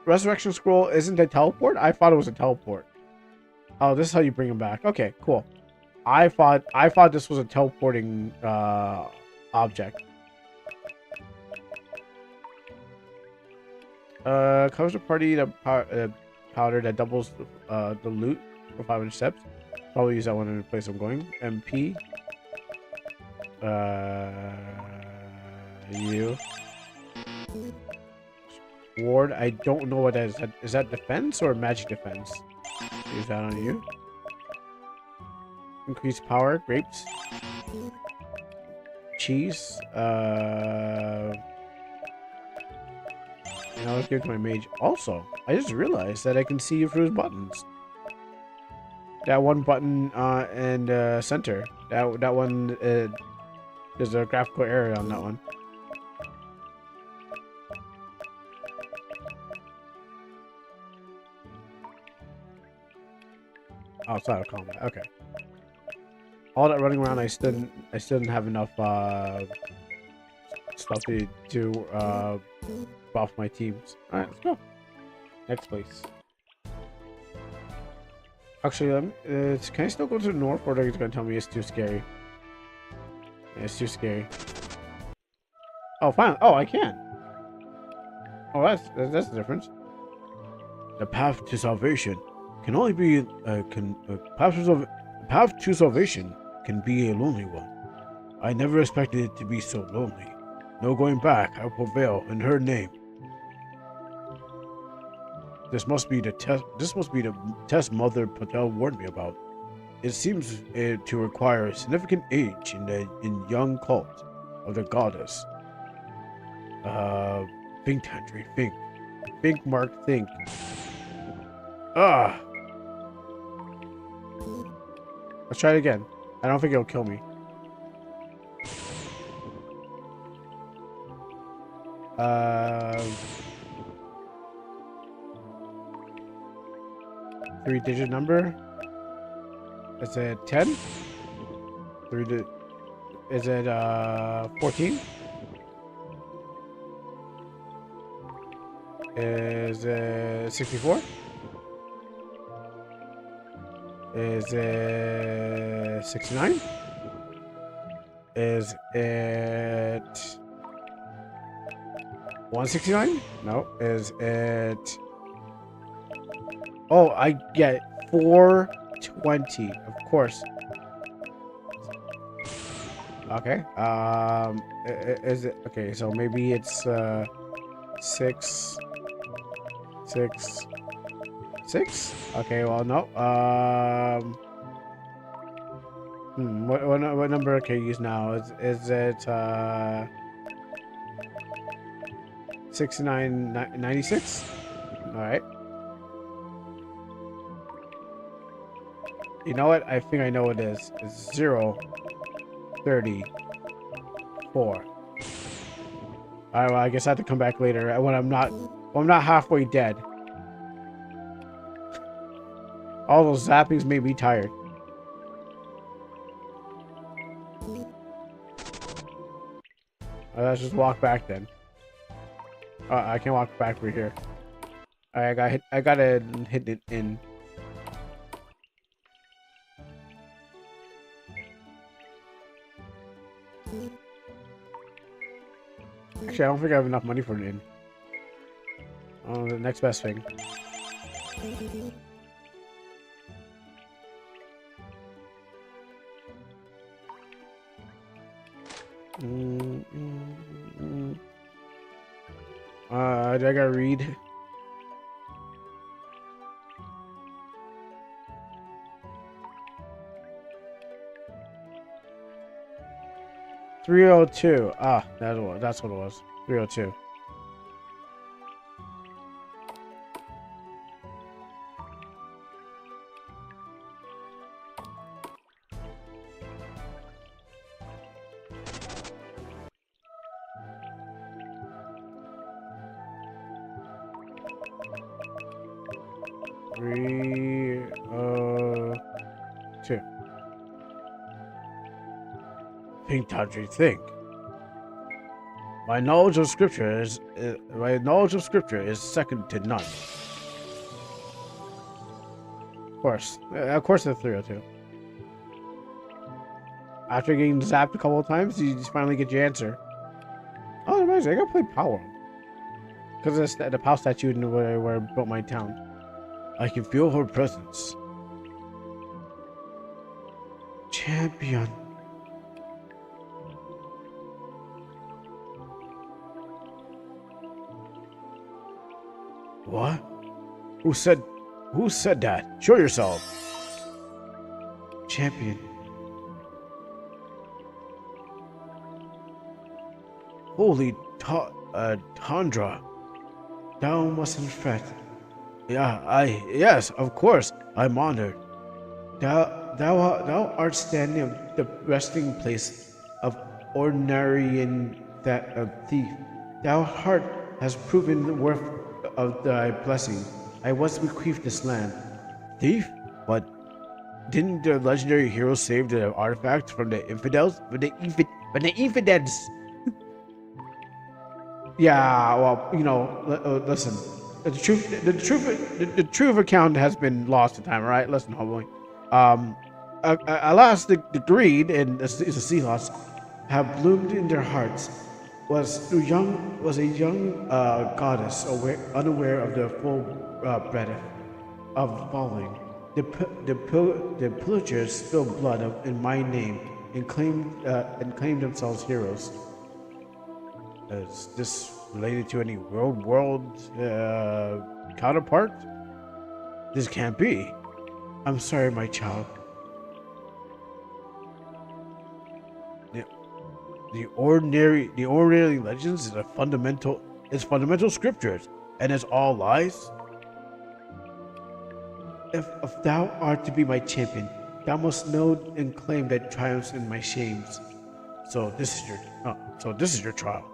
Resurrection Scroll isn't a teleport? I thought it was a teleport. Oh, this is how you bring him back. Okay, cool. I thought this was a teleporting object. Covers the party powder that doubles the loot for 500 steps. Probably use that one in the place I'm going. MP. You. Ward. I don't know what that is. Is that defense or magic defense? Use that on you. Increase power. Grapes. cheese. Let's give it to my mage. Also, I just realized that I can see through his buttons. That one button in the center. That one, there's a graphical error on that one. Oh, it's out of combat. Okay. All that running around, I still didn't have enough stuff to buff my teams. All right, let's go. Next place. Actually, can I still go to the north, or are they gonna tell me it's too scary? Yeah, it's too scary. Oh, finally! Oh, I can. Oh, that's the difference. The path to salvation can only be path to salvation can be a lonely one. I never expected it to be so lonely. No going back. I will prevail in her name. This must be the test. This must be the test Mother Patel warned me about. It seems to require significant age in young cult of the goddess. Think, Tantry, think. Think, Mark, think. Ah. Let's try it again. I don't think it'll kill me. Three-digit number. Is it 10? Is it 14? Is it 64? Is it 69? Is it 169? No. Is it... Oh, I get it. 420. Of course. Okay. Is it... Okay, so maybe it's 6... Okay, well, no. What number can I use now? Is it 6996? All right. You know what? I think I know what it is. It's 034. All right. Well, I guess I have to come back later when I'm not halfway dead. All those zappings made me tired. Let's just walk back then. I can walk back over here. I gotta hit it in. Actually, I don't think I have enough money for an inn. Oh, the next best thing. I gotta read. $302. Ah, that's what it was. 302. Think, Tawdry, think. My knowledge of scripture is second to none. Of course, it's 302. After getting zapped a couple of times, you just finally get your answer. Oh, amazing! I gotta play Power because it's the Power statue where I built my town. I can feel her presence. Champion. What? Who said that? Show yourself. Champion. Holy Tundra, thou mustn't fret. Yes, of course, I'm honored. Thou art standing at the resting place of ordinary and that of thief. Thou heart has proven the worth of thy blessing. I was bequeathed this land. Thief? But didn't the legendary hero save the artifact from the infidels? From the infidels! Yeah, well, listen. The truth account has been lost to time, right? Listen, homeboy. Alas, the greed and the seahawks have bloomed in their hearts. Was a young goddess unaware of the full breadth of falling. The pillagers spilled blood in my name and claimed themselves heroes. Is this related to any world counterpart? This can't be. I'm sorry, my child. The ordinary legends is fundamental scriptures, and it's all lies. If thou art to be my champion, thou must know and claim that triumphs in my shames. So this is your trial.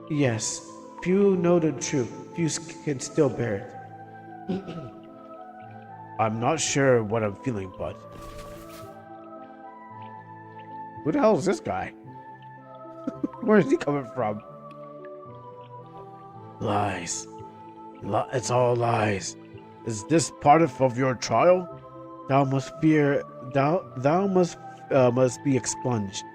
Yes, few know the truth. Few can still bear it. I'm not sure what I'm feeling, but who the hell is this guy? Where is he coming from? Lies. It's all lies. Is this part of your trial? Thou must fear. Thou must be expunged.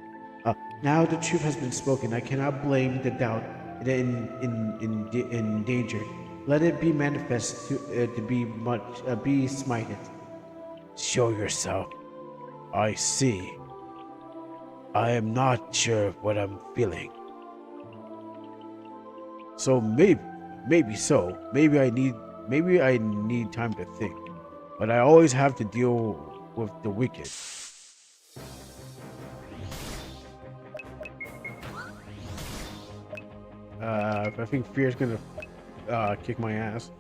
Now the truth has been spoken. I cannot blame the doubt in danger. Let it be manifest to be smited. Show yourself. I see. I am not sure what I'm feeling. So maybe so. Maybe I need time to think. But I always have to deal with the wicked. I think fear is gonna kick my ass.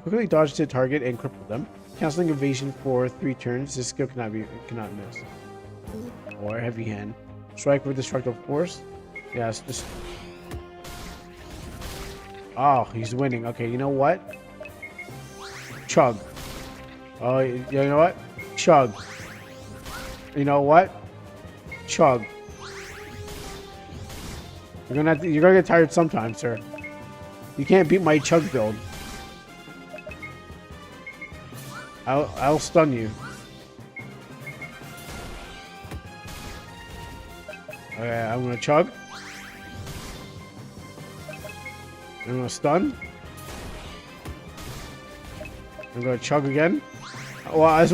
Quickly dodge to target and cripple them. Canceling evasion for 3 turns. This skill cannot miss. Or heavy hand. Strike with destructive force. Yes, just. Oh, he's winning. Okay, you know what? Chug. Oh, you know what? Chug. You know what? Chug. You're gonna get tired sometime, sir. You can't beat my chug build. I'll stun you. Okay, I'm gonna chug. I'm gonna stun. I'm gonna chug again. Well, it's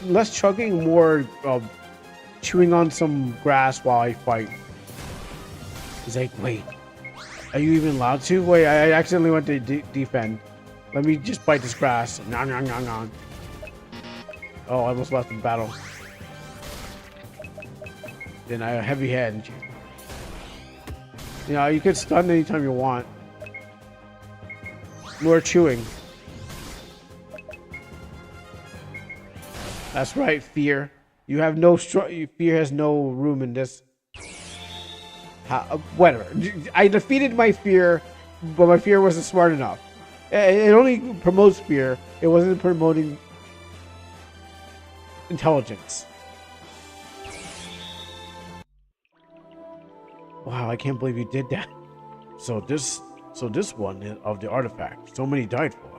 less chugging, more chewing on some grass while I fight. He's like, wait, are you even allowed to? Wait, I accidentally went to defend. Let me just bite this grass. Nom, nom, nom, nom. Oh, I almost lost the battle. Then I have a heavy hand. You know, you can stun anytime you want. More chewing. That's right, fear. You have no fear has no room in this. Whatever. I defeated my fear, but my fear wasn't smart enough. It only promotes fear. It wasn't promoting intelligence. Wow, I can't believe you did that. So this one of the artifact, so many died for.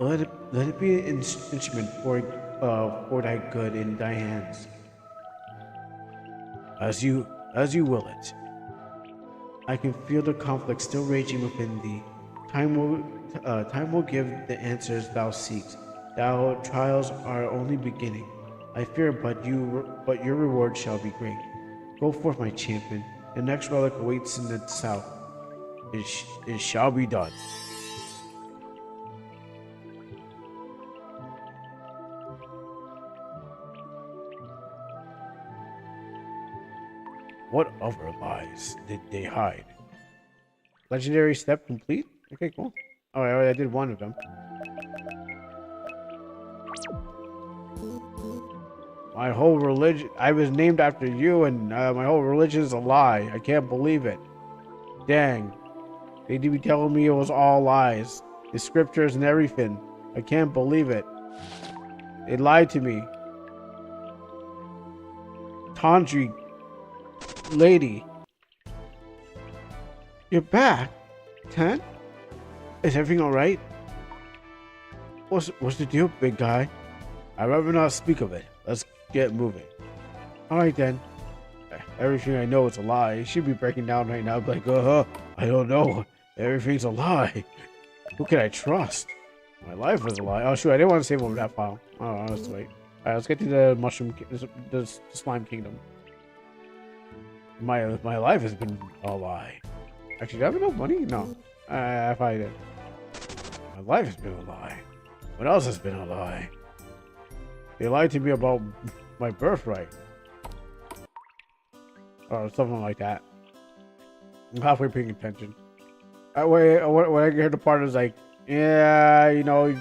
Let it be an instrument for thy good in thy hands. As you will it. I can feel the conflict still raging within thee. Time will give the answers thou seeks. Thou trials are only beginning. I fear, but your reward shall be great. Go forth, my champion. The next relic awaits in the south. It shall be done. What other lies did they hide? Legendary step complete? Okay, cool. Oh, I did one of them. My whole religion... I was named after you, and my whole religion is a lie. I can't believe it. Dang. They did be telling me it was all lies. The scriptures and everything. I can't believe it. They lied to me. Tandri... Lady. You're back? 10? Is everything alright? What's the deal, big guy? I'd rather not speak of it. Let's get moving. Alright then. Everything I know is a lie. You should be breaking down right now. Like, I don't know. Everything's a lie. Who can I trust? My life was a lie. Oh, shoot. I didn't want to save over that file. Oh, let's wait. Alright, let's get to the mushroom, the slime kingdom. My life has been a lie. Actually, do I have enough money? No. I probably did. My life has been a lie. What else has been a lie? They lied to me about my birthright. Or something like that. I'm halfway paying attention. When I heard the part is like, yeah, you know,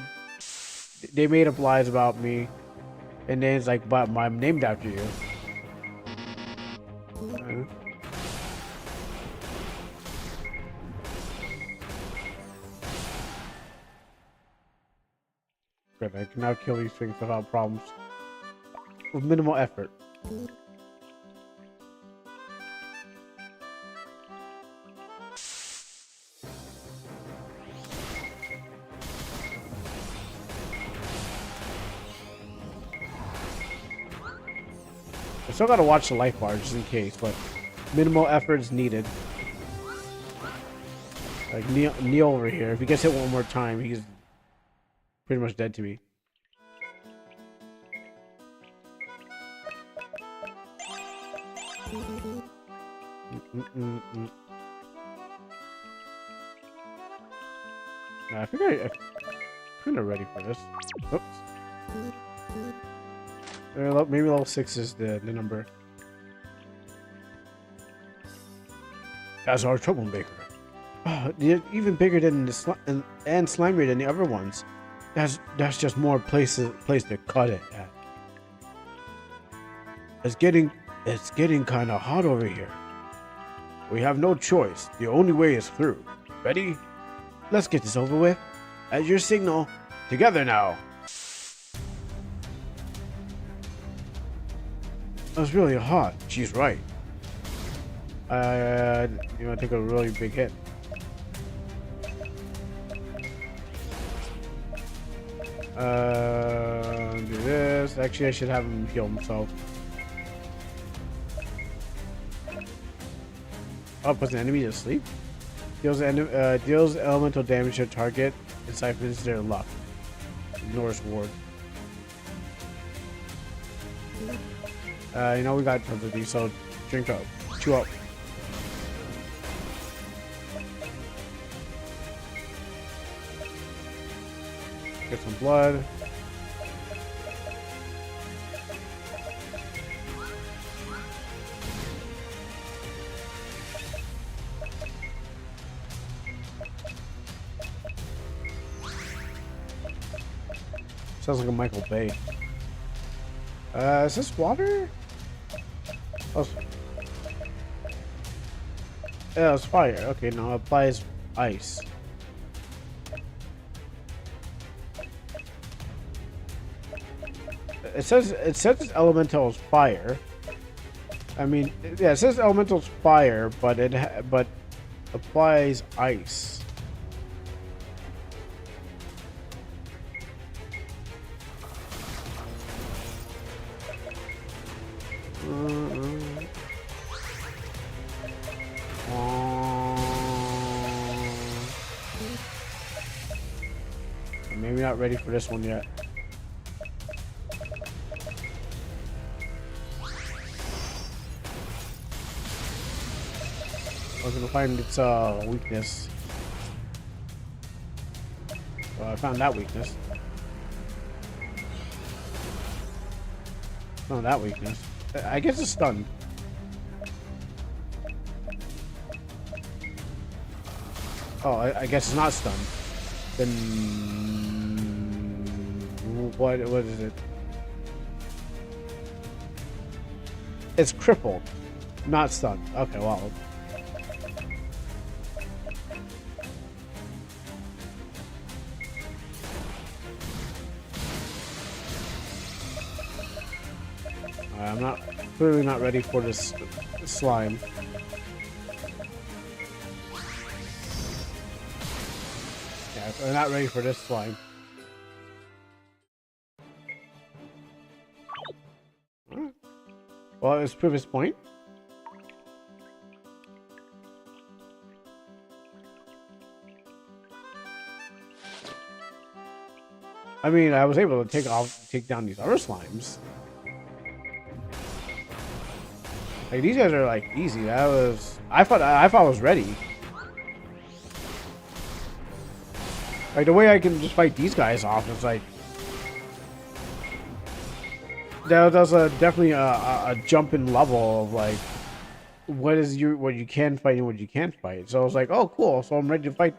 they made up lies about me. And then it's like, but I'm named after you. Good, I can now kill these things without problems. With minimal effort. I still gotta watch the life bar just in case, but minimal effort is needed. Like Neil over here, if he gets hit one more time, he's pretty much dead to me. Nah, I think I'm kind of ready for this. Oops. Maybe level 6 is the number. That's our troublemaker. Oh, even bigger than the and slimier than the other ones. That's just more place to cut it at. It's getting kind of hot over here. We have no choice. The only way is through. Ready? Let's get this over with. As your signal, together now. That's really hot. She's right. You want to take a really big hit. Do this. Actually, I should have him heal himself. Oh, puts an enemy to sleep. Deals elemental damage to target and siphons their luck. Ignores ward. You know, we got tons of these, so drink up. Chew up. Get some blood. Sounds like a Michael Bay. Is this water? Oh, yeah, it's fire. Okay, now applies ice. It says it's elemental is fire. I mean, yeah, it says elemental is fire, but but applies ice. Maybe not ready for this one yet. I was gonna find its weakness. Well, I found that weakness. Found that weakness. I guess it's stunned. Oh, I guess it's not stunned. Then what is it? It's crippled, not stunned. Okay, well. I'm not clearly not ready for this slime. Yeah, I'm not ready for this slime. Alright. Well, let's prove his point. I mean, I was able to take down these other slimes. Like these guys are like easy. I thought I was ready. Like the way I can just fight these guys off is like that's definitely a jump in level of like what you can fight and what you can't fight. So I was like, oh cool, so I'm ready to fight.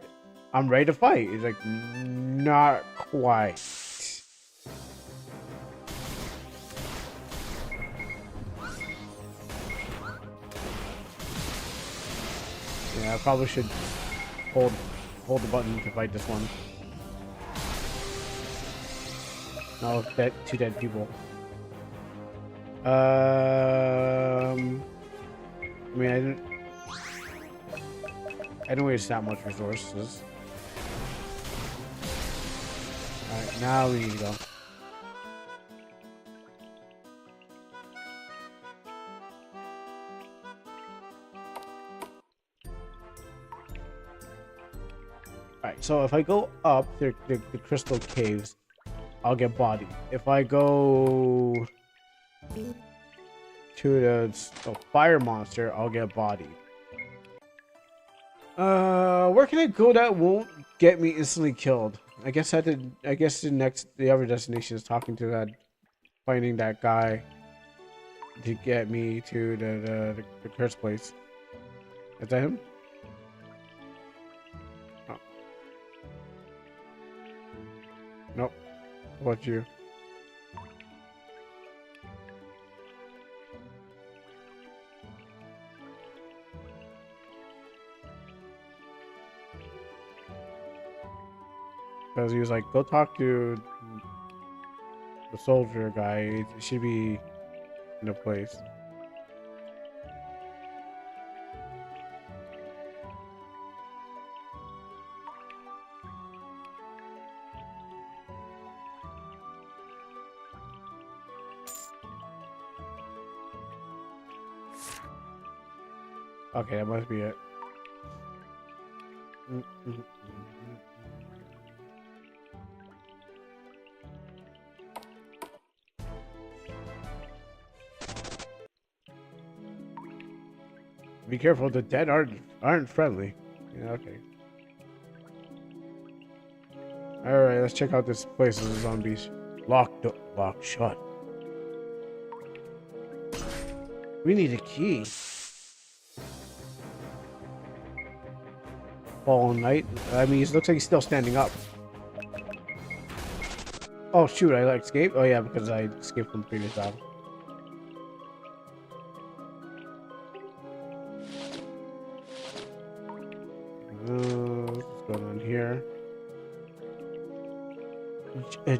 I'm ready to fight. It's like not quite. Yeah, I probably should hold the button to fight this one. No, two dead people. I mean, I didn't waste that much resources. All right, now we need to go. Alright, so if I go up the crystal caves, I'll get bodied. If I go to the fire monster, I'll get bodied. Where can I go that won't get me instantly killed? I guess the other destination is talking to finding that guy to get me to the curse place. Is that him? Oh. Nope. What about you? Because he was like, go talk to the soldier guy. It should be in a place. Okay, that must be it. Be careful, the dead aren't friendly. Yeah, okay. Alright, let's check out this place of the zombies. Locked shut. We need a key. Fallen Knight. I mean, it looks like he's still standing up. Oh shoot, I escaped? Oh yeah, because I escaped from the previous battle. What's going on here?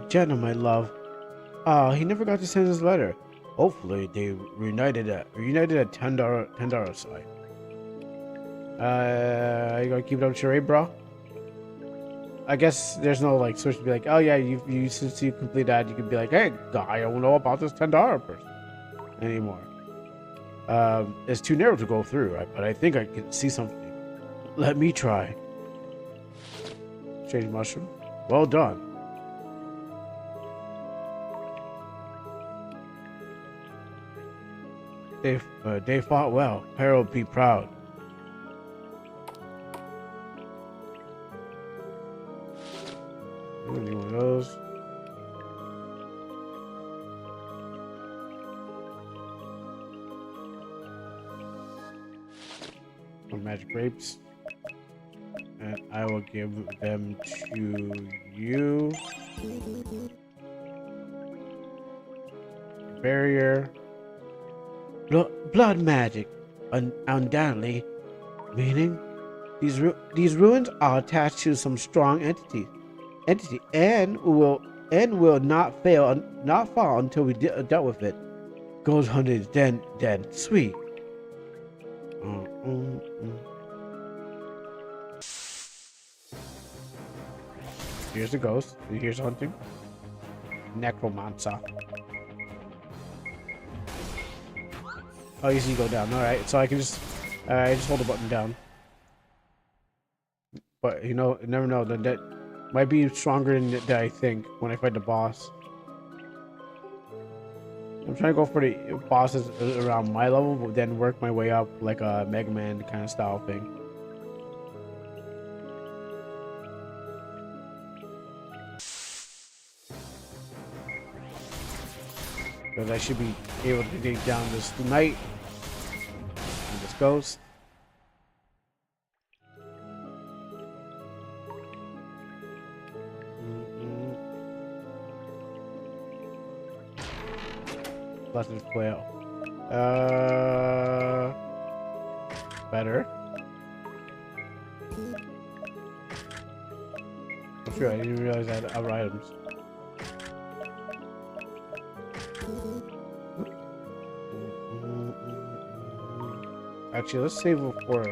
Jenna, my love. Oh, he never got to send his letter. Hopefully, they reunited at $10 side. You gonna keep it up, charade, bro? I guess there's no like switch to be like, oh yeah, you since you complete that, you can be like, hey, guy, I don't know about this $10 person anymore. It's too narrow to go through, but I think I can see something. Let me try. Strange mushroom. Well done. They fought well. Harold be proud. Any one of those. Or magic grapes. And I will give them to you. Barrier. Blood magic. Undoubtedly. Meaning? These ruins are attached to some strong entity and will not fall until we dealt with it. Ghost hunted then sweet. Here's the ghost. Here's hunting. Necromancer. Oh, you see, go down. All right, so I can just hold the button down. But you know, never know. That might be stronger than I think when I fight the boss. I'm trying to go for the bosses around my level, but then work my way up like a Mega Man kind of style thing. Because I should be able to take down this knight and this ghost. Blessed flail. Better. I'm sure I didn't realize I had other items. Actually, let's save it for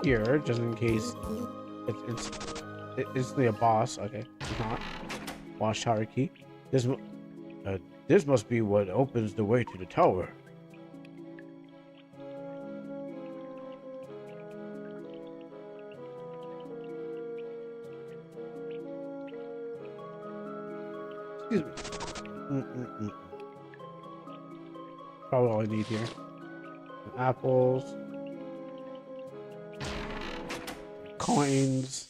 here, just in case it's instantly a boss. Okay, it's not. Watchtower key. This must be what opens the way to the tower. Excuse me. Probably all I need here. Apples. Coins.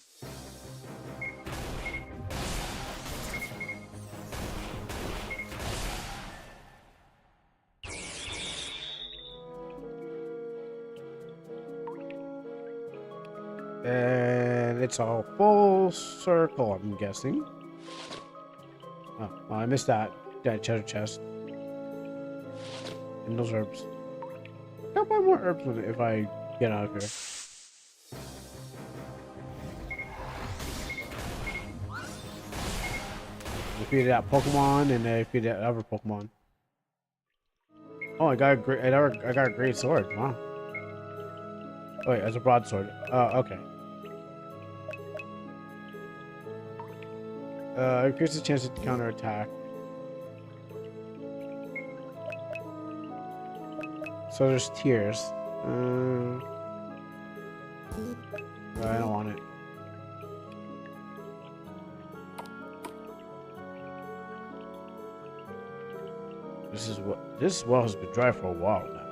And it's a full circle, I'm guessing. Oh, I missed that treasure chest. And those herbs. I'll buy more herbs with it if I get out of here. Defeated that Pokemon and I defeated that other Pokemon. Oh, I got a great sword. Wow. Oh wait, it's a broadsword. Oh, okay. Increases the chance to counterattack. So there's tiers. I don't want it. This well has been dry for a while now.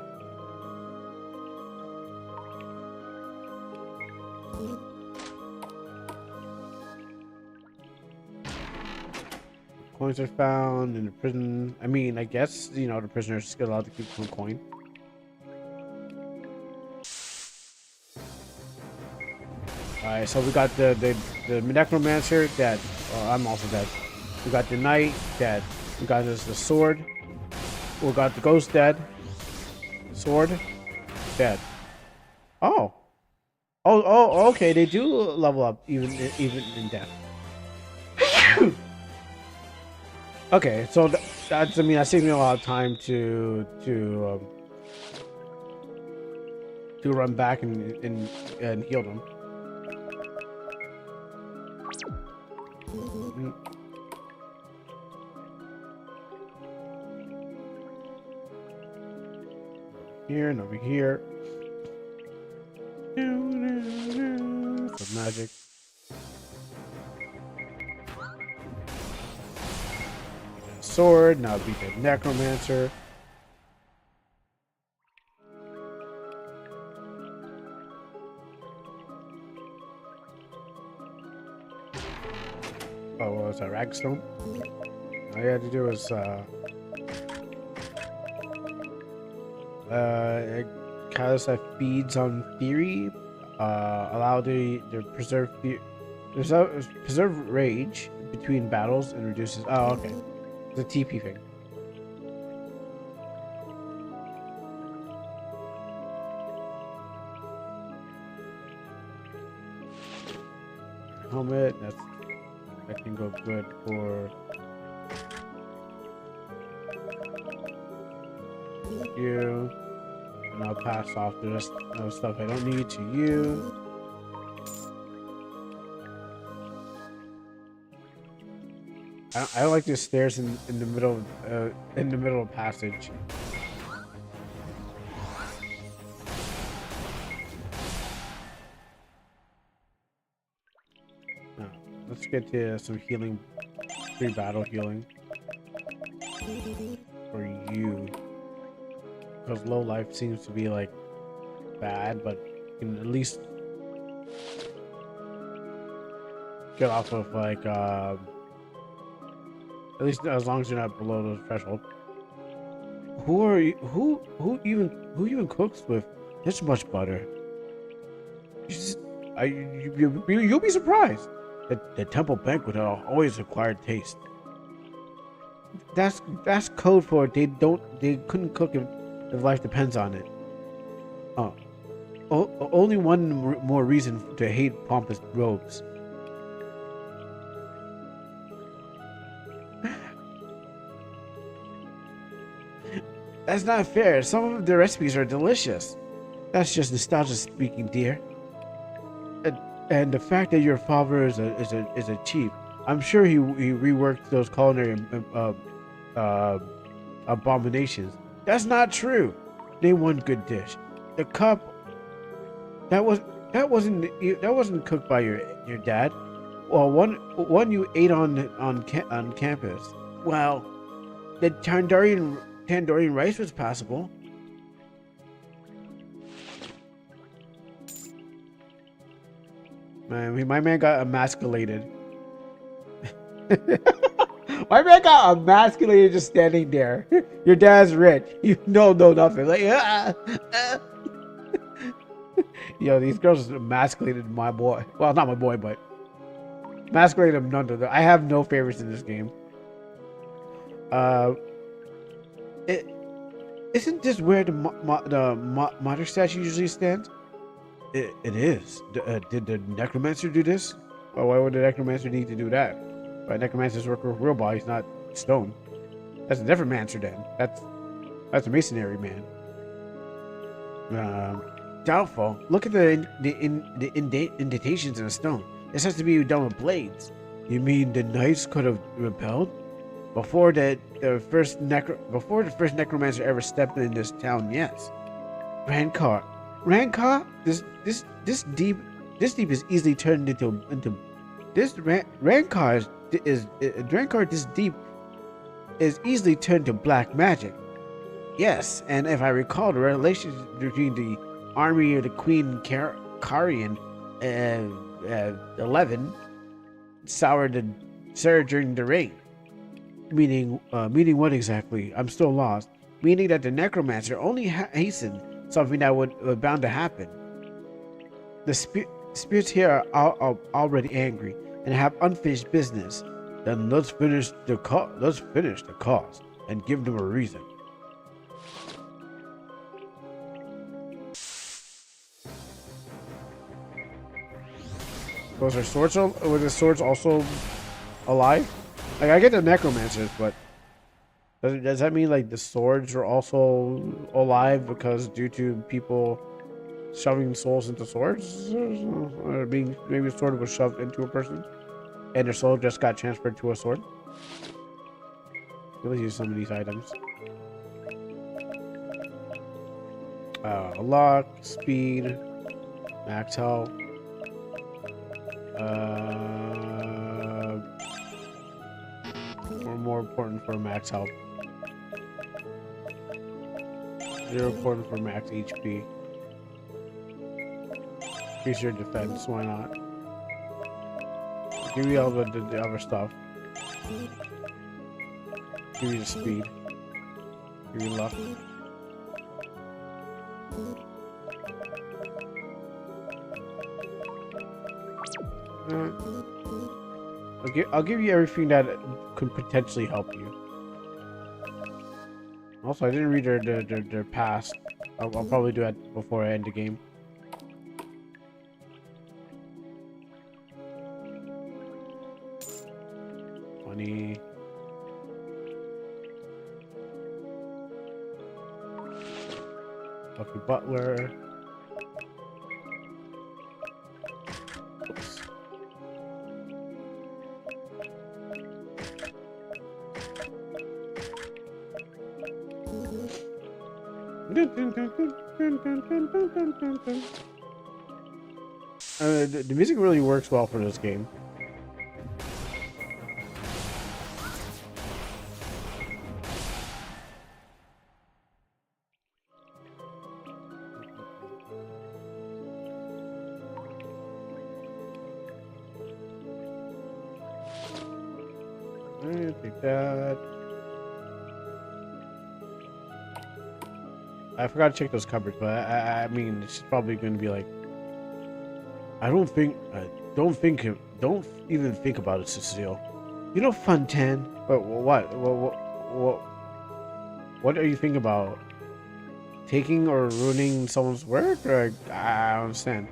Coins are found in the prison. I mean, I guess, you know, the prisoners are allowed to keep one coin. Alright, so we got the necromancer dead. I'm also dead. We got the knight dead. We got the sword. We got the ghost dead. Sword dead. Oh. Oh, okay. They do level up even in death. Okay, so that's, I mean, that saves me a lot of time to run back and heal them. Here and over here. Some magic. Sword, now beat the necromancer. Oh, what was that, ragstone? All you had to do was cast that feeds on theory. Allow the preserve rage between battles and reduces. Oh, okay. It's a TP thing. Helmet. That can go good for you. And I'll pass off the rest of stuff I don't need to you. I don't like the stairs in the middle of passage. Let's get to some healing, free battle healing for you. Because low life seems to be like bad, but you can at least get off of like at least as long as you're not below the threshold. Who are you? Who even cooks with this much butter? You'll be surprised. The temple banquet always acquired taste. That's code for they couldn't cook if life depends on it. Oh, only one more reason to hate pompous robes. That's not fair. Some of the recipes are delicious. That's just nostalgia speaking, dear. And the fact that your father is a chief, I'm sure he reworked those culinary abominations. That's not true. Name one good dish. The cup. That wasn't cooked by your dad. Well, one you ate on campus. Well, the Tandoorian rice was passable. Man, my man got emasculated. My man got emasculated just standing there. Your dad's rich. You know nothing. Like, yo, these girls emasculated my boy. Well, not my boy, but emasculated him nonetheless. I have no favorites in this game. Isn't this where the martyr statue usually stands? It is. Did the necromancer do this? Well, why would the necromancer need to do that? Right, necromancers work with real bodies, not stone. That's a different mancer then. That's a masonry man. Doubtful. Look at the indentations in the stone. This has to be done with blades. You mean the knights could have rebelled before the first necromancer ever stepped in this town? Yes. Rancor. This deep is easily turned into this Rancor this deep is easily turned to black magic. Yes, and if I recall, the relationship between the army of the Queen Carian 11 soured during the reign. Meaning what exactly? I'm still lost. Meaning that the necromancer only hastened something that would bound to happen. The spirits here are already angry and have unfinished business. Then let's finish the cause and give them a reason. Were the swords also alive? Like, I get the necromancers, but does that mean like the swords are also alive because due to people shoving souls into swords, or being maybe a sword was shoved into a person and their soul just got transferred to a sword? Let's use some of these items. Luck, speed, max health. More important for max health. 0 important for max HP. Increase your defense, why not? Give you all the other stuff. Give you the speed. Give you luck. I'll give you everything that could potentially help you. Also, I didn't read their past. I'll probably do it before I end the game. Money. Lucky Butler. Oops. The music really works well for this game. Take that. I forgot to check those cupboards, but I mean, it's probably going to be like. Don't even think about it, Cecile. You know, Fontaine. But what are you thinking about? Taking or ruining someone's work? Or I don't understand.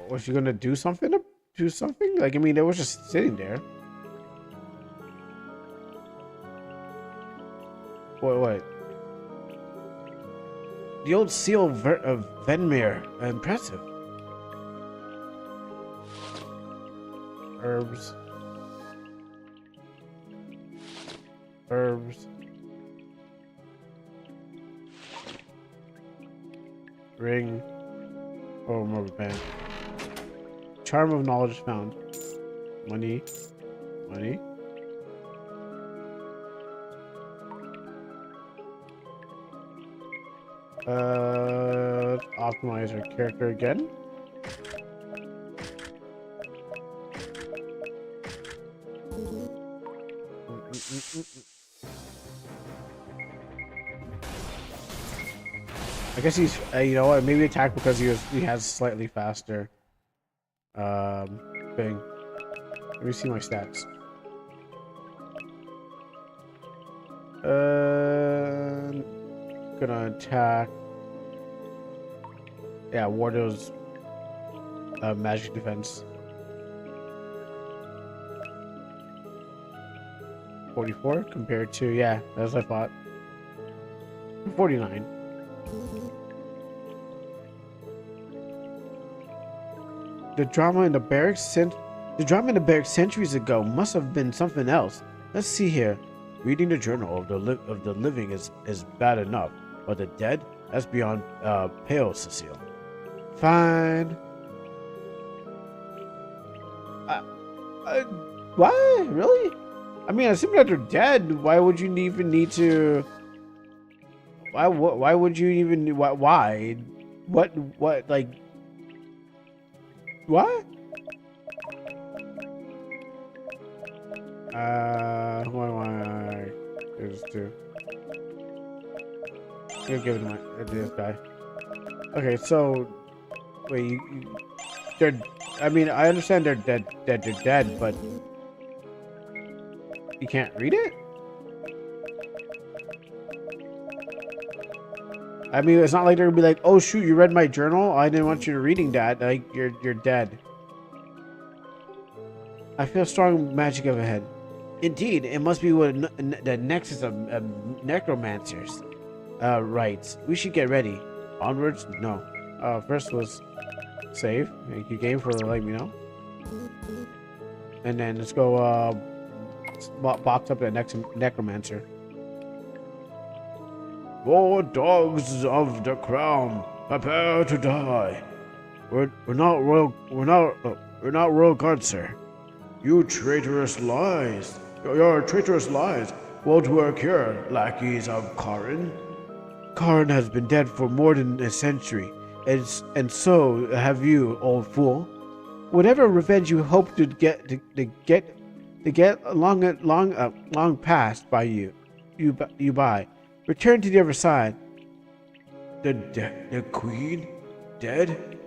Was she gonna do something? Do something? Like, I mean, it was just sitting there. What? The old seal of Venmere. Impressive. Herbs. Ring. Oh, rubber band. Charm of knowledge found. Money. Optimize our character again. I guess he's, you know what, maybe attack because he has slightly faster thing. Let me see my stats. Gonna attack. Yeah, Wardo's magic defense. 44 compared to, yeah, as I thought. 49. The drama in the barracks centuries ago must have been something else. Let's see here. Reading the journal of the living is bad enough, but the dead? That's beyond pale, Cecile. Fine. What? Really? I mean, assuming that they're dead, why would you even need to? Why would you even? Why? What? Like? What? What do I do this to? I'm gonna give it to this guy. Okay, so wait, they're. I mean, I understand they're dead. They're dead, but you can't read it. I mean, it's not like they're gonna be like, "Oh shoot, you read my journal. I didn't want you reading that. Like, you're dead." I feel strong magic up ahead. Indeed, it must be what the nexus of necromancers writes. We should get ready. Onwards? No. First was save. Thank you, game, for letting me know. And then let's go box up that necromancer. "Oh, dogs of the crown, prepare to die. We're not royal guards, sir. You traitorous lies. Your traitorous lies. Woe to our cure, lackeys of Karin. Karin has been dead for more than a century, and so have you, old fool. Whatever revenge you hope to get long past by you buy. Return to the other side. The queen? Dead?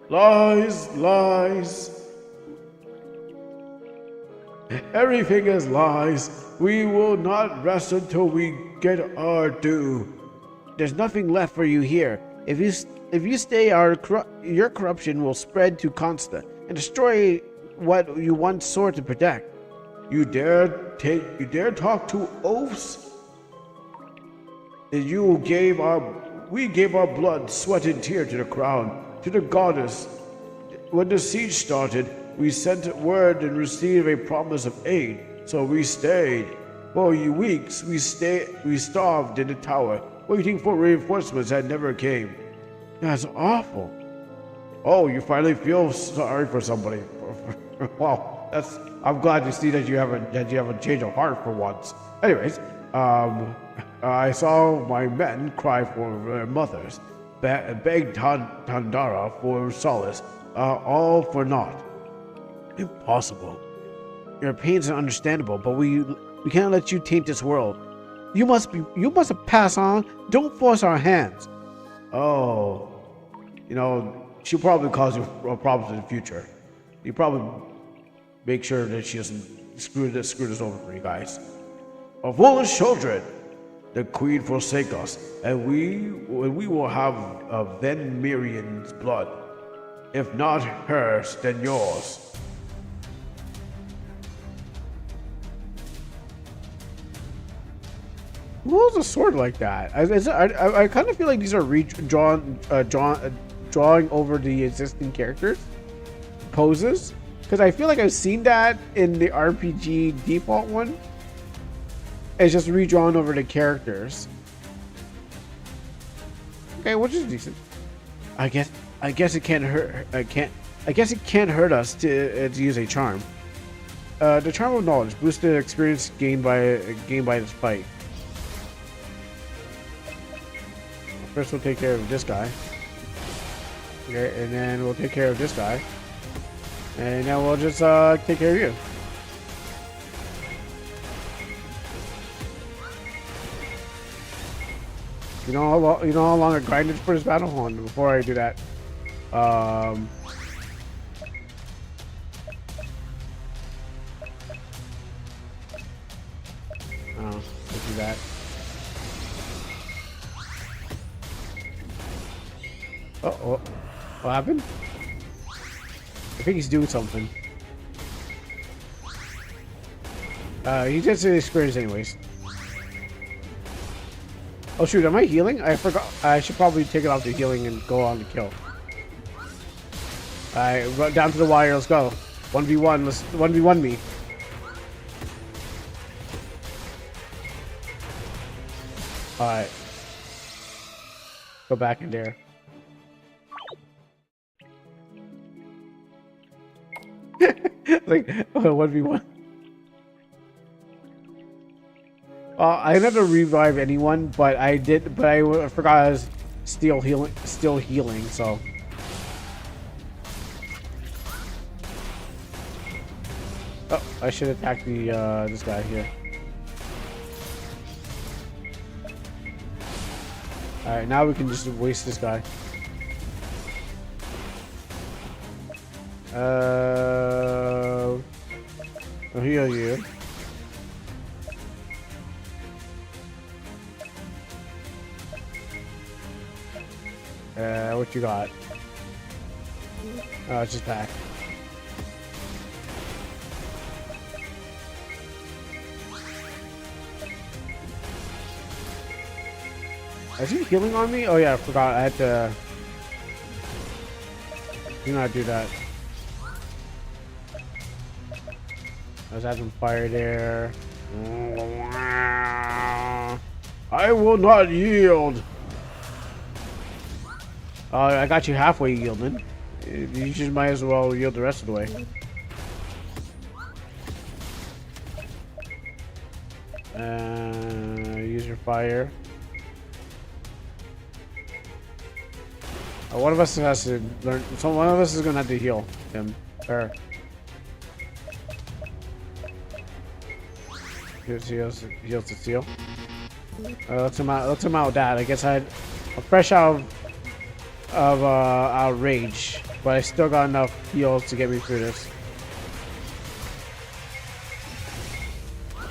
Lies, lies. Everything is lies. We will not rest until we get our due. There's nothing left for you here. If you stay, your corruption will spread to Consta and destroy what you once swore to protect. You dare talk to oaths? We gave our blood, sweat, and tear to the crown, to the goddess. When the siege started, we sent word and received a promise of aid, so we stayed. For weeks, we starved in the tower, waiting for reinforcements that never came. That's awful. Oh, you finally feel sorry for somebody. Wow, I'm glad to see that you have a change of heart for once. Anyways, I saw my men cry for their mothers, begged Tandara for solace, all for naught. Impossible. Your pains are understandable, but we can't let you taint this world. You must pass on. Don't force our hands. Oh, she'll probably cause you problems in the future. You probably make sure that she doesn't screw this over for you guys. Of foolish children, the queen forsake us, and we will have then Miriam's blood. If not hers, then yours. Who holds a sword like that? I kind of feel like these are drawing over the existing characters poses, because I feel like I've seen that in the RPG default one. It's just redrawn over the characters. Okay, which is decent. I guess it can't hurt. I guess it can't hurt us to use a charm. The charm of knowledge boosts the experience gained by this fight. First, we'll take care of this guy. Okay, and then we'll take care of this guy. And now we'll just take care of you. You know how long I grinded for this battle? Hold on, before I do that. Oh, let's do that. Oh, what happened? I think he's doing something. He gets the experience anyways. Oh shoot, am I healing? I forgot. I should probably take it off the healing and go on the kill. Alright, run down to the wire, let's go. 1v1, let's 1v1 me. Alright. Go back in there. Like 1v1. I never revive anyone, but I forgot I was still healing, so. Oh, I should attack the this guy here. Alright, now we can just waste this guy. I'll heal you. What you got? Oh, it's just back. Is he healing on me? Oh yeah, I forgot. I had to. Do not do that. I was having fire there. I will not yield. I got you halfway yielding. You just might as well yield the rest of the way. Use your fire. One of us has to learn. So one of us is gonna have to heal him. Her. Heals the seal. Let's him out. Let's him out with that. I guess I'm fresh out of rage, but I still got enough heals to get me through this.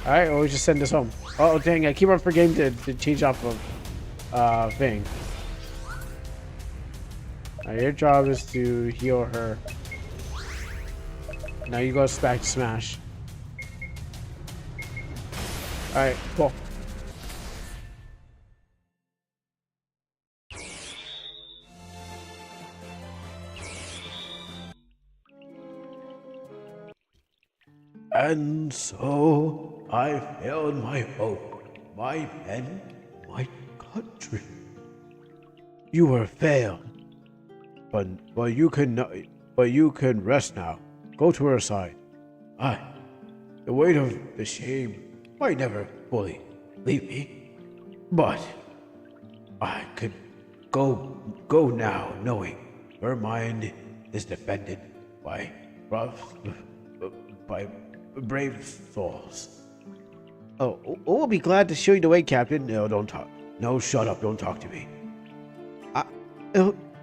All right, well, we just send this home. Oh dang! I keep on forgetting to change off of thing. Right, your job is to heal her. Now you go back to smash. All right, cool. And so I failed my oath, my men, my country. You were failed, but you can rest now. Go to her side. The weight of the shame might never fully leave me, but I could go now, knowing her mind is defended by by brave souls. Oh, we'll be glad to show you the way, Captain. No, don't talk. No, shut up. Don't talk to me.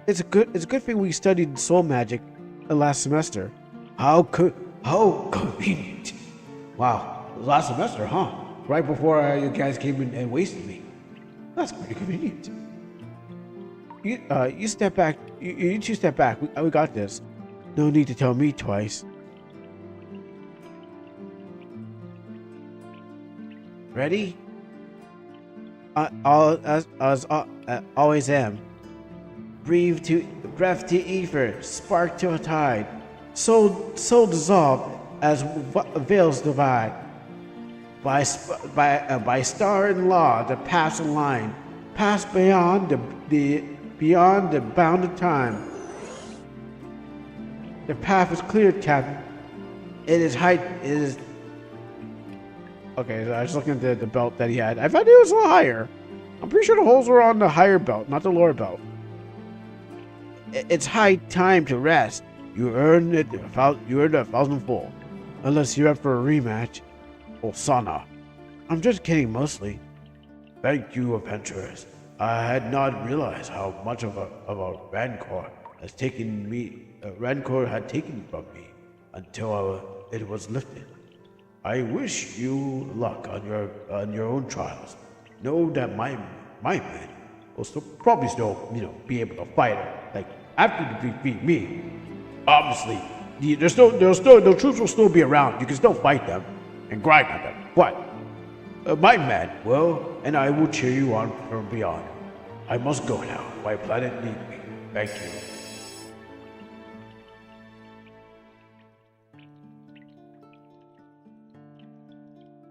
It's a good thing we studied soul magic last semester. How convenient. Wow, last semester, huh? Right before you guys came in and wasted me. That's pretty convenient. You step back. You two step back. We got this. No need to tell me twice. Ready? Always am. Breathe to breath to ether, spark to a tide. Soul dissolved as veils divide. By star and law, the paths align. Pass beyond the bounded time. The path is clear, Captain. It is. Okay, so I was looking at the belt that he had. I thought it was a little higher. I'm pretty sure the holes were on the higher belt, not the lower belt. It's high time to rest. You earned it. You earned a thousandfold. Unless you're up for a rematch. Osana. I'm just kidding mostly. Thank you, adventurers. I had not realized how much of a rancor has taken me. Rancor had taken from me until it was lifted. I wish you luck on your own trials. Know that my men will probably still be able to fight like after you defeat me. Obviously, the troops will still be around. You can still fight them and grind at them. But my men will, and I will cheer you on from beyond. I must go now. My planet needs me. Thank you.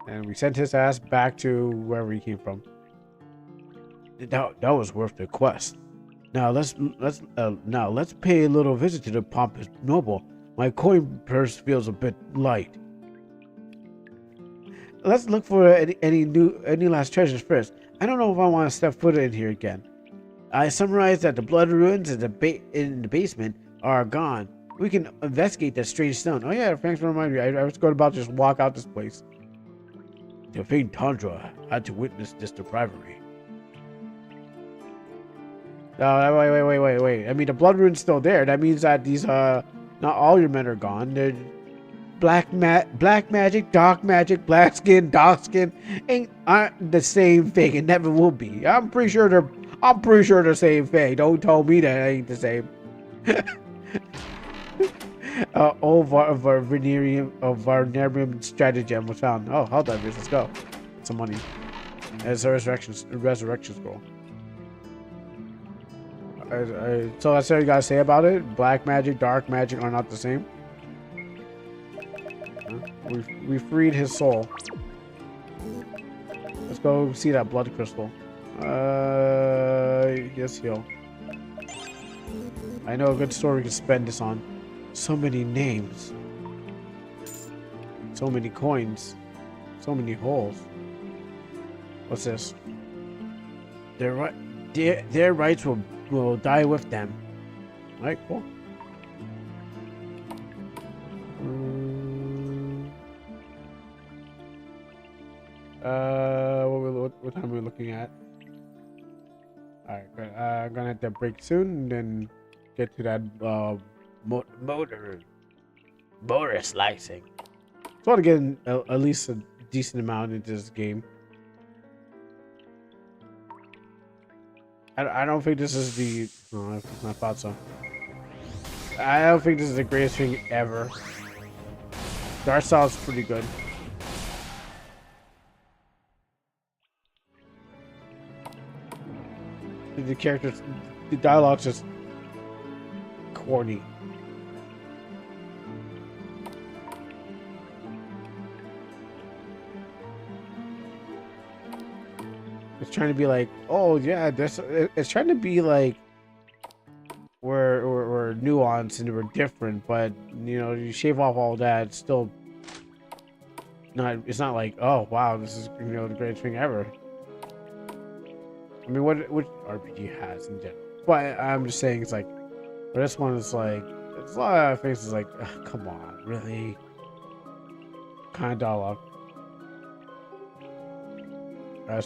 And we sent his ass back to wherever he came from. That was worth the quest. Now let's pay a little visit to the pompous noble. My coin purse feels a bit light. Let's look for any last treasures first. I don't know if I want to step foot in here again. I summarized that the blood ruins in the basement are gone. We can investigate that strange stone. Oh yeah, thanks for reminding me. I was going about to just walk out this place. The faint Tundra had to witness this depravity. Wait. I mean, the blood rune's still there. That means that these, not all your men are gone. They're black magic, dark magic, black skin, dark skin aren't the same thing. It never will be. I'm pretty sure they're the same thing. Don't tell me that it ain't the same. Varnarium stratagem was found. Oh, hold on, let's go. Get some money. It's a resurrection scroll. So that's all you gotta say about it. Black magic, dark magic are not the same. We freed his soul. Let's go see that blood crystal. Yes, heal. I know a good story we can spend this on. So many names. So many coins. So many holes. What's this? Their rights will die with them. Alright, cool. What time are we looking at? Alright, good. I'm gonna have to break soon and then get to that motor slicing. So I want to get at least a decent amount into this game. I don't think this is the... Oh, I thought so. I don't think this is the greatest thing ever. The art style is pretty good. The characters, the dialogue's just corny. It's trying to be like, oh yeah, it's trying to be like we're nuanced and we're different, but you know, you shave off all that, it's still not. It's not like, oh wow, this is, you know, the greatest thing ever. I mean, which RPG has in general, but I'm just saying it's like, but this one is like, it's a lot of faces like, ugh, come on, really, kind of dialogue.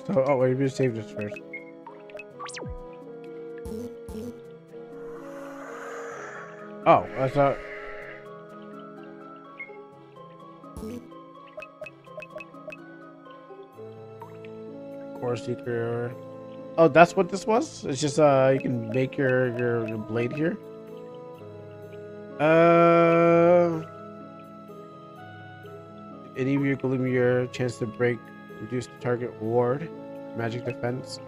Oh wait, we save this first. Oh, I thought. Core seeker. Oh, that's what this was? It's just you can make your blade here. Any vehicle give me your chance to break, reduce the target ward, magic defense.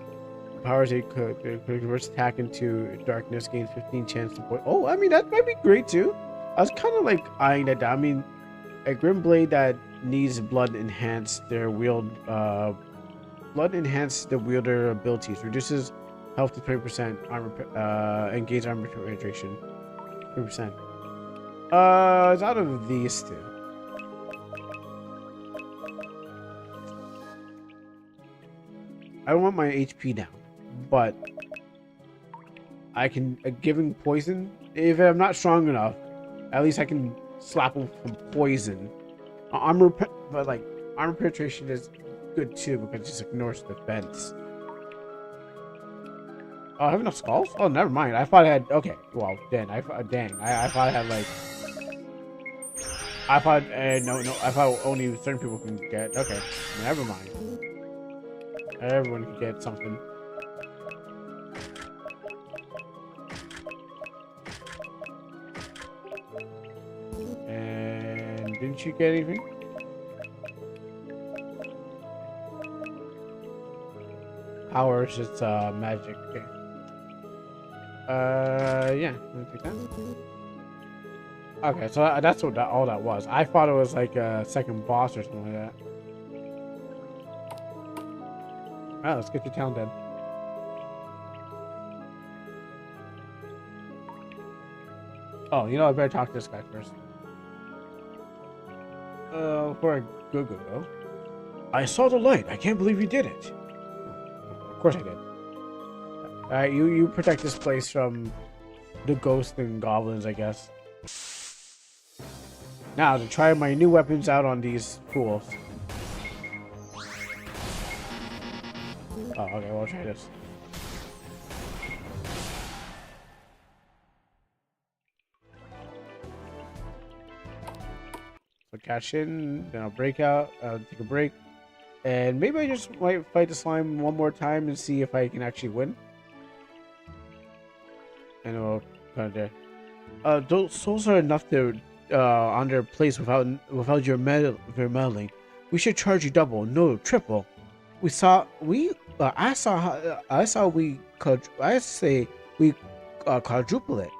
Powers it could reverse attack into darkness, gains 15 chance to point. Oh, I mean that might be great too. I was kind of like eyeing that down. I mean, a grim blade that needs blood enhance their wield. Blood enhance the wielder abilities, reduces health to 20%, armor and gains armor penetration 20%. It's out of these two. I want my HP down, but I can giving poison. If I'm not strong enough, at least I can slap him from poison. But like armor penetration is good too because it just ignores defense. Oh, I have enough skulls? Oh, never mind. I thought I had. Okay, well, then I thought I had like. I thought no. I thought only certain people can get. Okay, never mind. Everyone can get something. And didn't you get anything? Power is just magic. Okay. Yeah. Let me take that. Okay, so that's what all that was. I thought it was like a second boss or something like that. Alright, let's get to town then. Oh, you know, I better talk to this guy first. Before I go. I saw the light. I can't believe you did it. Of course I did. Alright, you protect this place from the ghosts and goblins, I guess. Now, to try my new weapons out on these fools. Oh, okay, we'll try this. So cash in, then I'll break out, take a break. And maybe I just might fight the slime one more time and see if I can actually win. And we'll kind of there. Those souls are enough to on their place without your meddling. We should charge you double, no triple. I say we quadruple it.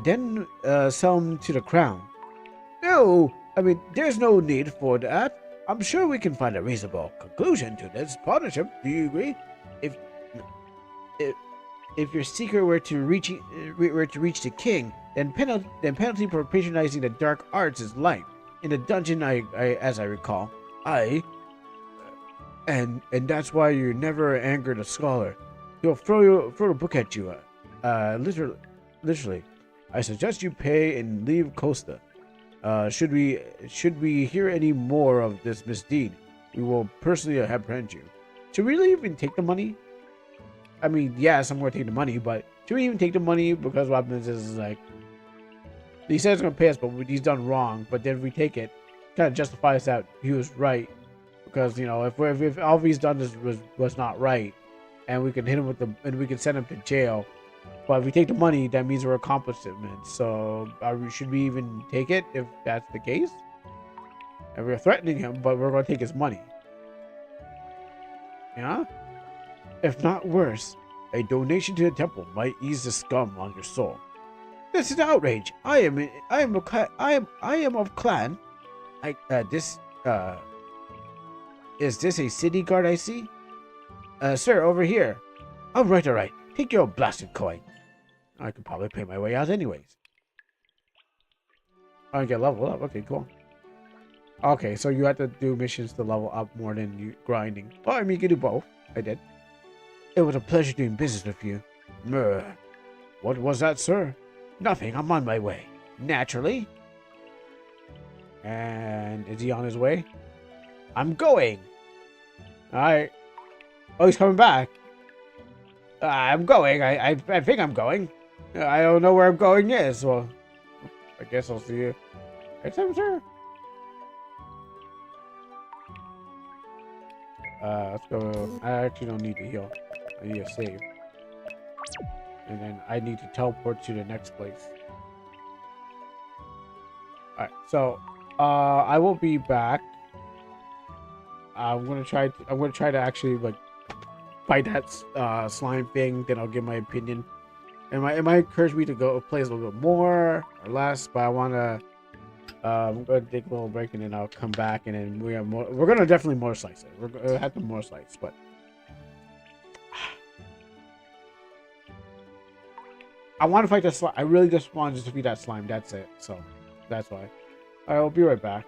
Then sell them to the crown. No, I mean there's no need for that. I'm sure we can find a reasonable conclusion to this partnership. Do you agree? If your seeker were to reach the king, then penalty for patronizing the dark arts is life. In the dungeon, as I recall, and that's why you never angered a scholar. He'll throw a book at you. Literally. I suggest you pay and leave Costa. Should we hear any more of this misdeed, we will personally apprehend you. should we really even take the money? I mean, yes, I'm going to take the money, but should we even take the money? Because what happens is like, he says he's going to pay us, but he's done wrong. But then if we take it, kind of justifies that he was right. Because, you know, if all he's done was not right, and we can hit him with and we can send him to jail. But if we take the money, that means we're accomplishment. So should we even take it if that's the case? And we're threatening him, but we're going to take his money. Yeah? If not worse, a donation to the temple might ease the scum on your soul. This is outrage. I am of clan. Is this a city guard I see? Sir, over here. All right. Take your blasted coin. I could probably pay my way out anyways. I get leveled up. Okay, cool. Okay, so you have to do missions to level up more than you grinding. Well, I mean, you can do both. I did. It was a pleasure doing business with you. What was that, sir? Nothing. I'm on my way. Naturally. And is he on his way? I'm going. Alright. Oh, he's coming back. I'm going. I think I'm going. I don't know where I'm going is. Well, I guess I'll see you next time, sir. Let's go. I actually don't need to heal. I need to save. And then I need to teleport to the next place. Alright, so I will be back. I'm gonna try to actually like fight that slime thing, then I'll give my opinion. It might encourage me to go play a little bit more or less, but I wanna I'm gonna take a little break and then I'll come back and then we're gonna definitely more slice it. We're gonna have to more slice, but I want to fight the slime. I really just want to defeat that slime. That's it. So that's why. I'll be right back.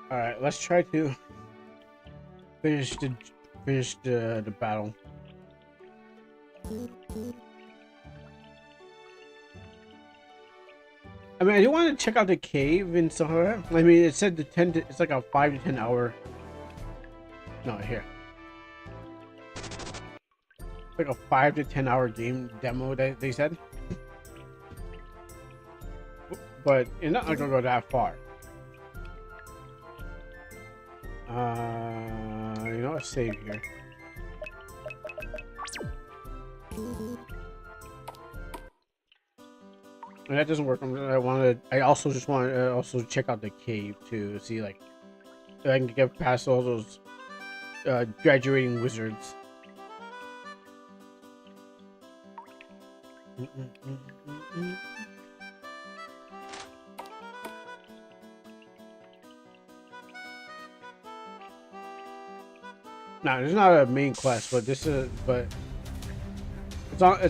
All right, let's try to finish the battle. I mean, I do want to check out the cave and stuff like that. I mean, it said it's like a 5 to 10 hour. No, here. Like a 5 to 10 hour game demo that they said. But you're not gonna go that far. You know what? Save here. And that doesn't work. I also just want to also check out the cave to see like if I can get past all those graduating wizards. No, there's not a main quest, but it's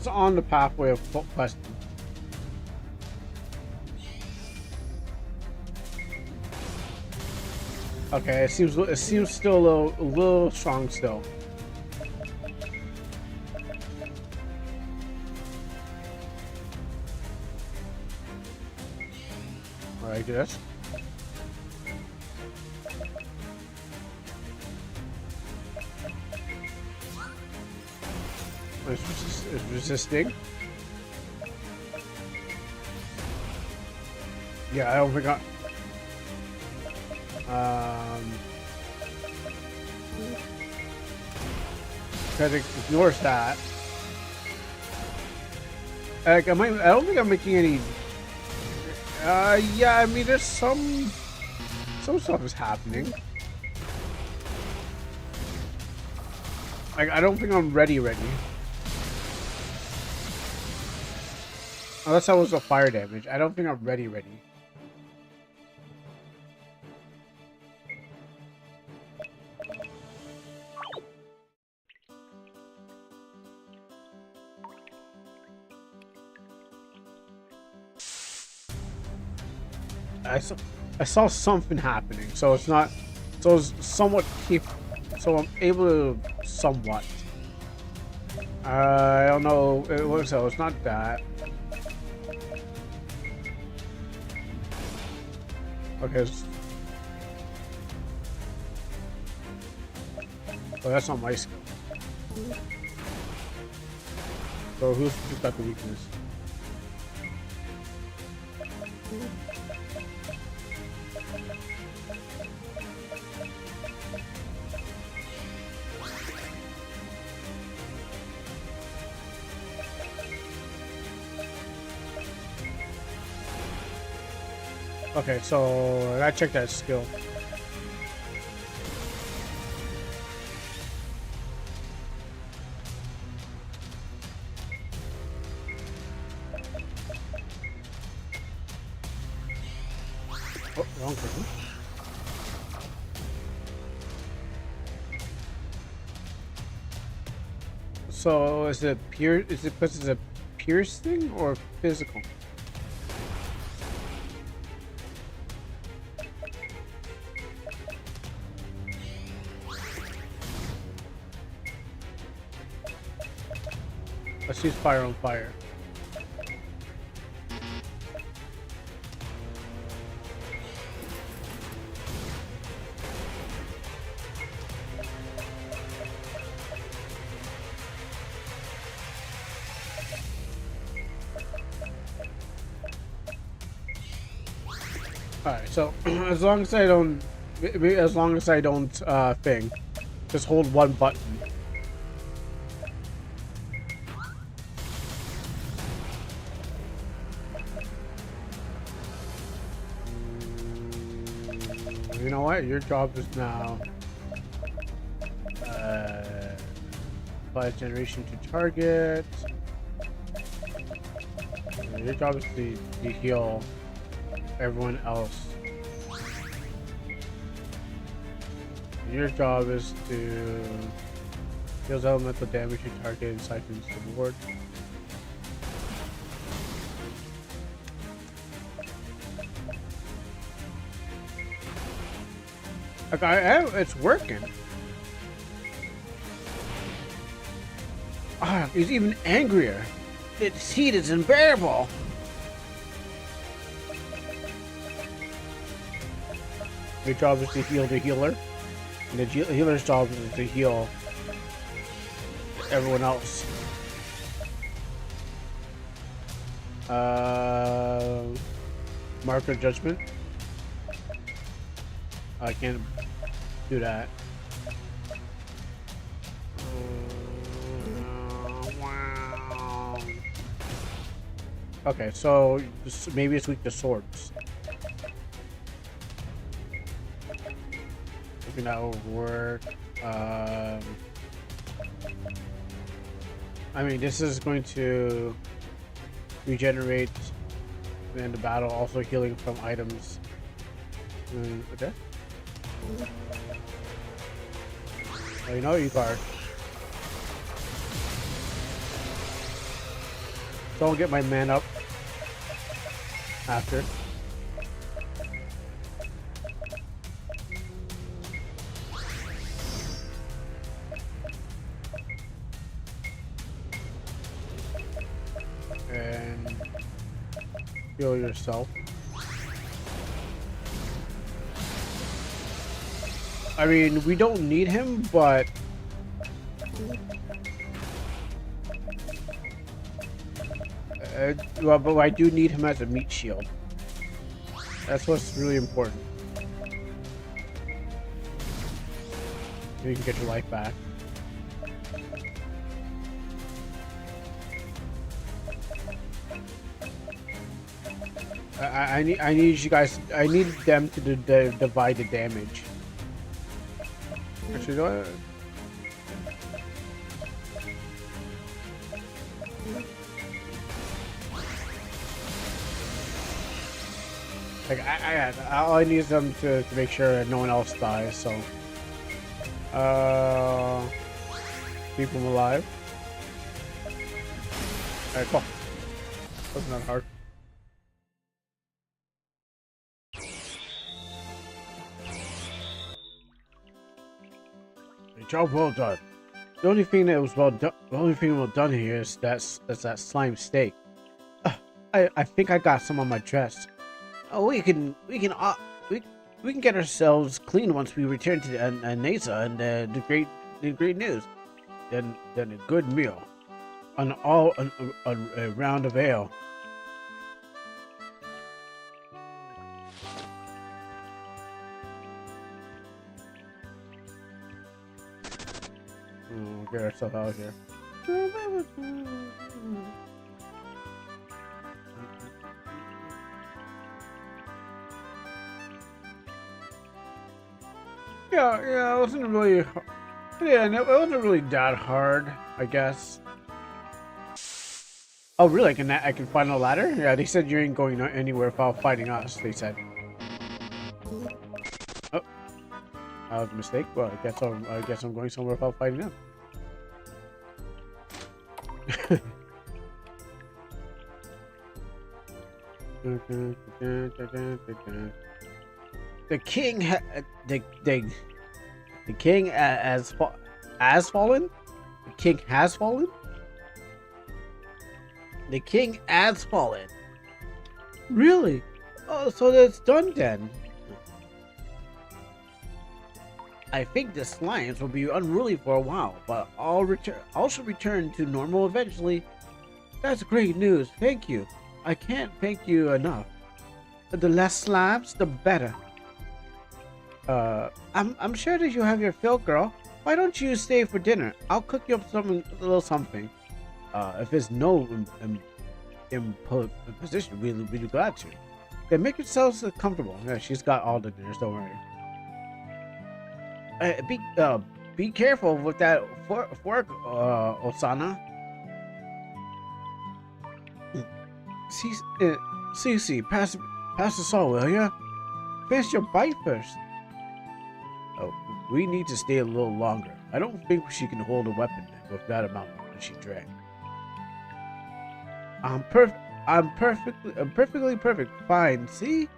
on the pathway of questing. Okay, it seems still a little strong still. All right, yes. It's resisting. Yeah, I don't think because it ignores that. Like, I don't think I'm making any. Yeah, I mean, there's some stuff is happening. Like, I don't think I'm ready. Unless that was a fire damage. I don't think I'm ready. I saw something happening, so it's not. So it's somewhat keep. So I'm able to somewhat. I don't know. It's not that. Okay. Oh, that's not my skill. So who's got the weakness? Okay, so I gotta check that skill. Oh, wrong person. So is it because it's a pierce thing or physical? Let's use fire on fire. Alright, so as long as I don't thing, just hold one button. You know what? Your job is now apply generation to target. Your job is to heal everyone else. Your job is to deals elemental damage to target and siphons the ward. Like, it's working. Ah, he's even angrier. Its heat is unbearable. Your job is to heal the healer, and the healer's job is to heal everyone else. Marker judgment. I can't do that. Wow. Okay, so maybe it's weak to swords. Maybe that will work. I mean, this is going to regenerate in the battle, also healing from items. Okay. Oh, you know you guard. So I'll get my man up after. And heal yourself. I mean, we don't need him, but well, but I do need him as a meat shield. That's what's really important. You can get your life back. I need you guys. I need them to divide the damage. Actually, go ahead. Like all I need is them to make sure that no one else dies. So, keep them alive. Alright, cool. Wasn't that hard? Job well done. The only thing that was well done, here is that slime steak. I think I got some on my dress. Oh, we can get ourselves clean once we return to Nasa and the great news. Then a good meal, a round of ale. We'll get ourselves out of here. Yeah, it wasn't really. Yeah, no, it wasn't really that hard, I guess. Oh, really? I can find a ladder? Yeah, they said you ain't going anywhere without fighting us. They said. Oh, that was a mistake. Well, I guess I'm going somewhere without fighting them. The king the king has fallen. The king has fallen. The king has fallen. Really? Oh, so that's done then. I think the slimes will be unruly for a while, but I'll also return to normal eventually. That's great news. Thank you. I can't thank you enough. The less slabs, the better. I'm sure that you have your fill, girl. Why don't you stay for dinner? I'll cook you up a little something. If there's no imposition, we'll be glad to. Okay, make yourselves comfortable. Yeah, she's got all the dinners. Don't worry. Be careful with that fork, Osana. Cece, pass the salt, will ya? Finish your bite first. Oh, we need to stay a little longer. I don't think she can hold a weapon with that amount that she drank. I'm perfectly perfect. Fine. See?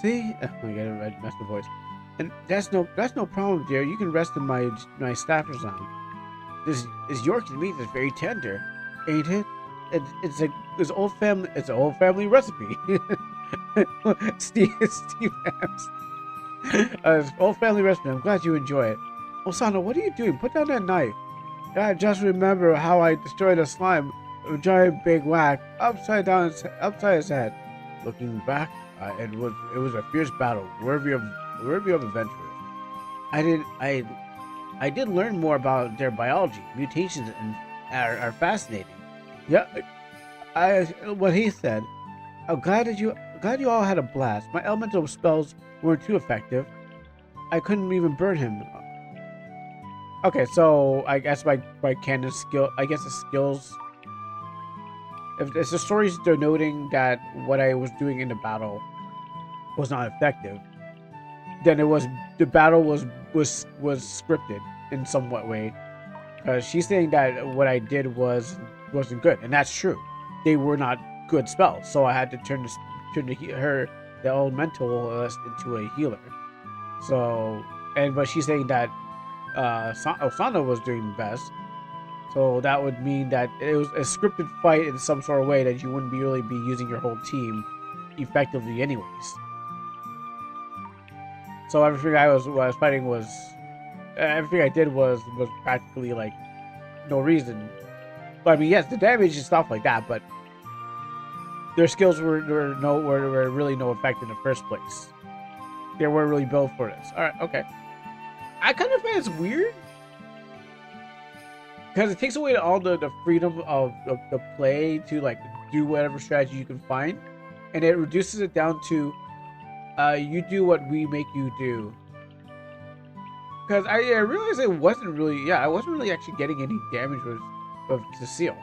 I gotta mess the voice. And that's no problem, dear. You can rest in my staffers on. This Yorkshire meat is very tender, ain't it? It's an old family recipe. Steve Adams. It's an old family recipe. I'm glad you enjoy it. Osana, what are you doing? Put down that knife. I just remember how I destroyed a slime with a giant big whack upside his head. Looking back, it was a fierce battle, worthy of adventurers. I did learn more about their biology. Mutations and are fascinating. Yeah, what he said. I'm glad you all had a blast. My elemental spells weren't too effective. I couldn't even burn him. Okay, so I guess my canon skill. I guess the skills. If the story's denoting that what I was doing in the battle was not effective, then the battle was scripted in somewhat way. She's saying that what I did wasn't good, and that's true. They were not good spells, so I had to turn the elemental into a healer. So, but she's saying that Osana was doing the best. So that would mean that it was a scripted fight in some sort of way that you wouldn't really be using your whole team effectively, anyways. So everything I was fighting was everything I did was practically like no reason. But I mean, yes, the damage and stuff like that, but their skills were really no effect in the first place. They weren't really built for this. All right, okay. I kind of find it's weird because it takes away all the freedom of the play to like do whatever strategy you can find, and it reduces it down to you do what we make you do. Because I realized I wasn't really actually getting any damage with Cecile.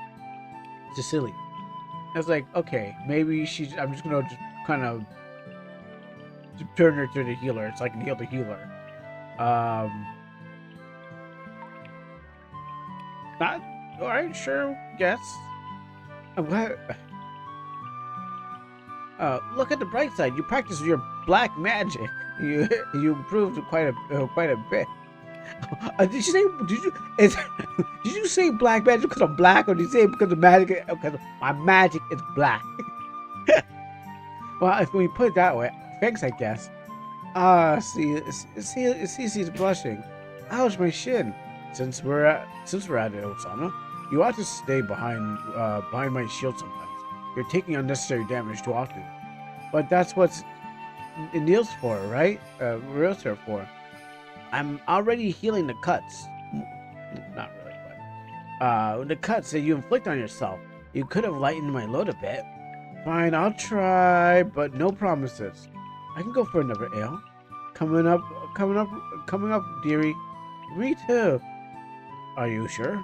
I was like, okay, maybe I'm just gonna just kind of turn her to the healer so I can heal the healer. Not alright, sure, guess. I'm glad. Look at the bright side. You practice your black magic. You improved quite a bit. Did you say black magic because I'm black, or did you say it because of magic? Because my magic is black. Well, if we put it that way, thanks, I guess. Cece's blushing. Ouch, my shin. Since we're at it, Osama, you ought to stay behind my shield sometimes. You're taking unnecessary damage too often. But that's what it kneels for, right? Kneels here for. I'm already healing the cuts. Not really, but the cuts that you inflict on yourself. You could have lightened my load a bit. Fine, I'll try, but no promises. I can go for another ale. Coming up, dearie. Me too. Are you sure?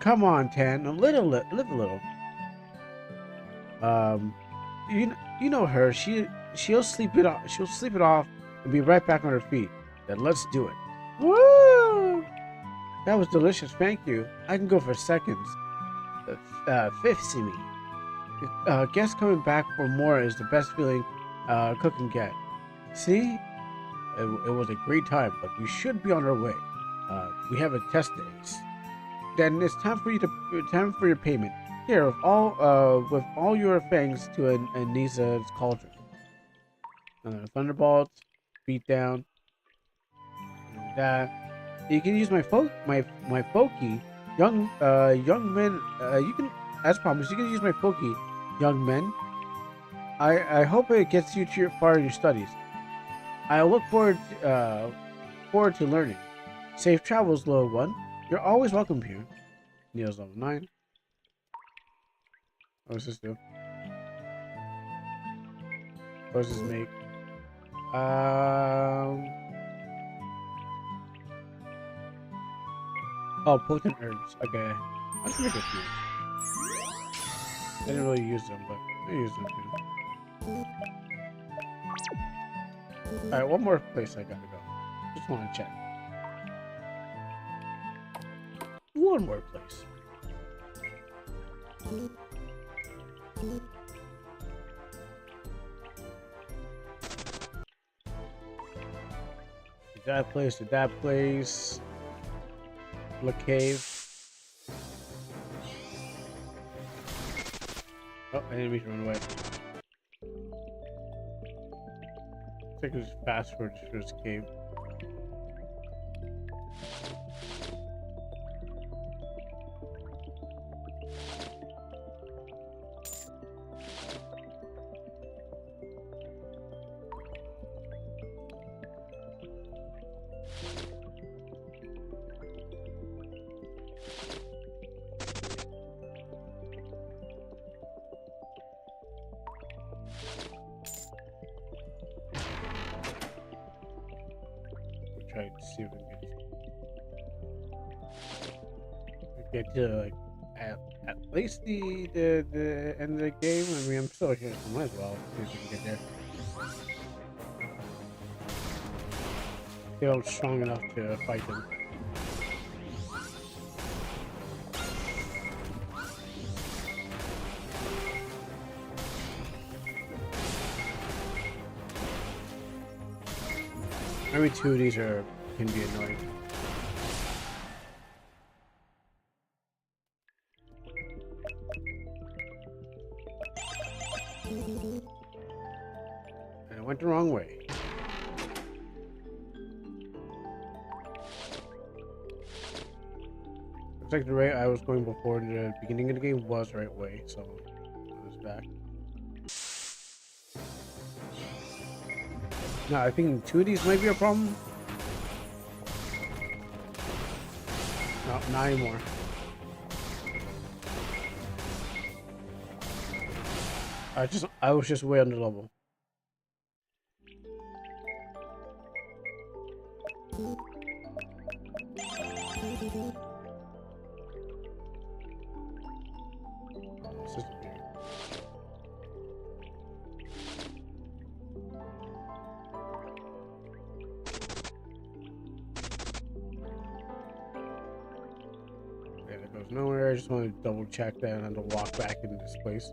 Come on, Tan. Live a little. You know her. She'll sleep it off. She'll sleep it off and be right back on her feet. Then let's do it. Woo! That was delicious. Thank you. I can go for seconds. Fifth, see me. Guess coming back for more is the best feeling cook can get. See? It was a great time, but you should be on our way. We have a test days. Then it's time for your payment. Here, with all your thanks to Anisa's cauldron. Thunderbolts, beat down. That you can use my folky young men. You can, as promised, you can use my folky young men. I hope it gets you far in your studies. I look forward to learning. Safe travels, little one. You're always welcome here. Neil's level 9. What does this do? What does this make? Oh, potent herbs. Okay. That's pretty good. I didn't really use them, but I use them too. Alright, one more place I gotta go. Just want to check. One more place. That place to that place. The cave. Oh, enemies run away. Looks like it was fast forward for this cave. Try to see if we can get to like at least the end of the game. I mean, I'm still here, so might as well see if we can get there. Feel strong enough to fight them. Every two of these can be annoying. And it went the wrong way. Looks like the way I was going before in the beginning of the game was the right way, so I was back. No, I think two of these might be a problem. No, not anymore. I was just way under level. This is weird. Yeah, that goes nowhere. I just want to double check that and then walk back into this place.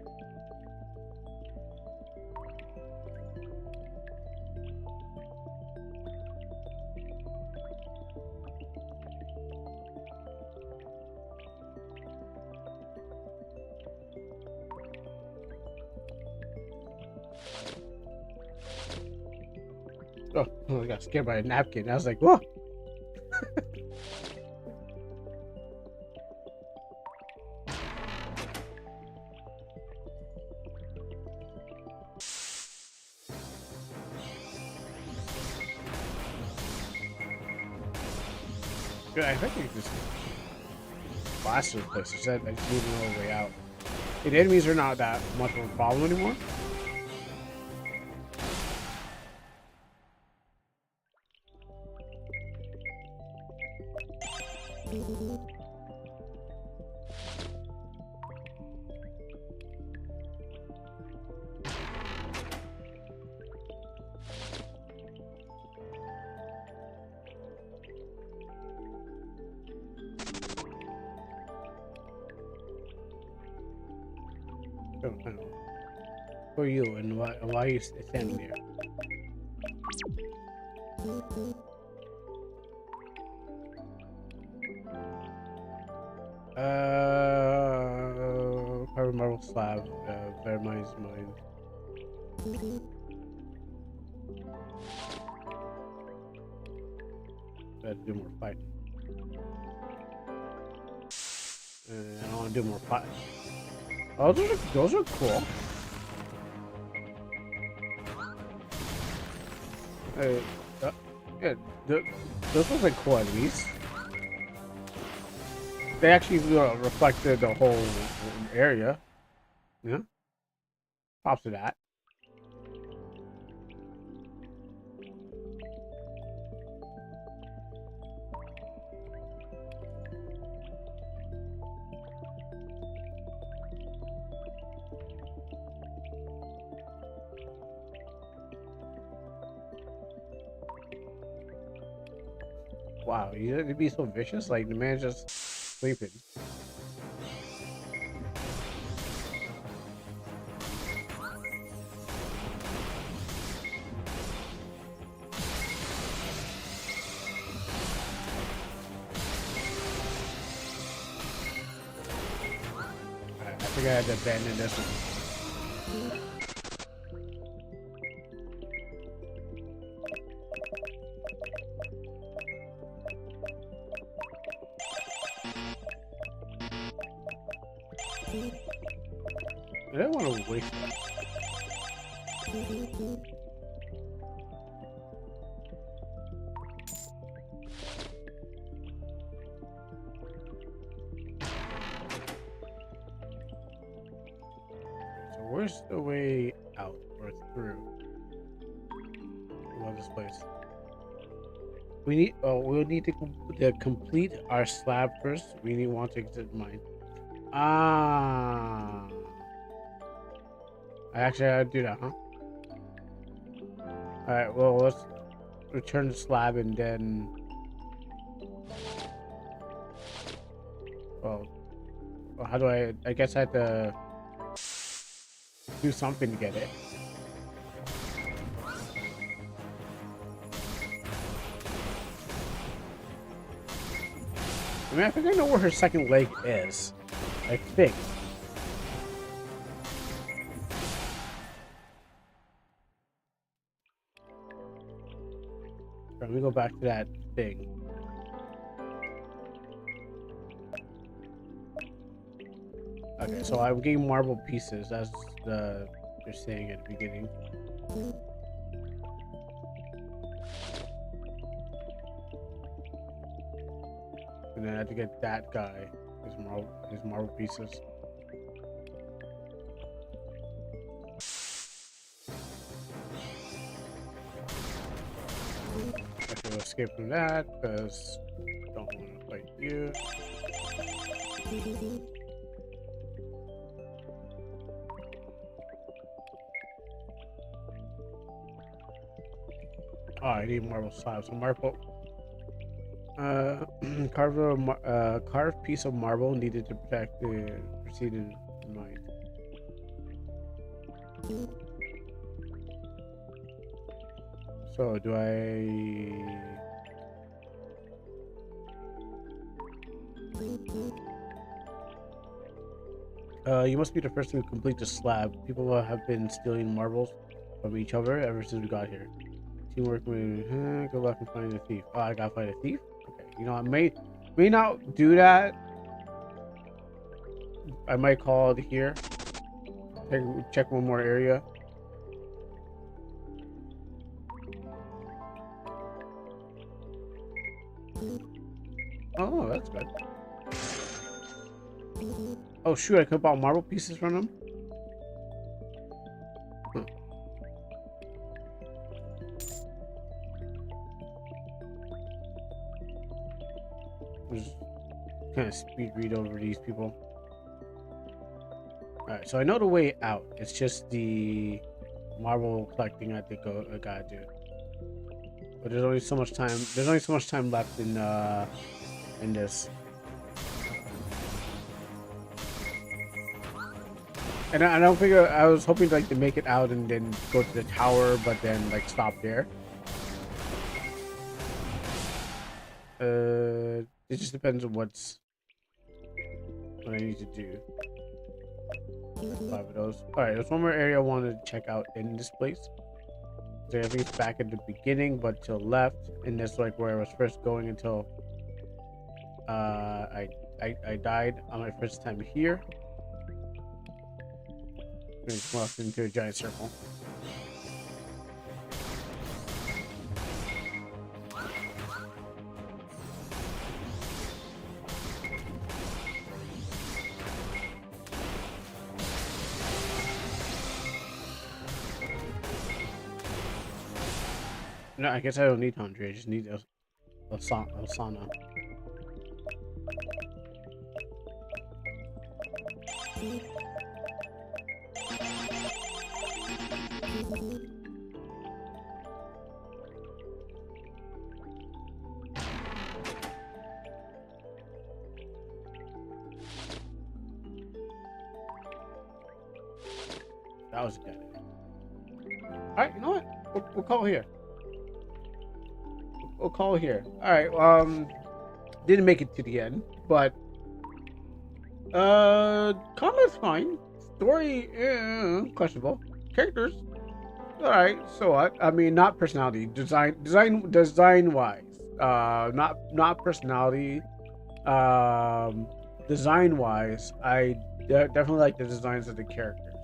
Oh, I got scared by a napkin. I was like, whoa. Good, I think you just blast those places. I just need to know a way out. The enemies are not that much of a problem anymore. Who are you and why are you standing there? Carved marble slab, Vermine's mind. Gotta do more fighting. I don't want to do more fighting. Oh, those are cool. Yeah, those look like cool enemies. They actually reflected the whole area. Yeah. Props to that. Wow, you'd be so vicious? Like, the man's just sleeping. think I had to abandon this one. I don't want to waste that. So where's the way out or through? I love this place. We need. Oh, we'll need to complete our slab first. We need want to exit mine. Ah. I actually had to do that, huh? Alright, well, let's return the slab and then... Well, how do I guess I had to do something to get it. I mean, I think I know where her second leg is. I think. Let me go back to that thing. Okay, so I'm getting marble pieces, as they're saying at the beginning. And then I have to get that guy, his marble pieces. Okay, we'll escape from that, because I don't want to fight you. Oh, I need marble slabs. So marble. Carved piece of marble needed to protect the preceding mind. So do I? You must be the first to complete the slab. People have been stealing marbles from each other ever since we got here. Teamwork. Good luck in finding the thief. Oh, I gotta find a thief. Okay, you know I may not do that. I might call it here. Check one more area. Oh, that's good. Oh shoot! I could have bought marble pieces from them. Huh. Just kind of speed read over these people. Alright, so I know the way out. It's just the marble collecting I gotta do. But there's only so much time. There's only so much time left in this. And I don't figure. I was hoping like to make it out and then go to the tower, but then like stop there. It just depends on what I need to do. 5 of those. All right, there's one more area I wanted to check out in this place. So I think it's back at the beginning, but to the left, and that's like where I was first going until I died on my first time here. I just walked into a giant circle. No, I guess I don't need 100. I just need a sauna. That was a good idea. Alright, you know what? We'll call here. We'll call here. Alright, didn't make it to the end, but Combat's fine. Story, questionable. Characters, all right. So what? I mean, not personality. Design wise. Not personality. Um, Design wise, definitely like the designs of the characters.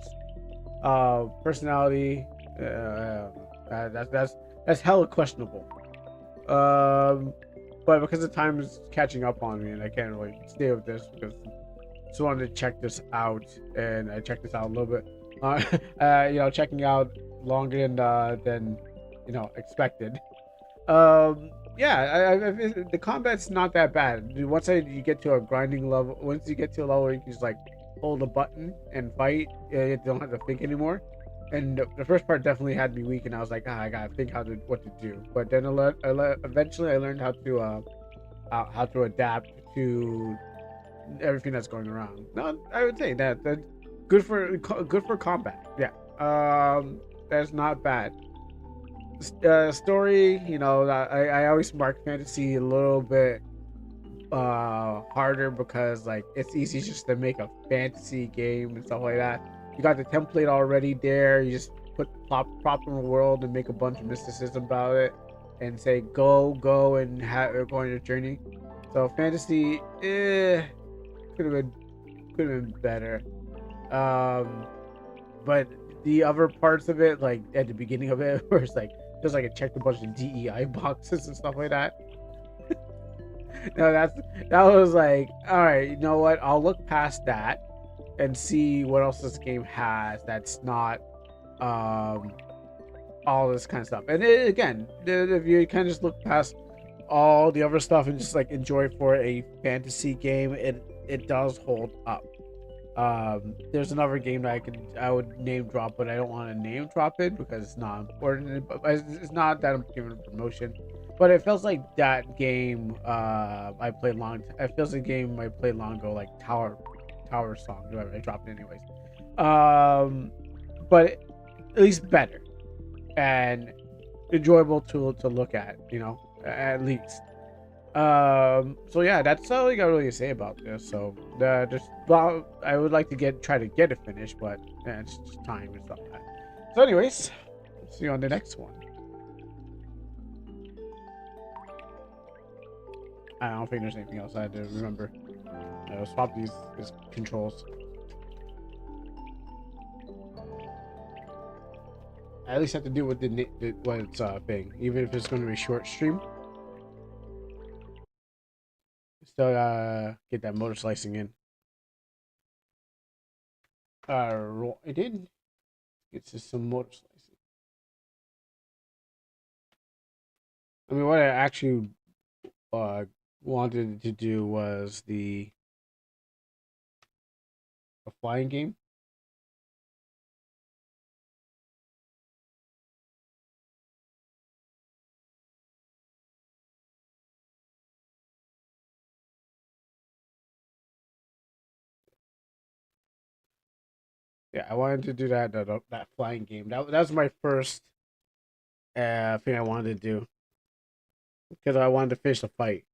Personality, that's hella questionable. Um, but because the time is catching up on me and I can't really stay with this because I just wanted to check this out and I checked this out a little bit. Checking out longer than expected. Yeah, the combat's not that bad. You get to a grinding level, once you get to a level where you can just like hold a button and fight, you don't have to think anymore. And the first part definitely had me weak, and I was like, I gotta think what to do. But then eventually I learned how to adapt to everything that's going around. No, I would say that good for combat. Yeah, that's not bad. Story, I always mark fantasy a little bit harder because like it's easy just to make a fantasy game and stuff like that. You got the template already there. You just prop in a world and make a bunch of mysticism about it and say go and go on your journey. So fantasy, could have been better. Um, but the other parts of it, like at the beginning of it, where it's like just like it checked a bunch of DEI boxes and stuff like that. No, that was like, all right, you know what? I'll look past that and see what else this game has that's not um all this kind of stuff. And again, if you kind of just look past all the other stuff and just like enjoy for a fantasy game, it does hold up. There's another game that I would name drop, but I don't want to name drop it because it's not important. But it's not that I'm giving a promotion. But it feels like that game I played long. It feels like a game I played long ago, like Tower Song. Whatever, I dropped it anyways. But at least better and enjoyable to look at. At least. So yeah, that's all I got really to say about this. So just well, I would like to try to get it finished, but it's just time and stuff like that. So anyways, see you on the next one. I don't think there's anything else I had to remember. Swap these controls. I at least have to do with what it's thing, even if it's going to be a short stream. Still get that motor slicing in. It did. It's just some motor slicing. I mean, what I actually wanted to do was the flying game. Yeah, I wanted to do that flying game. That was my first thing I wanted to do because I wanted to finish the fight.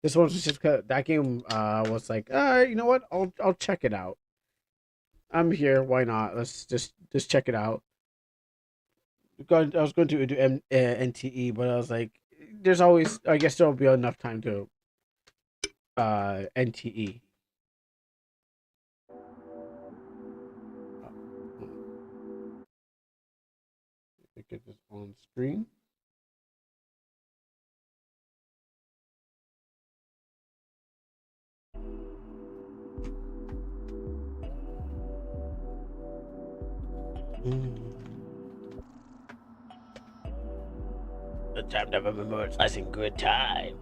This one was just cause that game was like, you know what? I'll check it out. I'm here. Why not? Let's just check it out. I was going to do NTE, but I was like, there's always. I guess there'll be enough time to NTE. Get this on screen. Good time to remember slicing good time.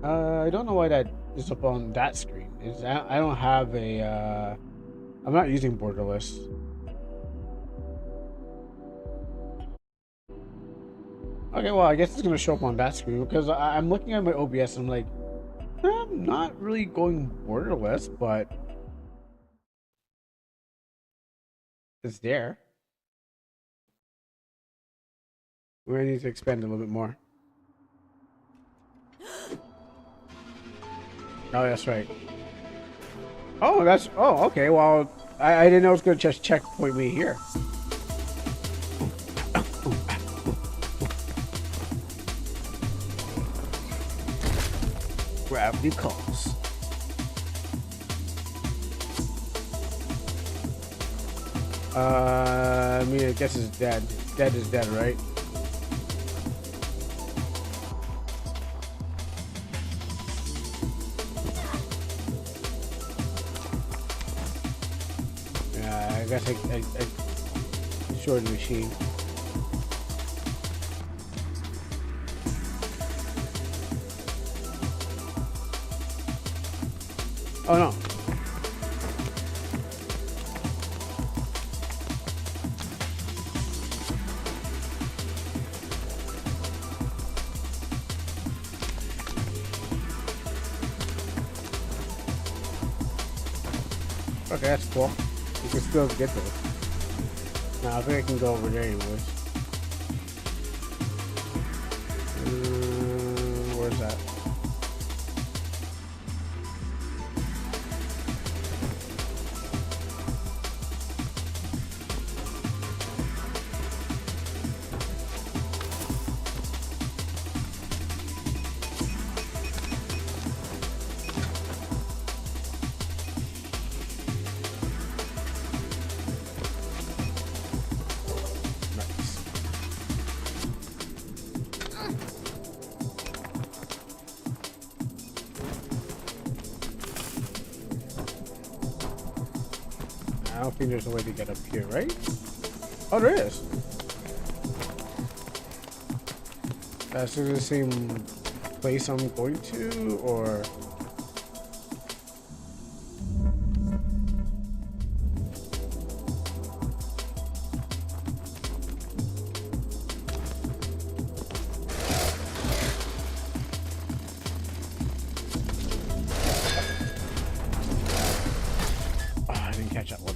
I don't know why that is up on that screen. I don't have a. I'm not using borderless. Okay, well, I guess it's gonna show up on that screen because I'm looking at my OBS and I'm like, I'm not really going borderless, but it's there. We need to expand a little bit more. Oh, that's right. Oh, that's... Oh, okay. Well, I didn't know it was going to just checkpoint me here. Gravity calls. I mean, I guess it's dead. Dead is dead, right? Yeah, I guess I destroyed the machine. Oh no. Okay, that's cool. You can still get those. Now I think I can go over there anyways. Where's that? I don't think there's a way to get up here, right? Oh, there is. That's the same place I'm going to, or... Oh, I didn't catch that one.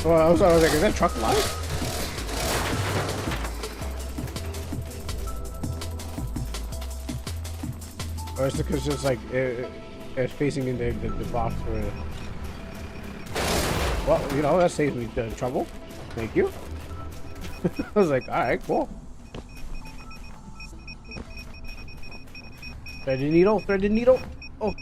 Well, I was like, is that truck alive? Or is it because it's like it's facing into the box where? Well, you know, that saves me trouble. Thank you. I was like, all right, cool. Thread the needle, thread the needle. Oh.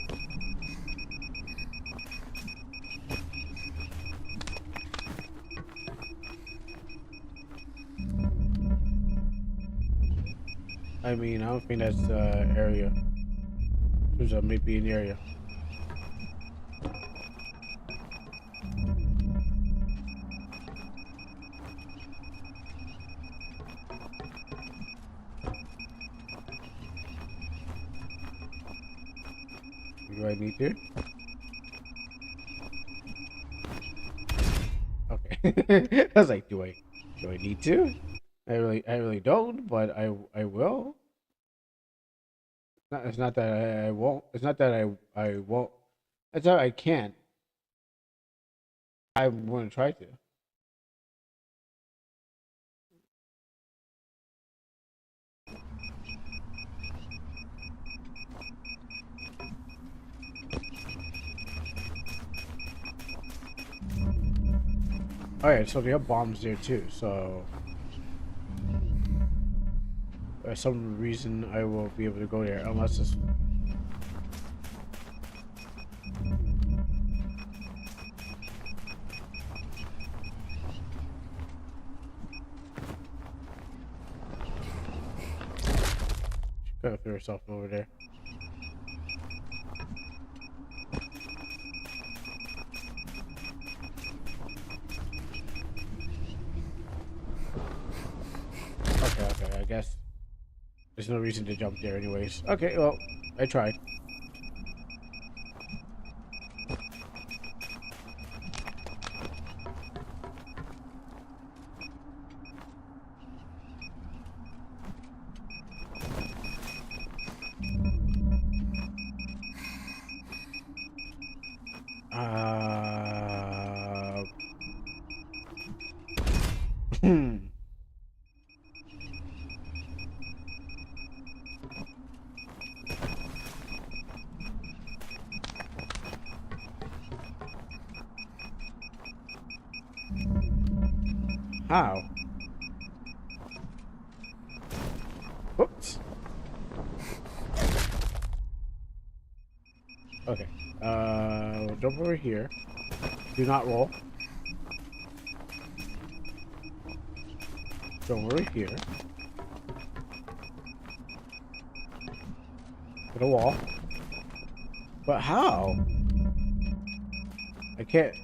I mean, I don't think that's the area. There's maybe an area. Do I need to? Okay. I was like, do I need to? I really don't, but I will. It's not that I won't. It's not that I won't. It's not I can't. I'm going to try to. Alright, so they have bombs there too, so for some reason I will be able to go there unless it's gotta throw herself over there. Okay, I guess there's no reason to jump there anyways. Okay, well, I tried. Hmm. How? Oops. Okay. Jump over here. Do not roll. Jump over here. Hit a wall. But how? I can't.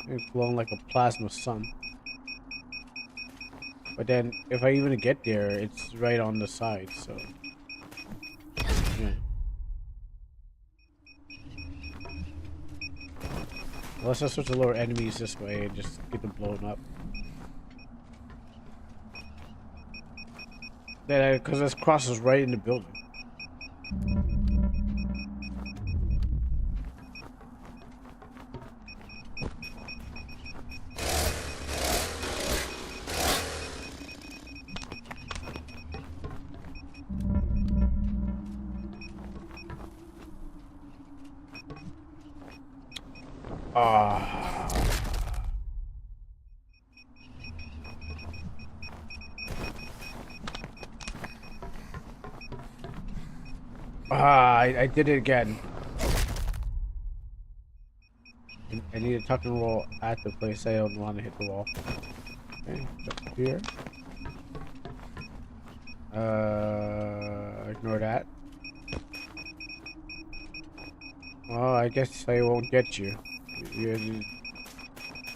It's glowing like a plasma sun. But then, if I even get there, it's right on the side, so... Yeah. Unless I switch to lower enemies this way and just get them blown up. Then, because this crosses right in the building. I did it again. I need to tuck and roll at the place I don't want to hit the wall. Okay, jump here. Ignore that. Well, I guess I won't get you.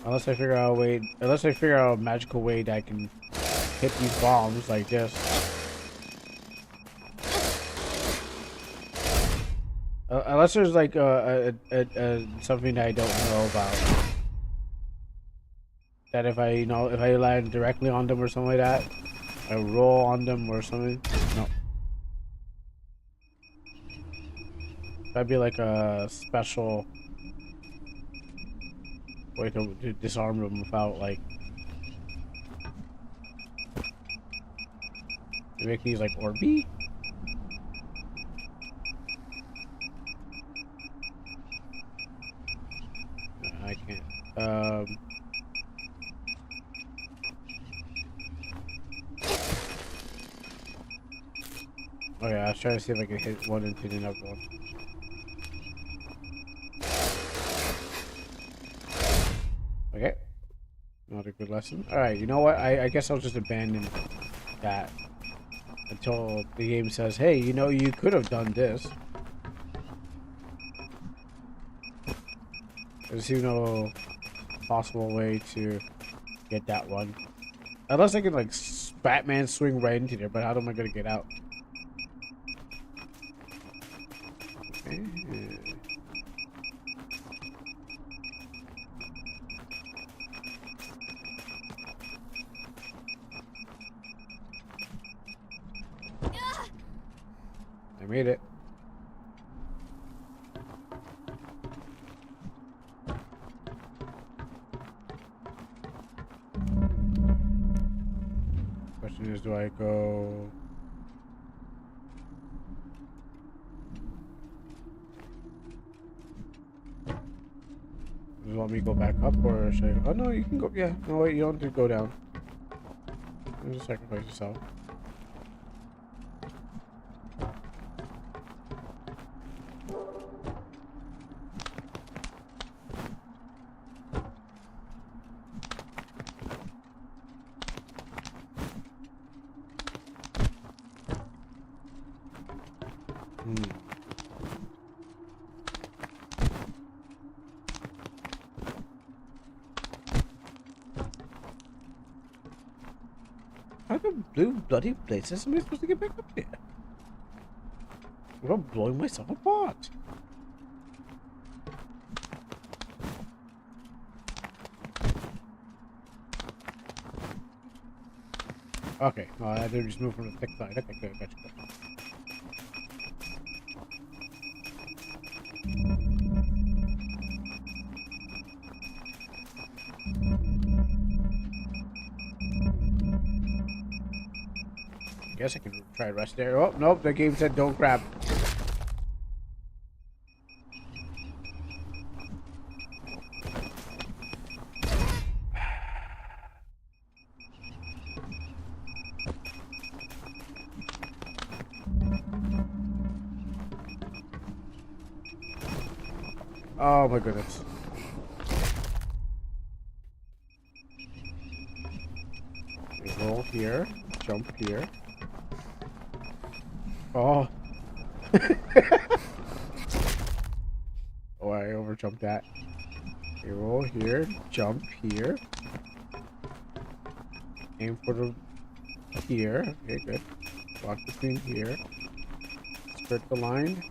Unless I figure out a way. Unless I figure out a magical way that I can hit these bombs like this. Unless there's like something that I don't know about. That if I land directly on them or something like that, I roll on them or something. No. That'd be like a special way to disarm them without like. You make these like Orby? I can't. Okay, I was trying to see if I can hit one and hit another one. Okay. Not a good lesson. Alright, you know what? I guess I'll just abandon that until the game says, hey, you know, you could have done this. There's no possible way to get that one. Unless I can, like, Batman swing right into there, but how am I going to get out? Okay. I made it. Question is, do I go... Does it want me to go back up, or should I... Oh, no, you can go... Yeah, no, wait, you don't have to go down. You just sacrifice yourself. How the blue bloody places am I supposed to get back up there? I'm blowing myself apart. Okay, well, they just moved from the thick side. Okay, good, gotcha. I guess I can try rest there. Oh, nope, the game said don't grab. Oh my goodness. We roll here, jump here. Oh. Oh, I overjumped that. We roll here, jump here. Aim for the here. Okay, good. Walk between here. Skirt the line.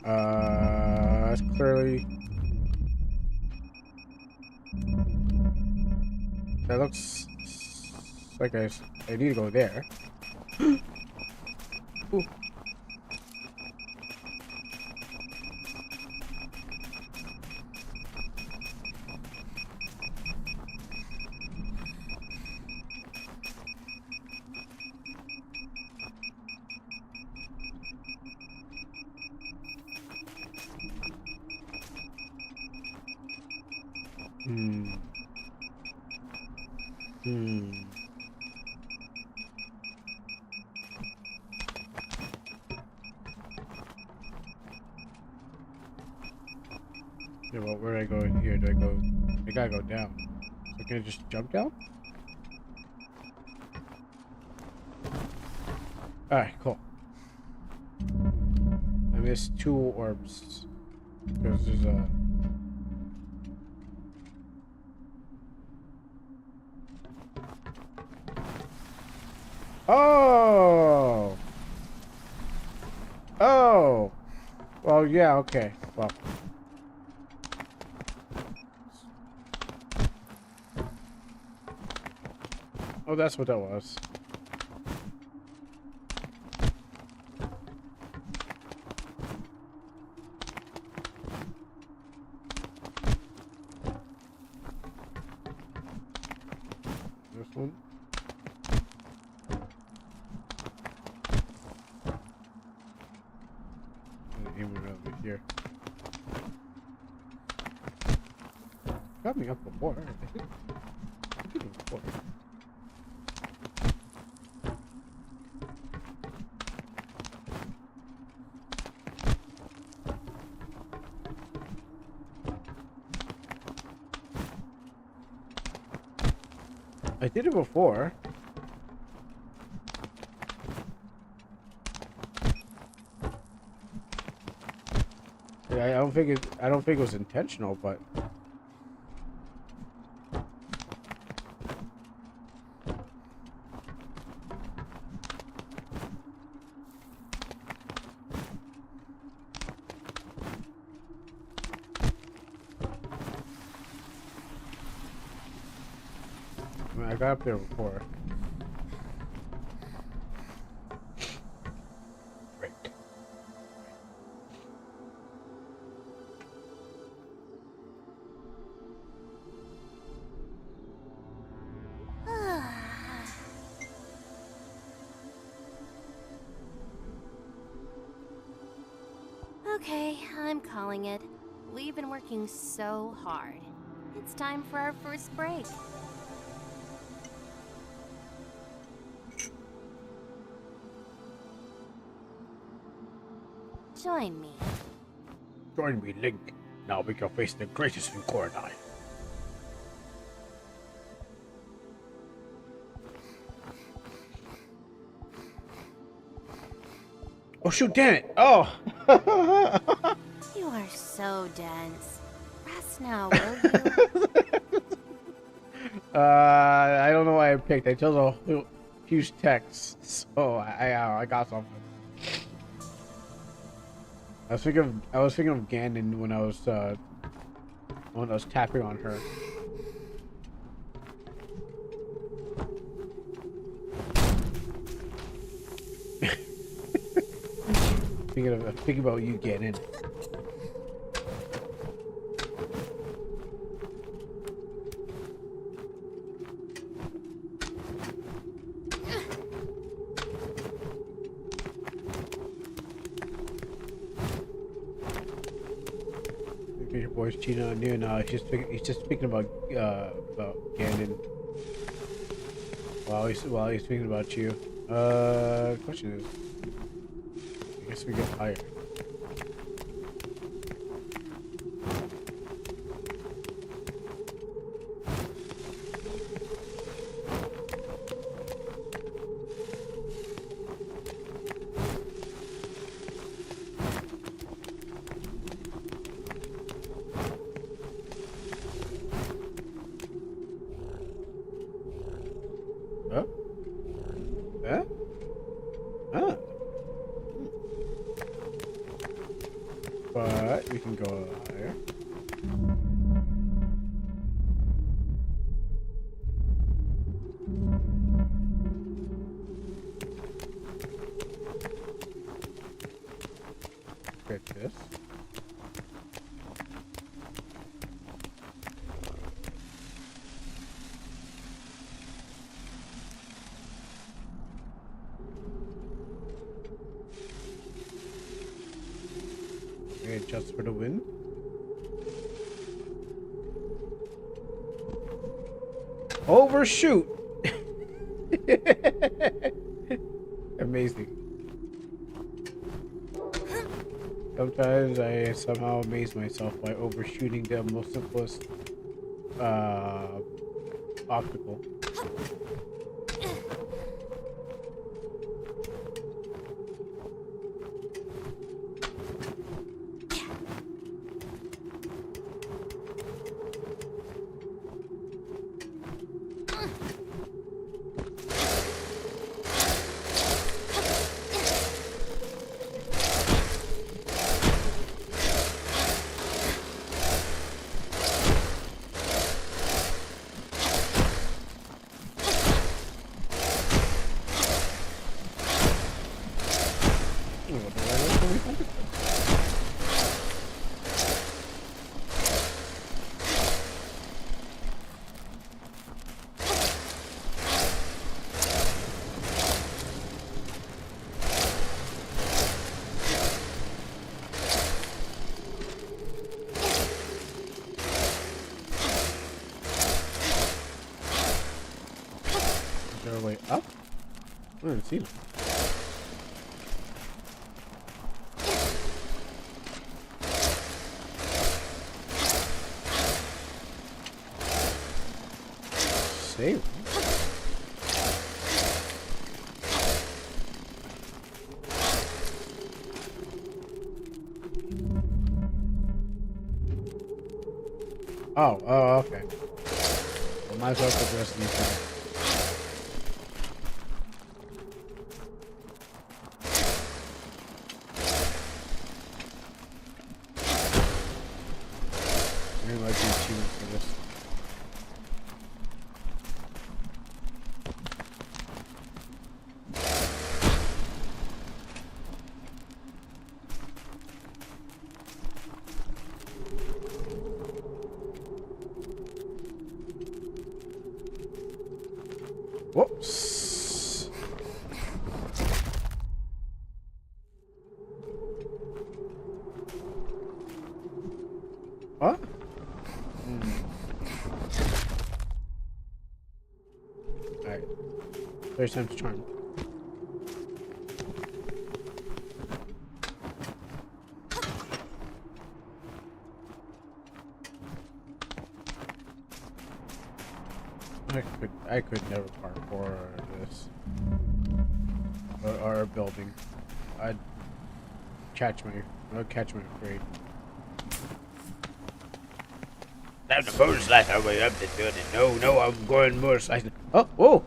That's clearly. That looks like I need to go there. Ooh. Hmm. Yeah, well, where do I go in here? Do I go? I gotta go down. So can I just jump down? Alright, cool. I missed 2 orbs. Because there's a... Oh! Oh! Well, yeah, okay. Well. Oh, that's what that was. This one. And aim it over here. Got me up before. I think it was before. I did it before. Yeah, I don't think it was intentional, but I mean, I got up there before. Right. Okay, I'm calling it. We've been working so hard. It's time for our first break. Join me. Join me, Link. Now we can face the greatest in Coraline. Oh shoot, damn it! Oh! You are so dense. Rest now, will you? I don't know why I picked. I chose a huge text, so I got something. I was thinking of Ganon when I was tapping on her. thinking about you getting in. Your boy's cheating on you. No, he's just speaking about Ganon while he's thinking about you. Question is, I guess we get higher. Huh? Huh? Huh? But we can go higher. Get this. Okay, just for the win. Overshoot! Amazing. Sometimes I somehow amaze myself by overshooting the most simplest obstacle. Is there a way up? I haven't seen it. Save. Oh, okay. Well, might as well put the rest of these down. Maybe might be achievement for this. Whoops. What? Alright. There's time to charm. I could never parkour this or a building. I'd catch my afraid. That's the motorslide our way up the building. No, I'm going motorslide. Oh, whoa!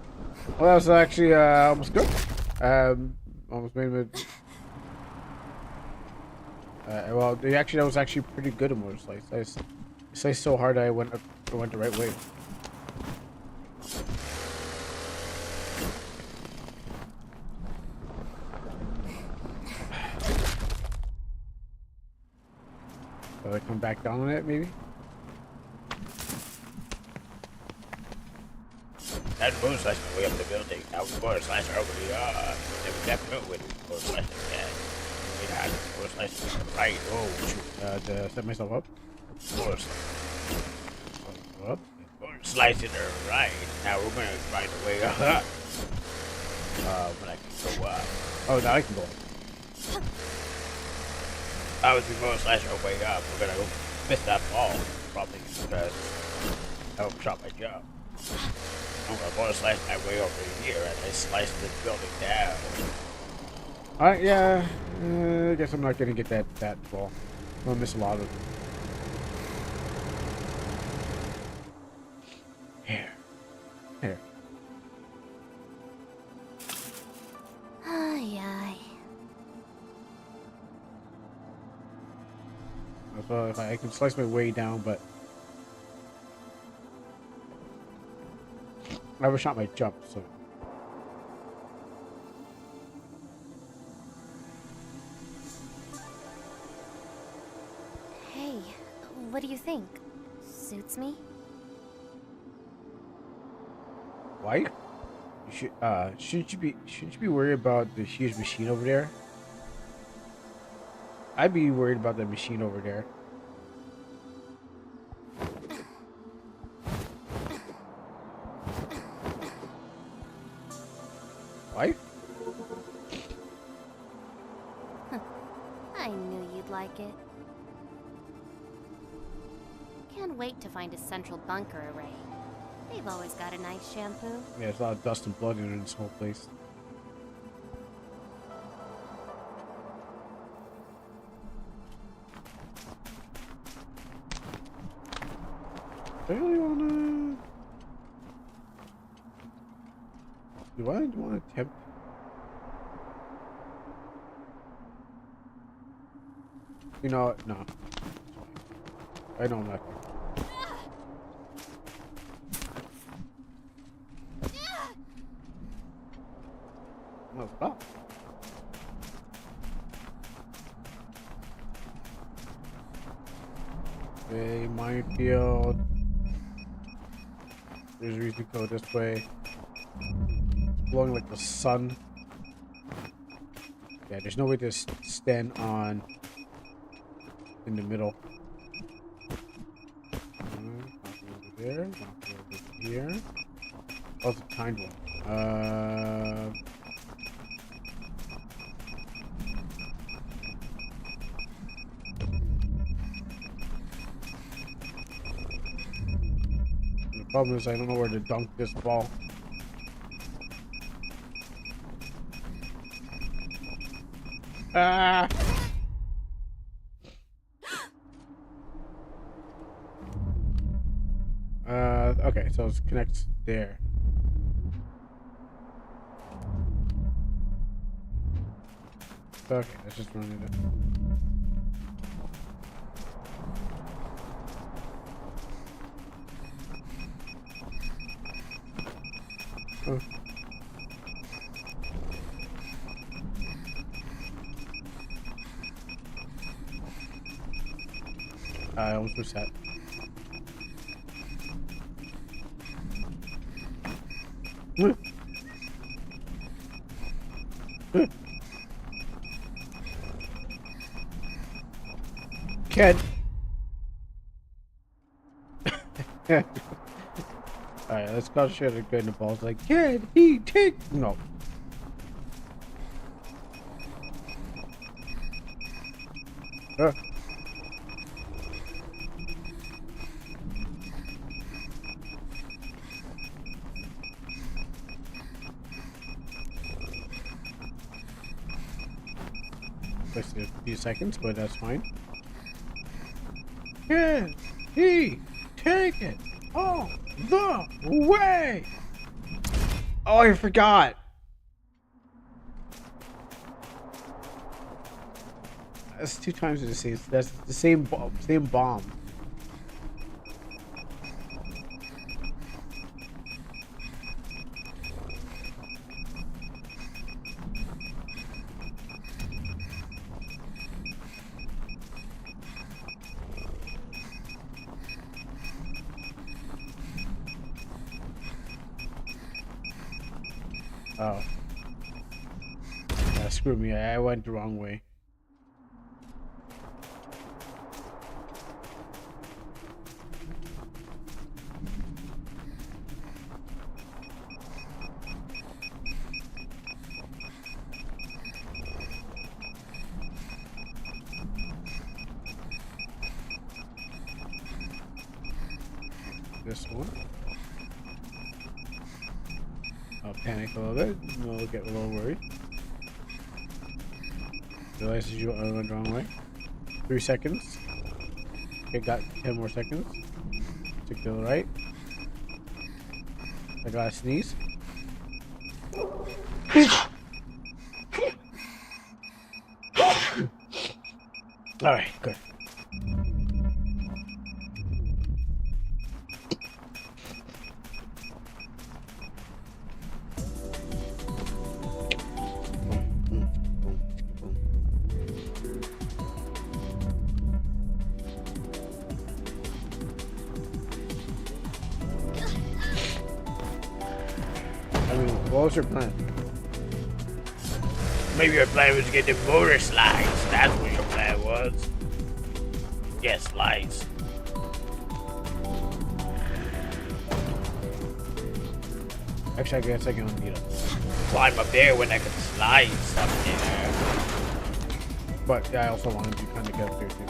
Well, that was actually almost good. Almost made it. Well, that was actually pretty good at motorslide. I sliced so hard I went the right way. So I come back down on it, maybe? That motorcycle way up the building. Now we're going to slash over the never definitely with motorcycle again. We had motorcycle right. Oh shoot. To set myself up. Motorcycle. Up. Slicing her right. Now we're gonna find a way up. When I can go up. Oh, now I can go up. I was going to slash our way up. We're gonna go miss that ball. Probably because I overshot my jump. I'm gonna slash my way over here and I slice this building down. Alright, yeah. I guess I'm not gonna get that ball. I'll miss a lot of them. Here. Ay, ay. So if I can slice my way down, but I overshot my jump, so. Hey, what do you think? Suits me? Why? You shouldn't you be worried about the huge machine over there? I'd be worried about the machine over there. Why? I knew you'd like it. Can't wait to find a central bunker array. They've always got a nice shampoo. Yeah, there's a lot of dust and blood in this whole place. I really wanna. Do I want to attempt? You know, no. I know I'm not. No, stop. Okay, minefield. There's a reason to go this way. It's blowing like the sun. Yeah, there's no way to stand on in the middle. Knock over there, knock over here. Oh, it's a timed one. The problem is I don't know where to dunk this ball. Ah! Okay, so it connects there. Okay, let's just run it. Oh. I almost reset. Kid. Alright, let's go share the good in the balls. Like, kid, he take. No. Wasted a few seconds, but that's fine. Can he take it all the way? Oh, I forgot. That's 2 times the same. That's the same bomb. Oh. Yeah, screw me. I went the wrong way. This one. I'll panic a little bit. We'll get a little worried. Realizes you went the wrong way. 3 seconds. Okay, got 10 more seconds. Stick to the right. I gotta sneeze. Alright, good. What was your plan? Maybe your plan was to get the motor slides. That's what your plan was. Get slides. Actually, I guess I can need them. Climb up there when I can slide something there. But yeah, I also wanted to kind of get up there too.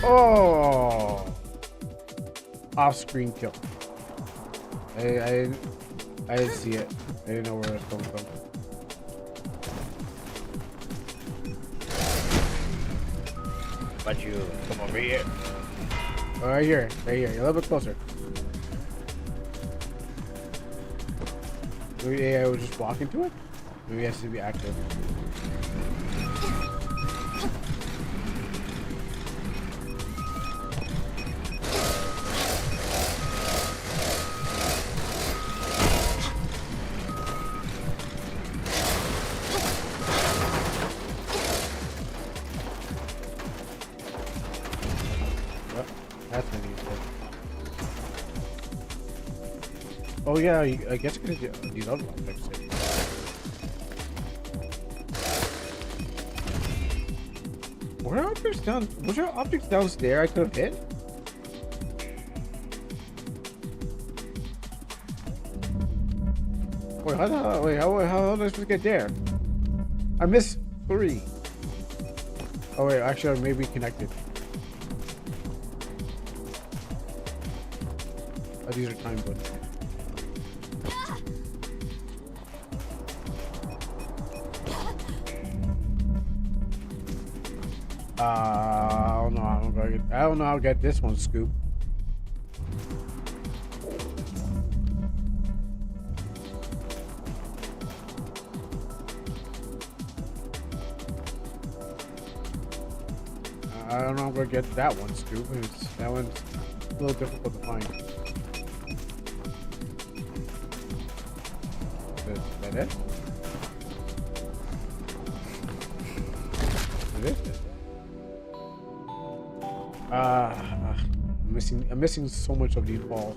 Oh! Off-screen kill. I didn't see it. I didn't know where it was coming from. But you come over here. Oh, right here. Right here. A little bit closer. Maybe I was just walking to it? Maybe it has to be active. Oh yeah, I guess I could do these other objects. What are objects down? Was there objects downstairs I could have hit? Wait, how am I supposed to get there? I missed 3. Oh wait, actually I may be connected. Oh, these are time buttons. I don't know how I'm gonna get. I don't know how to get this one, Scoop. I don't know how I'm gonna get that one, Scoop. That one's a little difficult to find. Is that it? Is it? I'm missing so much of these balls.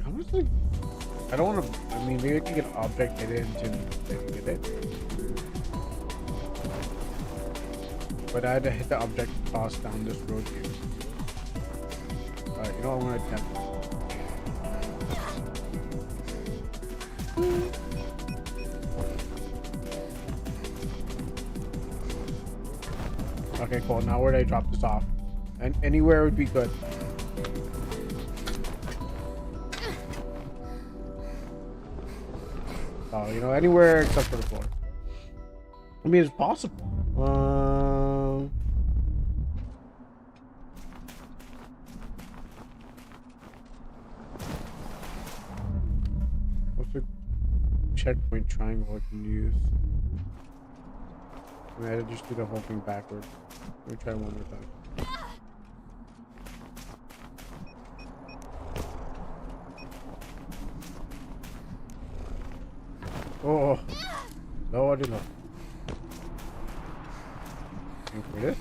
How much like I don't want to. I mean, maybe I can get an object hidden to get it, but I had to hit the object toss down this road here. Alright, you know what, I'm gonna attempt. Okay, cool. Now where do I drop this off? And anywhere would be good. Oh, you know, anywhere except for the floor. I mean, it's possible. What's the checkpoint triangle I can use? I mean, I just do the whole thing backwards. Let me try one more time. Oh, no, I did not. Here it is.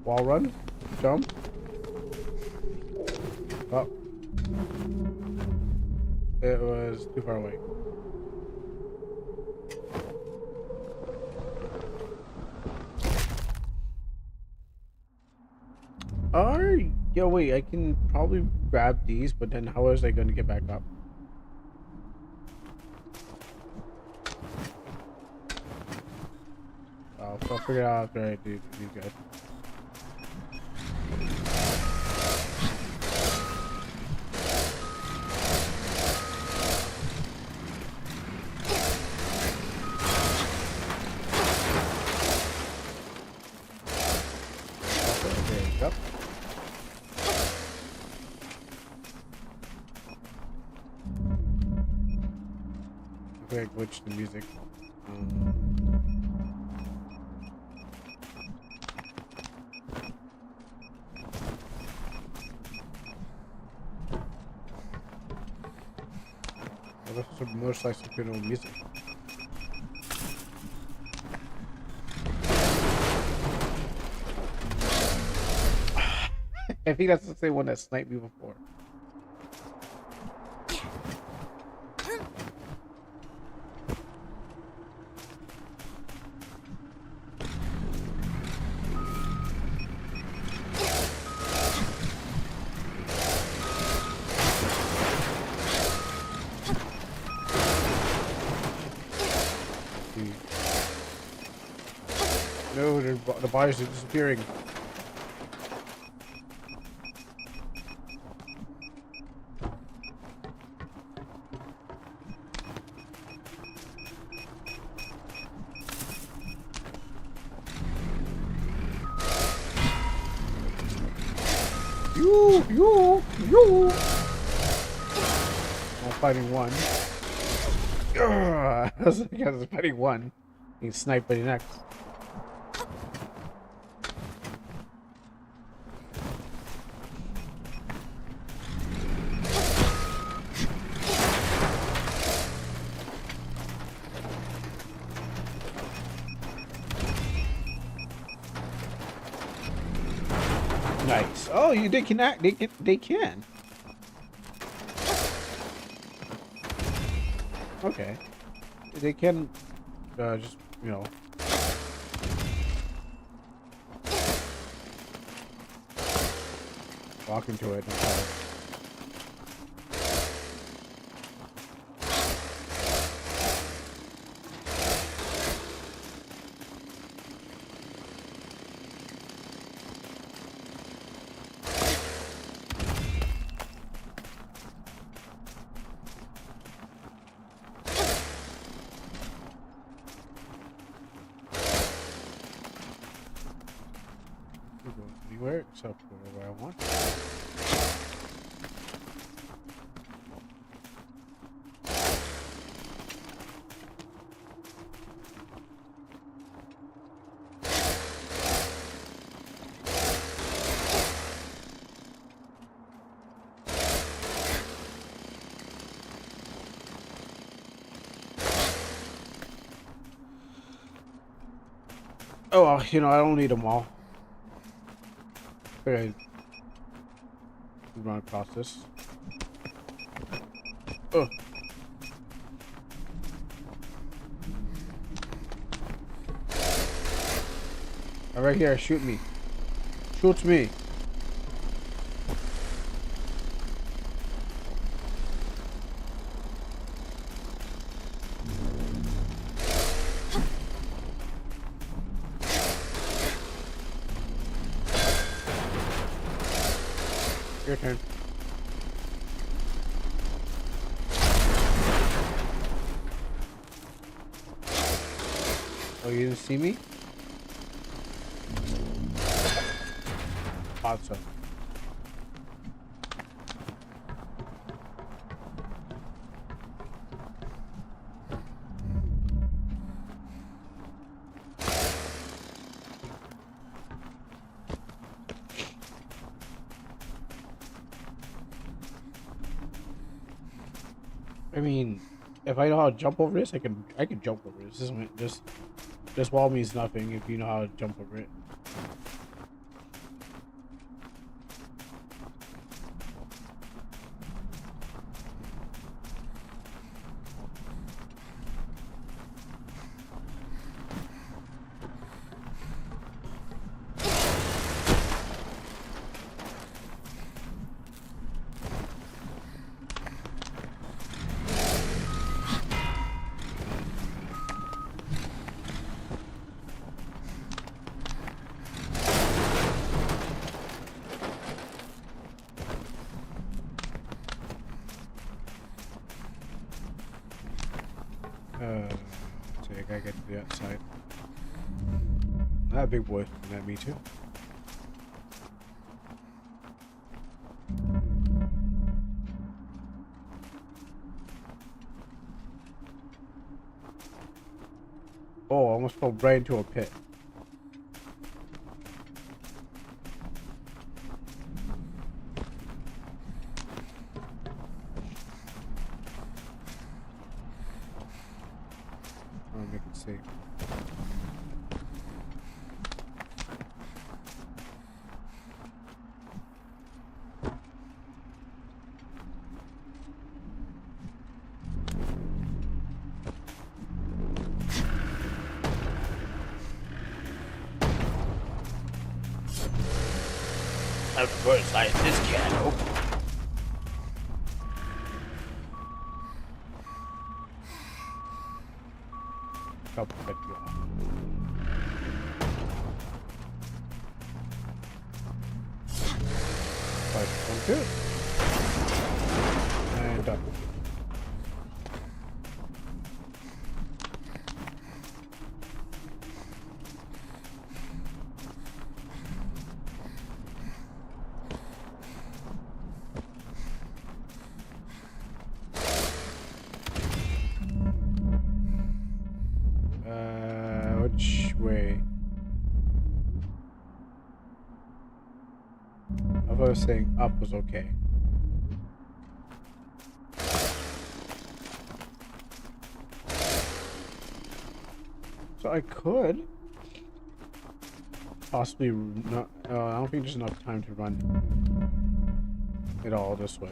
Wall run. Jump. Oh. It was too far away. Yo, wait, I can probably grab these, but then how was I going to get back up? I'll figure it out after I do these guys. I glitched the music. This is a motorcycle with no music. I think that's the same one that sniped me before. No, the bodies are disappearing. You! I'm fighting one. I was fighting one. Being sniped by the next. Nice. Oh, they can act. They can. Okay. They can. Just walk into it. Anywhere except for where I want. Oh, well, I don't need them all. Okay. Run across this. Oh. Right here, shoot me. Shoot me. Your turn. Oh, you didn't see me? Thought so. I mean, if I know how to jump over this, I can jump over this. This isn't just This wall means nothing if you know how to jump over it. So I gotta get to the outside. That big boy looking at me too. Oh, I almost fell right into a pit. I'll make it safe. Time to motorslice this can open. Help cut you off. But I'm good. And done. Which way? I thought I was saying up was okay. So I could possibly not. I don't think there's enough time to run it all this way.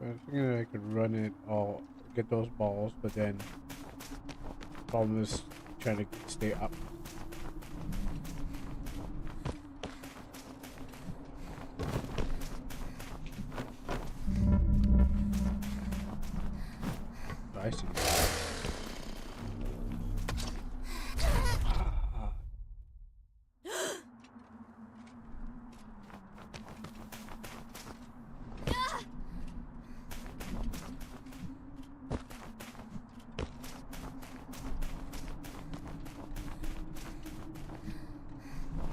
I was thinking I could run it all, get those balls, but then the problem is trying to stay up. I see.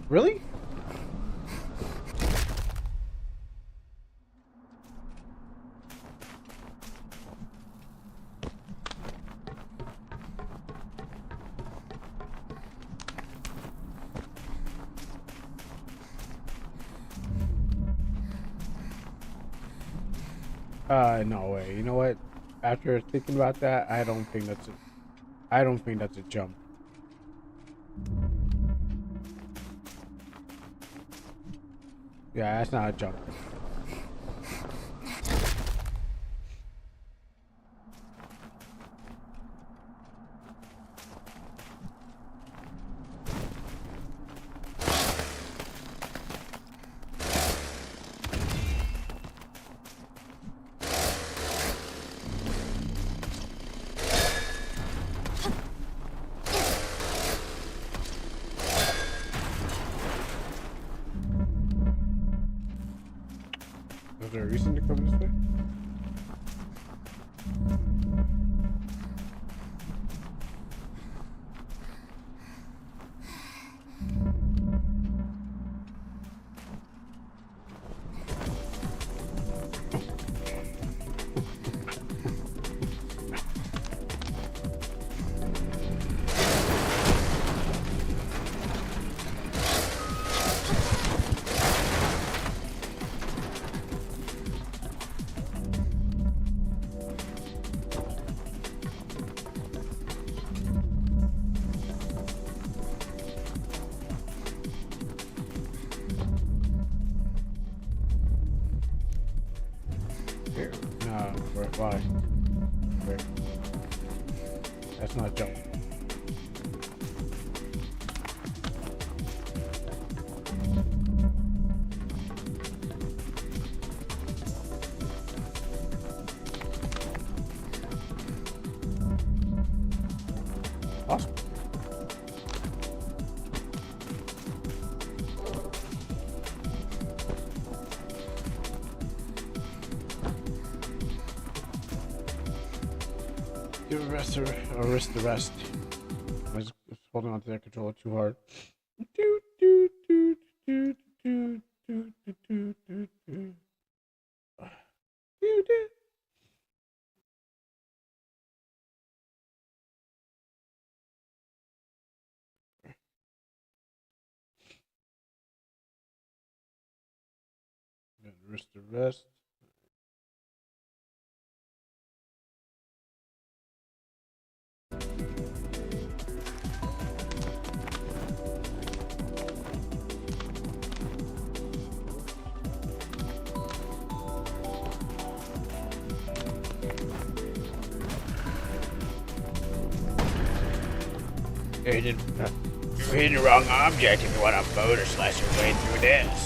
Really? No way. You know what? After thinking about that, I don't think that's a jump. Yeah, that's not a jump. Is there a reason to come this way? Here. No, why? Where? That's not jump. Awesome. Give a rest or risk the rest. I was holding on to that controller too hard. Do, do, do, do, do, do, do, do, do, do. Do, do. Risk the rest. You're hitting the wrong object if you want to motor slice your way through this.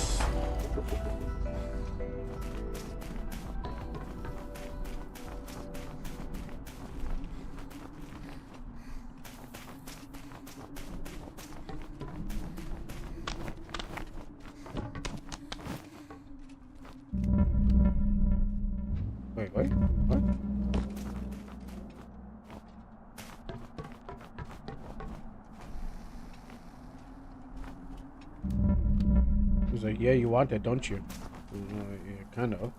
Wait, what? He's like, yeah, you want it, don't you? Yeah, kind of.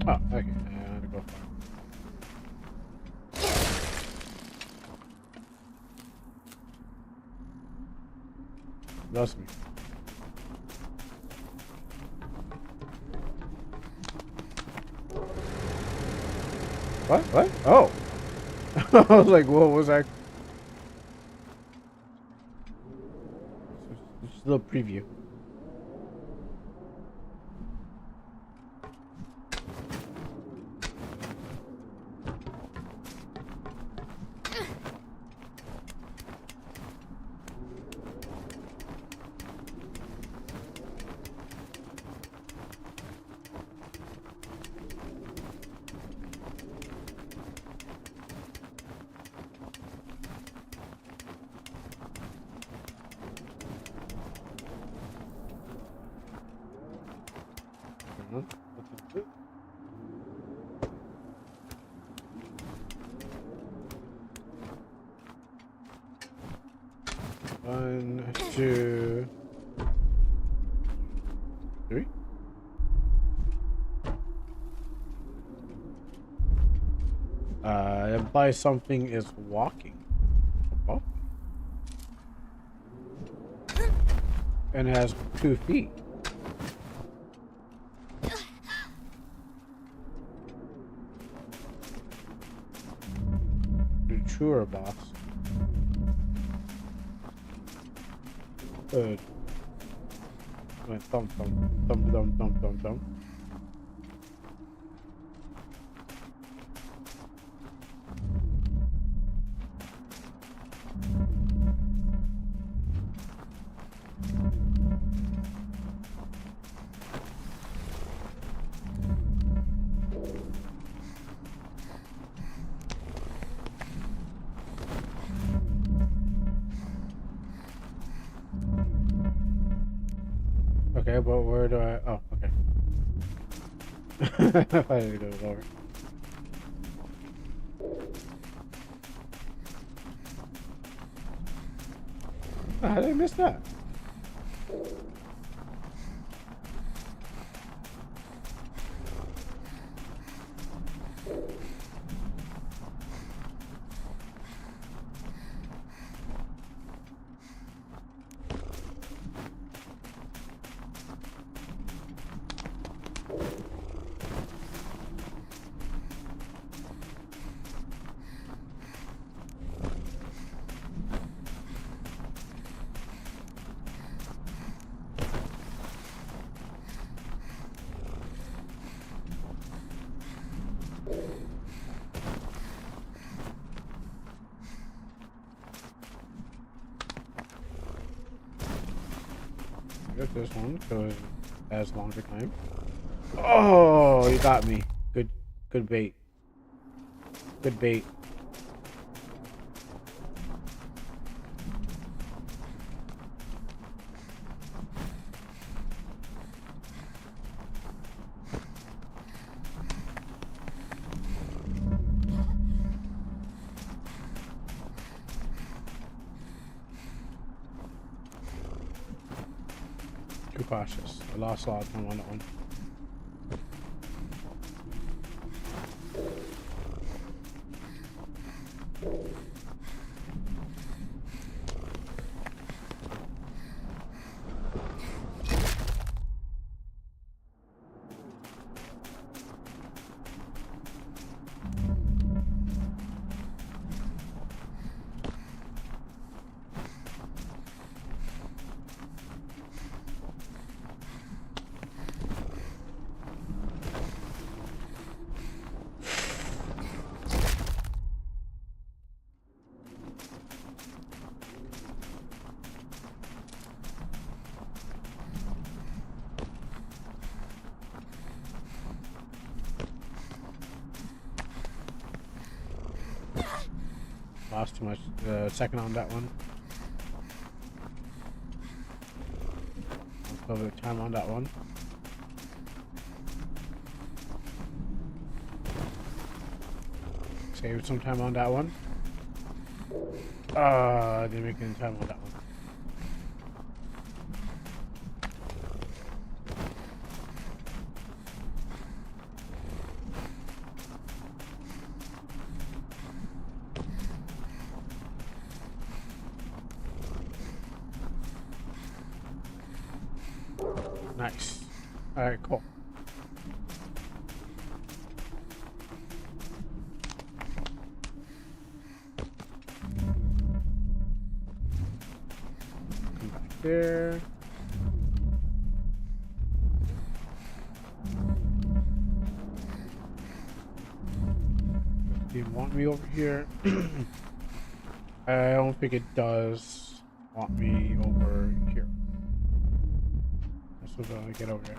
Oh, okay. I had to go for it. Lost me. What? Oh! I was like, what was that? Just a little preview. One, two, three. It implies something is walking above me. And it has 2 feet. The truer boss. Thump, thump, thump, thump, thump, thump, thump. Okay, but where do I? Oh, okay. I need to go over. Oh, how did I miss that? Get this one because it has longer time. Oh, you got me. Good bait. Good bait. Too cautious. I lost a lot of time on that one. Lost too much second on that one. Lost a little bit of time on that one. Save some time on that one. Didn't make any time on that one. Nice. Alright, cool. Come back there. Do you want me over here? I don't think it does want me over here. So I get over here.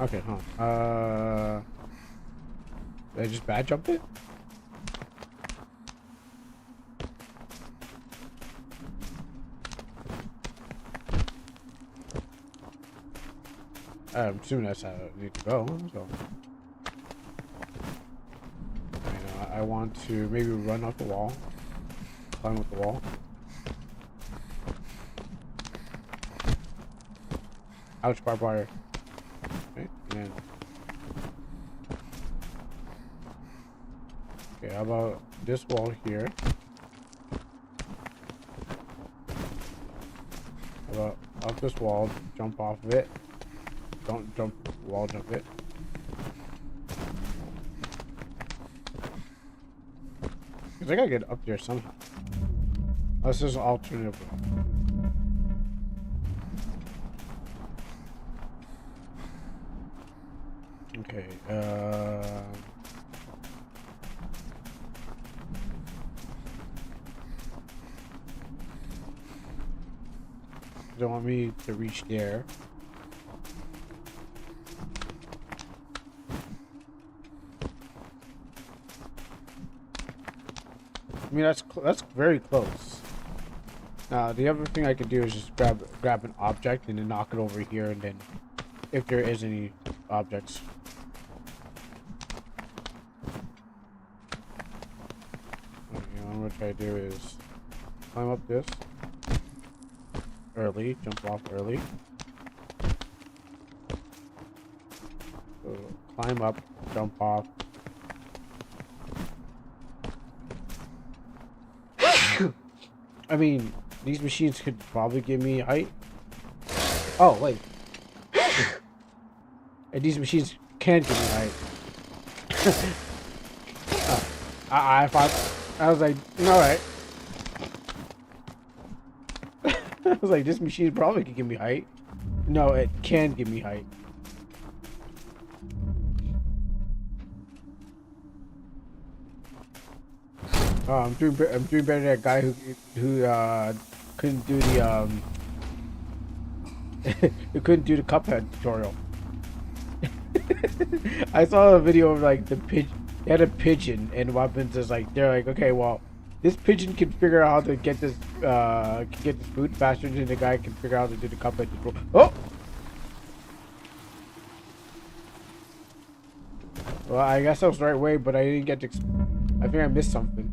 Okay, huh? Did I just bad jump it? I'm assuming that's how it needs to go, so. I want to maybe run up the wall. Climb up the wall. Ouch, barbed wire. Okay, and okay, how about this wall here? How about up this wall, jump off of it. Don't jump wall jump it. Cause I gotta get up there somehow. Unless there's an alternative way. Okay, don't want me to reach there. I mean, that's very close. Now, the other thing I could do is just grab an object and then knock it over here, and then if there is any objects. Okay, what I'm gonna try to do is climb up this early, jump off early. So climb up, jump off. I mean, these machines could probably give me height. Oh, wait. And these machines can give me height. I thought, I was like, alright. I was like, this machine probably can give me height. No, it can give me height. Oh, I'm doing better than that guy who couldn't do the who couldn't do the Cuphead tutorial. I saw a video of like the pigeon. They had a pigeon, and weapons is like they're like, okay, well, this pigeon can figure out how to get this food faster than the guy can figure out how to do the Cuphead tutorial. Oh. Well, I guess I was the right way, but I didn't get to. I think I missed something.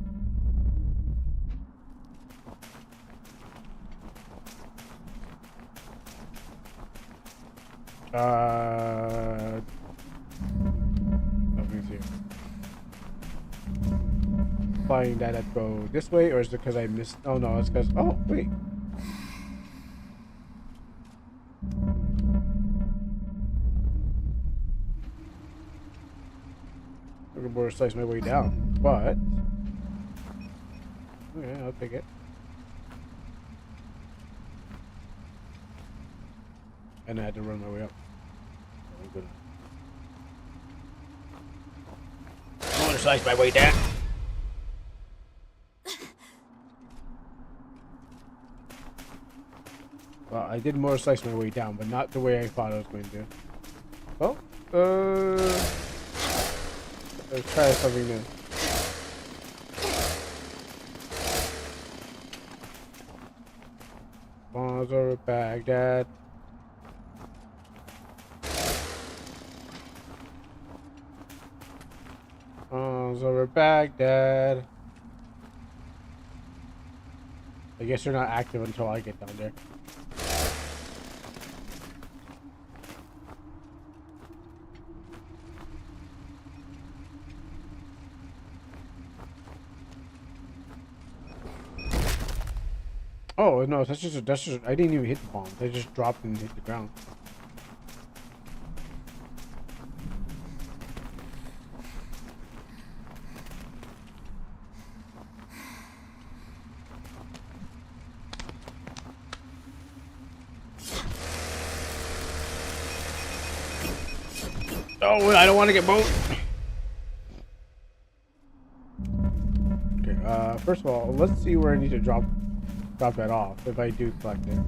Let me see. Flying that I'd go this way, or is it because I missed? Oh no, it's because. Oh wait. I'm gonna border slice my way down, but okay, I'll take it. And I had to run my way up. I'm good. I'm gonna slice my way down. Well, I did more slice my way down, but not the way I thought I was going to. Well, let's try something new. Bombs over Baghdad. Bombs over Baghdad. I guess they're not active until I get down there. Oh no, that's just I didn't even hit the bomb. They just dropped and hit the ground. Oh, I don't want to get moved. Okay, first of all, let's see where I need to drop that off if I do collect it.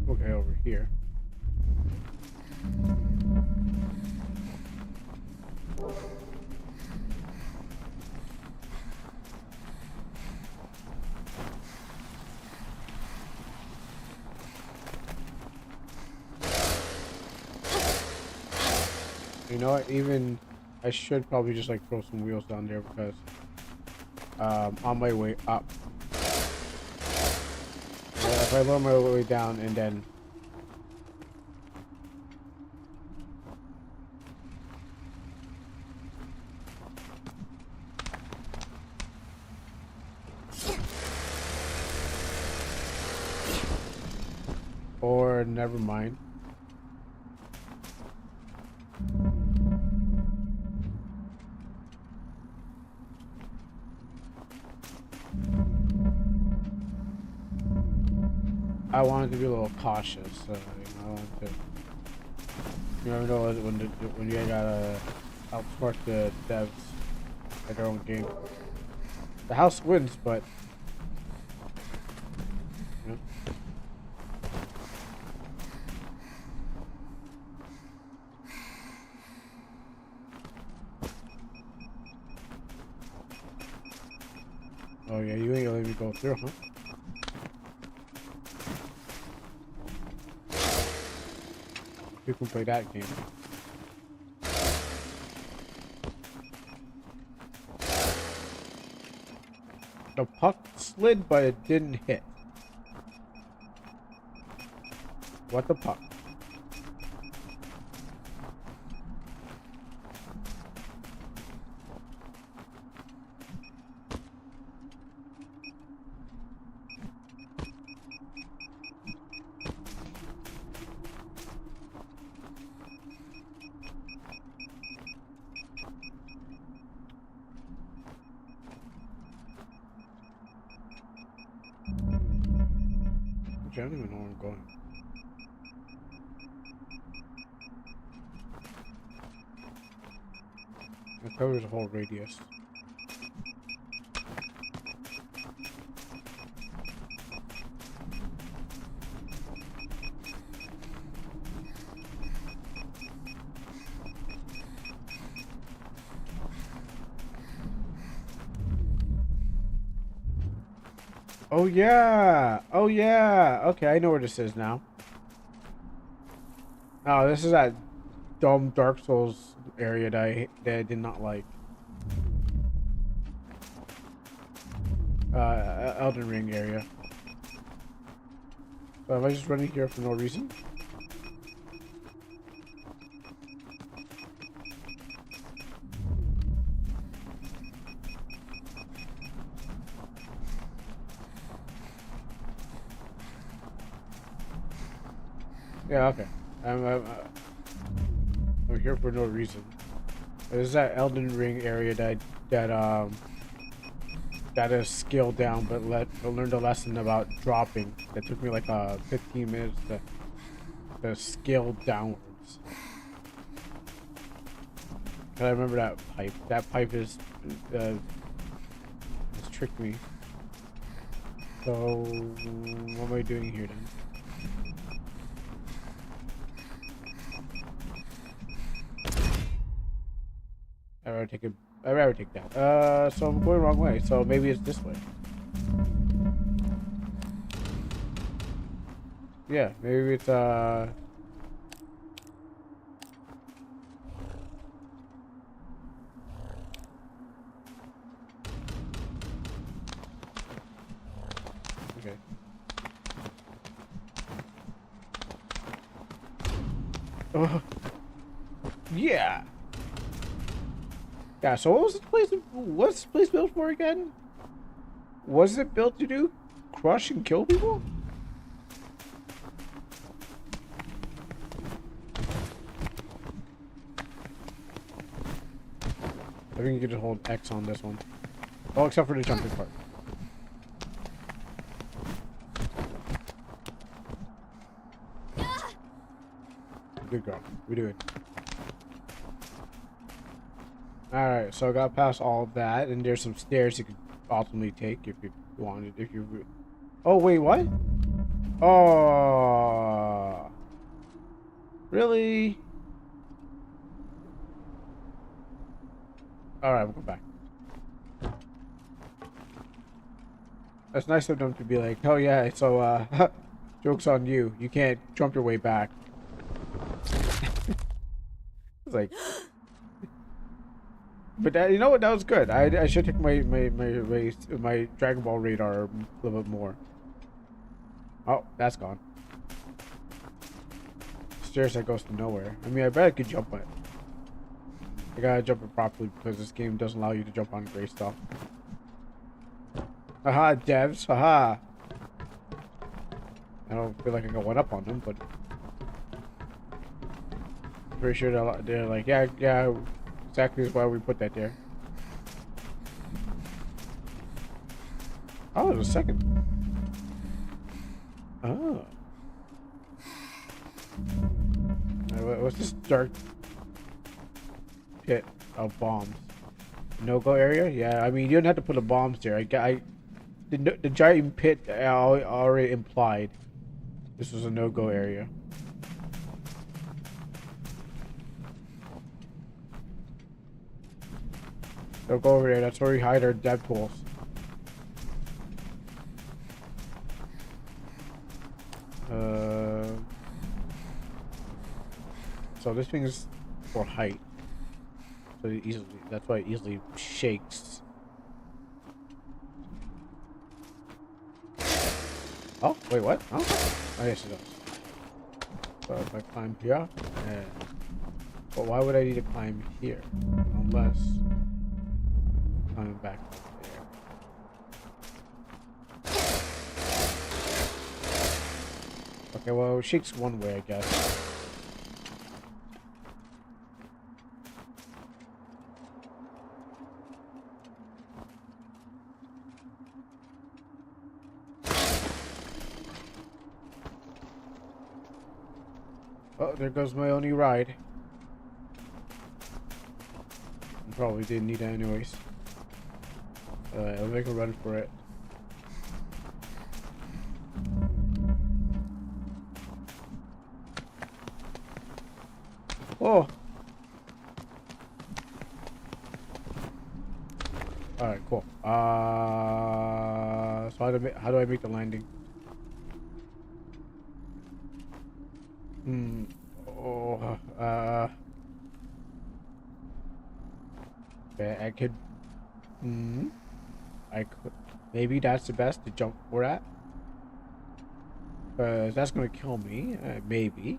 Okay, over here. You know what? Even I should probably just like throw some wheels down there because on my way up, if I lower my way down and then or never mind. I wanted to be a little cautious. You know, I wanted to. You never know when you gotta outsmart the devs at their own game. The house wins, but you know. Oh yeah, you ain't gonna let me go through, huh? You can play that game. The puck slid, but it didn't hit. What the puck? don't even know where I'm going. It covers the whole radius. Oh yeah! Oh yeah! Okay, I know where this is now. Oh, this is that dumb Dark Souls area that I did not like. Elden Ring area. So am I just running here for no reason? Yeah, okay. I'm here for no reason. This is that Elden Ring area that is scaled down, but learned a lesson about dropping. That took me like 15 minutes to scale downwards. And I remember that pipe. That pipe has tricked me. So what am I doing here then? I'd rather take that. So I'm going the wrong way. So maybe it's this way. Yeah, maybe it's okay. Oh, yeah. Yeah, so what's this place built for again? Was it built to do crush and kill people? I think you can just hold X on this one. Oh, except for the jumping part. Good girl. We do it. Alright, so I got past all of that, and there's some stairs you could ultimately take if you wanted. Oh, wait, what? Oh. Really? Alright, we'll go back. That's nice of them to be like, oh yeah, so, joke's on you. You can't jump your way back. It's like... But that, you know what? That was good. I should take my Dragon Ball radar a little bit more. Oh, that's gone. Stairs that goes to nowhere. I mean, I bet I could jump it. I gotta jump it properly because this game doesn't allow you to jump on gray stuff. Haha, devs. Haha. I don't feel like I got one up on them, but pretty sure they're like, yeah. Exactly why we put that there. Oh, there's a second. Oh. What's this dark pit of bombs? No-go area? Yeah, I mean, you don't have to put the bombs there. The giant pit already implied this was a no-go area. Don't go over there. That's where we hide our Deadpools. So this thing is for height. So that's why it easily shakes. Oh, wait, what? Oh, yes it does. So if I climb here, but why would I need to climb here? Unless climbing back there. Okay, well, it shakes one way, I guess. Oh, there goes my only ride. Probably didn't need it anyways. I'll make a run for it. Oh! Alright, cool. So how do I make the landing? Oh, okay, I could, I could, maybe that's the best to jump for that. Cause that's gonna kill me, maybe.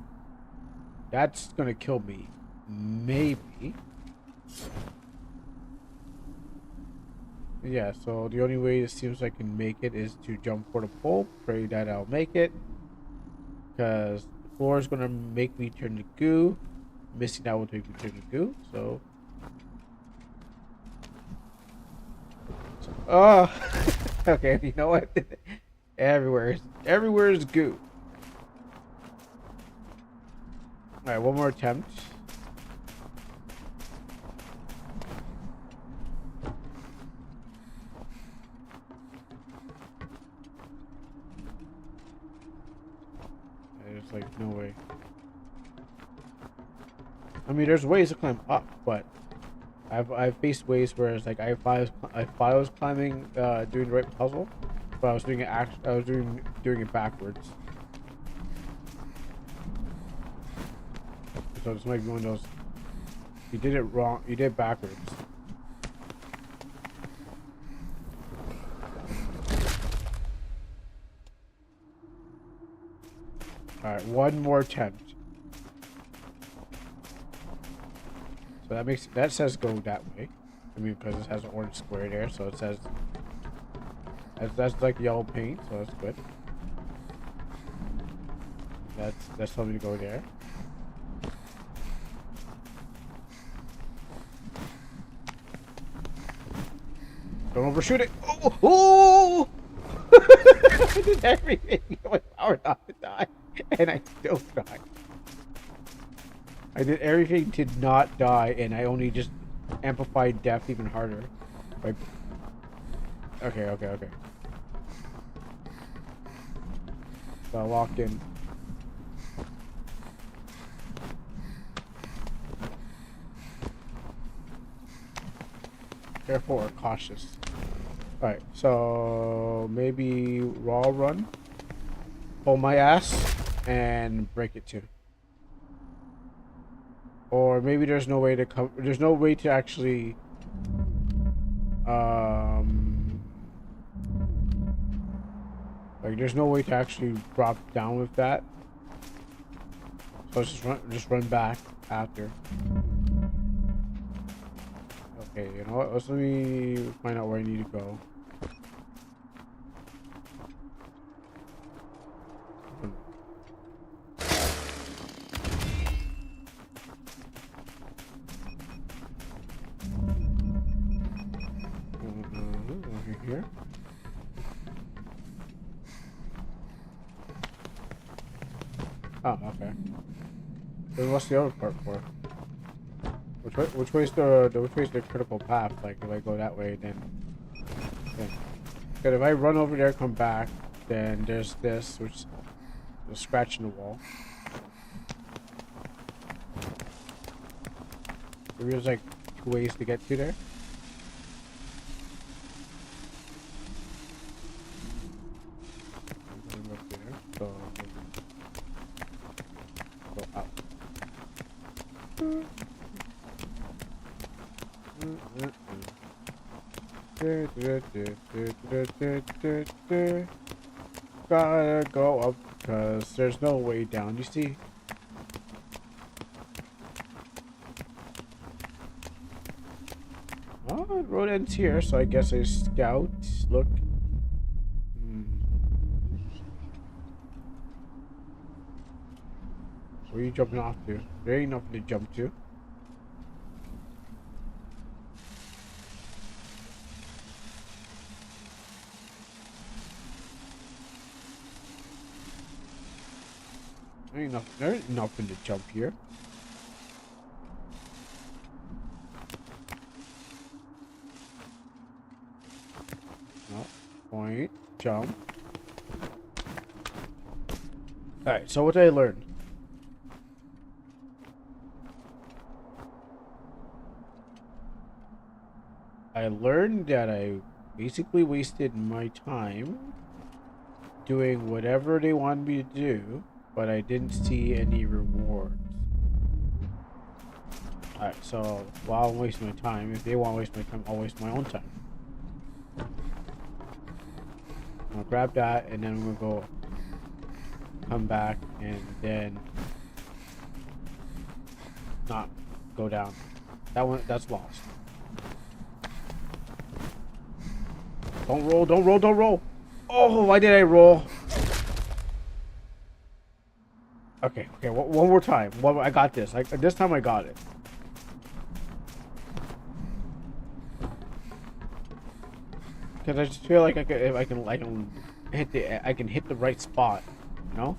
That's gonna kill me, maybe. Yeah, so the only way it seems I can make it is to jump for the pole, pray that I'll make it. Because the floor is gonna make me turn to goo. Missing out will make me turn to goo, so. Oh! Okay, you know what? Everywhere is goo. Alright, one more attempt. There's like no way. I mean, there's ways to climb up, but I've faced ways where it's like I thought I was climbing, doing the right puzzle, but I was doing doing it backwards. So this might be one of those. You did it wrong. You did it backwards. All right, one more attempt. So that says go that way. I mean, because it has an orange square there, so it says that's like yellow paint, so that's good. That's telling me to go there. Don't overshoot it. Oh, oh! I did everything with power not to die, and I still died. I did everything to not die, and I only just amplified death even harder. Like, okay. So I locked in. Careful or cautious. Alright, so maybe raw run. Pull my ass and break it too. Or maybe there's no way to come. There's no way to actually. Like there's no way to actually drop down with that. So let's just run back after. Okay, you know what? Let me find out where I need to go. Over here. Oh, okay. Then what's the other part for? Which way is the critical path? Like if I go that way, then good. If I run over there, come back, then there's this, which is a scratch in the wall. Maybe there's like 2 ways to get to there. Up there, so go up. Gotta go up because there's no way down, you see? Oh, the road ends here, so I guess I scout. Look. Where are you jumping off to? There ain't nothing to jump to. There ain't nothing to jump here. No. Point. Jump. Alright, so what did I learn? I learned that I basically wasted my time doing whatever they wanted me to do, but I didn't see any rewards. Alright, so while I'm wasting my time, if they want to waste my time, I'll waste my own time. I'm gonna grab that, and then I'm gonna come back, and then not go down. That's lost. Don't roll, don't roll, don't roll. Oh, why did I roll? Okay, one more time. I got this. This time I got it. Because I just feel like if I can hit the right spot, you know?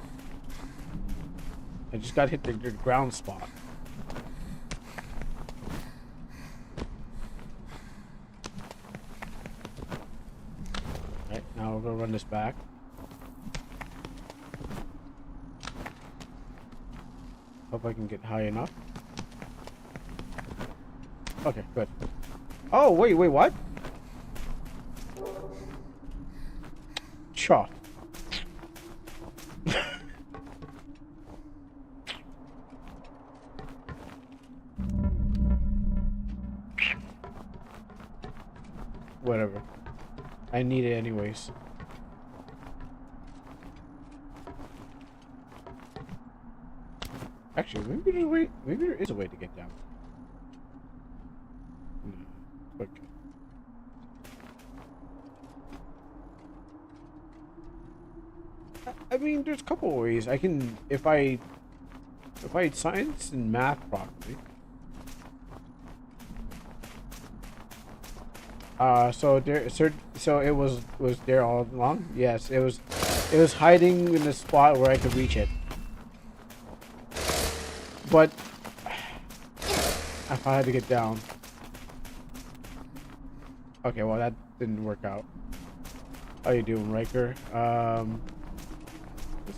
I just gotta hit the ground spot. Alright, now we're gonna run this back. Hope I can get high enough. Okay, good. Oh, wait, what? Cha. Whatever. I need it anyways. Actually, maybe there is a way to get down. No. Okay. I mean, there's a couple of ways. I can, if I had science and math properly. So it was there all along. Yes, it was hiding in the spot where I could reach it. But if I had to get down. Okay, well that didn't work out. How you doing, Riker?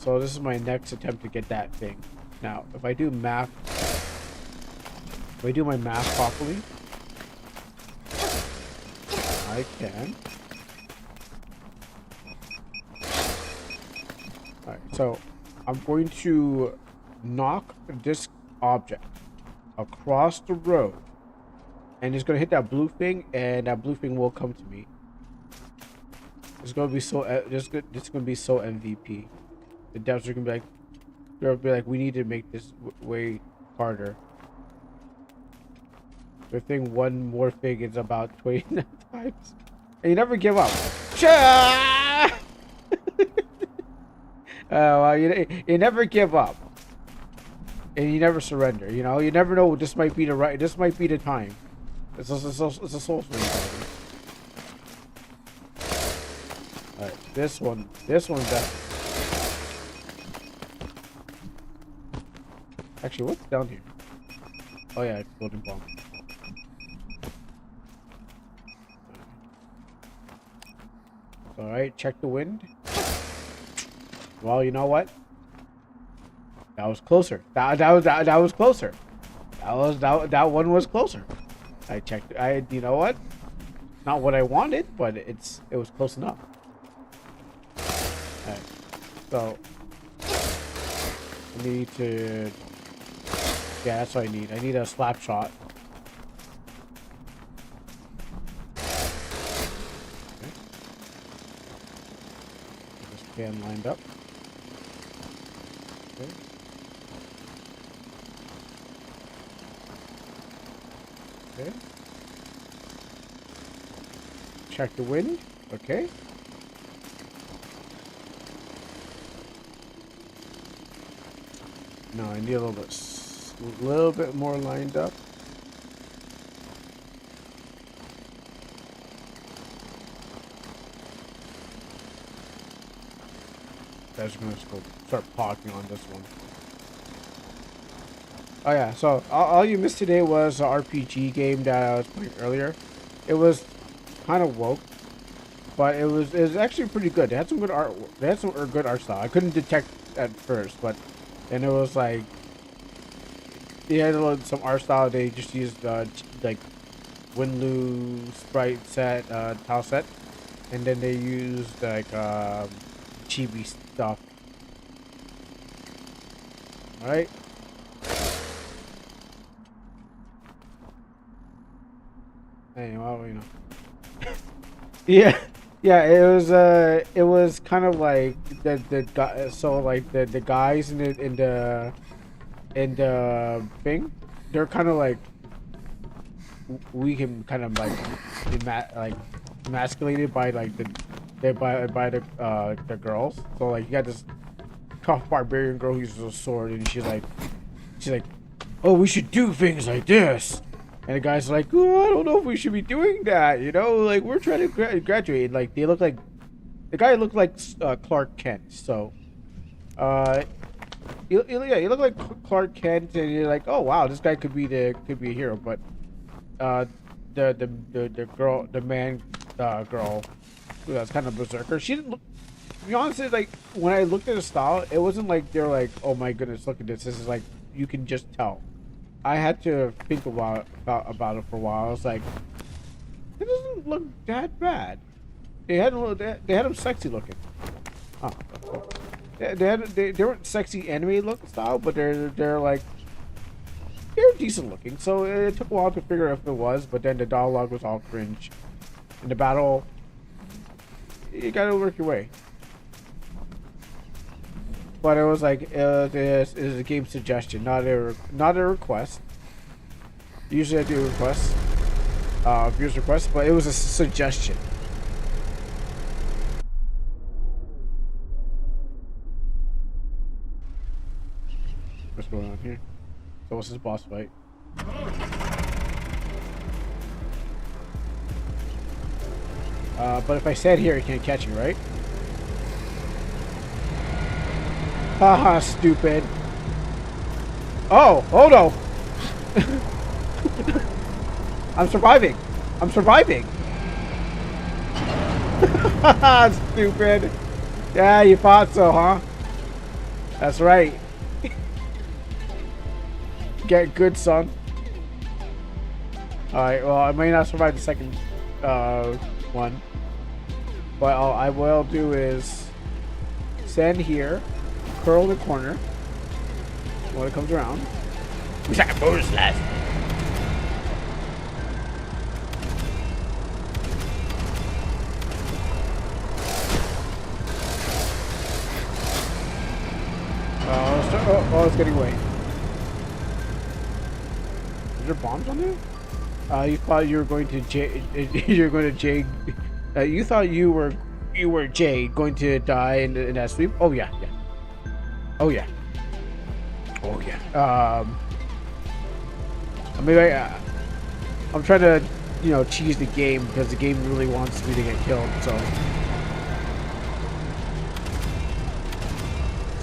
So this is my next attempt to get that thing. Now, if I do my math properly, I can. Alright, so I'm going to knock this object across the road, and it's going to hit that blue thing, and that blue thing will come to me. It's going to be so MVP. The devs are going to be like, we need to make this way harder. The thing, one more thing is about 29 times. And you never give up. Well, you never give up. And you never surrender. You know, you never know. This might be the time. It's a soul swing. Alright, this one definitely. Actually, what's down here? Oh yeah, exploding bomb. Alright, check the wind. Well, you know what? That was closer. That was closer. That one was closer. I checked. You know what? Not what I wanted, but it was close enough. Alright, so I need to. Yeah, that's what I need. I need a slap shot. Okay. Get this can lined up. Okay. Okay. Check the wind. Okay. No, I need a little bit more lined up. That's gonna start parking on this one. Oh yeah, so all you missed today was an RPG game that I was playing earlier. It was kind of woke, but it was actually pretty good. They had some good art. They had some good art style. I couldn't detect at first, but then it was like they had some art style. They just used like Winlu sprite set, tile set, and then they used like chibi stuff. All right. Anyway, well, you know. Yeah, yeah. It was kind of like the guy. So like the guys in the thing, they're kind of like we can kind of like like emasculated by like by the girls. So like you got this tough barbarian girl who uses a sword, and she's like, oh, we should do things like this. And the guy's like, oh, I don't know if we should be doing that. You know, like we're trying to graduate. Like they look like the guy looked like Clark Kent. So, yeah, you look like Clark Kent, and you're like, oh wow, this guy could be a hero. But uh, the girl, the man, girl, who was kind of berserker. She didn't look. To be honest, like when I looked at the style, it wasn't like they're like, oh my goodness, look at this. This is like you can just tell. I had to think about it for a while. I was like, it doesn't look that bad. They had them sexy looking. Oh, cool. They weren't sexy anime look style, but they're like they're decent looking. So it took a while to figure out if it was, but then the dialogue was all cringe. In the battle, you gotta work your way. But it was like this is a game suggestion, not a request. Usually I do requests, viewers requests, but it was a suggestion. What's going on here? So what's this boss fight? But if I stand here, he can't catch me, right? Haha, stupid. Oh no! I'm surviving. I'm surviving. Stupid. Yeah, you thought so, huh? That's right. Get good, son. Alright, well, I may not survive the second one. But all I will do is stand here, curl in the corner when it comes around. We got MOTORSLICE. Oh, it's getting away. Is there bombs on there? You thought you were going to you're going to Jade. You thought you were Jade going to die in that sleep. Oh yeah. Oh yeah. Oh yeah. I mean, I'm trying to, cheese the game because the game really wants me to get killed. So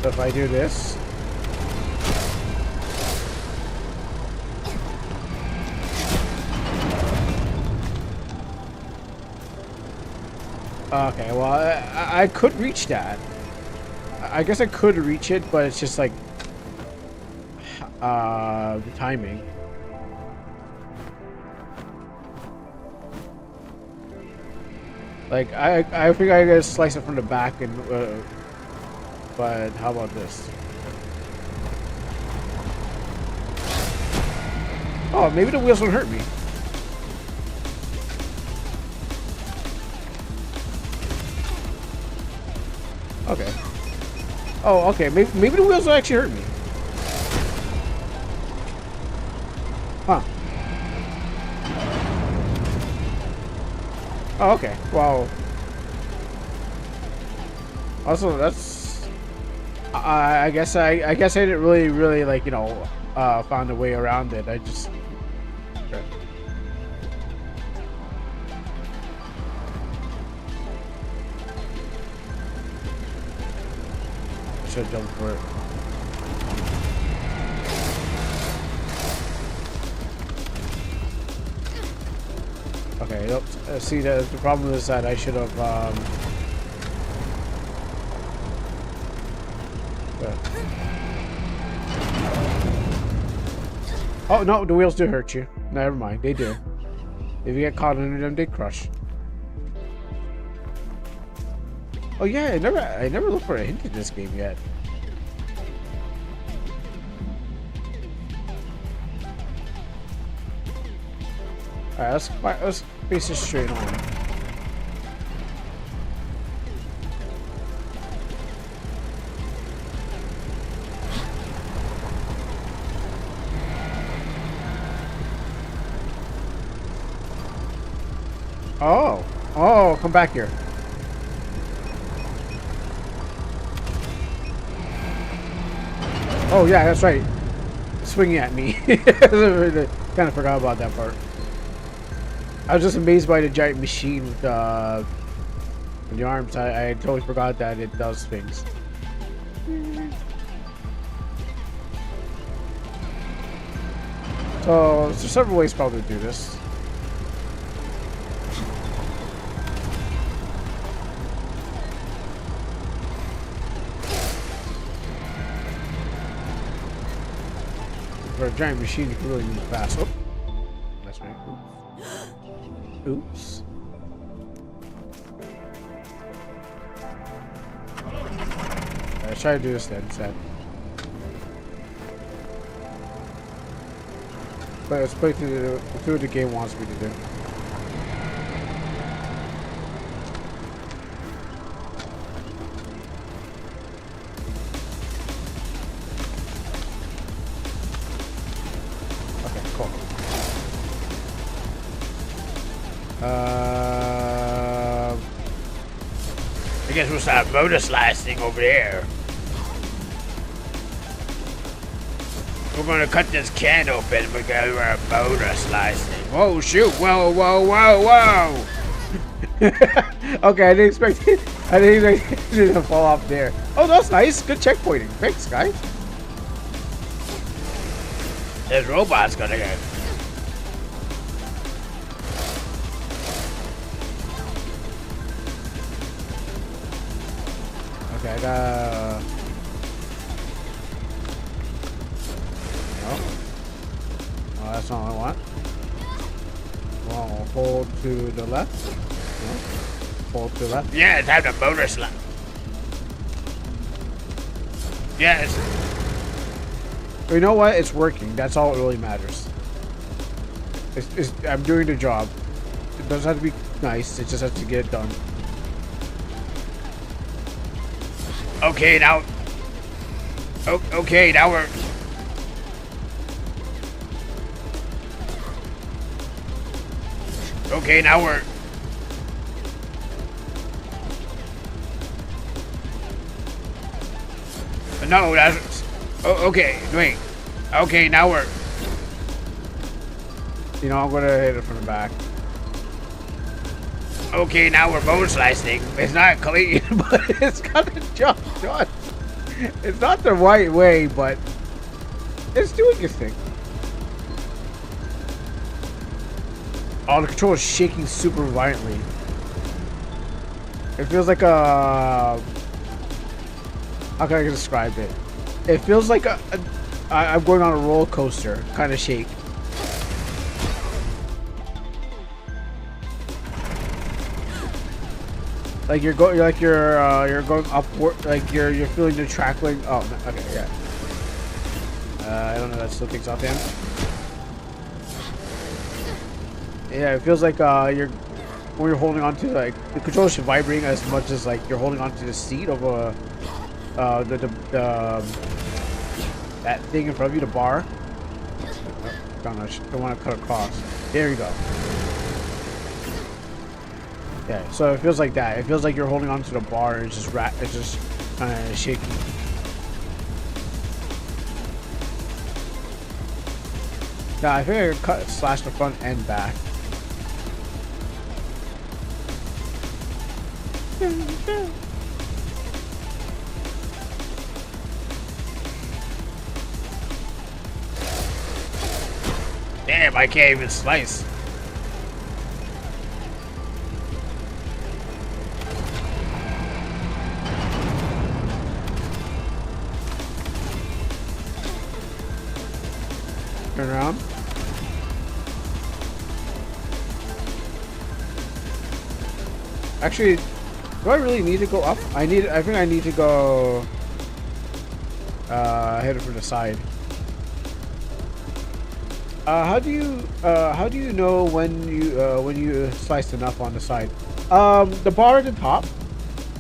if I do this. Okay, well, I could reach that. I guess I could reach it, but it's just like the timing. Like I think I gotta slice it from the back, and but how about this? Oh, maybe the wheels won't hurt me. Okay. Oh, okay. Maybe the wheels will actually hurt me. Huh. Oh, okay. Well. Also, that's. I guess I didn't really like found a way around it. I just. Okay. Should jump for it. Okay, nope. See, the problem is that I should have, oh, no, the wheels do hurt you. Never mind, they do. If you get caught under them, they crush. Oh yeah, I never looked for a hint in this game yet. Alright, let's face this straight on. Oh, come back here. Oh yeah, that's right. Swinging at me. Kind of forgot about that part. I was just amazed by the giant machine with the arms. I totally forgot that it does things. So there's several ways probably to do this. For a giant machine, you can really move fast. Oh, that's right. Oops. Let's try to do this then instead. But let's play through what the game wants me to do. Okay, cool. I guess we'll start MOTORSLICE thing over there. We're gonna cut this can open and we're gonna do our MOTORSLICE thing. Whoa, shoot! Whoa, whoa, whoa, whoa! Okay, I didn't expect it. I didn't expect it to fall off there. Oh, that's nice. Good checkpointing. Thanks, guys. This robot's gonna get. Okay, I got. No. Oh, that's not what I want. Well, hold to the left. No. Hold to the left. Yeah, it's time to MOTORSLICE. Yes. You know what? It's working. That's all that really matters. I'm doing the job. It doesn't have to be nice. It just has to get it done. Okay, now. Okay, now we're. Okay, now we're. No, that's. Oh, okay, wait. Okay, now we're. You know, I'm gonna hit it from the back. Okay, now we're MOTORSLICing. It's not clean. But it's got the job done. It's not the right way, but it's doing its thing. Oh, the controller is shaking super violently. It feels like a... How can I describe it? It feels like I'm going on a roller coaster kind of shake. Like you're going upward, like you're feeling the trackling. Oh, no, okay, yeah. I don't know. That still kicks off him. Yeah, it feels like when you're holding on to, like, the controller should vibrate as much as like you're holding on to the seat of a that thing in front of you, the bar. Don't want to cut across. There you go. Yeah, so it feels like that. It feels like you're holding onto the bar and it's just kind of shaky. Yeah, I think I could slash the front and back. Damn, I can't even slice. Turn around. Actually, do I really need to go up? I think I need to go hit it from the side. How do you know when you sliced enough on the side? The bar at the top.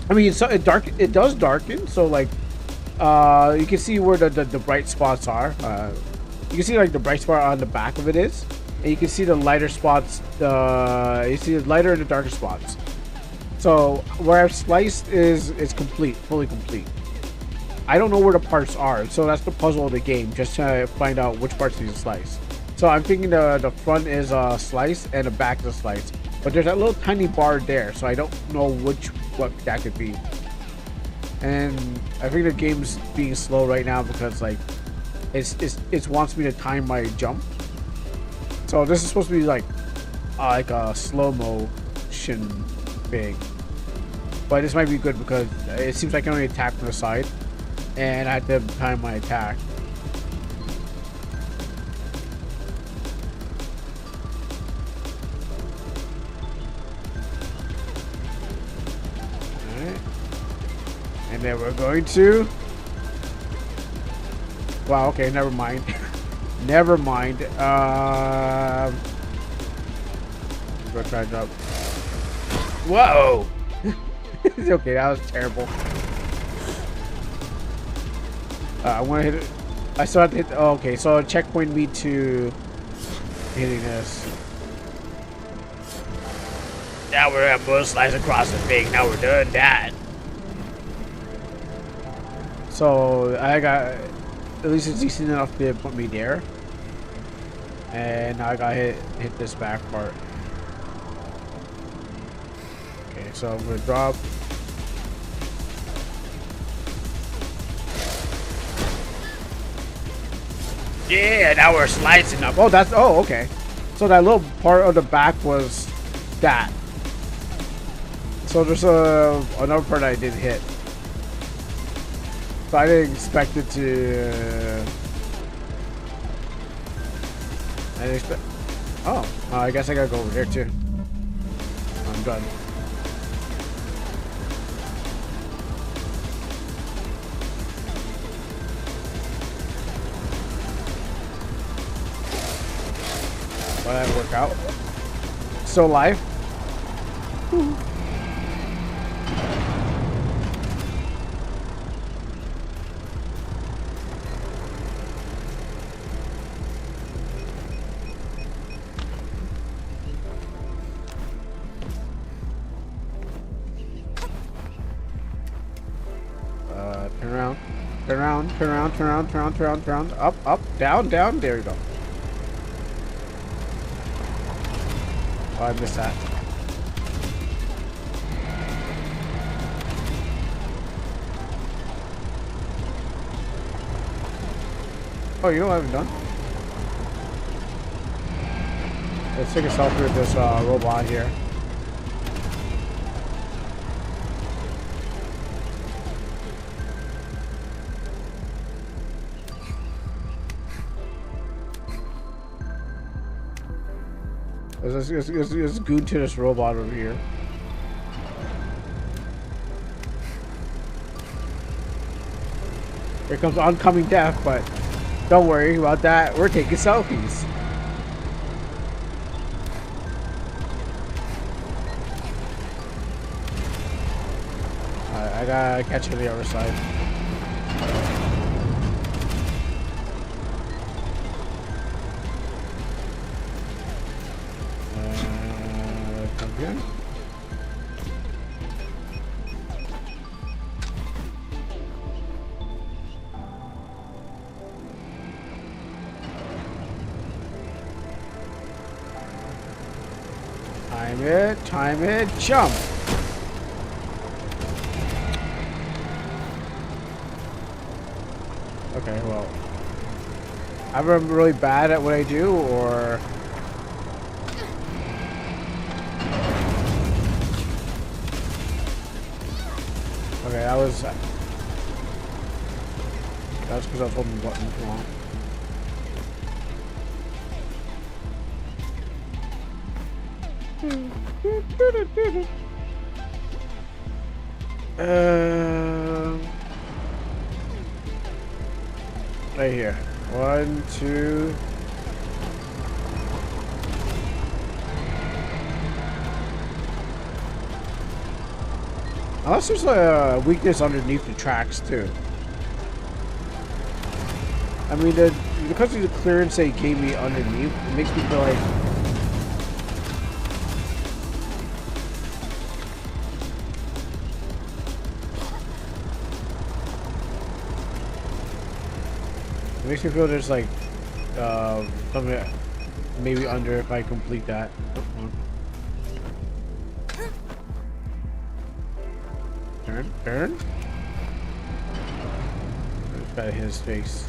I mean, it does darken, so like you can see where the bright spots are. You can see like the bright spot on the back of it is, and you can see the lighter spots. You see the lighter and the darker spots. So where I've sliced is complete, fully complete. I don't know where the parts are, so that's the puzzle of the game, just to find out which parts need to slice. So I'm thinking the front is a slice and the back is a slice, but there's that little tiny bar there, so I don't know what that could be. And I think the game's being slow right now because like it wants me to time my jump. So this is supposed to be like a slow motion thing, but this might be good because it seems like I can only attack from the side, and I have to time my attack. Alright. And then we're going to... Wow, okay, never mind. Never mind. Go try to jump. Whoa! Okay, that was terrible. I want to hit it. I still have to hit. Oh, okay, so checkpoint me to hitting this. Now we're gonna both slice across the thing. Now we're doing that. So I got at least it's decent enough to put me there. And now I gotta hit this back part. Okay, so I'm gonna drop. Yeah, now we're slicing up. Oh, that's okay. So that little part of the back was that. So there's another part I didn't hit. So I didn't expect it to. I didn't expect. Oh, I guess I gotta go over here too. I'm done. Will that work out? Still alive? Woo. Turn around. Turn around, turn around, turn around, turn around, turn around, turn around. Up, up, down, down. There you go. Oh, I missed that. Oh, you know what I haven't done? Let's take a selfie with this robot here. Let's goon to this robot over here. Here comes oncoming death, but don't worry about that. We're taking selfies. Alright, I gotta catch you on the other side. Come here. Time it, jump! Okay, well, I'm really bad at what I do, or okay, that was because I was holding the button wrong. Right here. 1, 2. Unless there's a weakness underneath the tracks too. I mean, because of the clearance they gave me underneath, it makes me feel like. It makes me feel there's like something maybe under if I complete that. Turn. Just gotta hit his face.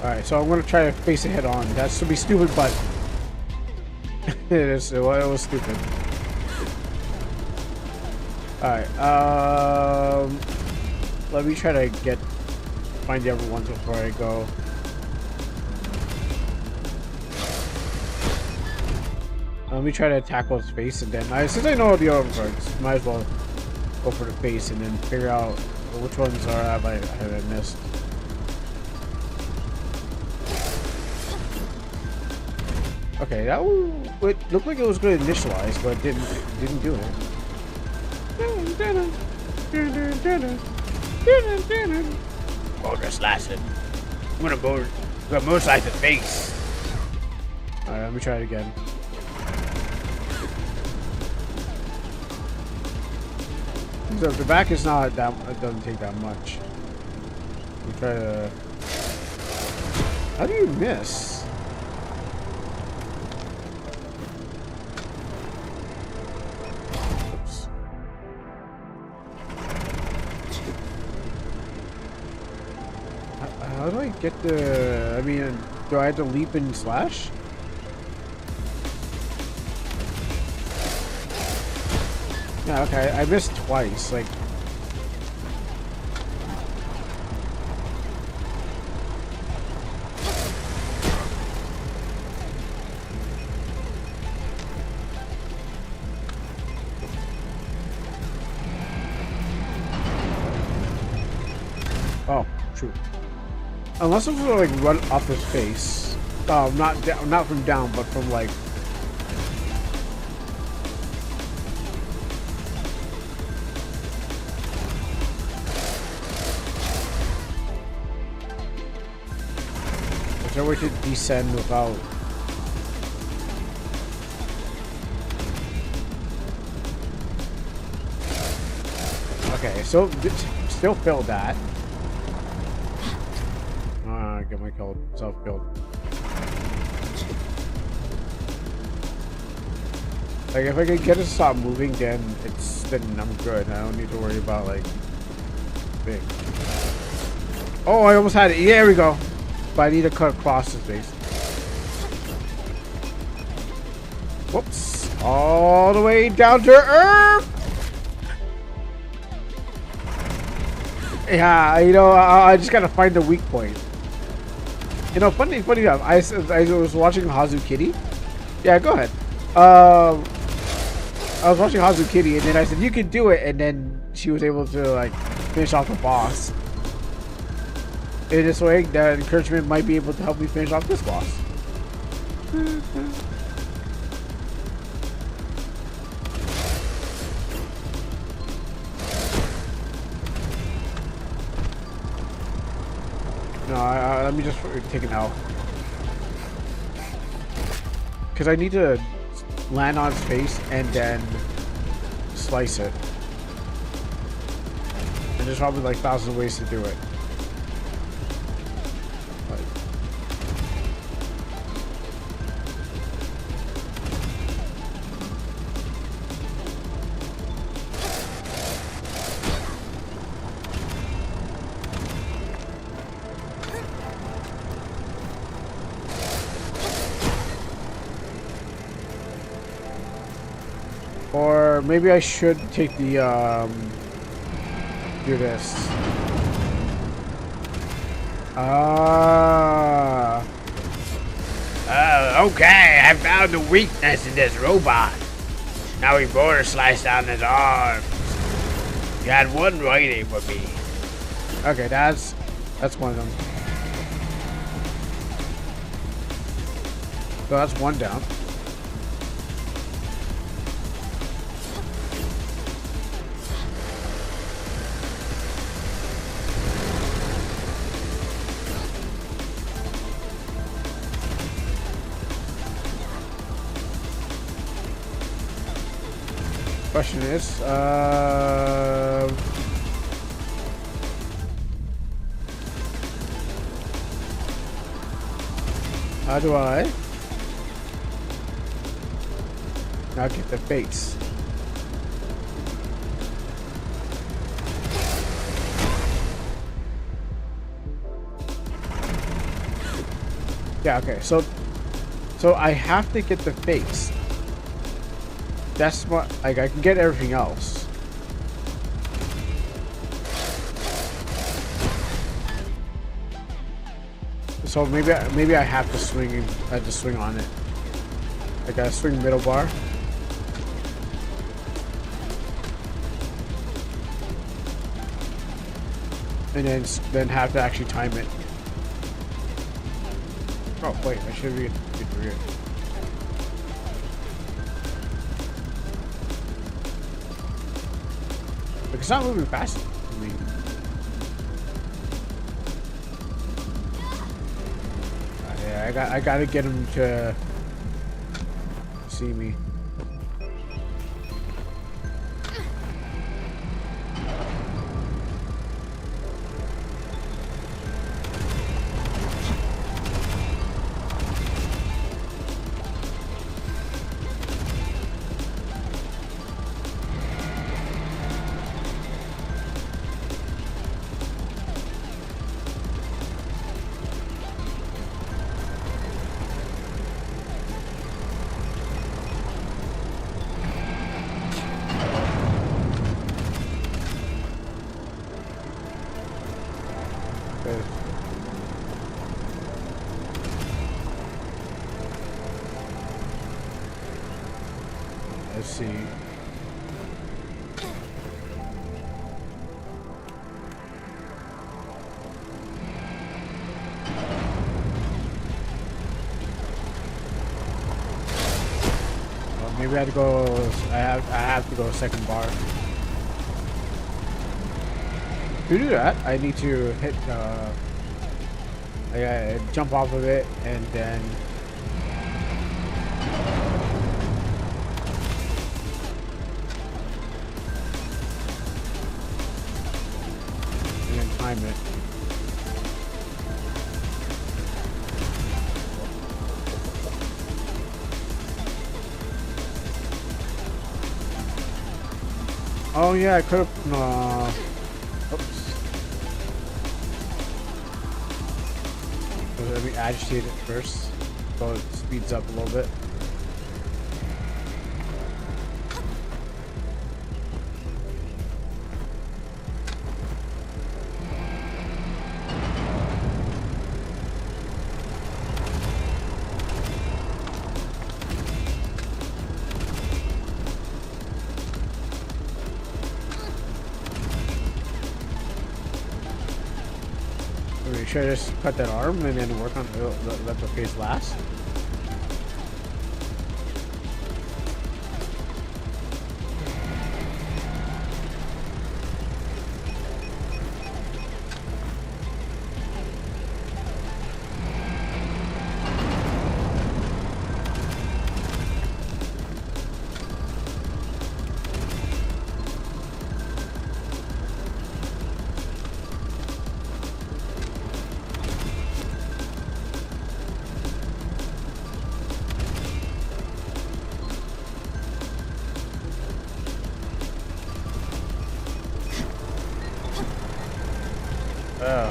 Alright, so I'm gonna try to face it head on. That's to be stupid, but it was stupid. Alright, let me try to find the other ones before I go. Let me try to tackle his face, and then since I know the other parts, might as well go for the face and then figure out which ones have I missed. Okay, that looked like it was going to initialize, but it didn't do it. MOTORSLICE it. I'm gonna MOTORSLICE the face. Alright, let me try it again. So the back is not that, it doesn't take that much. We try to. How do you miss? Oops. How do I get the? I mean, do I have to leap and slash? Yeah, okay, I missed twice, like... Oh, true. Unless it was like run off his face. Not from down, but from like... Is there a way to descend without... Okay, so still failed that. Get my self killed. Like if I can get it to stop moving, then I'm good. I don't need to worry about like big. Oh, I almost had it. Yeah, there we go. But I need to cut across his face. Whoops! All the way down to earth. Yeah, you know, I just gotta find the weak point. You know, funny enough, I was watching Hazu Kitty. Yeah, go ahead. I was watching Hazu Kitty, and then I said, "You can do it," and then she was able to like finish off the boss. In this way, that encouragement might be able to help me finish off this boss. No, let me just take it out. Because I need to land on his face and then slice it. And there's probably like thousands of ways to do it. Or maybe I should take the do this. Ah. Oh, okay. I found the weakness in this robot. Now we motor slice down his arm. You had one waiting for me. Okay, that's one of them. So that's one down. Question is, how do I now get the fates? Yeah, okay, so I have to get the fates. That's what, like, I can get everything else. So maybe I have to swing. I have to swing on it. I gotta swing middle bar. And then have to actually time it. Oh wait, I should be rear. It's not moving fast. I mean, yeah, I gotta get him to see me. Let's see. Well, maybe I have to go. I have to go second bar. To do that, I need to hit. I gotta jump off of it and then. Time it. Oh yeah, I could have. Oops. Let me agitate it first, so it speeds up a little bit. Should I just cut that arm and then work on let the face last?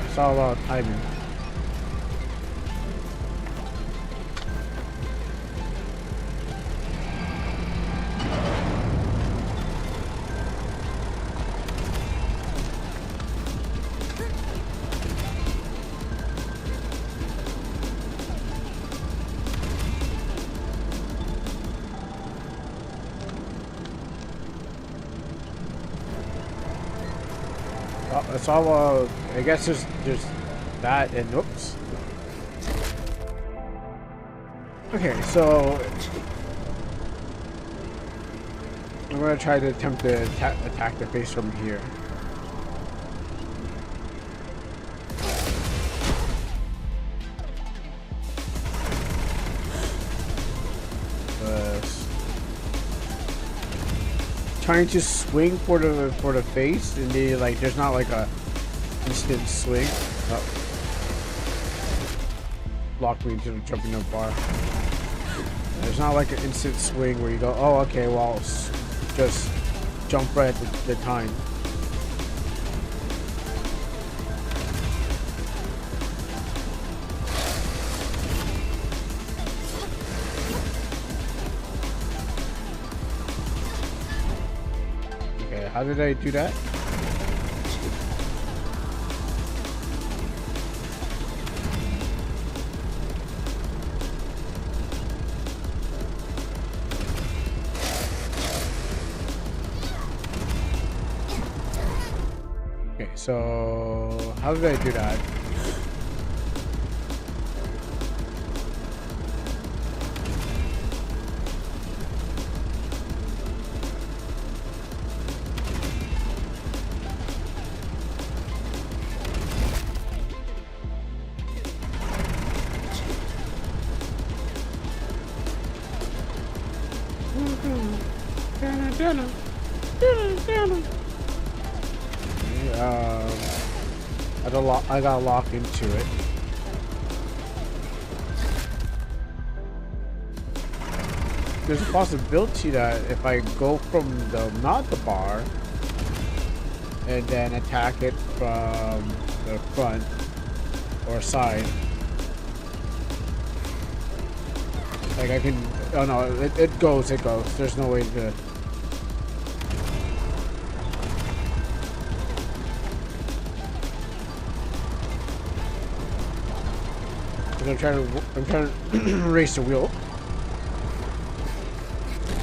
It's all about timing. That's all. I guess there's that and oops. Okay, so I'm gonna try to attempt to attack the face from here. Trying to swing for the face, and they like there's not like a instant swing. Oh. Blocked me into jumping up bar. There's not like an instant swing where you go, oh okay, well just jump right at the time. How did I do that? Okay, so how did I do that? I got locked into it. There's a possibility that if I go from not the bar and then attack it from the front or side, like I can. Oh no, it goes. There's no way to. I'm trying to race the wheel.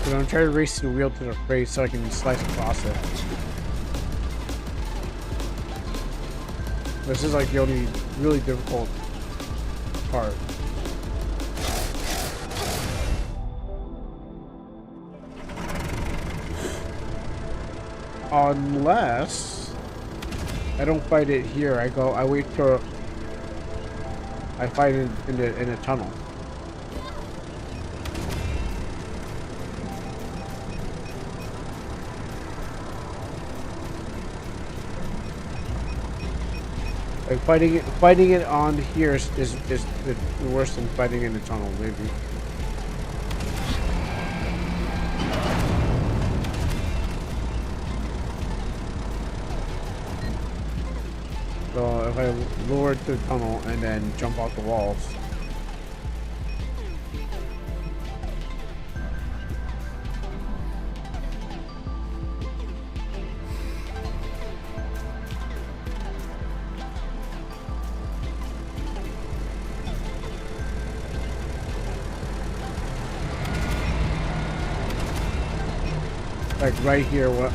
I'm trying to race the wheel to the face so I can slice across it. This is like the only really difficult part. Unless I don't fight it here, I wait for. I fight it in a tunnel. Like fighting it on here is worse than fighting in the tunnel, maybe. So if I lower it to the tunnel and then jump off the walls. Like right here, what?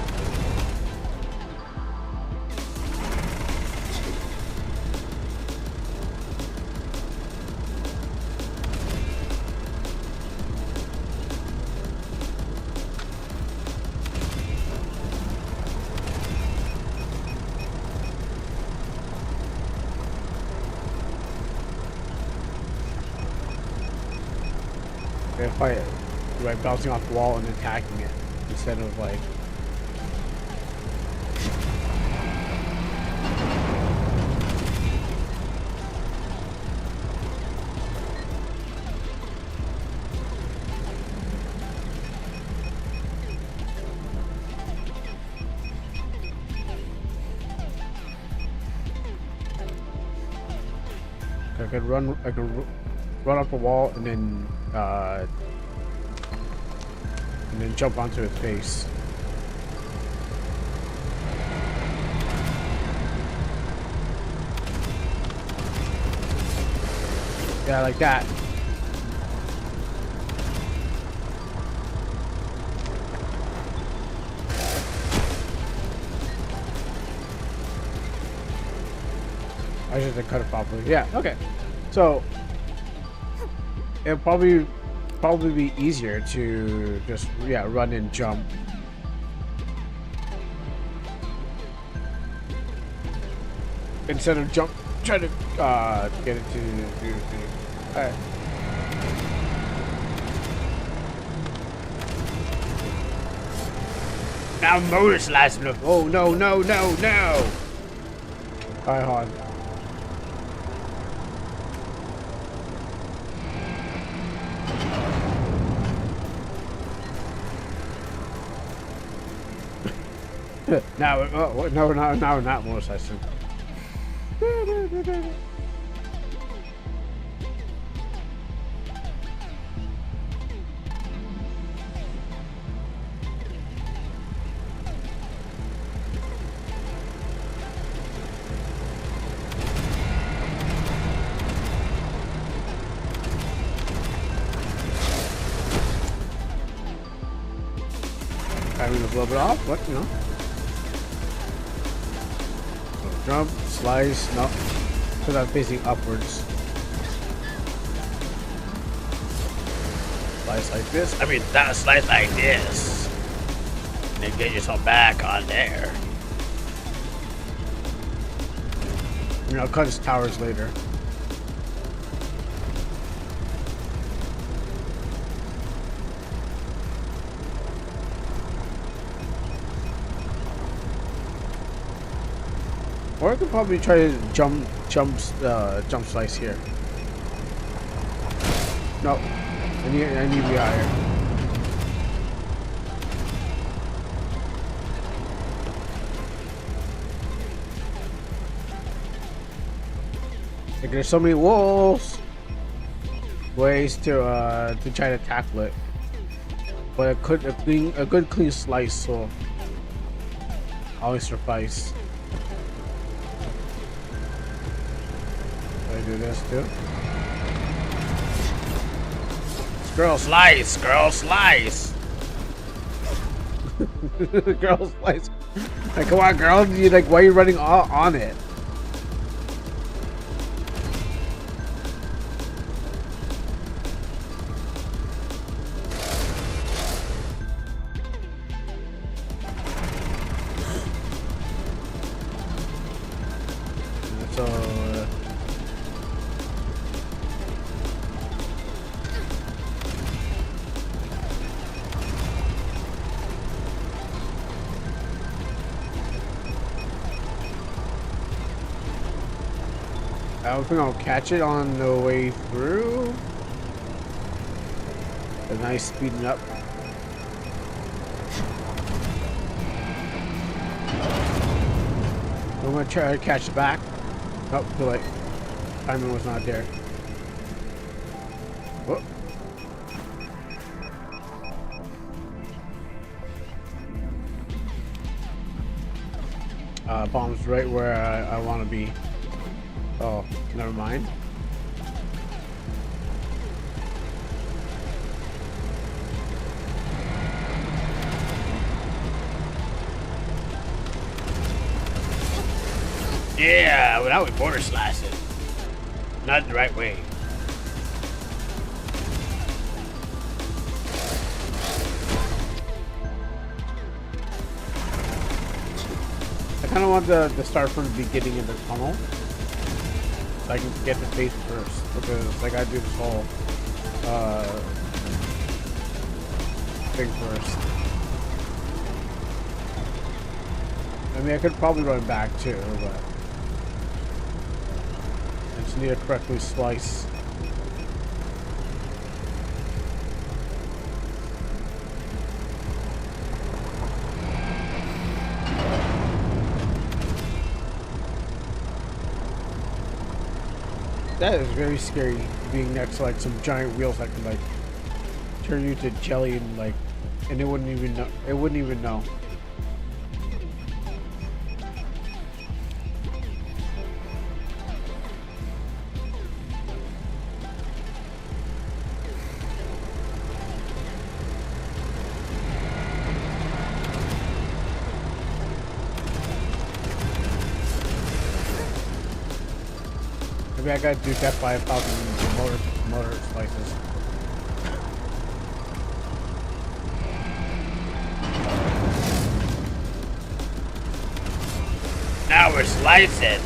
If I like bouncing off the wall and attacking it instead of like I could run up a wall and then jump onto his face. Yeah, like that. I should have cut it properly. Yeah, okay. So it'll probably be easier to just run and jump. Instead of trying to get it to do the thing. Alright. Now motor slicing them. Oh no. Alright, hold on. Now we're not motorcycling. Timing a little bit off, but you know. Jump, slice, no, because I'm facing upwards. Slice like this. I mean, that slice like this. And then get yourself back on there. I mean, I'll cut his towers later. Or I could probably try to jump slice here. No, I need to be higher. Like there's so many ways to try to tackle it, but a good clean slice will always suffice. Do this too. Girl slice, girl slice. Girl slice. Like, come on, girl. You like, why are you running on it? I don't think I'll catch it on the way through. A nice speeding up. I'm gonna try to catch it back. Oh, too late. Timing was not there. Whoop. Bomb's right where I want to be. Oh, never mind. Yeah, well, now we border slice it. Not the right way. I kind of want to start from the beginning of the tunnel. So I can get the face first, because I gotta do this whole thing first. I mean, I could probably run back too, but I just need to correctly slice. That is very scary, being next to like some giant wheels that can like turn you to jelly and it wouldn't even know. It wouldn't even know. Maybe I gotta do death by 1,000 motor slices. Now we're slicing.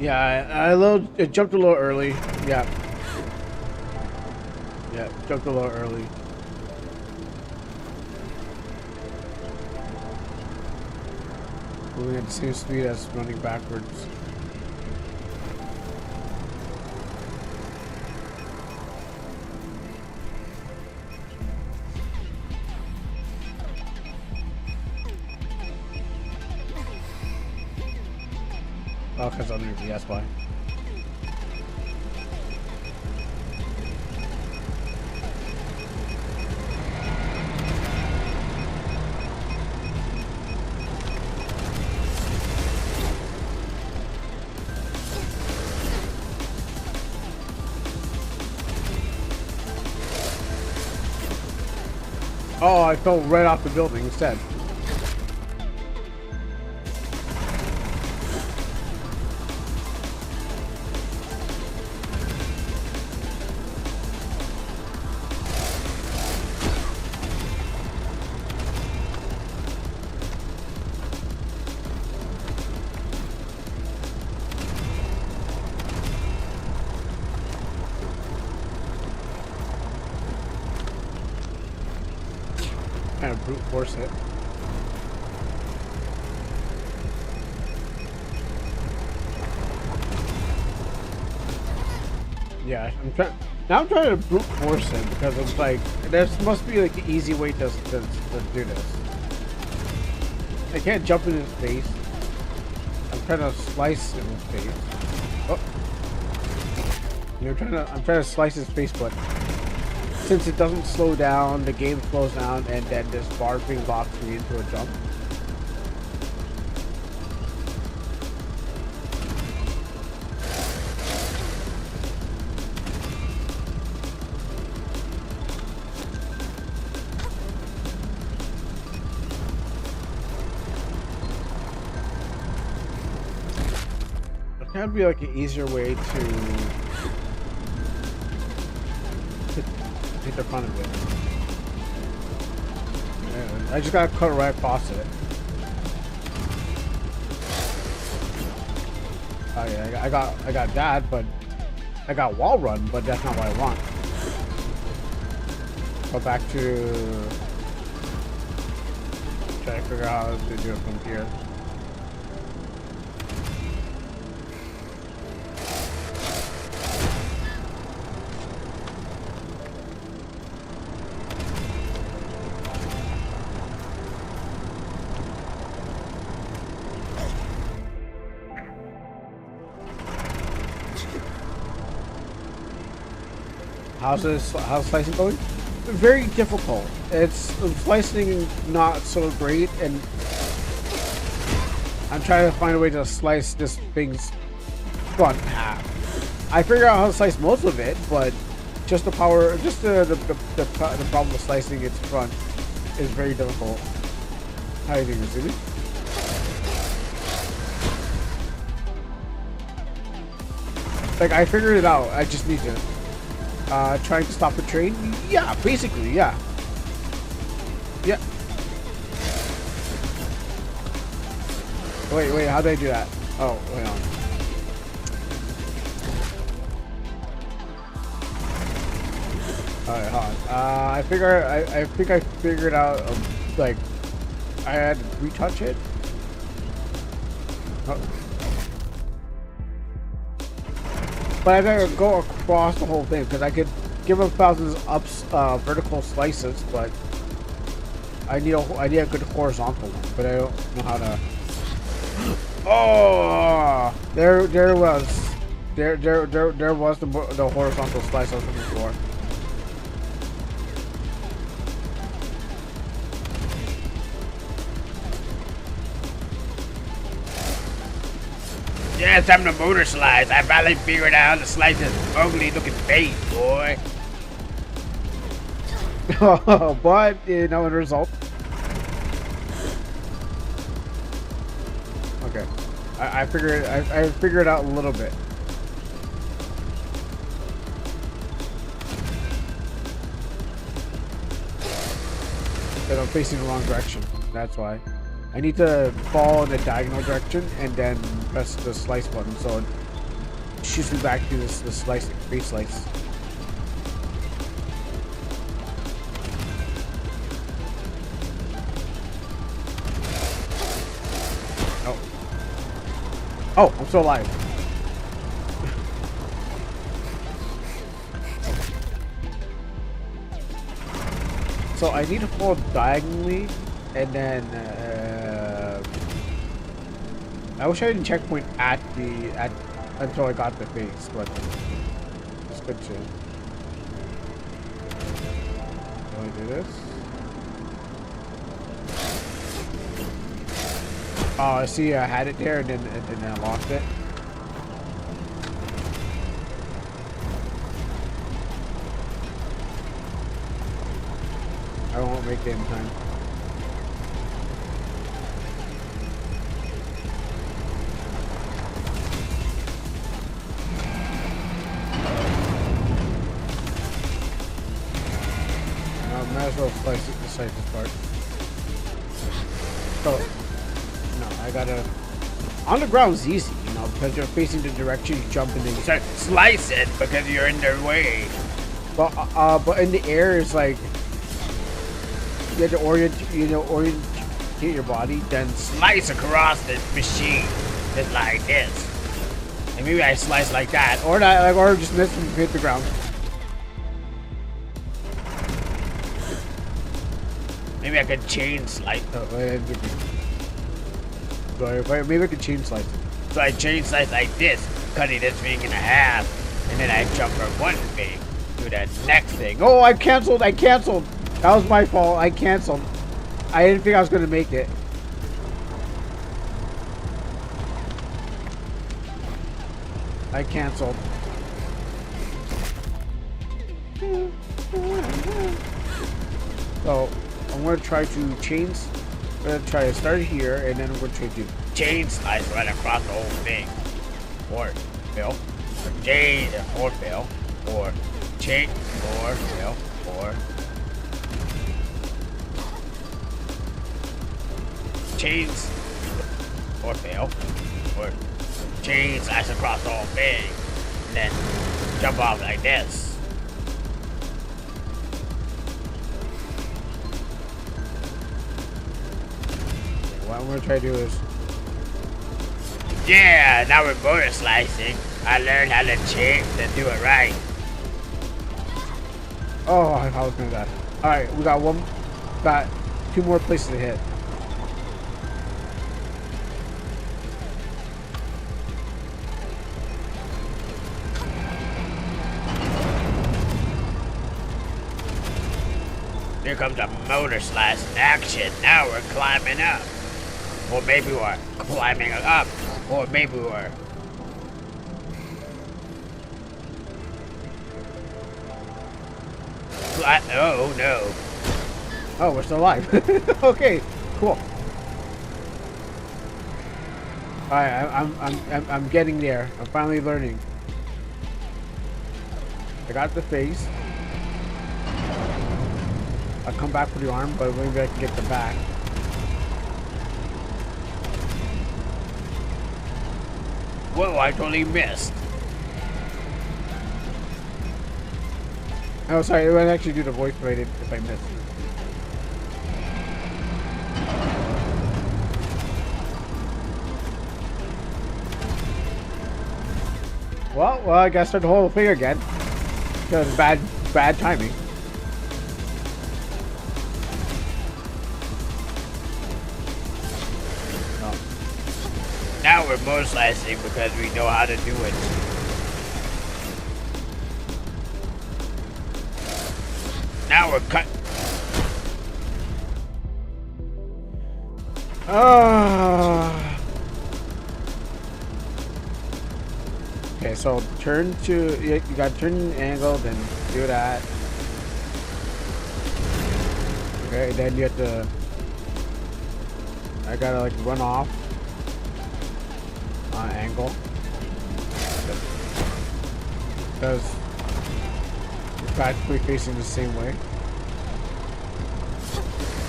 Yeah, I jumped a little early. Yeah. Yeah, jumped a little early. Moving at the same speed as running backwards. Oh, because underneath me, that's why. Oh, I fell right off the building instead. Kind of brute force it. Yeah, I'm trying to brute force him because it's like there must be like an easy way to do this. I can't jump in his face. I'm trying to slice in his face. Oh, I'm trying to slice his face, but since it doesn't slow down, the game slows down, and then this bar being locks me into a jump. There gotta be like an easier way to hit the front of it. Yeah, I just gotta cut right across it. Oh yeah, I got that, but I got wall run, but that's not what I want. Go back to try to figure out how to do it from here. How's slicing going? Very difficult. It's slicing not so great, and I'm trying to find a way to slice this thing's front half. I figured out how to slice most of it, but just the problem with slicing its front is very difficult. How do you think, Missouri? Like, I figured it out. I just need to. Trying to stop the train? Yeah, basically, yeah. Yeah. Wait, how did I do that? Oh, wait on. Alright, hold on. I think I figured out, like, I had to retouch it. Oh. But I gotta go across the whole thing because I could give him thousands ups, vertical slices, but I need a good horizontal one. But I don't know how to. Oh, there was. There was the horizontal slice I was looking for. Yes, I'm the MOTORSLICE. I finally figured out how to slice this ugly looking face, boy. But you know, in result. Okay, I figured it out a little bit. But I'm facing the wrong direction. That's why. I need to fall in the diagonal direction and then press the slice button so it shoots me back to this slice, face slice. Oh. Oh, I'm still alive. So I need to fall diagonally and then I wish I didn't checkpoint until I got the face, but it's good too. So I do this. Oh, I see. I had it there, and then I lost it. I won't make it in time. Might as well slice this part. So, no, I gotta. On the ground's easy, you know, because you're facing the direction you jump and then you start. Slice it because you're in their way. But in the air, it's like you have to orientate your body, then Slice across the machine, just like this. And maybe I slice like that. or not, like, or just miss and hit the ground. Maybe I could chain slice. Maybe I could chain slice it. So I chain slice like this, cutting this thing in half, and then I jump from one thing to the next thing. Oh, I canceled. That was my fault. I canceled. I didn't think I was gonna make it. I canceled. So I'm gonna try to chains. I'm gonna try to start here, and then I'm gonna try to Chain slice right across the whole thing. Or fail. Or chain or fail. Or chain or fail. Or chains or fail. Or chain slice across the whole thing. And then jump off like this. what I'm gonna try to do is. Yeah, now we're motor slicing. I learned how to chain to do it right. Oh, I was gonna die. All right, we got two more places to hit. Here comes a motor slice in action. Now we're climbing up. Or maybe we're climbing up. Or maybe we're... Oh no. Oh, we're still alive. Okay, cool. All right, I'm getting there. I'm finally learning. I got the face. I'll come back with the arm, but maybe I can get the back. Whoa, I totally missed. Oh, sorry, it would actually do the voice rated if I missed. Well, I gotta start the whole thing again. Because bad timing. Now we're motor slicing because we know how to do it. Now we're cut. Okay, so turn to you got to turn an angle, then do that. Okay, then you have to. I gotta like run off on angle because it's practically facing the same way.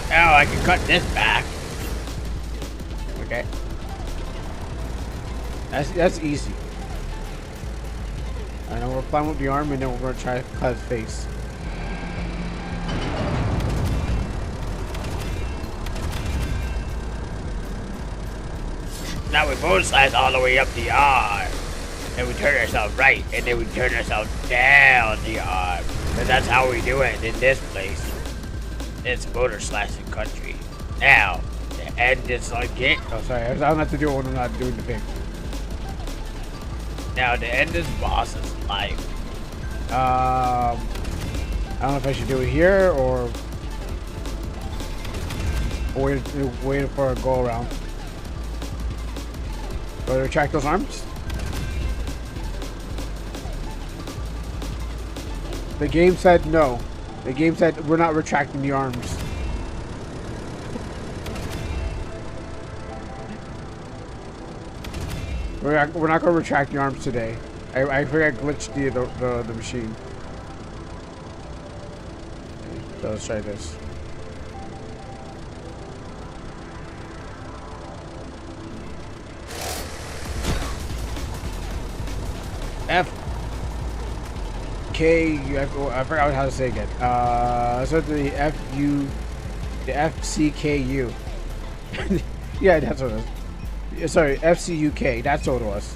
Now I can cut this back. Okay, that's easy. And then we're flying with the arm, and then we're gonna try to cut his face. Now we motor slice all the way up the arm. And we turn ourselves right, and then we turn ourselves down the arm. And that's how we do it in this place. It's motor slicing country. Now, the end is like it. Oh, sorry, I don't have to do it when I'm not doing the thing. Now the end is boss's life. I don't know if I should do it here or wait for a go around. Go to retract those arms. The game said no. The game said we're not retracting the arms. We're not going to retract the arms today. I think I glitched the machine. Okay, so let's try this. I forgot how to say it again. So the FCKU. Yeah, that's what it was. Sorry, FCUK. That's what it was.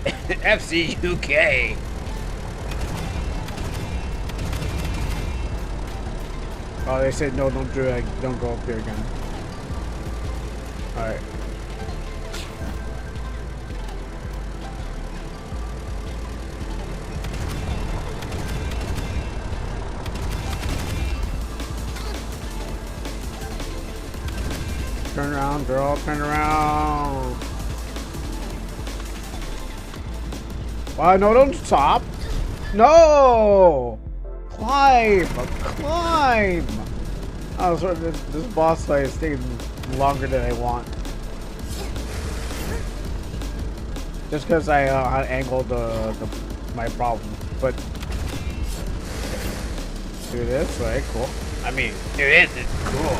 FCUK. Oh, they said no, don't do it. Don't go up there again. All right. Turn around, girl. Turn around. Why? No, don't stop. No. Climb. Climb. Oh, sorry, this boss fight is taking longer than I want. Just because I angled my problem, but do this, right? Cool. I mean, this is cool.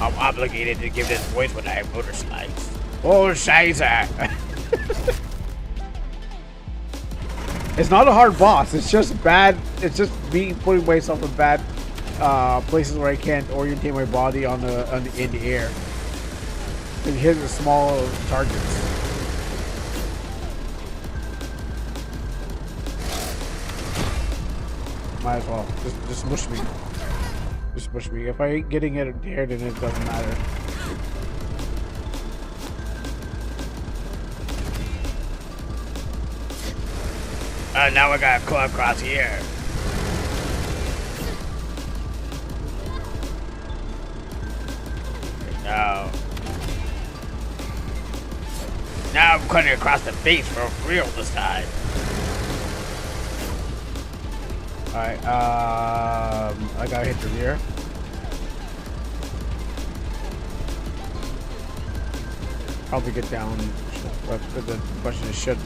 I'm obligated to give this voice when I have MOTORSLICE. Oh, Scheiße! It's not a hard boss. It's just bad. It's just me putting myself in bad places where I can't orientate my body in the air and hit the small targets. Might as well. Just mush me. Just push me. If I ain't getting it there, then it doesn't matter. Now I gotta go across here. Now I'm cutting across the face for real this time. Alright, I gotta hit the rear. Probably get down, but the question is should.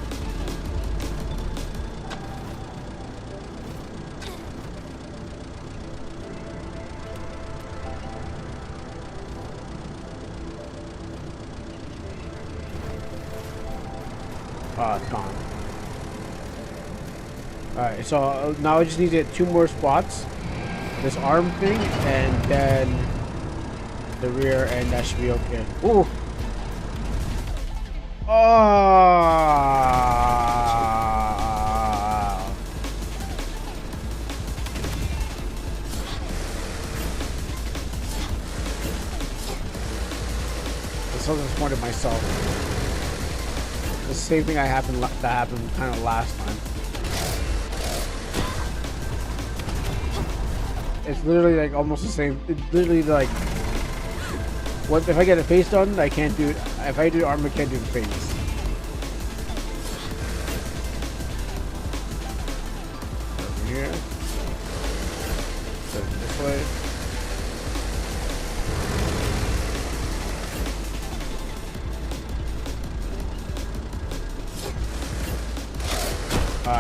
It's gone. Alright, so now I just need to get 2 more spots. This arm thing, and then the rear, and that should be okay. Ooh! Oh! so disappointed in myself. The same thing that happened kind of last time. It's literally like almost the same. It's literally like, what if I get a face done? I can't do it. If I do arm, I can't do the face. Over here. So this way.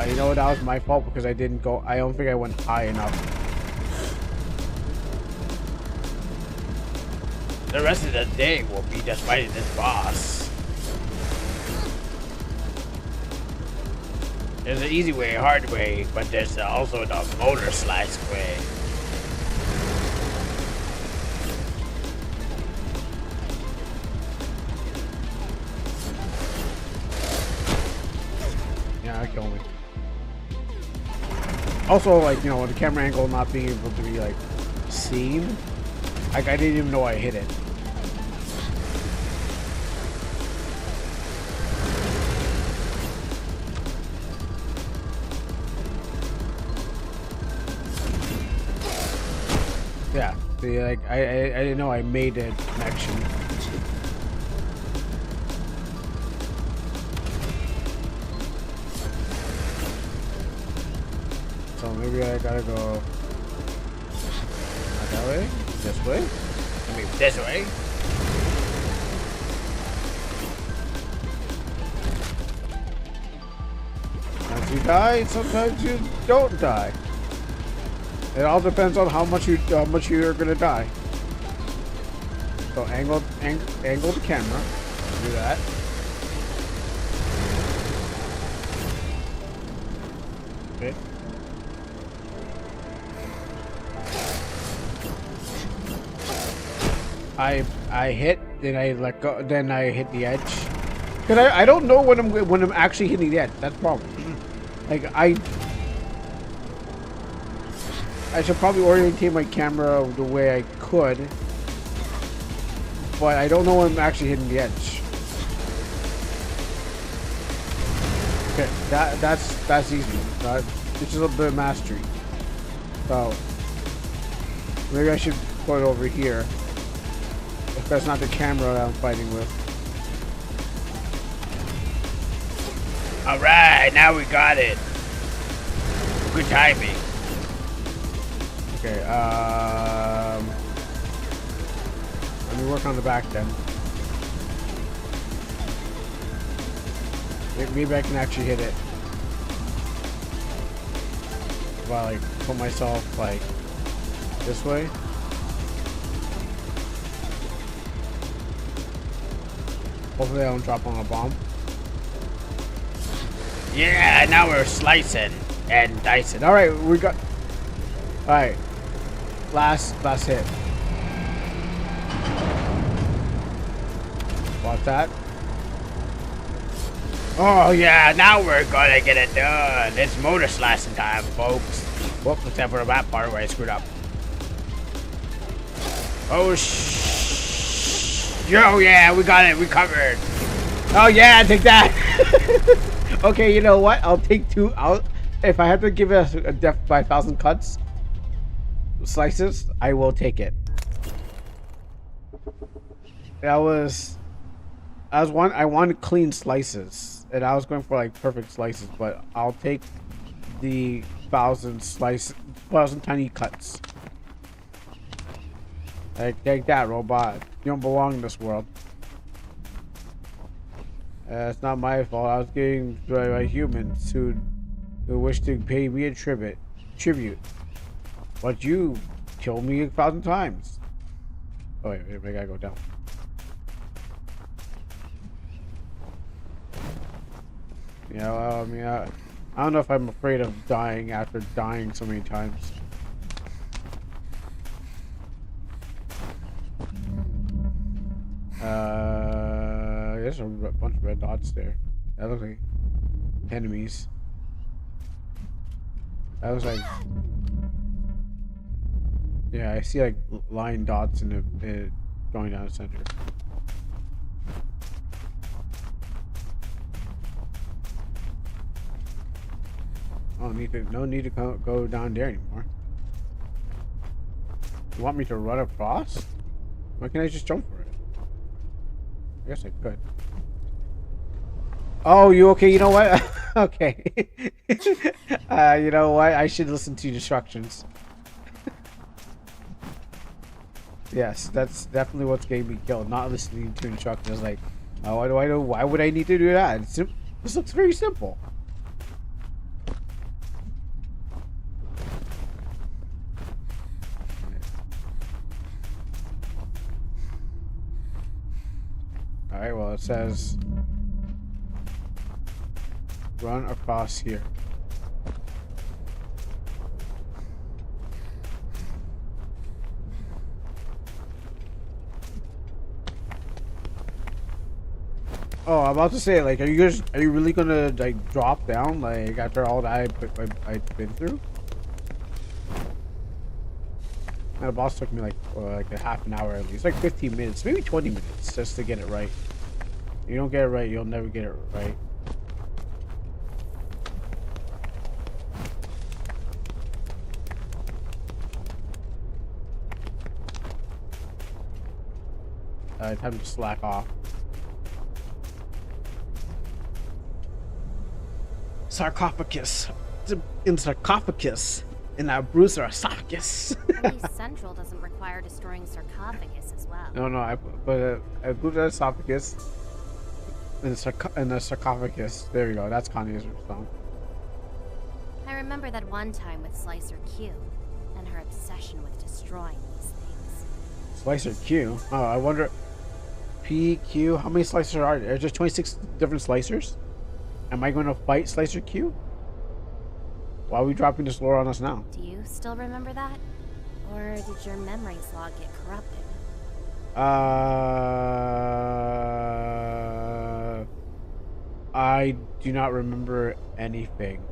You know what? That was my fault because I didn't go. I don't think I went high enough. The rest of the day will be just fighting this boss. There's an easy way, hard way, but there's also the MOTORSLICE way. Yeah, kill me. Also, like, you know, the camera angle not being able to be like seen. Like, I didn't even know I hit it. Yeah, see, like, I didn't know I made a connection. So maybe I gotta go not that way, this way. I mean, this way. Sometimes you die, sometimes you don't die. It all depends on how much you're gonna die. So angle the camera. Do that. Okay. I hit, then I let go, then I hit the edge. Cause I don't know when I'm actually hitting the edge. That's the problem. Like I should probably orientate my camera the way I could, but I don't know when I'm actually hitting the edge. Okay, that's easy. It's just a bit of mastery. So maybe I should put it over here. If that's not the camera that I'm fighting with. All right, now we got it. Good timing. Okay, let me work on the back then. Maybe I can actually hit it. If I like put myself like this way. Hopefully I don't drop on a bomb. Yeah, now we're slicing and dicing. Alright, we got... Alright. Last hit. Watch that. Oh yeah, now we're gonna get it done. It's MOTORSLICE time, folks. Whoops, except for that part where I screwed up. Oh oh yeah, we got it, we covered. Oh yeah, take that. Okay, you know what? I'll take two out. If I have to give it a death by 1,000 cuts, slices, I will take it. I wanted clean slices, and I was going for like perfect slices, but I'll take the 1,000 tiny cuts. Like, take that, robot. You don't belong in this world. It's not my fault. I was getting by humans who wish to pay me a tribute. But you killed me 1,000 times. Oh wait, I gotta go down. Yeah, well, I mean, I don't know if I'm afraid of dying after dying so many times. There's a bunch of red dots there. That looks like enemies. That was like, yeah, I see like line dots in the going down the center. No need to go down there anymore. You want me to run across? Why can't I just jump for it? I guess I could. Oh, you okay? You know what? Okay. You know what? I should listen to instructions. Yes, that's definitely what's getting me killed. Not listening to instructions. Like, oh, why do I know? Why would I need to do that? This looks very simple. All right. Well, it says run across here. Oh, I'm about to say, like, are you really gonna like drop down like after all that I've been through? And the boss took me like a half an hour at least, like 15 minutes, maybe 20 minutes just to get it right. You don't get it right, you'll never get it right. Time to slack off. Sarcophagus. In sarcophagus. In our bruiser esophagus. At least Central doesn't require destroying sarcophagus as well. No, I bruised the esophagus. In the sarcophagus. There we go. That's Connie's song. I remember that one time with Slicer Q and her obsession with destroying these things. Slicer Q. Oh, I wonder. P, Q. How many slicers are there? There's 26 different slicers? Am I going to fight Slicer Q? Why are we dropping this lore on us now? Do you still remember that? Or did your memories log get corrupted? I do not remember anything.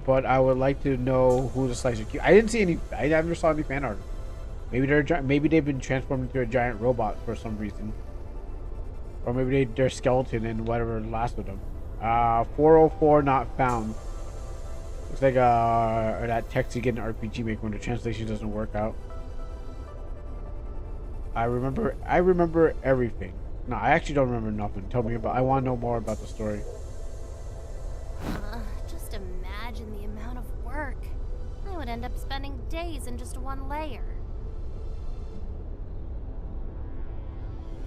But I would like to know who the Slicer Q. I didn't see any. I never saw any fan art. Maybe they've been transformed into a giant robot for some reason. Or maybe they're skeleton and whatever last with them. 404 not found. Looks like that text you get in RPG Maker when the translation doesn't work out. I remember everything. No, I actually don't remember nothing. Tell me about. I want to know more about the story. Just imagine the amount of work. I would end up spending days in just one layer.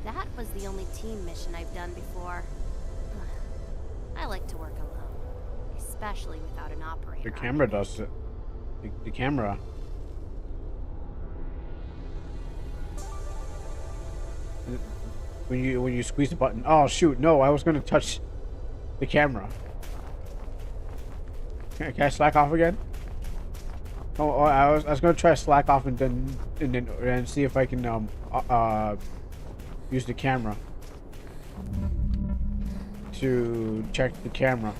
That was the only team mission I've done before. I like to work alone, especially without an operator. The camera does it. The camera. When you squeeze the button. Oh shoot! No, I was gonna touch the camera. Can I slack off again? Oh, I was gonna try to slack off and then see if I can use the camera to check the camera.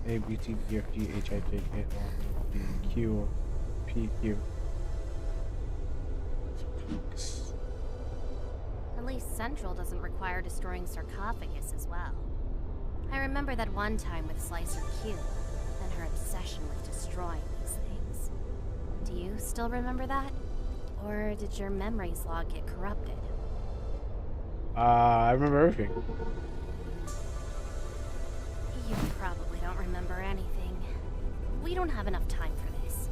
A B C D F G H I J K L M N O P Q P Q. At least Central doesn't require destroying sarcophagus as well. I remember that one time with Slicer Q and her obsession with destroying these things. Do you still remember that? Or did your memories log get corrupted? I remember everything. You probably don't remember anything. We don't have enough time for this.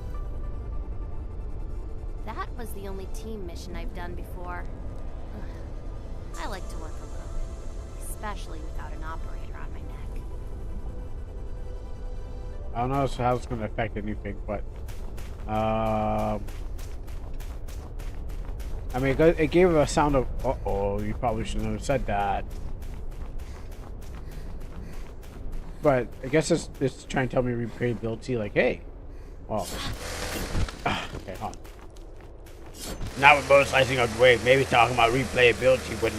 That was the only team mission I've done before. I like to work alone, especially without an operator on my neck. I don't know how it's going to affect anything, but I mean, it gave a sound of uh-oh. You probably shouldn't have said that. But I guess it's trying to tell me replayability, like, hey, well, okay, hold on. Not with both slicing of the way. Maybe talking about replayability when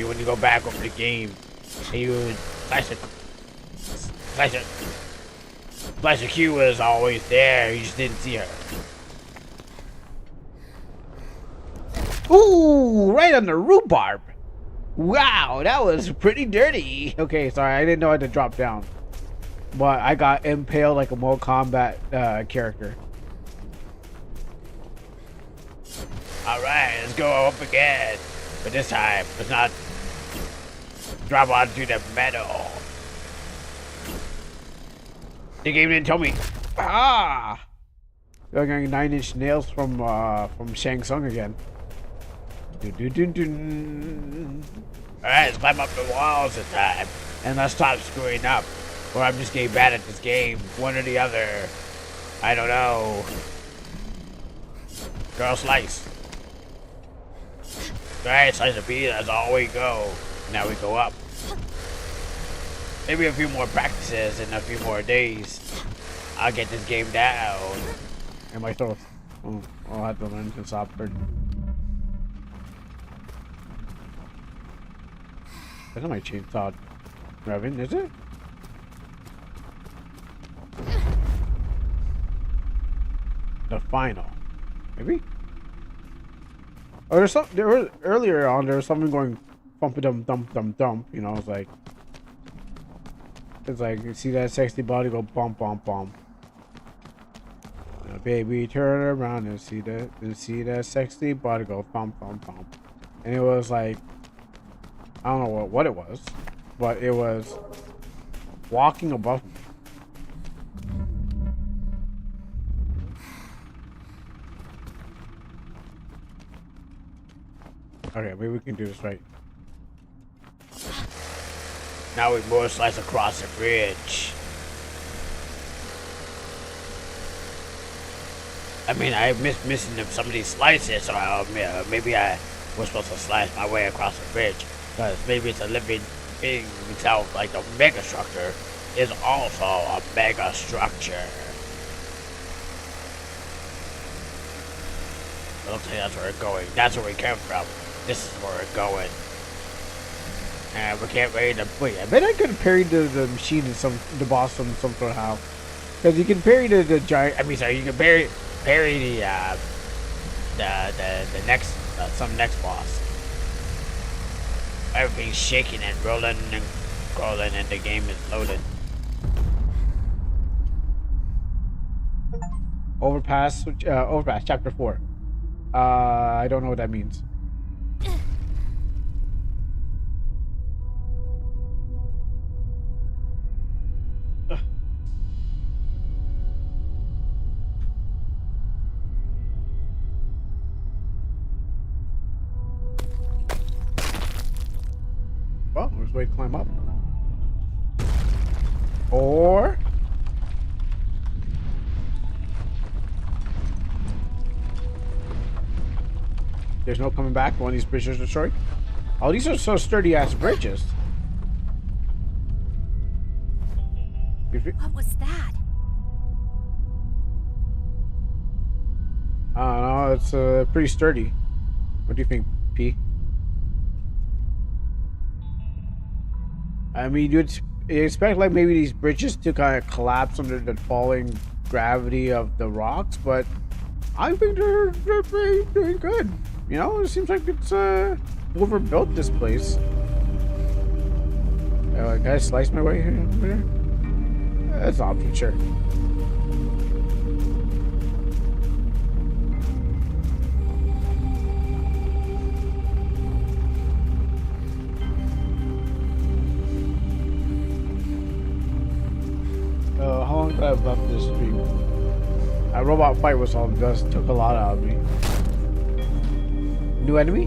when you go back over the game and you Slicer Q was always there. You just didn't see her. Ooh, right on the rhubarb. Wow, that was pretty dirty. Okay, sorry, I didn't know I had to drop down. But I got impaled like a Mortal Kombat character. Alright, let's go up again. But this time, let's not drop onto the metal. The game didn't tell me. Ah! You're getting 9-inch nails from Shang Tsung again. Alright, let's climb up the walls this time. And let's stop screwing up. Or I'm just getting bad at this game. One or the other. I don't know. Girl slice. Alright, slice of pizza, that's all we go. Now we go up. Maybe a few more practices and a few more days. I'll get this game down. And my throat. Oh, I'll have to learn to stop for. That's not my chainsaw revving, is it? The final. Maybe? Oh, there's some. There was earlier on. There was something going, thump dum dump dump dump. You know, it's like you see that sexy body go bump bump bump. Now, baby, turn around and see that sexy body go bump bump bump. And it was like, I don't know what it was, but it was walking above me. Okay, maybe we can do this right. Now we MOTORSLICE across the bridge. I mean, I missing some of these slices, so maybe I was supposed to slice my way across the bridge. Because maybe it's a living thing itself, like the mega structure is also a mega structure. I don't think that's where we're going. That's where we came from. This is where we're going. And we can't wait to wait. I bet I could parry the machine in the boss some sort of how. Because you can parry the giant. I mean, sorry, you can parry the next some next boss. Everything's shaking and rolling and crawling, and the game is loaded. Overpass chapter 4. I don't know what that means. Well, there's a way to climb up. Or there's no coming back when these bridges are destroyed. Oh, these are so sturdy ass bridges. What was that? I don't know, it's pretty sturdy. What do you think, P? I mean, you'd expect like maybe these bridges to kind of collapse under the falling gravity of the rocks, but I think they're pretty good. You know, it seems like it's overbuilt this place. Can I slice my way here? That's an option, sure. How long did I have left this stream? A robot fight was all just took a lot out of me. New enemy?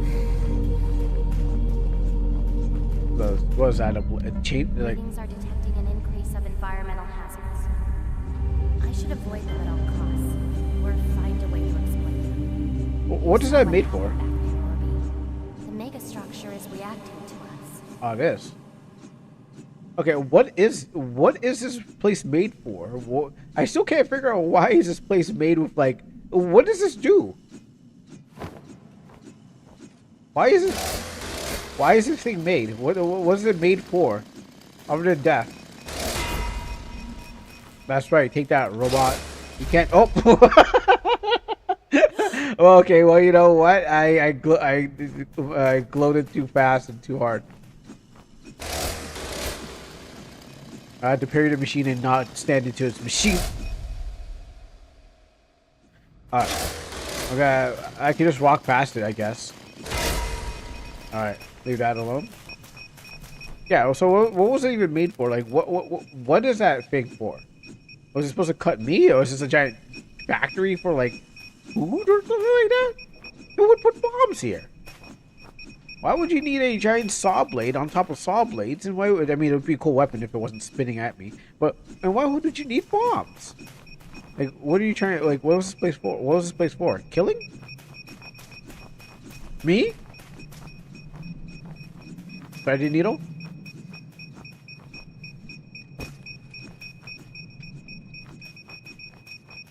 What is that? A chain? Like, Readings are detecting an increase of environmental hazards. I should avoid them at all costs, or find a way to exploit them. what is that made for? The megastructure is reacting to us. Oh, it is. Okay, what is this place made for? I still can't figure out why is this place made with like. What does this do? Why is this thing made? What is it made for? Other than death. That's right. Take that, robot. You can't. Oh. Well, okay. Well, you know what? I gloated too fast and too hard. I had to parry the machine and not stand into its machine. Alright. Okay, I can just walk past it, I guess. Alright, leave that alone. Yeah, so what was it even made for? Like, what is that thing for? Was it supposed to cut meat, or is this a giant factory for, like, food or something like that? Who would put bombs here? Why would you need a giant saw blade on top of saw blades? And why would, I mean, it would be a cool weapon if it wasn't spinning at me. But, and why would you need bombs? Like, what are you trying to, like, what was this place for? What was this place for? Killing? Me? Threaded needle?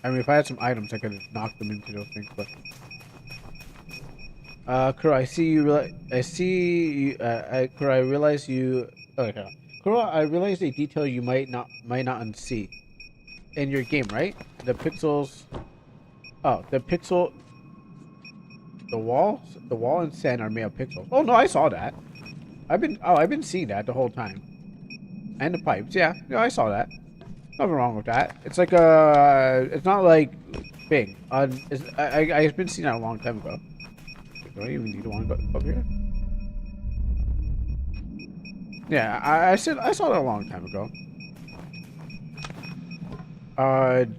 I mean, if I had some items, I could knock them into those things, but... Kuro, I see you. Kuro, I realize you. Okay, Kuro, I realize a detail you might not unsee in your game, right? The pixels. Oh, the pixel. The wall and sand are made of pixels. Oh no, I saw that. I've been seeing that the whole time. And the pipes, yeah, I saw that. Nothing wrong with that. It's like it's not like big. I've been seeing that a long time ago. Do I even need to want to go up here? Yeah, I saw that a long time ago.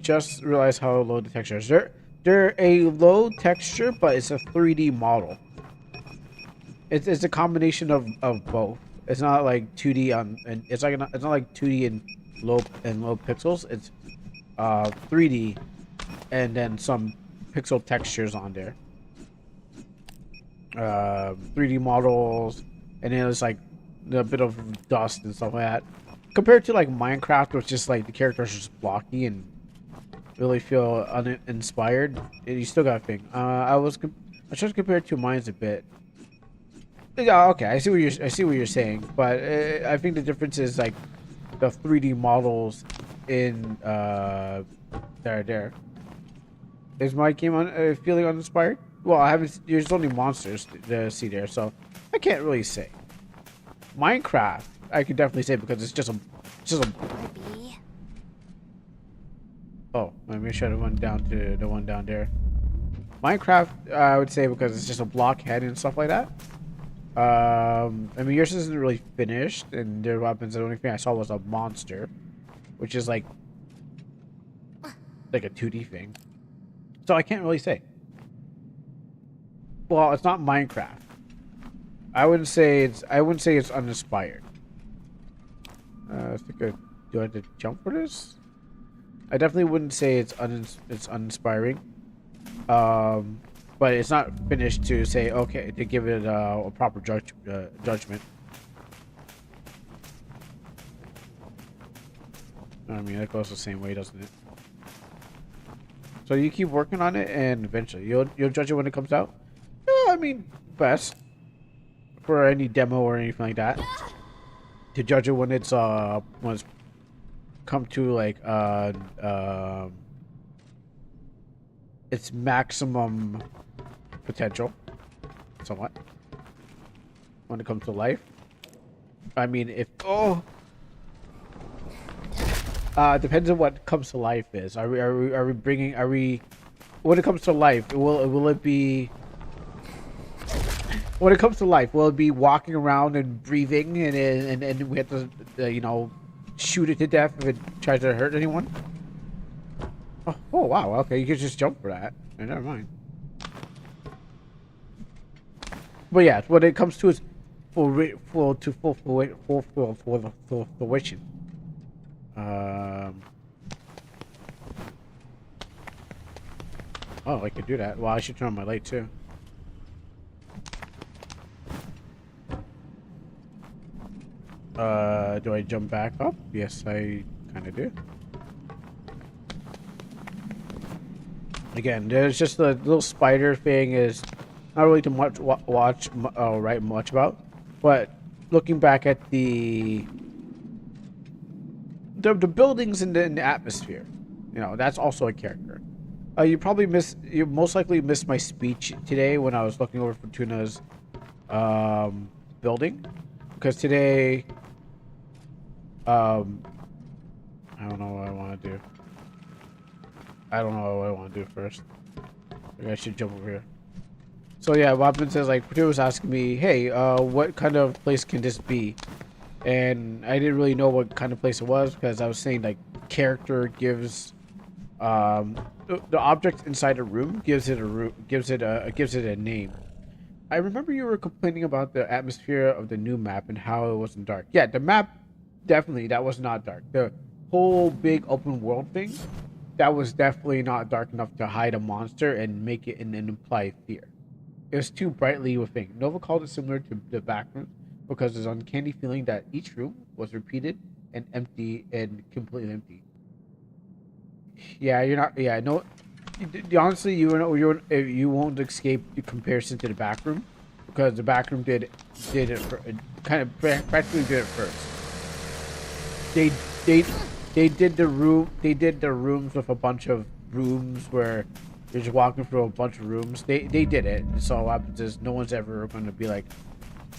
Just realized how low the texture is. They're a low texture, but it's a 3D model. It's a combination of both. It's not like 2D and it's not like 2D and low pixels. It's 3D and then some pixel textures on there. 3D models, and then it's like a bit of dust and stuff like that. Compared to like Minecraft, which is like the characters are just blocky and really feel uninspired. You still got a thing. I trying to compare it to mine's a bit. Yeah, okay, I see what you're saying, but I think the difference is like the 3D models in there. Is my game feeling uninspired? Well, I haven't. There's only monsters to see there, so I can't really say. Minecraft, I could definitely say because it's just a. Oh, let me show the one down to the one down there. Minecraft, I would say because it's just a blockhead and stuff like that. I mean, yours isn't really finished, and their weapons. The only thing I saw was a monster, which is like a 2D thing. So I can't really say. Well, it's not Minecraft. I wouldn't say it's uninspired. I think do I have to jump for this? I definitely wouldn't say it's uninspiring. But it's not finished to say okay to give it a proper judgment. I mean, that goes the same way, doesn't it? So you keep working on it, and eventually you'll judge it when it comes out. I mean, best for any demo or anything like that. To judge it when it's come to like its maximum potential, somewhat. When it comes to life, I mean, if depends on what comes to life is. Are we when it comes to life? Will it be? When it comes to life, will it be walking around and breathing, and we have to, you know, shoot it to death if it tries to hurt anyone? Oh wow, okay, you can just jump for that. Never mind. But yeah, when it comes to its full fruition. Oh, I could do that. Well, I should turn on my light too. Do I jump back up? Yes, I kind of do. Again, there's just the little spider thing is not really too much write much about, but looking back at the buildings in the atmosphere, you know, that's also a character. You most likely missed my speech today when I was looking over Fortuna's building, because today um I don't know what I want to do. I don't know what I want to do first. Maybe I should jump over here. So yeah, what happens is like Fortuna was asking me, hey, what kind of place can this be? And I didn't really know what kind of place it was because I was saying like character gives the object inside a room gives it a gives it a name. I remember you were complaining about the atmosphere of the new map and how it wasn't dark. Yeah, the map definitely that was not dark. The whole big open world thing that was definitely not dark enough to hide a monster and make it an imply fear. It was too brightly a thing. Nova called it similar to the back room because there's uncanny feeling that each room was repeated and empty and completely empty. Yeah, you're not. Yeah, no. Honestly, you won't escape the comparison to the back room because the back room did it for, kind of practically did it first. They they did the room. They did the rooms with a bunch of rooms where you're just walking through a bunch of rooms. They did it. So what happens is no one's ever going to be like,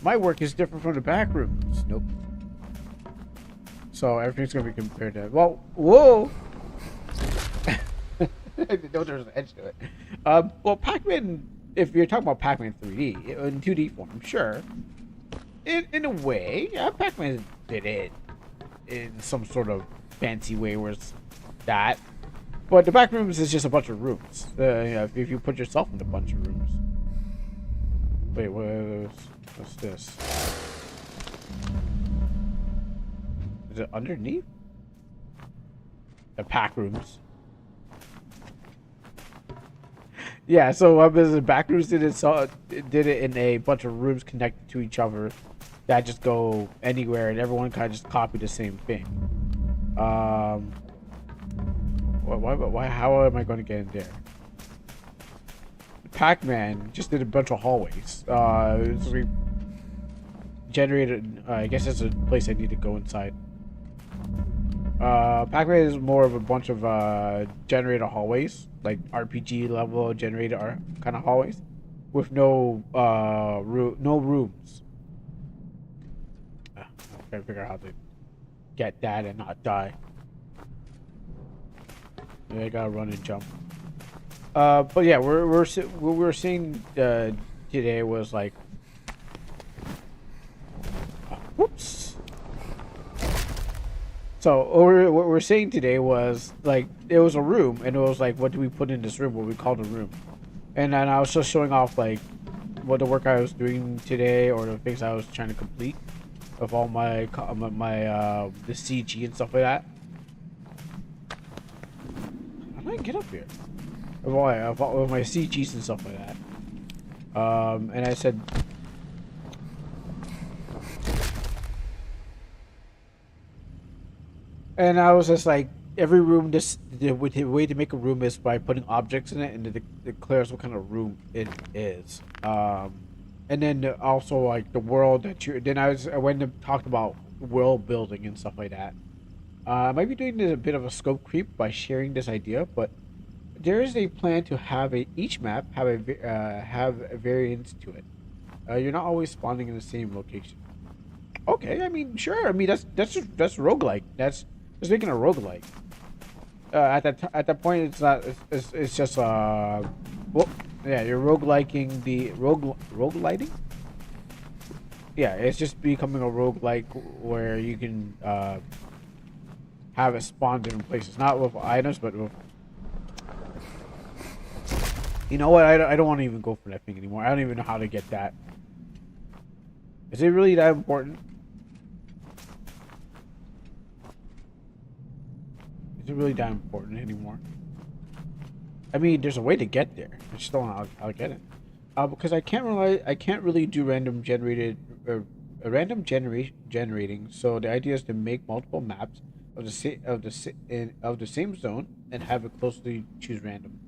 my work is different from the back rooms. Nope. So everything's going to be compared to. Well, whoa. I didn't know there was an edge to it. Well, Pac-Man, if you're talking about Pac-Man 3D, in 2D form, sure. In a way, yeah, Pac-Man did it in some sort of fancy way where it's that. But the back rooms is just a bunch of rooms. Yeah, if you put yourself in a bunch of rooms. Wait, what's this? Is it underneath? The pack rooms. Yeah, so the back rooms did it in a bunch of rooms connected to each other that just go anywhere, and everyone kind of just copied the same thing. Why? How am I going to get in there? Pac-Man just did a bunch of hallways. Generated. I guess that's a place I need to go inside. Pac-Man is more of a bunch of generated hallways, like RPG level generated kind of hallways, with no no rooms. I'm trying to figure out how to get that and not die. Yeah, I gotta run and jump. But yeah, what we're seeing today was like, whoops. So what we're saying today was like it was a room, and it was like, what do we put in this room? What we called a room, and then I was just showing off like what the work I was doing today or the things I was trying to complete of all my the CG and stuff like that. How do I get up here? Of all my CGs and stuff like that. And I said. And I was just like, every room, the way to make a room is by putting objects in it, and it declares what kind of room it is. And then also like the world that you. Then I went and talked about world building and stuff like that. I might be doing a bit of a scope creep by sharing this idea, but there is a plan to have each map have a variance to it. You're not always spawning in the same location. Okay, I mean, sure. I mean, that's roguelike. That's making a roguelike. At that point, it's not. It's just well, yeah, you're rogueliking the rogueliting. Yeah, it's just becoming a roguelike where you can have it spawn different places, not with items, but with. You know what? I don't want to even go for that thing anymore. I don't even know how to get that. Is it really that important? Is it really that important anymore? I mean, there's a way to get there. I just don't know how to get it. Because I can't really do random generating. So the idea is to make multiple maps of the same zone and have it closely choose random.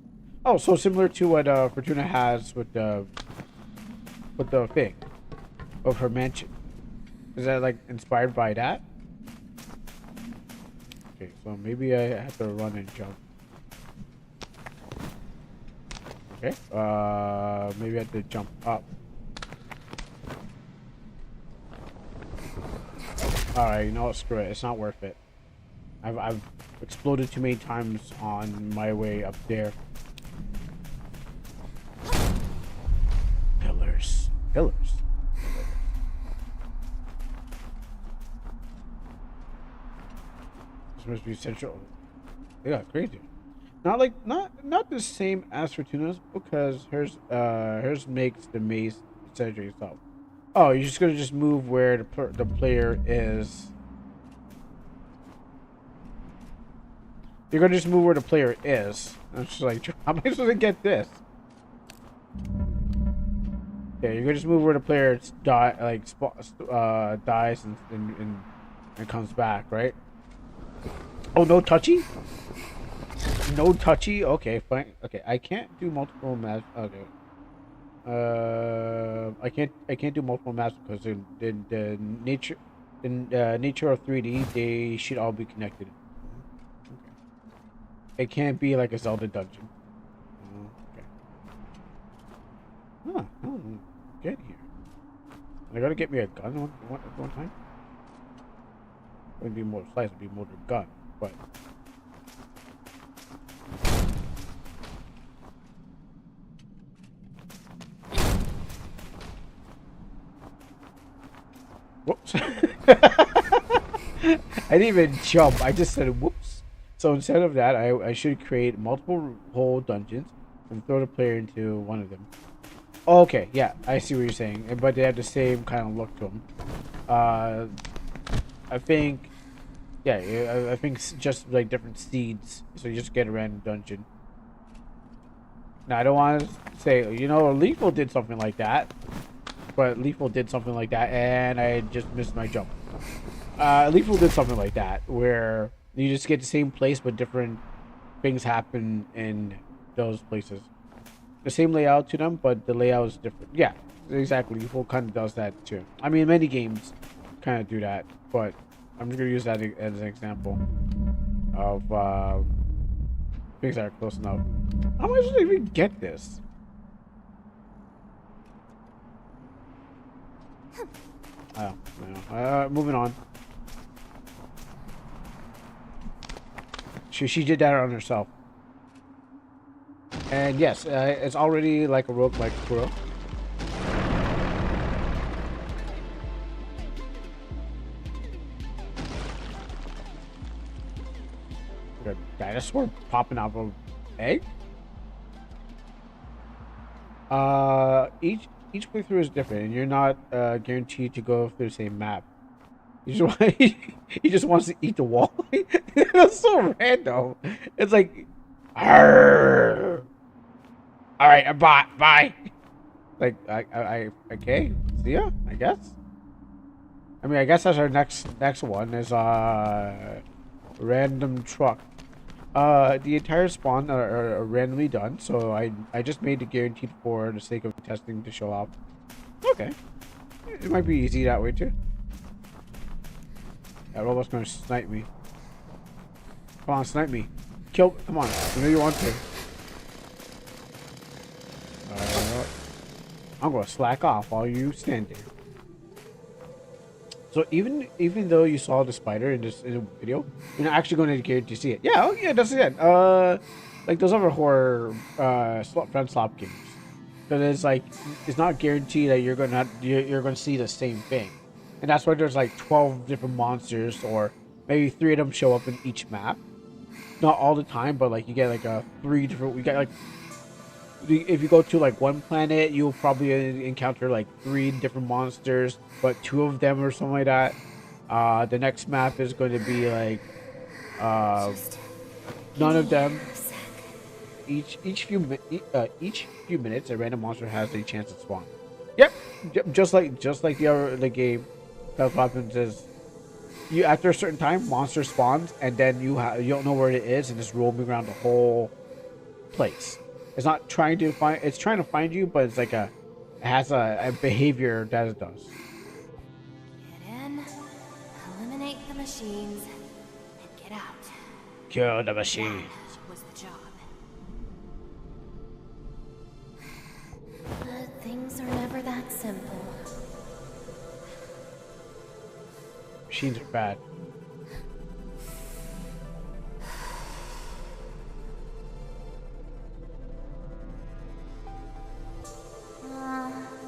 Oh, so similar to what Fortuna has with the thing of her mansion. Is that like inspired by that? Okay, so maybe I have to run and jump. Okay. Maybe I have to jump up. Alright, you know what? Screw it. It's not worth it. I've exploded too many times on my way up there. Pillars. Pillars. This must be central. Yeah, crazy. Not like not the same as Fortuna's because hers makes the maze century itself. Oh, you're just gonna just move where the player is. You're gonna just move where the player is. I'm just like, how am I supposed to get this? Yeah, you're gonna just move where the player dies and comes back, right? Oh, no touchy? No touchy? Okay, fine. Okay, I can't do multiple maps. Okay. I can't do multiple maps because the nature of 3D, they should all be connected. Okay. It can't be like a Zelda dungeon. Okay. Huh. Get here. I gotta get me a gun one time. It wouldn't be MOTORSLICE, it'd be motor gun, but. Whoops. I didn't even jump. I just said whoops. So instead of that, I should create multiple whole dungeons and throw the player into one of them. Okay, yeah, I see what you're saying. But they have the same kind of look to them. I think, yeah, I think it's just like different seeds. So you just get a random dungeon. Now, I don't want to say, you know, Lethal did something like that. But Lethal did something like that, and I just missed my jump. Lethal did something like that, where you just get the same place, but different things happen in those places. The same layout to them, but the layout is different. Yeah, exactly. Lethal kind of does that too. I mean, many games kind of do that, but I'm just going to use that as an example of things that are close enough. How am I supposed to even get this? Oh, no. Moving on. She did that on herself. And yes, it's already like a roguelike squirrel. A dinosaur popping out of an egg? Each playthrough is different, and you're not guaranteed to go through the same map. He just wants to eat the wall. That's so random. It's like, arrgh. All right, bye. Like, I okay, see ya, I guess. I mean, I guess that's our next one is random truck. The entire spawn are randomly done, so I just made it guaranteed for the sake of testing to show off. Okay, it might be easy that way too. That robot's gonna snipe me. Come on, snipe me. Kill. Come on, you know you want to. I'm gonna slack off while you stand there. So even though you saw the spider in the video, you're not actually going to get to see it. Yeah, oh yeah, that's it. Like those other horror friend slop games, because it's not guaranteed that you're gonna see the same thing, and that's why there's like 12 different monsters, or maybe 3 of them show up in each map. Not all the time, but like you get like 3 different. We got like. If you go to like one planet, you'll probably encounter like 3 different monsters, but 2 of them or something like that. The next map is going to be like none of them. Each few minutes, a random monster has a chance to spawn. Yep, just like the game. That's what happens is you after a certain time, monster spawns, and then you don't know where it is, and it's roaming around the whole place. It's not trying to find. It's trying to find you, but it's like it has a behavior that it does. Get in, eliminate the machines, and get out. Kill the machines. That was the job. Machines are bad.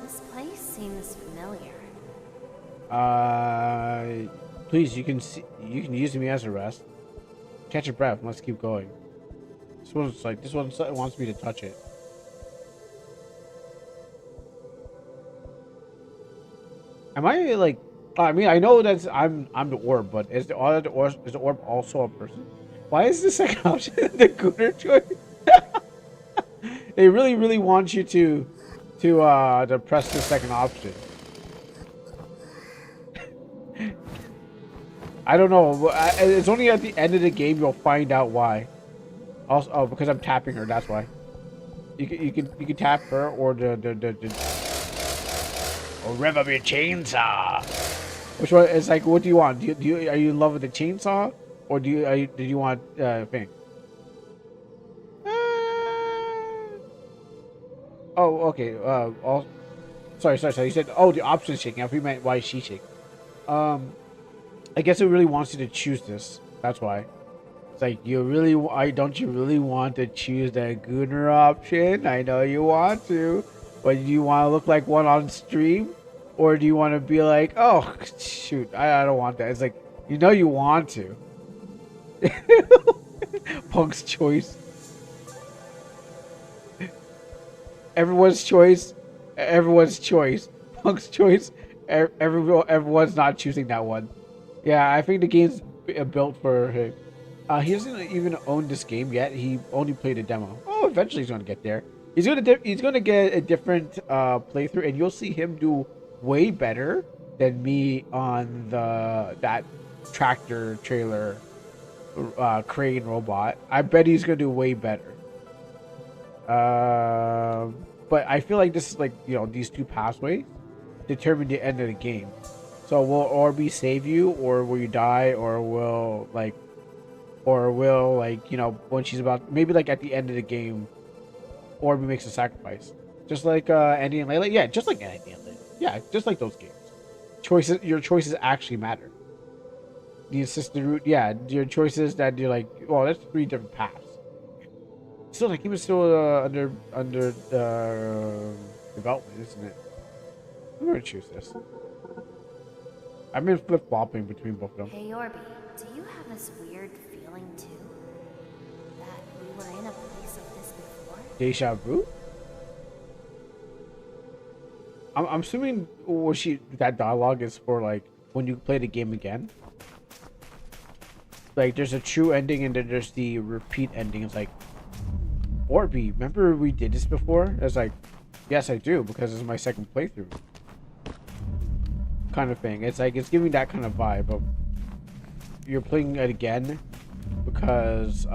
This place seems familiar. Please, you can use me as a rest. Catch your breath. Let's keep going. This one wants me to touch it. Am I like? I mean, I know that I'm the orb, but is the orb also a person? Why is the second option the gooder choice? They really want you to press the second option. I don't know. It's only at the end of the game you'll find out why. Also, oh, because I'm tapping her. That's why. You can tap her or Or rev up your chainsaw. which one? It's like, what do you want? Are you in love with the chainsaw, or do you want thing? Oh, okay. Sorry. You said, oh, the option's shaking. I thought you meant why is she shaking. I guess it really wants you to choose this. That's why. It's like, don't you really want to choose the Gooner option? I know you want to. But do you want to look like one on stream? Or do you want to be like, oh, shoot, I don't want that. It's like, you know you want to. Punk's choice. Everyone's choice. Punk's choice. Everyone's not choosing that one. Yeah, I think the game's built for him. He doesn't even own this game yet. He only played a demo. Oh, eventually he's gonna get there. He's gonna get a different playthrough, and you'll see him do way better than me on that tractor trailer crane robot. I bet he's gonna do way better. But I feel like this is like, these two pathways determine the end of the game. So will Orby save you, or will you die, or will when she's about, maybe like at the end of the game, Orby makes a sacrifice, just like Andy and Layla. Yeah, just like Andy and Layla. Yeah, just like those games. Your choices actually matter. The assisted route, yeah, your choices that you're like, well, that's 3 different paths. Still, the game is still under development, isn't it? I'm gonna choose this. I've been flip-flopping between both of them. Hey, Orby, do you have this weird feeling too? That we were in a place like this before? Deja vu? I'm assuming that dialogue is for like when you play the game again. Like there's a true ending and then there's the repeat ending. It's like, Orby, remember we did this before? It's like, yes I do, because it's my second playthrough. Kind of thing. It's like, it's giving that kind of vibe of you're playing it again because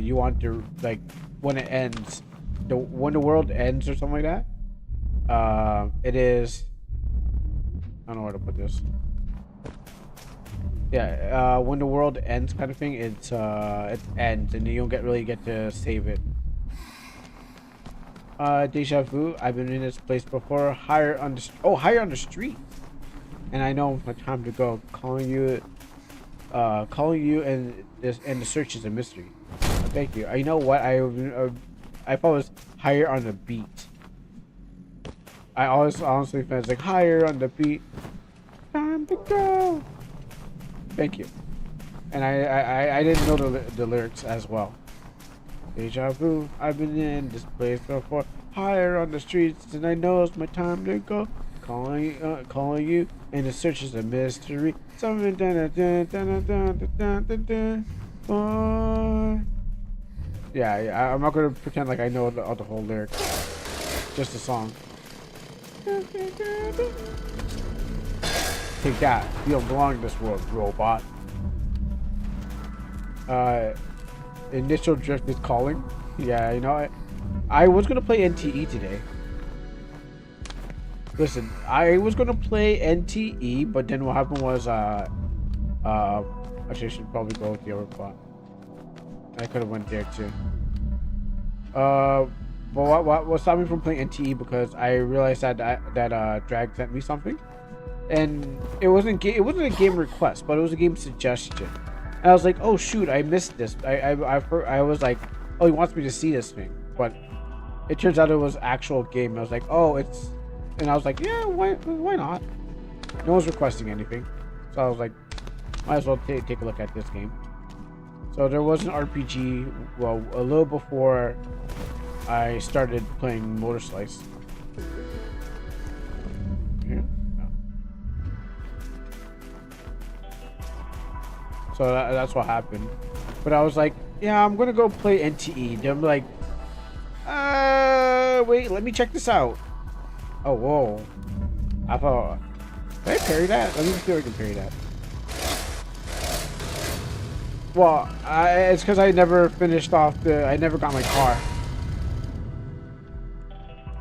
you want to, like, when it ends, when the world ends or something like that, it is, I don't know where to put this. Yeah, when the world ends kind of thing, it ends and you don't really get to save it. Deja vu, I've been in this place before. Higher on the street. And I know my time to go. Calling you, and the search is a mystery. Thank you. I know what I thought it was higher on the beat. I always honestly felt like higher on the beat. Time to go. Thank you. And I didn't know the lyrics as well. Deja vu, I've been in this place before. Higher on the streets, and I know it's my time to go. Calling you, and the search is a mystery. Something yeah, I'm not gonna pretend like I know the whole lyrics. Just the song. Take that. You don't belong in this world, robot. Initial drift is calling. Yeah, I was gonna play NTE today. Listen, I was gonna play NTE, but then what happened was, actually I should probably go with the other plot. I could have went there too. But what stopped me from playing NTE, because I realized that Drag sent me something, and it wasn't a game request, but it was a game suggestion. And I was like, oh shoot, I missed this. I was like, oh, he wants me to see this thing, but it turns out it was actual game. I was like, oh, it's, and I was like, yeah, why not? No one's requesting anything, so I was like, might as well take a look at this game. So there was an RPG, well, a little before I started playing MOTORSLICE. Yeah. So that's what happened. But I was like, yeah, I'm gonna go play NTE. Then I'm like, wait, let me check this out. Oh, whoa. I thought, can I parry that? Let me see if I can parry that. Well, it's because I never finished off I never got my car.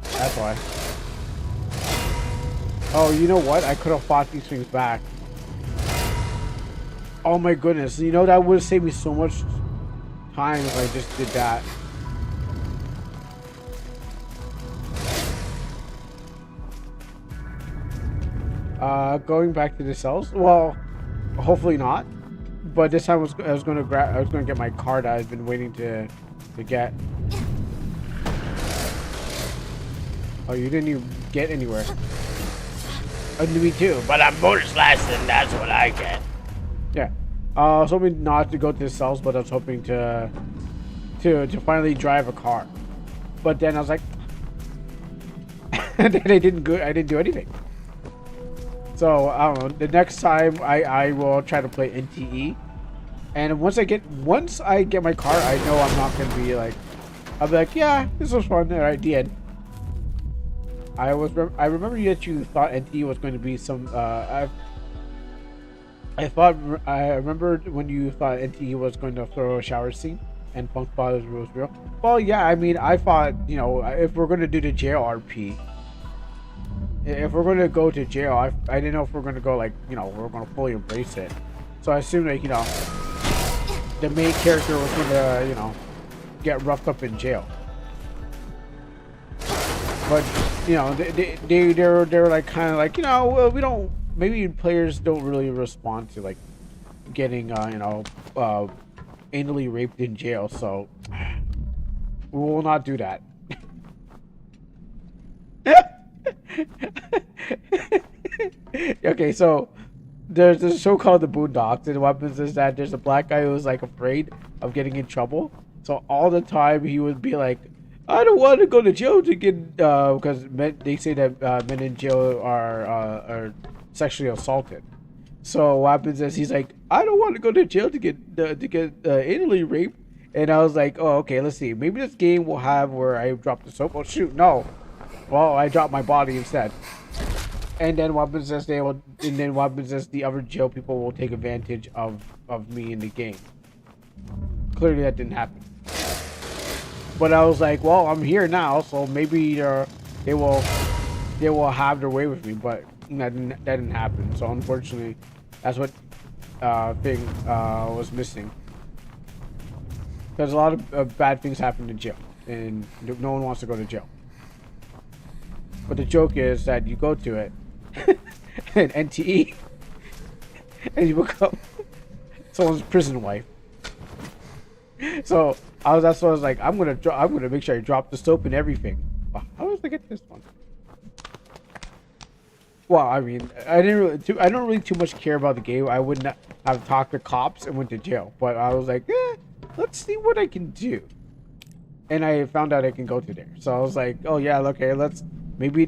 That's why. Oh, you know what? I could have fought these things back. Oh my goodness. You know, that would have saved me so much time if I just did that. Going back to the cells? Well, hopefully not. But this time I was gonna get my card I've been waiting to get. Oh, you didn't even get anywhere. Oh, me too. But I'm MOTORSLICE and that's what I get. Yeah. I was hoping not to go to the cells, but I was hoping to finally drive a car. But then I was like, and then I didn't do anything. So I don't know. The next time I will try to play NTE, and once I get my car, I know I'm not gonna be like, I'll be like, yeah, this was fun. All right, the end. I remember that you thought NTE was going to be some. I remembered when you thought NTE was going to throw a shower scene, and Punk thought it was real. Well, yeah, I mean, I thought, you know, if we're going to do the jail RP. If we're going to go to jail, I didn't know if we're going to go, like, you know, we're going to fully embrace it. So I assumed, like, you know, the main character was going to, you know, get roughed up in jail. But, you know, they're like, kind of like, you know, well, we don't, maybe players don't really respond to, like, getting, you know, anally raped in jail. So we will not do that. Okay, so there's this show called The Boondocks, and what happens is that there's a black guy who's like afraid of getting in trouble, so all the time he would be like, I don't want to go to jail to get because they say that men in jail are sexually assaulted. So what happens is he's like, I don't want to go to jail to get anally raped. And I was like, oh, okay, let's see, maybe this game will have where I drop the soap. Oh shoot, no. Well, I dropped my body instead. And then what happens is the other jail people will take advantage of me in the game. Clearly that didn't happen. But I was like, well, I'm here now, so maybe they will have their way with me. But that didn't happen. So unfortunately, that's what thing was missing. Because a lot of bad things happen in jail, and no one wants to go to jail. But the joke is that you go to it, and NTE, and you become someone's prison wife. So that's what I was like. I'm gonna make sure I drop the soap and everything. How was I get this one? Well, I mean, I don't really too much care about the game. I wouldn't have talked to cops and went to jail, but I was like, let's see what I can do. And I found out I can go to there. So I was like, oh yeah, okay, let's maybe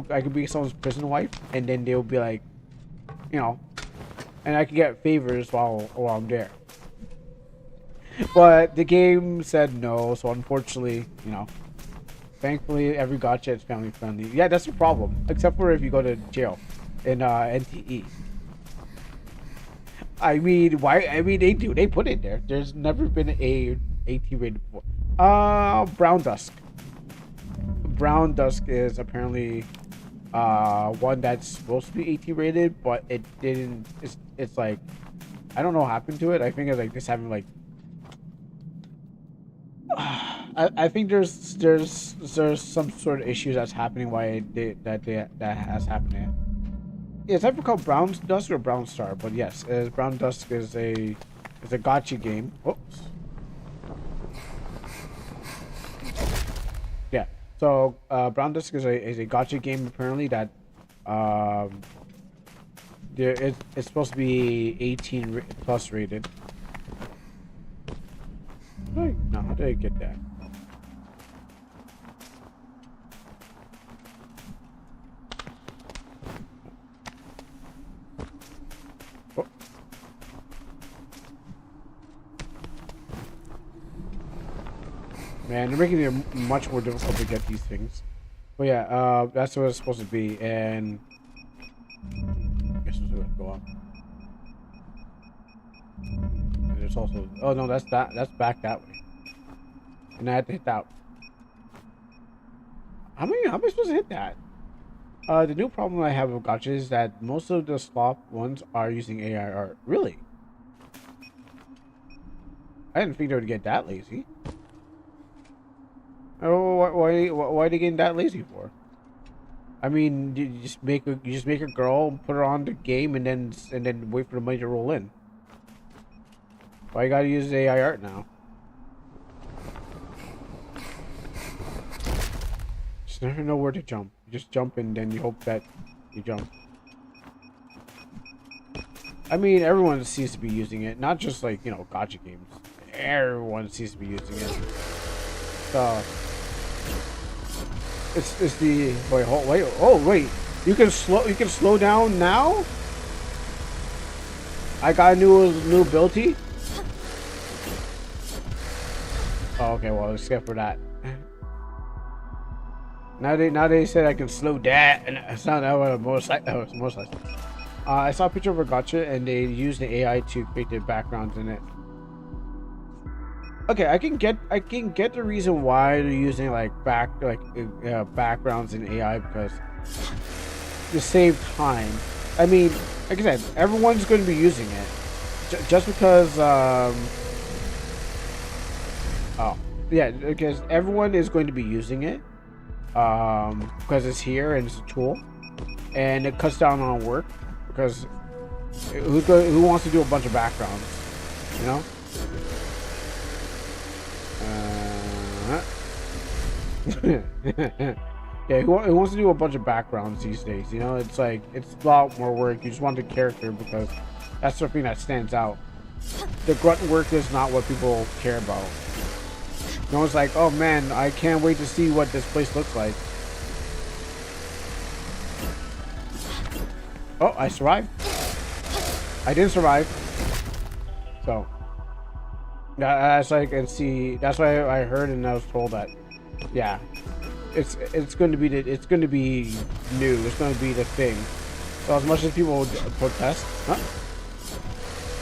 I could be someone's prison wife, and then they'll be like, you know, and I can get favors while I'm there. But the game said no, so unfortunately, you know, thankfully every gacha is family friendly. Yeah, that's the problem, except for if you go to jail in NTE. I mean, why? I mean, they put it there. There's never been a 18 rated before. Brown Dusk. Brown Dusk is apparently one that's supposed to be 18 rated, but it didn't. It's like, I don't know what happened to it. I think it's like this having like. I think there's some sort of issues that's happening that has happened. It's either called Brown Dusk or Brown Star, but yes, Brown Dusk is a gotcha game. Oops. Yeah. So Brown Dusk is a gotcha game apparently that it's supposed to be 18 plus rated. Wait, no, how did I get that? Oh. Man, they're making it much more difficult to get these things. But yeah, that's what it's supposed to be, and I guess it's gonna go up. And there's also, oh no, that's back that way, and I had to hit that. How am I supposed to hit that? The new problem I have with gacha is that most of the slop ones are using AI art. Really? I didn't think they would get that lazy. Oh, why are they getting that lazy for? I mean, you just make a girl, put her on the game, and then wait for the money to roll in. Why you gotta use AI art now? Just never know where to jump. You just jump and then you hope that you jump. I mean, everyone seems to be using it, not just like, you know, gacha games. Everyone seems to be using it. So it's the wait. You can slow down now? I got a new ability. Oh, okay, well, except for that. Now they said I can slow down, and it's not that was motorcycle. I saw a picture of a gacha, and they used the AI to create the backgrounds in it. Okay, I can get the reason why they're using like backgrounds in AI, because to save time. I mean, like I said, everyone's going to be using it. Just because oh yeah, because everyone is going to be using it because it's here and it's a tool, and it cuts down on work, because who wants to do a bunch of backgrounds, you know? Yeah, who wants to do a bunch of backgrounds these days? You know, it's like, it's a lot more work. You just want the character because that's the thing that stands out. The grunt work is not what people care about. No one's like, oh man, I can't wait to see what this place looks like. Oh, I survived. I didn't survive. So that's like, and see, that's why I heard and I was told that, yeah, it's going to be new. It's going to be the thing. So as much as people protest, huh?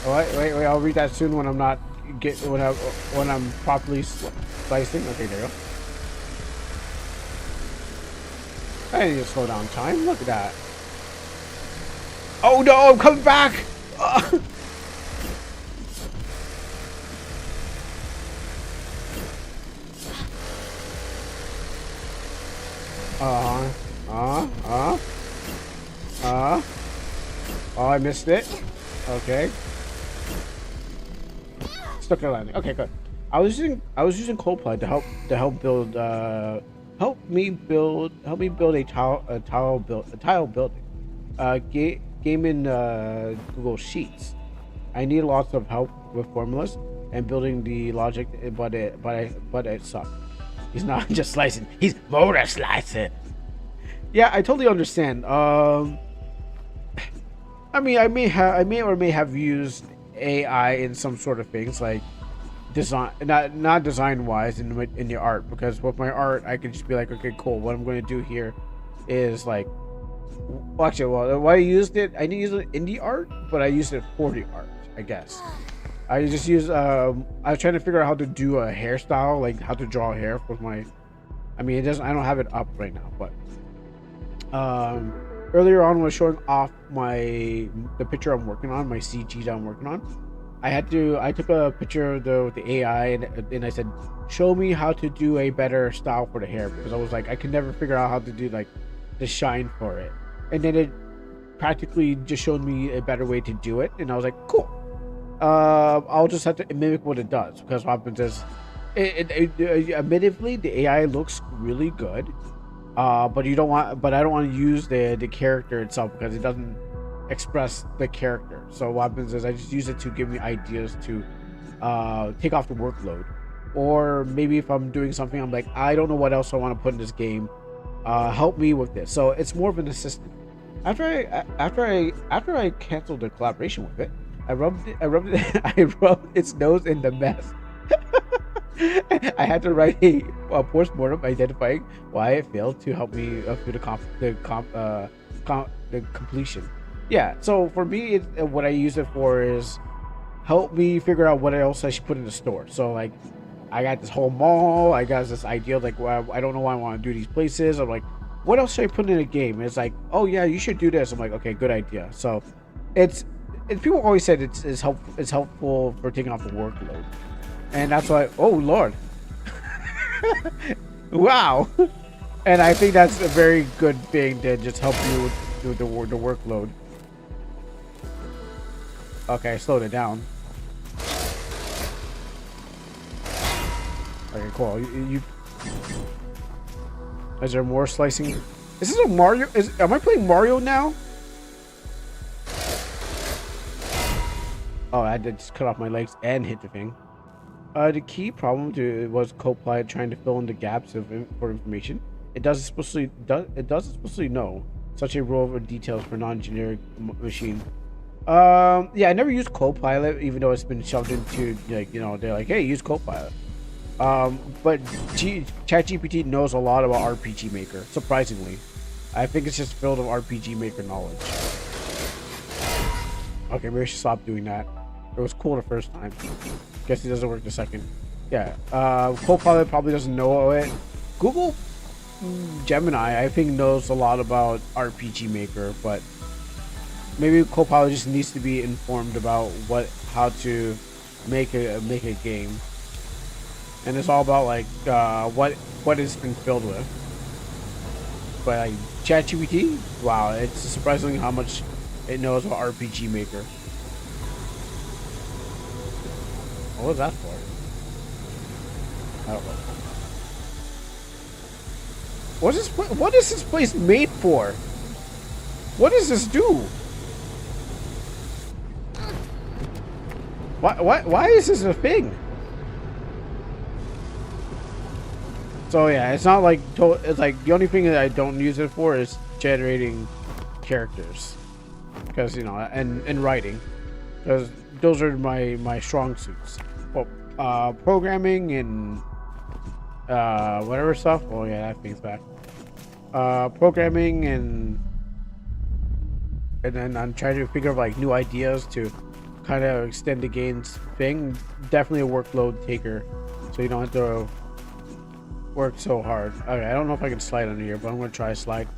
Oh, wait, I'll read that soon when I'm not when I'm properly slicing. Okay, there you go. I need to slow down time. Look at that. Oh no, I'm coming back. Oh, I missed it. Okay. Stuck at landing. Okay, good. I was using Coldplay to help build help me build a tile building. Game in Google Sheets. I need lots of help with formulas and building the logic, but it sucked. He's not just slicing; he's motor slicing. Yeah, I totally understand. I mean, I may have used AI in some sort of things like design, not design wise in the art, because with my art I can just be like, okay, cool. What I'm going to do here is like, well, actually, why I used it, I didn't use it in the art, but I used it for the art, I guess. I just used I was trying to figure out how to do a hairstyle, like how to draw hair with my, I mean, I don't have it up right now, but earlier on when I was showing off the picture I'm working on, my CG that I'm working on, I took a picture of with the AI, and I said, show me how to do a better style for the hair, because I was like, I could never figure out how to do like the shine for it. And then practically just showed me a better way to do it, and I was like, cool. I'll just have to mimic what it does, because what happens is, admittedly, the AI looks really good, but I don't want to use the character itself because it doesn't express the character. So what happens is I just use it to give me ideas to take off the workload, or maybe if I'm doing something, I'm like, I don't know what else I want to put in this game. Help me with this. So it's more of an assistant. After I canceled the collaboration with it, I rubbed its nose in the mess. I had to write a post-mortem identifying why it failed to help me through the completion. Yeah, so for me, what I use it for is help me figure out what else I should put in the store. So like, I got this whole mall. I got this idea like, well, I don't know why I want to do these places. I'm like, what else should I put in a game? And it's like, oh yeah, you should do this. I'm like, okay, good idea. So people always said it's helpful for taking off the workload, and that's why. Oh Lord, wow. And I think that's a very good thing to just help you with the workload. Okay, I slowed it down. Okay, cool. You is there more slicing? Is this a Mario? Am I playing Mario now? Oh, I did just cut off my legs and hit the thing. The key problem was Copilot trying to fill in the gaps for information. It does explicitly know such a role of details for non-generic machine. Yeah, I never used Copilot, even though it's been shoved into, like, you know, they're like, hey, use Copilot. But ChatGPT knows a lot about RPG Maker, surprisingly. I think it's just filled with RPG Maker knowledge. Okay, maybe I should stop doing that. It was cool the first time. Guess it doesn't work the second. Yeah, Copilot probably doesn't know it. Google Gemini, I think, knows a lot about RPG Maker, but maybe Copilot just needs to be informed about how to make a game. And it's all about like what it's been filled with. But like ChatGPT, wow, it's surprising how much it knows about RPG Maker. What was that for? I don't know. What is this place made for? What does this do? Why is this a thing? So yeah, it's not like it's like the only thing that I don't use it for is generating characters, because you know, and writing, because those are my strong suits. Well, programming and whatever stuff. Oh yeah, that thing's back. Programming and then I'm trying to figure out like new ideas to kind of extend the game's thing. Definitely a workload taker, so you don't have to work so hard. Okay, I don't know if I can slide under here, but I'm gonna try slide.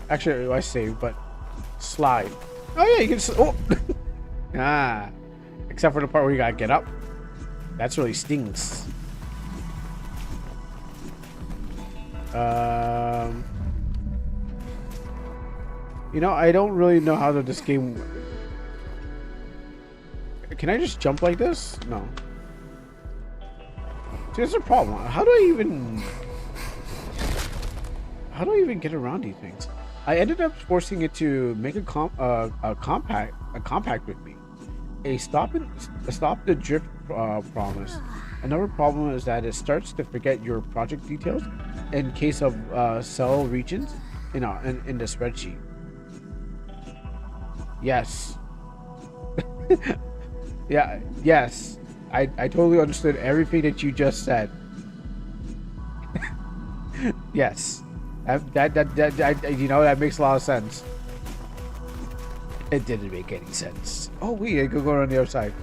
Actually, I saved, but slide. Oh yeah, you can. Oh, ah. Except for the part where you gotta get up. That's really stings. You know, I don't really know how this game. Can I just jump like this? No. See, that's a problem. How do I even get around these things? I ended up forcing it to make a compact with me. A stop the drift promise. Another problem is that it starts to forget your project details in case of cell regions in the spreadsheet. Yes. Yeah. Yes. I totally understood everything that you just said. Yes. That you know, that makes a lot of sense. It didn't make any sense. Oh wait, I could go around the other side.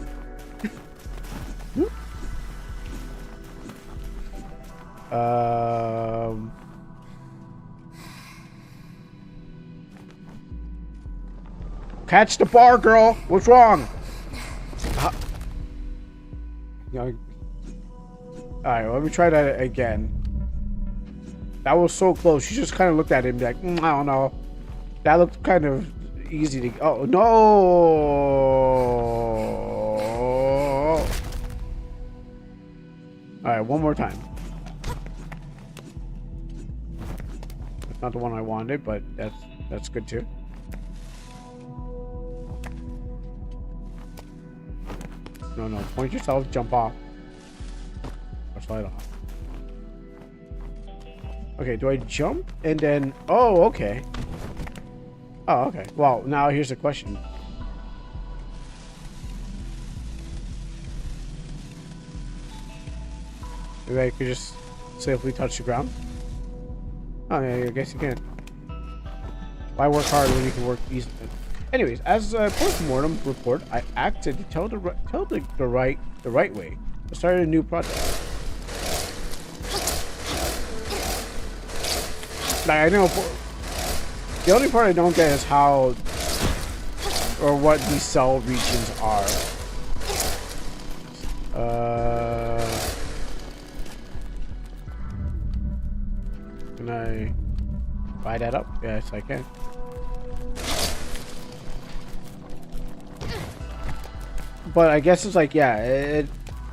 Catch the bar, girl. What's wrong? All right, let me try that again. That was so close. She just kind of looked at him like, I don't know. That looked kind of easy to. Oh no! All right, one more time. That's not the one I wanted, but that's good too. No, point yourself, jump off, or slide off. Okay, do I jump and then? Oh, okay. Oh, okay. Well, now here's the question. Maybe I could just safely touch the ground. Oh yeah, I guess you can. Why work hard when you can work easily? Anyways, as a post-mortem report, I acted to tell the right way. I started a new project. Like, I know. The only part I don't get is how or what these cell regions are. Can I buy that up? Yes, I can. But I guess it's like, yeah,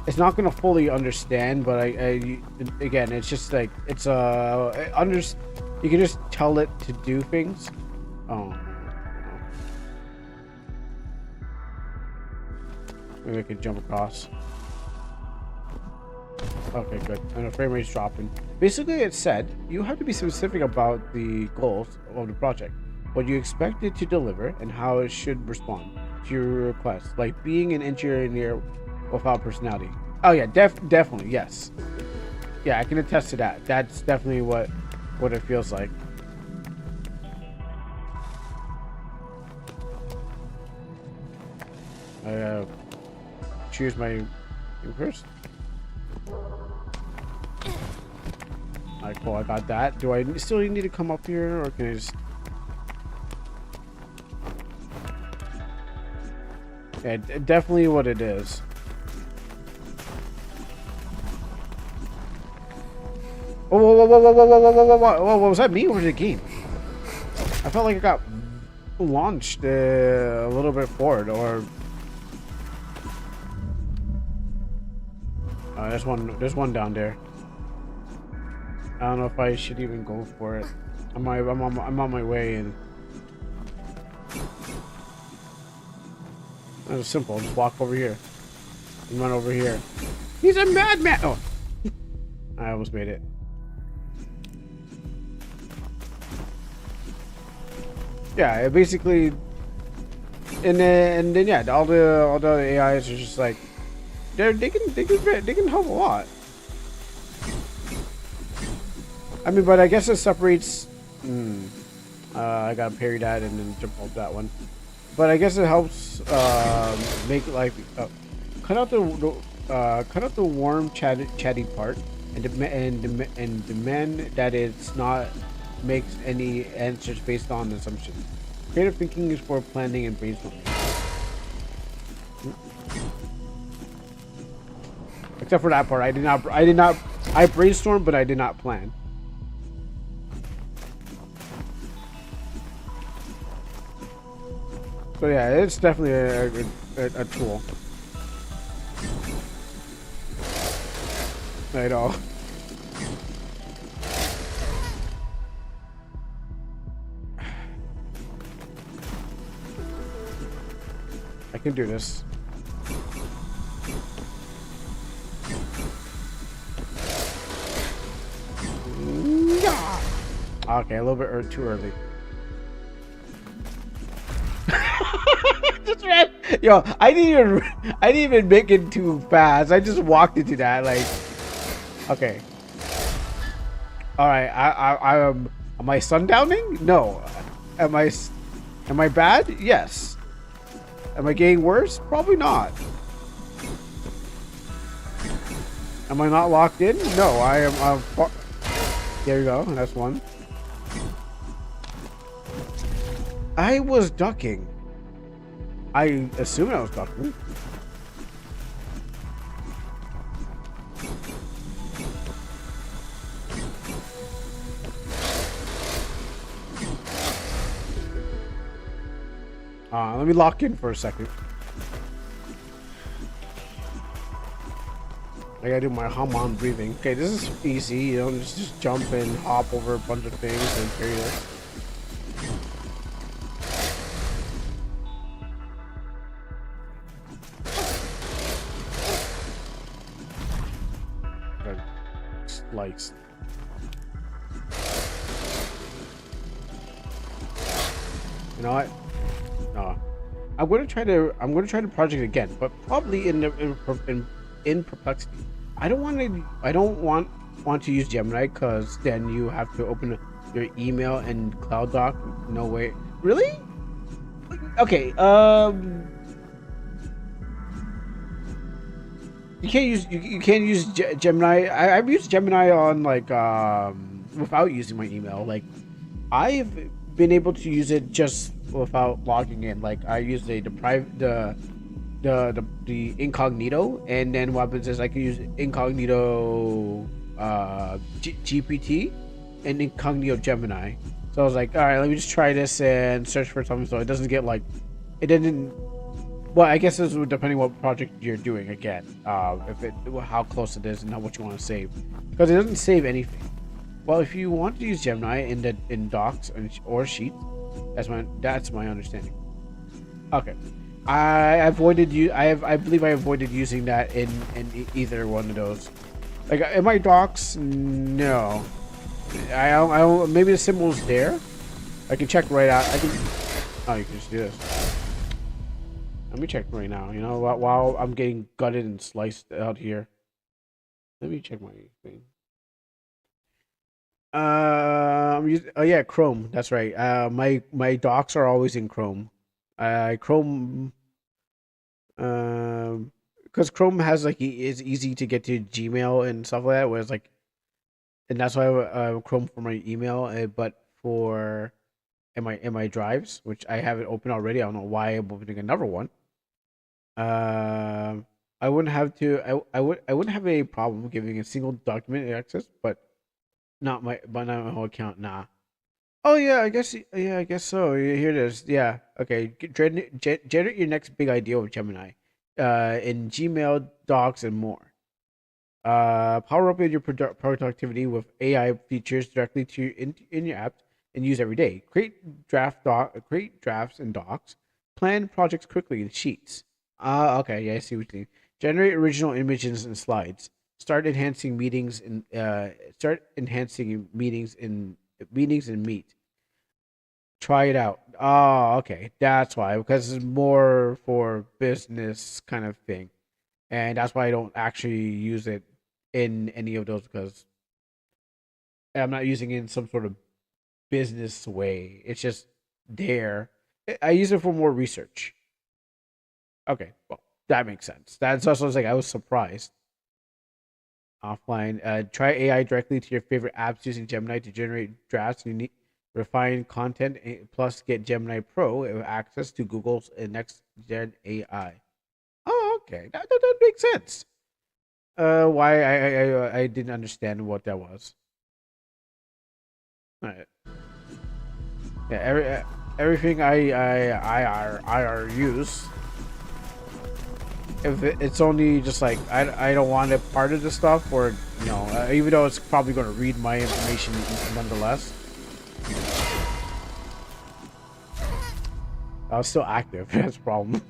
it's not gonna fully understand. But again, it's just like it's you can just tell it to do things. Oh, maybe I can jump across. Okay, good. And the frame rate's dropping. Basically, it said you have to be specific about the goals of the project, what you expect it to deliver, and how it should respond to your request. Like being an engineer without personality. Oh yeah, definitely, yes. Yeah, I can attest to that. That's definitely what it feels like. I choose my thing first. Alright, cool, I got that. Do I still need to come up here, or can I just... Yeah, definitely what it is. Oh, whoa, was that me or was it the game? I felt like it got launched a little bit forward, or... there's one down there. I don't know if I should even go for it. I'm on my way, and it's simple. Just walk over here and run over here. He's a madman. Oh, I almost made it. Yeah, it basically, and then yeah, all the AIs are just like they can help a lot. I mean, but I guess it separates. I gotta parry that and then jump off that one. But I guess it helps make like cut out the warm chatty part and demand that it's not makes any answers based on assumptions. Creative thinking is for planning and brainstorming. Except for that part, I brainstormed, but I did not plan. So yeah, it's definitely a tool. I know. I can do this. Okay, a little bit too early. Just ran. Yo, I didn't even make it too fast. I just walked into that like. Okay. All right. Am I sundowning? No. Am I bad? Yes. Am I getting worse? Probably not. Am I not locked in? No. I am. There you go. That's one. I was ducking. I assume I was ducking. Let me lock in for a second. I gotta do my hum-on breathing. Okay, this is easy. You know, just jump and hop over a bunch of things and carry it. Slice. You know what? No, I'm gonna try the project again, but probably in perplexity. I don't want to use Gemini because then you have to open your email and Cloud Doc. No way. Really? Okay. You can't use Gemini. I've used Gemini on like without using my email. Like I've been able to use it just without logging in. Like I use the incognito, and then what happens is I can use incognito GPT and incognito Gemini. So I was like, all right, let me just try this and search for something so it doesn't get like it didn't. Well, I guess this is depending what project you're doing again. If it how close it is and how much you want to save, because it doesn't save anything. Well, if you want to use Gemini in docs or sheets, that's my understanding. Okay. I believe I avoided using that in either one of those. Like in my docs, no. I don't maybe the symbol's there. I can check right out. Oh, you can just do this. Let me check right now. You know, while I'm getting gutted and sliced out here. Let me check my thing. Oh yeah, Chrome. That's right. My docs are always in Chrome. Chrome. Because Chrome has like it's easy to get to Gmail and stuff like that. Whereas like, and that's why Chrome for my email, but for in my drives, which I have it open already. I don't know why I'm opening another one. I wouldn't have to. I wouldn't have a problem giving a single document access, but not my whole account. Nah. Oh yeah, I guess so. Here it is. Yeah. Okay. Generate your next big idea with Gemini, in Gmail, Docs, and more. Power up your productivity with AI features directly to in your app and use every day. Create drafts and docs. Plan projects quickly in sheets. Okay. Yeah, I see what you mean. Generate original images and slides. Start enhancing meetings in Meet. Try it out. Oh, okay. That's why, because it's more for business kind of thing. And that's why I don't actually use it in any of those, because I'm not using it in some sort of business way. It's just there. I use it for more research. Okay, well, that makes sense. That's also like I was surprised. Offline, try AI directly to your favorite apps using Gemini to generate drafts. You need refine content, plus get Gemini Pro with access to Google's next gen AI. Oh, okay, that makes sense. Why I didn't understand what that was. All right. Yeah, everything I use. If it's only just like I don't want it part of the stuff, or you know, even though it's probably going to read my information nonetheless. I was still active. That's the problem.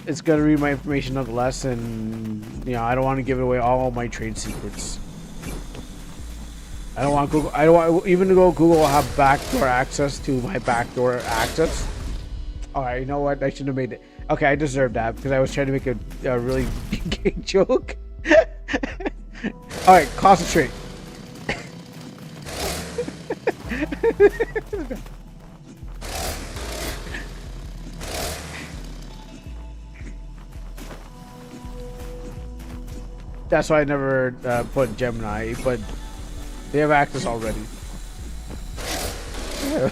It's going to read my information nonetheless, and you know I don't want to give away all my trade secrets. I don't want Google. I don't want even to go. Google will have backdoor access to my backdoor access. All right, you know what? I shouldn't have made it. Okay, I deserve that because I was trying to make a really gay joke. All right, concentrate. That's why I never put Gemini, but they have access already. Yeah,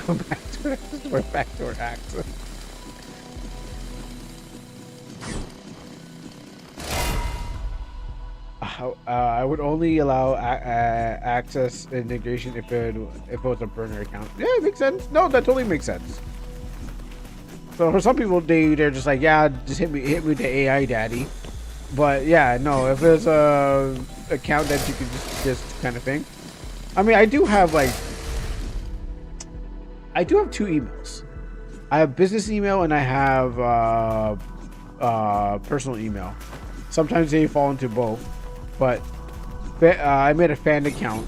backdoor access. I would only allow access integration if it was a burner account. Yeah, it makes sense. No, that totally makes sense. So for some people, they're just like, yeah, just hit me with the AI daddy. But yeah, no, if there's a account that you could just kind of thing. I mean, I do have two emails. I have business email and I have personal email. Sometimes they fall into both, but I made a fan account.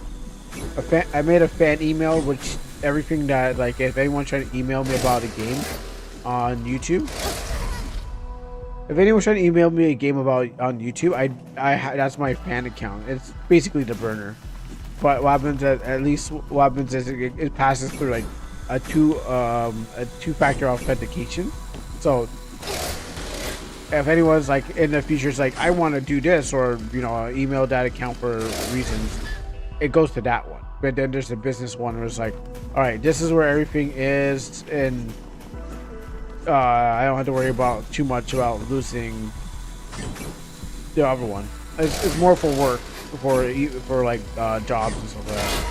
I made a fan email, which everything that, like, if anyone's trying to email me about a game on YouTube, if anyone's trying to email me a game about on YouTube, that's my fan account. It's basically the burner. But what happens is it passes through like a two-factor authentication. So if anyone's like in the future is like, I want to do this, or email that account for reasons, it goes to that one. But then there's the business one where it's like, all right, this is where everything is, and I don't have to worry about too much about losing the other one. It's more for work, for like jobs and stuff like that.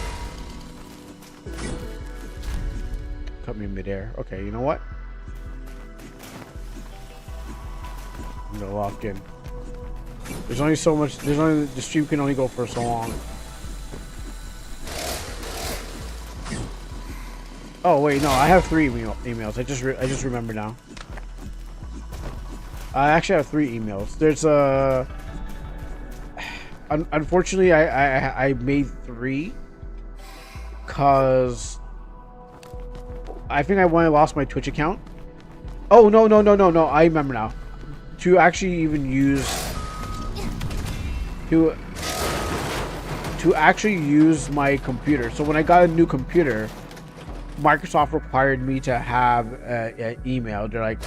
Cut me midair. Okay, you know what? I'm gonna lock in. There's only so much. The stream can only go for so long. Oh wait, no, I have 3 emails. I just remember now. I actually have 3 emails. There's unfortunately, I made 3 because I think I lost my Twitch account. Oh no! I remember now. To actually even use to actually use my computer. So when I got a new computer, Microsoft required me to have an email. They're like,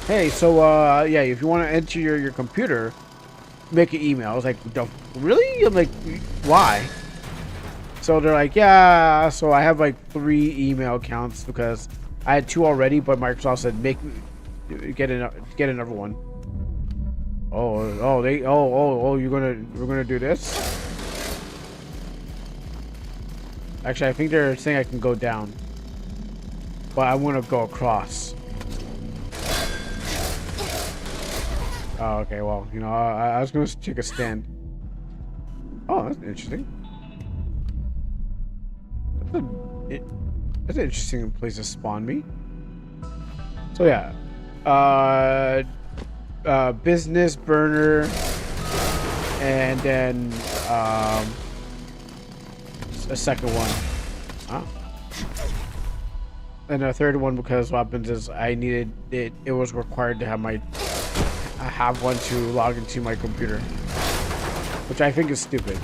hey, so yeah, if you want to enter your computer, make an email. I was like, really? I'm like, why? So they're like, yeah. So I have like 3 email accounts because I had 2 already, but Microsoft said get another one. We're gonna do this. Actually, I think they're saying I can go down, but I want to go across. Oh, okay. Well, I was gonna take a stand. Oh, that's interesting. That's an interesting place to spawn me. So yeah, business burner, and then a second one. Huh? And a third one because what happens is I needed it. It was required to have one to log into my computer, which I think is stupid.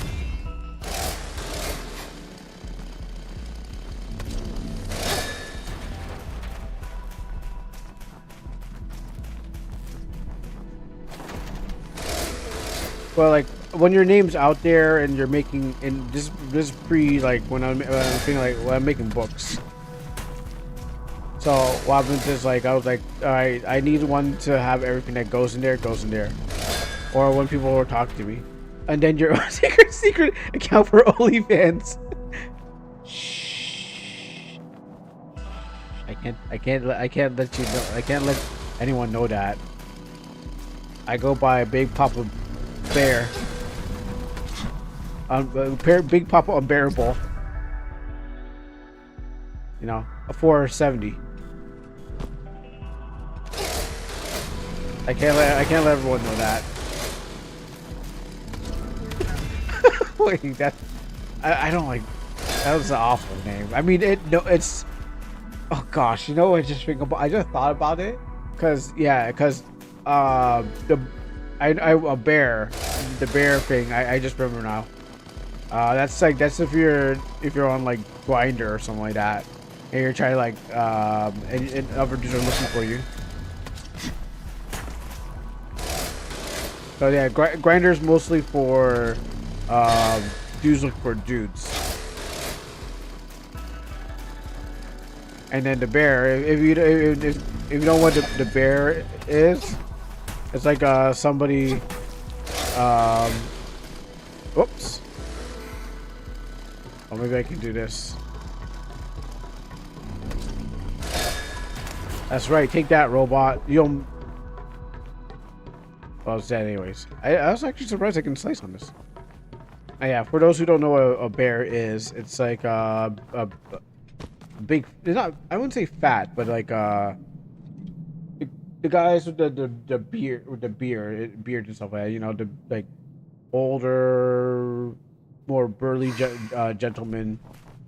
Well, like when your name's out there and you're making, and this pre, like when I'm thinking, like when I'm making books. So what happens is, like, I was like, all right, I need one to have everything that goes in there. Or when people were talking to me, and then your secret account for OnlyFans. Shh. I can't let you know. I can't let anyone know that. I go by Big Papa Bear. Big Papa Unbearable. A 470. I can't let everyone know that. Wait, I don't like. That was an awful name. I mean, it's. Oh gosh, I just thought about it, cause a bear, the bear thing. I just remember now. That's if you're on like Grindr or something like that, and you're trying to like and other dudes are looking for you. So yeah, Grindr's mostly for dudes looking for dudes. And then the bear, if you know what the bear is, it's like somebody. Whoops. Oh, maybe I can do this. That's right. Take that, robot. You'll. Well, it's dead anyways. I was actually surprised I can slice on this. Yeah, for those who don't know what a bear is, it's like a big. It's not. I wouldn't say fat, but like the guys with the beard with the beard and stuff like that. You know, the like older, more burly gentlemen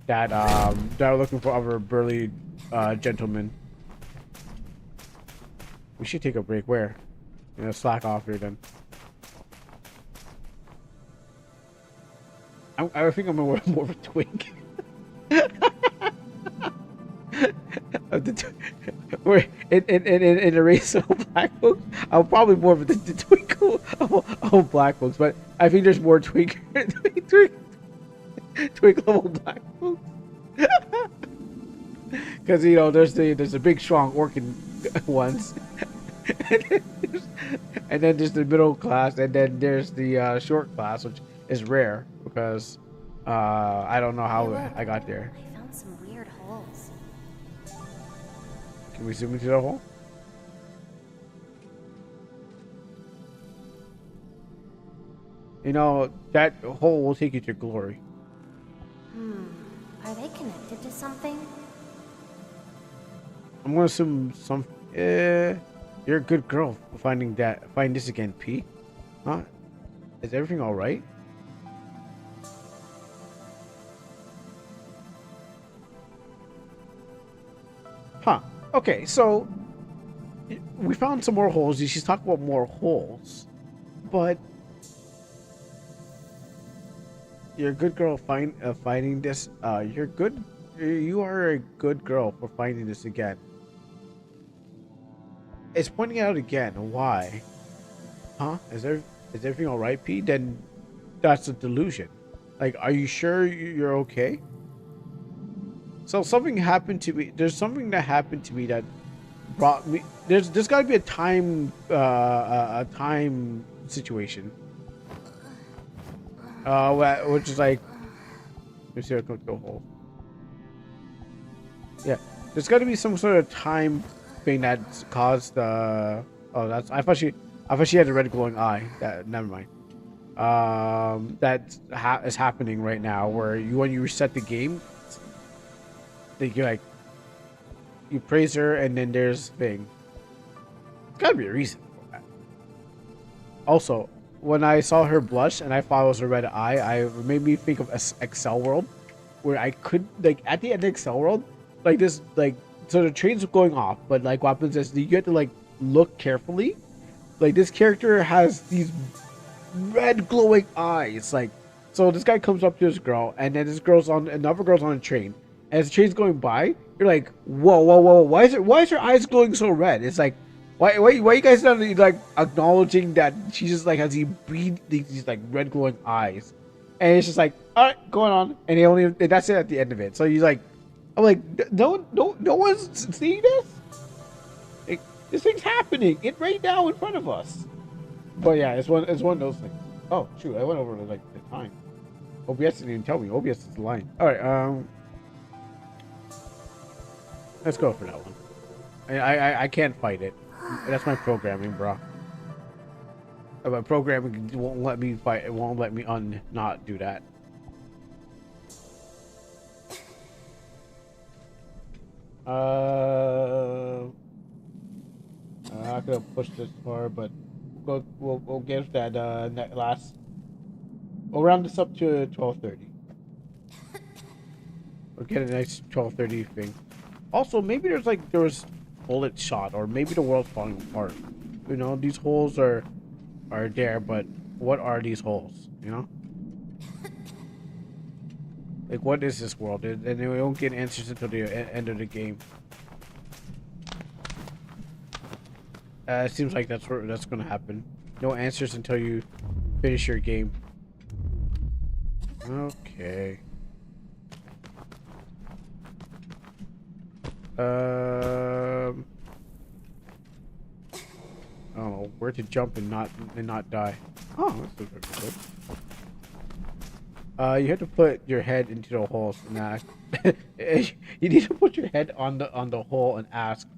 that that are looking for other burly gentlemen. We should take a break. Where? You know, slack off here then. I think I'm more of a twink. We're in a race of black folks. I'm probably more of the twinkle of black folks, but I think there's more twink level black folks. Because you know there's a big strong orchid ones, and then there's the middle class, and then there's the short class, which is rare because I don't know how I got there. I found some weird holes. Can we zoom into the hole? You know, that hole will take you to glory. Are they connected to something? I'm gonna assume some. You're a good girl for finding that. Find this again, P. Huh? Is everything all right? Huh. Okay, so we found some more holes. She's talking about more holes, but you're a good girl finding this. You're good. You are a good girl for finding this again. It's pointing out again. Why? Huh? Is everything all right, P? Then that's a delusion. Like, are you sure you're okay? So something happened to me. There's something that happened to me that brought me. There's got to be a time situation. Which is like. Let me see if I can go hole. Yeah, there's got to be some sort of time thing that caused the. Oh, that's. I thought she had a red glowing eye. Never mind. That is happening right now, where when you reset the game, you like you praise her, and then there's thing. There's got to be a reason for that. Also, when I saw her blush and I thought it was a red eye, it made me think of Excel World, where I could like at the end of Excel World. Like this, like so the trains are going off, but like what happens is you have to like look carefully. Like this character has these red glowing eyes. Like so, this guy comes up to this girl, and then another girl's on a train. And as the train's going by, you're like, whoa, whoa, whoa! Why is her eyes glowing so red? It's like, why you guys not like acknowledging that she just like has these like red glowing eyes, and it's just like, all right, going on, and that's it at the end of it. So he's like. I'm like, no one's seeing this. Like, this thing's happening right now in front of us. But yeah, it's one of those things. Oh shoot, I went over like the time. OBS didn't even tell me. OBS is the line. All right, let's go for that one. I can't fight it. That's my programming, bro. My programming won't let me fight. It won't let me not do that. I'm not gonna push this far, but we'll get that last. We'll round this up to 12:30. We'll get a nice 12:30 thing. Also, maybe there was bullet shot, or maybe the world's falling apart. You know, these holes are there, but what are these holes? You know. Like, what is this world? And we don't get answers until the end of the game. It seems like that's going to happen. No answers until you finish your game. Okay. I don't know where to jump and not die. Oh, that's good. You have to put your head into the holes and ask. You need to put your head on the hole and ask,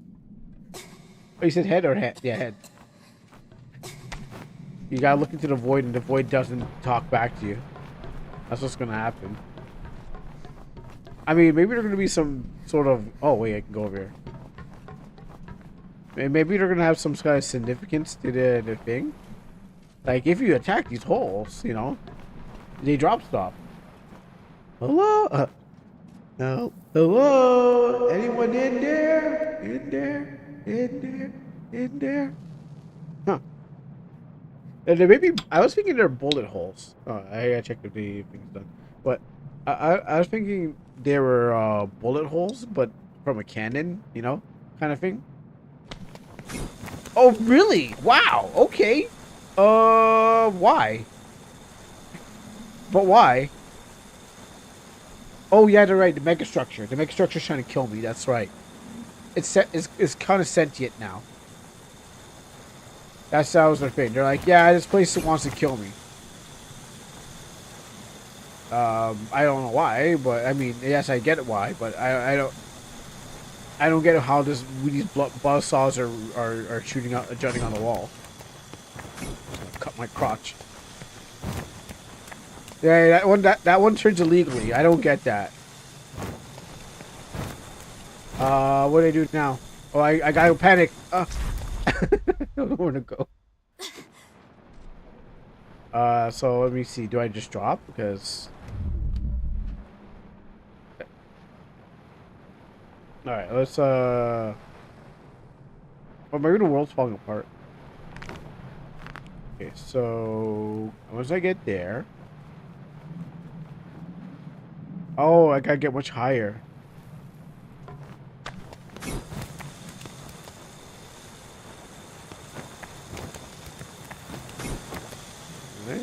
Oh, you said head or head? Yeah, head. You gotta look into the void, and the void doesn't talk back to you. That's what's gonna happen. I mean, maybe there's gonna be some sort of... Oh, wait, I can go over here. Maybe they're gonna have some kind of significance to the thing. Like, if you attack these holes, you know, they drop stop. Hello? No. Hello? Anyone in there? In there? In there? In there? Huh. And then maybe... I was thinking they're bullet holes. Oh, I gotta check if the thing's done. But I was thinking they were bullet holes, but from a cannon, you know, kind of thing. Oh, really? Wow. Okay. Why? But why? Oh, yeah, they're right. The megastructure. The megastructure's trying to kill me. That's right. It's kind of sentient now. That was their thing. They're like, yeah, this place wants to kill me. I don't know why, but I mean, yes, I get it why, but I don't get how these buzzsaws are shooting out, jutting on the wall. Cut my crotch. Yeah, that one turns illegally. I don't get that. What do I do now? Oh, I gotta panic. I don't know where to go. So let me see. Do I just drop? Because... Alright, let's, Oh, maybe the world's falling apart. Okay, so... Once I get there... Oh, I gotta get much higher. Okay.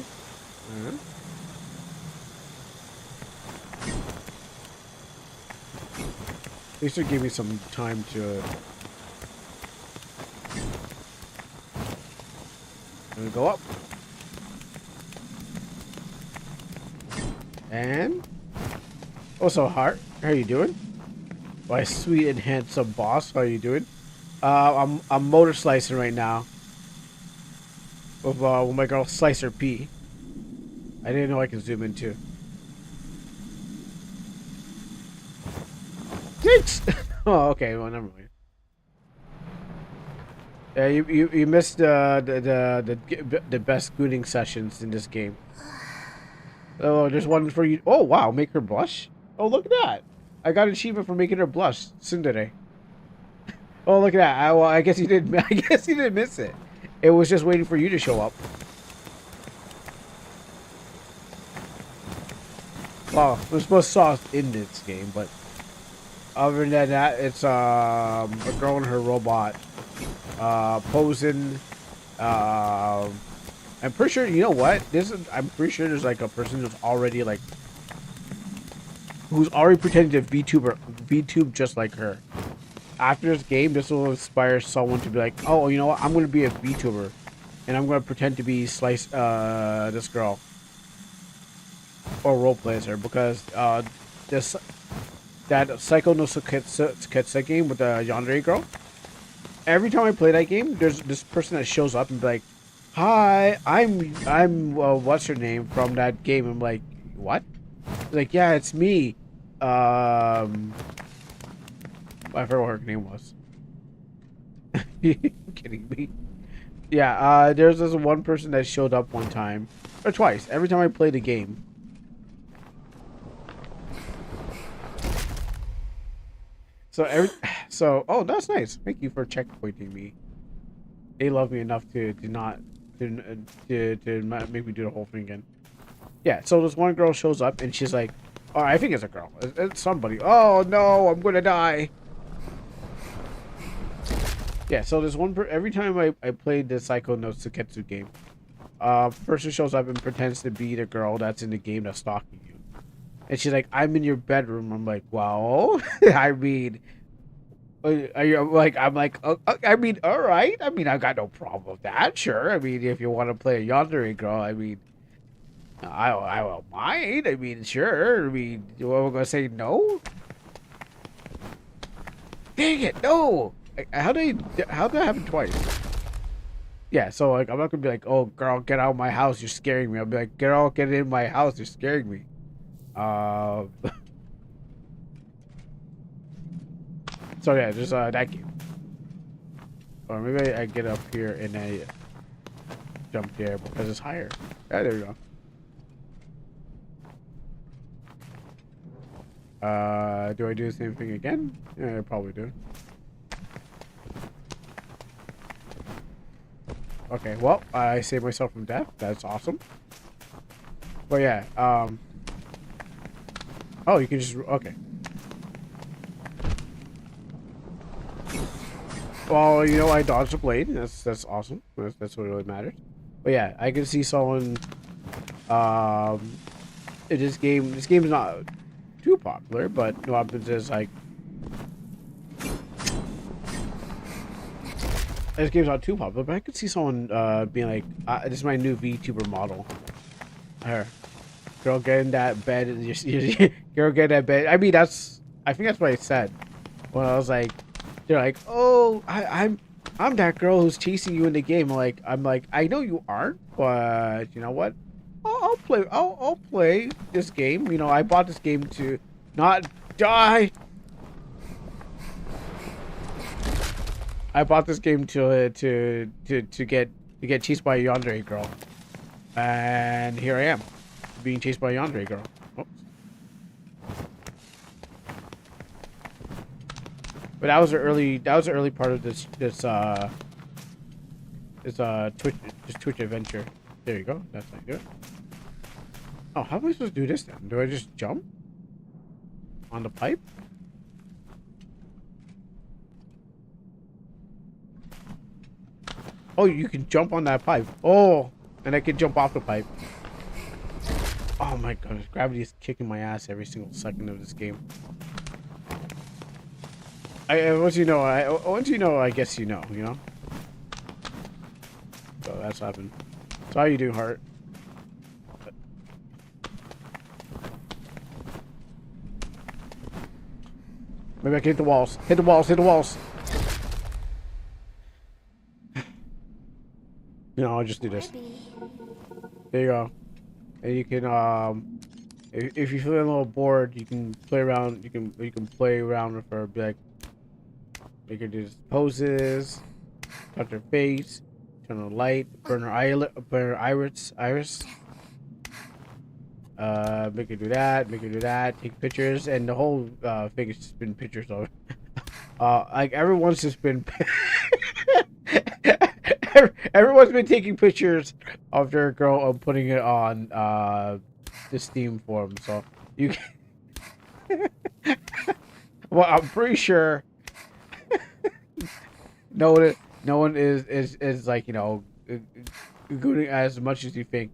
At least it gave me some time to... I'm gonna go up. And... Oh, so Heart, how you doing? My sweet and handsome boss, how you doing? I'm motor slicing right now. With my girl Slicer P. I didn't know I could zoom in too. Thanks! Oh, okay, well, never mind. Yeah, you missed the best gooning sessions in this game. Oh, there's one for you. Oh, wow, make her blush? Oh, look at that. I got an achievement for making her blush. Tsundere. Oh, look at that. Well, I guess you didn't. I guess you didn't miss it. It was just waiting for you to show up. Well, we're supposed to saw us in this game, but other than that, it's a girl and her robot posing. I'm pretty sure. You know what? I'm pretty sure there's like a person who's already like. Who's already pretending to VTube just like her. After this game, this will inspire someone to be like, oh, you know what? I'm going to be a VTuber. And I'm going to pretend to be this girl. Or roleplay as her. Because that Psycho no Suketsu game with the yandere girl. Every time I play that game, there's this person that shows up and be like, hi, I'm what's her name from that game. I'm like, what? Like, yeah, it's me. I forgot what her name was. You kidding me? Yeah, there's this one person that showed up one time. Or twice. Every time I play the game. Oh, that's nice. Thank you for checkpointing me. They love me enough to not make me do the whole thing again. Yeah, so this one girl shows up and she's like, oh, I think it's a girl. It's somebody. Oh no, I'm gonna die. Yeah, so there's every time I played the Psycho no Suketsu game, person shows up and pretends to be the girl that's in the game that's stalking you. And she's like, I'm in your bedroom. I'm like, well, I mean, I'm like, I mean, all right. I mean, I got no problem with that. Sure. I mean, if you want to play a yandere girl, I mean, I won't mind. I mean, sure. I mean, you want to say no? Dang it, no. How did that happen twice? Yeah, so like I'm not gonna be like, oh girl, get out of my house, you're scaring me. I'll be like, girl, get in my house, you're scaring me. So yeah, there's that game. Or maybe I get up here and I jump there because it's higher. Yeah, there we go. Do I do the same thing again? Yeah, I probably do. Okay, well, I saved myself from death. That's awesome. But yeah, oh, you can just, okay. Well, you know, I dodged a blade. That's awesome. That's what really matters. But yeah, I can see someone, in this game is not too popular, but what happens is, like, this game's not too popular, but I could see someone being like, "This is my new VTuber model." Her, girl, get in that bed. Girl, get in that bed. I mean, I think that's what I said when I was like, they're like, "Oh, I'm that girl who's chasing you in the game." I'm like, I know you aren't, but you know what? I'll play. I'll play this game. You know, I bought this game to not die. I bought this game to get chased by a yandere girl, and here I am, being chased by a yandere girl. Oops. But that was the early part of this Twitch adventure. There you go. That's how you do it. Oh, how am I supposed to do this then? Do I just jump on the pipe? Oh, you can jump on that pipe. Oh, and I can jump off the pipe. Oh my goodness, gravity is kicking my ass every single second of this game. Once you know, I guess you know, you know? So that's happened. So how you doing, Heart? Maybe I can hit the walls. Hit the walls, hit the walls. You know, I'll just do this. There you go. And you can, if you feel a little bored, you can play around. You can play around with her. Be like, make her do poses, touch her face, turn on the light, burn her iris. Make her do that. Take pictures, and the whole thing has just been pictures of. Like everyone's just been. Everyone's been taking pictures of their girl and putting it on the Steam forum, so you can. Well, I'm pretty sure no one is like, you know, gooning as much as you think.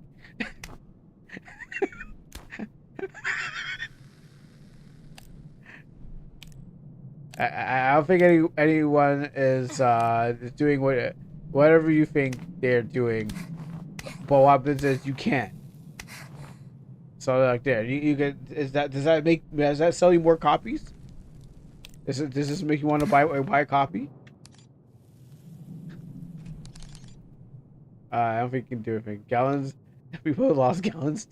I don't think anyone is doing whatever you think they're doing, but what happens is you can't. So like there, you get does that sell you more copies? Does this make you want to buy a copy? I don't think you can do anything. Gallons, people lost gallons.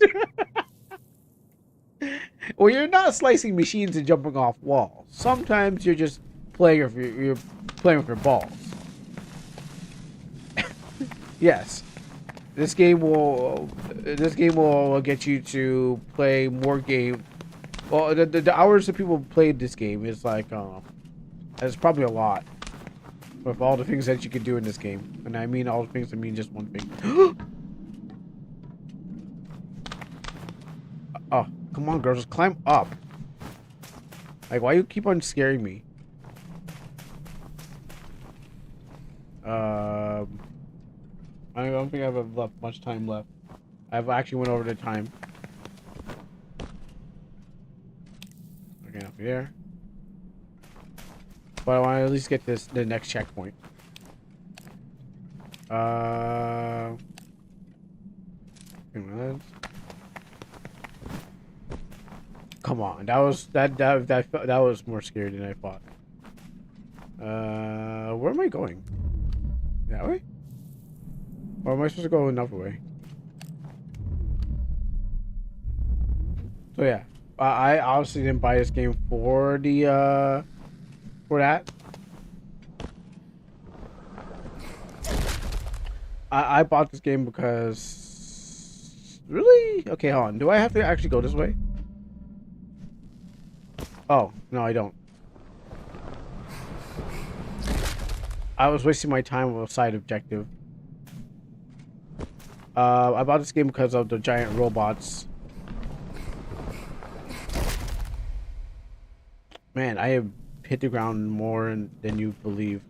Well, you're not slicing machines and jumping off walls. Sometimes you're just playing with you're playing with your balls. Yes, this game will get you to play more game. Well, the hours that people played this game is like it's probably a lot with all the things that you can do in this game, and I mean all the things. I mean just one thing. Oh, come on, girls, just climb up. Like, why you keep on scaring me? I don't think I have much time left. I've actually went over the time. Okay, up here. But I want to at least get the next checkpoint. Come on, that was more scary than I thought. Where am I going? That way? Or am I supposed to go another way? So yeah, I obviously didn't buy this game for the for that. I bought this game because really? Okay, hold on. Do I have to actually go this way? Oh, no, I don't. I was wasting my time with a side objective. I bought this game because of the giant robots. Man, I have hit the ground more than you believe.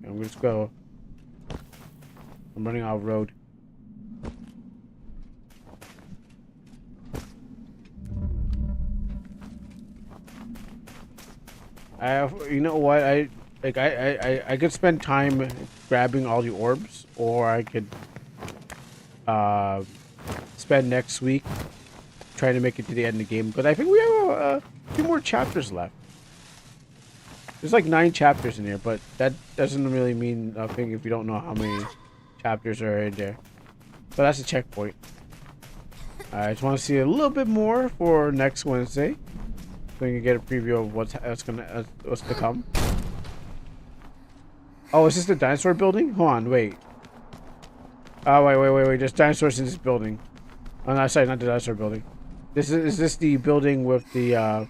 I'm just go. I'm running out of road. You know what? I could spend time grabbing all the orbs, or I could spend next week trying to make it to the end of the game. But I think we have a few more chapters left. There's like 9 chapters in here, but that doesn't really mean nothing if you don't know how many chapters are in there. But that's a checkpoint. I just want to see a little bit more for next Wednesday, so you can get a preview of what's to come. Oh, is this the dinosaur building? Hold on, wait. Oh, wait. There's dinosaurs in this building. Oh, no, sorry, not the dinosaur building. Is this the building with the, I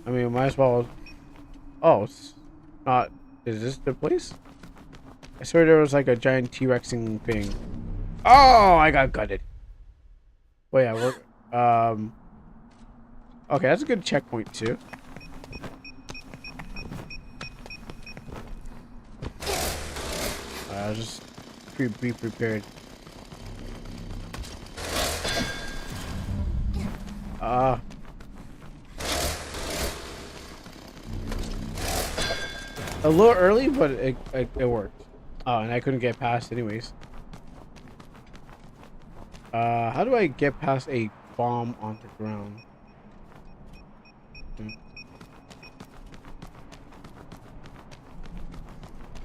mean, might as well... Oh, it's not... Is this the place? I swear there was like a giant T-Rexing thing. Oh, I got gutted. Well, yeah, we're... Okay, that's a good checkpoint, too. I'll just be prepared. A little early, but it worked. Oh, and I couldn't get past anyways. How do I get past a bomb on the ground?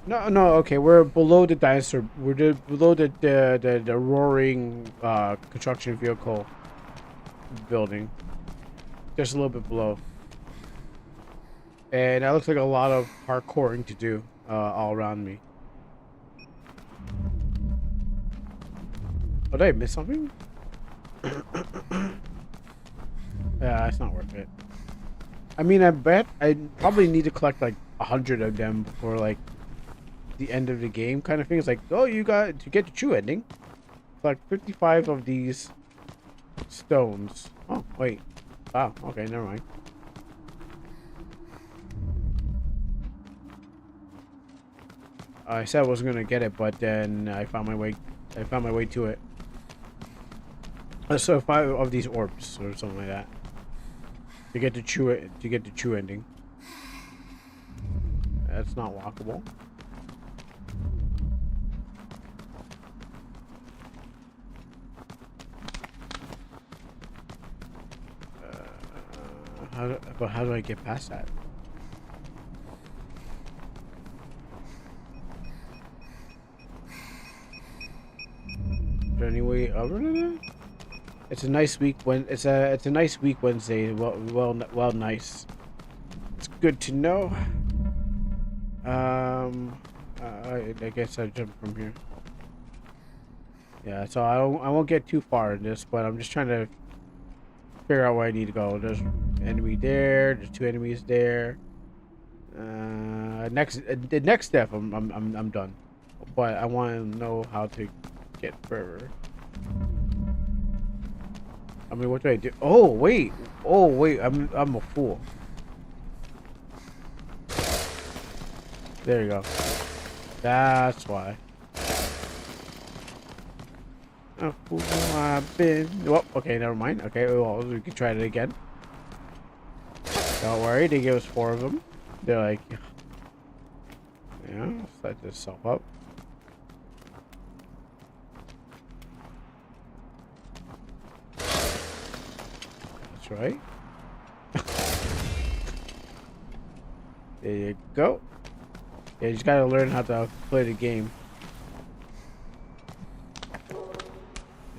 No, okay, we're below the dinosaur. We're below the roaring construction vehicle building. Just a little bit below. And that looks like a lot of parkouring to do all around me. Oh, did I miss something? Yeah, it's not worth it. I mean, I bet I probably need to collect like 100 of them before like the end of the game kind of thing. It's like, oh, you got to get the true ending. Collect 55 of these stones. Oh, wait. Wow, okay, never mind. I said I wasn't gonna get it, but then I found my way to it. So 5 of these orbs or something like that to get the true ending. That's not walkable. How do I get past that? Is there any way other than that? It's a nice week when it's a nice week Wednesday. Well, nice. It's good to know. I guess I jump from here. Yeah, so I won't get too far in this, but I'm just trying to figure out where I need to go. There's an enemy there. There's 2 enemies there. The next step, I'm done. But I want to know how to get further. I mean, what do I do? Oh wait, I'm a fool. There you go. That's why. A fool I've been. Well, okay, never mind. Okay, well, we can try it again. Don't worry, they gave us 4 of them. They're like, yeah, set this up. That's right. There you go. Yeah, you just gotta learn how to play the game.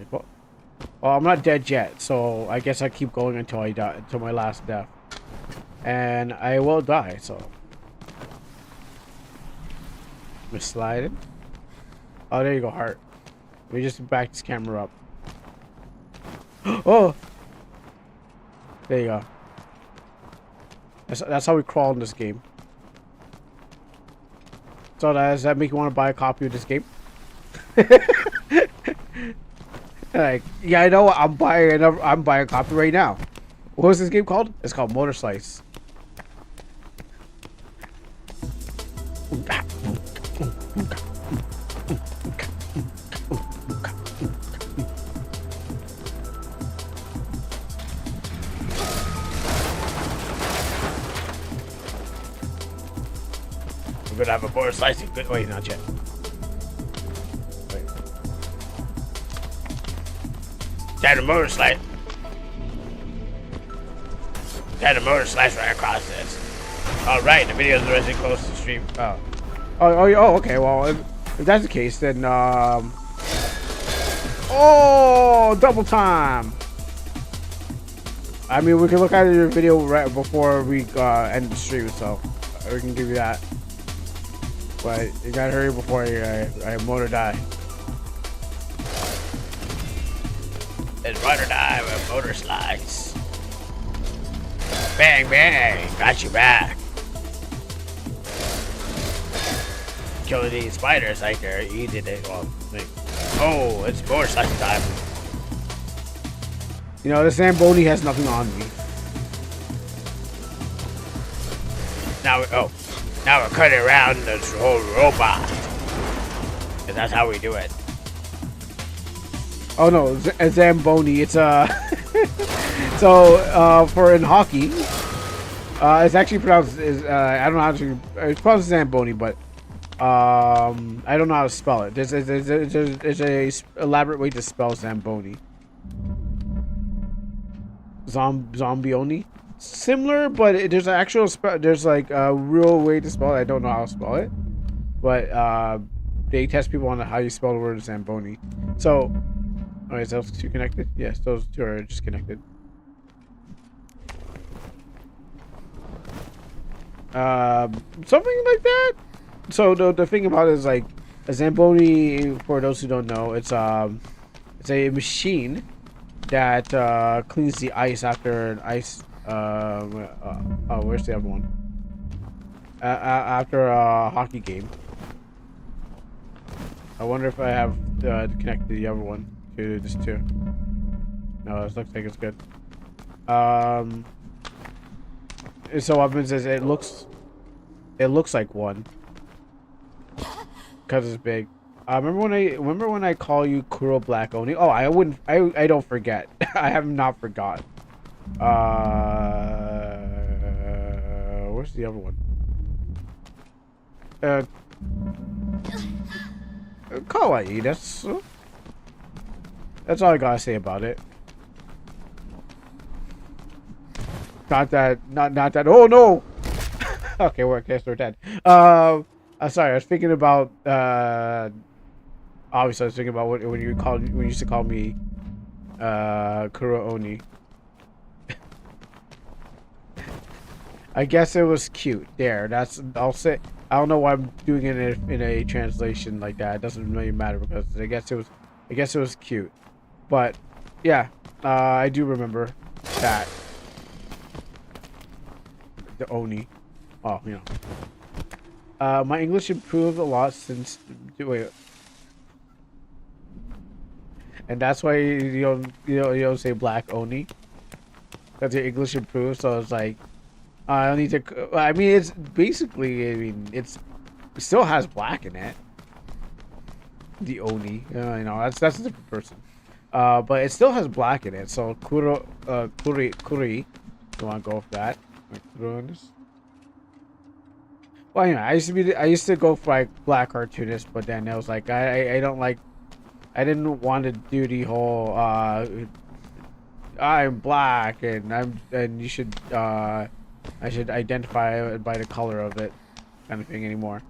Well, I'm not dead yet, so I guess I keep going until I die, until my last death. And I will die, so. I'm sliding. Oh, there you go, heart. Let me just back this camera up. Oh! There you go. That's how we crawl in this game. So does that make you want to buy a copy of this game? Like, yeah, I know. I'm buying a copy right now. What was this game called? It's called MOTORSLICE. We're gonna have a MOTORSLICE. Good. Wait, not yet. Wait. Got a MOTORSLICE. Got a MOTORSLICE right across this. All right, the video's rising close to the stream. Oh, okay. Well, if that's the case, then oh, double time. I mean, we can look at your video right before we end the stream, so we can give you that. But you gotta hurry before I motor die. It's motor die with MOTORSLICE. Bang, bang. Got you back. Killing these spiders like they're eating it. Well, oh, it's MOTORSLICE time. You know, the Zamboni has nothing on me. Now we're cutting around this whole robot. And that's how we do it. Oh no, a Zamboni. It's so for in hockey, it's actually pronounced I don't know how to. It's pronounced Zamboni, but I don't know how to spell it. There's a elaborate way to spell Zamboni. Zombioni. Similar, but there's an actual there's like a real way to spell it. I don't know how to spell it, but they test people on how you spell the word Zamboni. So, oh, is those two connected? Yes, those two are just connected. Something like that. So the thing about it is like a Zamboni. For those who don't know, it's a machine that cleans the ice after an ice. Oh, where's the other one? After a hockey game. I wonder if I have connected the other one to this too. No, it looks like it's good. So what happens is it looks like one because it's big. Remember when I call you Kuro Black Oni? Oh, I don't forget. I have not forgot. Where's the other one? Kawaii. That's all I gotta say about it. Not that. Oh no. Okay, we're dead. I'm sorry. I was thinking about. Obviously, I was thinking about when you used to call me, Kuro Oni. I guess it was cute. There. I'll say. I don't know why I'm doing it in a translation like that. It doesn't really matter because I guess it was cute. But yeah, I do remember that. The Oni. Oh, you know. My English improved a lot since. Wait. And that's why you don't say Black Oni. Because your English improved, so it's like. I don't need to. I mean, it's basically. I mean, it still has black in it. The Oni, you know, that's a different person. But it still has black in it. So Kuri. You want to go with that? Well, you know, I used to go for like black cartoonist, but then it was like I don't like. I didn't want to do the whole. I'm black and you should. I should identify it by the color of it, kind of thing anymore.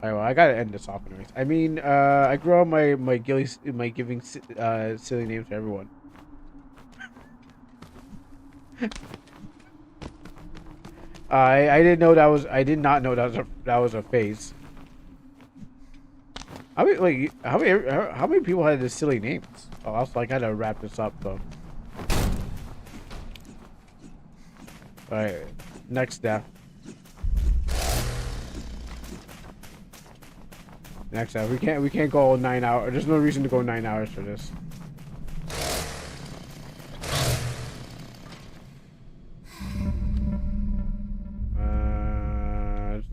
Alright, well, I gotta end this off anyways. I mean, I grew up my giving silly names to everyone. I didn't know that was I did not know that was a phase. How many like how many people had this silly names? Oh, also I gotta wrap this up though. All right, next step. Next step. We can't go 9 hours. There's no reason to go 9 hours for this.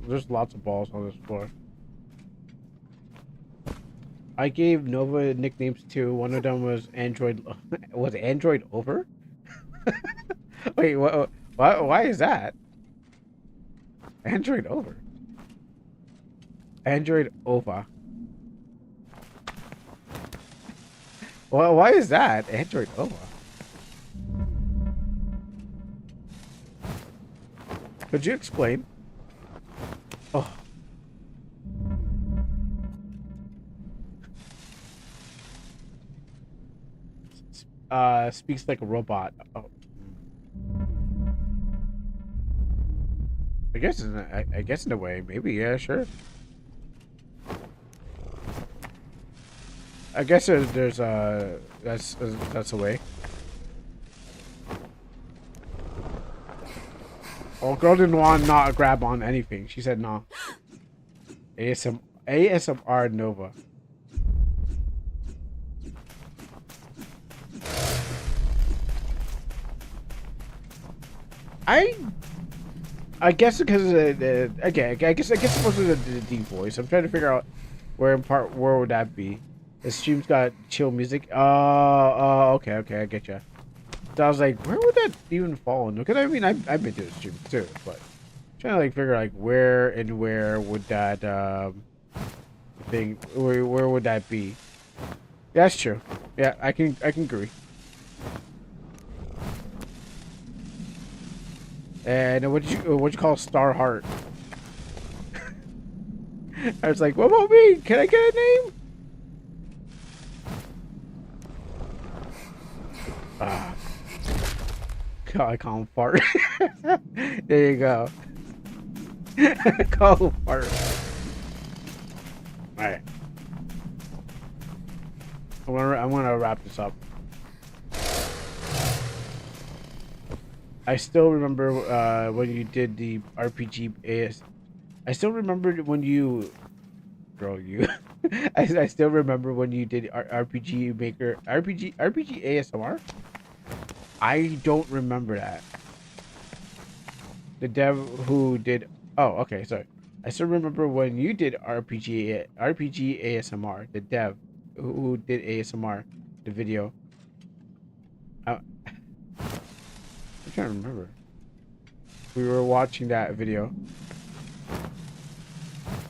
There's lots of balls on this floor. I gave Nova nicknames too. One of them was Android. Was Android over? Wait, what? Why is that? Android over. Android over. Well, why is that? Android over. Could you explain? Oh. Speaks like a robot. Oh. I guess in a way, maybe, yeah, sure. I guess there's that's a way. Oh, girl didn't want not grab on anything. She said no. ASMR Nova. I guess because again, I guess it's supposed to be the deep voice. I'm trying to figure out where would that be? The stream's got chill music. Okay, I get you. So I was like, where would that even fall into? Because I mean, I've been to the stream too, but I'm trying to like figure like where would that thing where would that be? Yeah, that's true. Yeah, I can agree. And what'd you call Star Heart? I was like, what about me? Can I get a name? I call him Fart. There you go. Call him Fart. Alright. I'm gonna wrap this up. I still remember when you did the RPG AS. I still remember when you, girl, you. I still remember when you did RPG Maker RPG ASMR. I don't remember that. The dev who did. Oh, okay, sorry. I still remember when you did RPG ASMR. The dev who did ASMR, the video. I'm trying to remember. We were watching that video.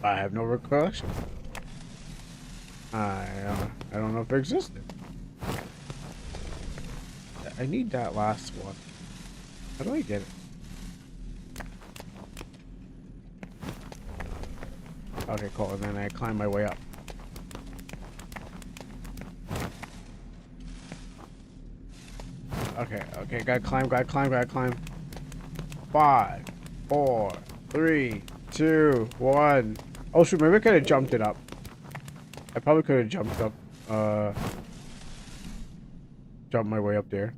I have no recollection. I don't know if it existed. I need that last one. How do I get it? Okay, cool. And then I climb my way up. Okay, gotta climb. 5, 4, 3, 2, 1. Oh shoot, maybe I could have jumped it up. I probably could have jumped up, jumped my way up there.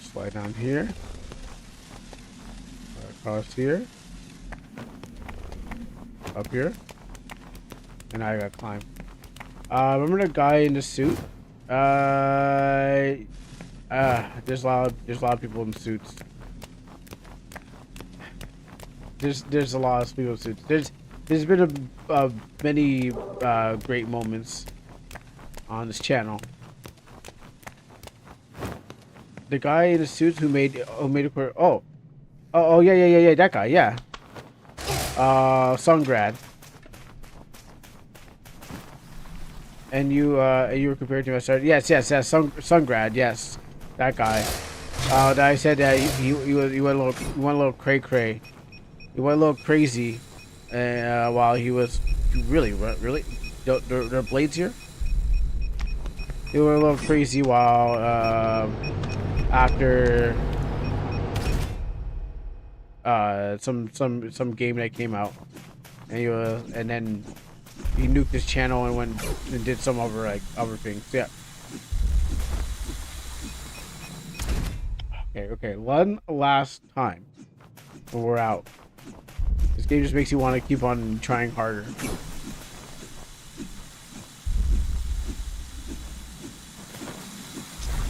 Slide down here. Across here. Up here. And I gotta climb. Remember the guy in the suit? There's a lot of people in suits. There's a lot of people in suits. There's been many great moments on this channel. The guy in the suits who made a yeah, that guy, yeah. Sungrad. And you were compared to us. Yes. Sungrad. Yes, that guy. That I said that you went a little cray cray. You went a little crazy, while he was really the blades here. You were a little crazy while after some game that came out, and then he nuked his channel and went and did some other things. Yeah. Okay. One last time, and we're out. This game just makes you want to keep on trying harder.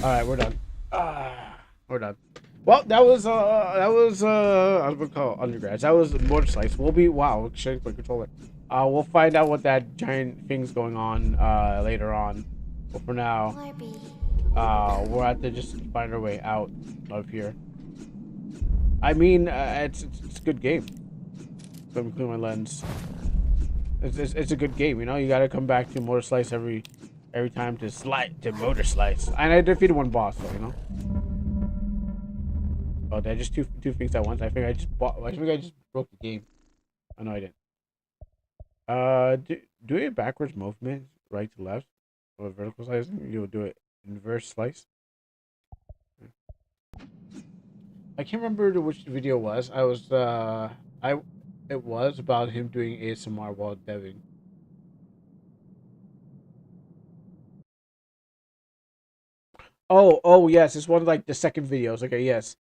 All right, we're done. We're done. Well, that was I was gonna call it undergrads. That was MOTORSLICE. We'll be change my controller. We'll find out what that giant thing's going on later on. But for now, we'll have to just find our way out of here. I mean, it's a good game. Let me clean my lens. It's a good game, you know. You gotta come back to MOTORSLICE every time to MOTORSLICE. And I defeated one boss, though, you know. Oh, did I just two things at once? I think I just broke the game. Oh no, I didn't. Do a backwards movement, right to left, or vertical slicing. You'll do it inverse slice. I can't remember which video it was. It was about him doing ASMR while deving. Oh yes, it's one of like the second videos. Okay, yes.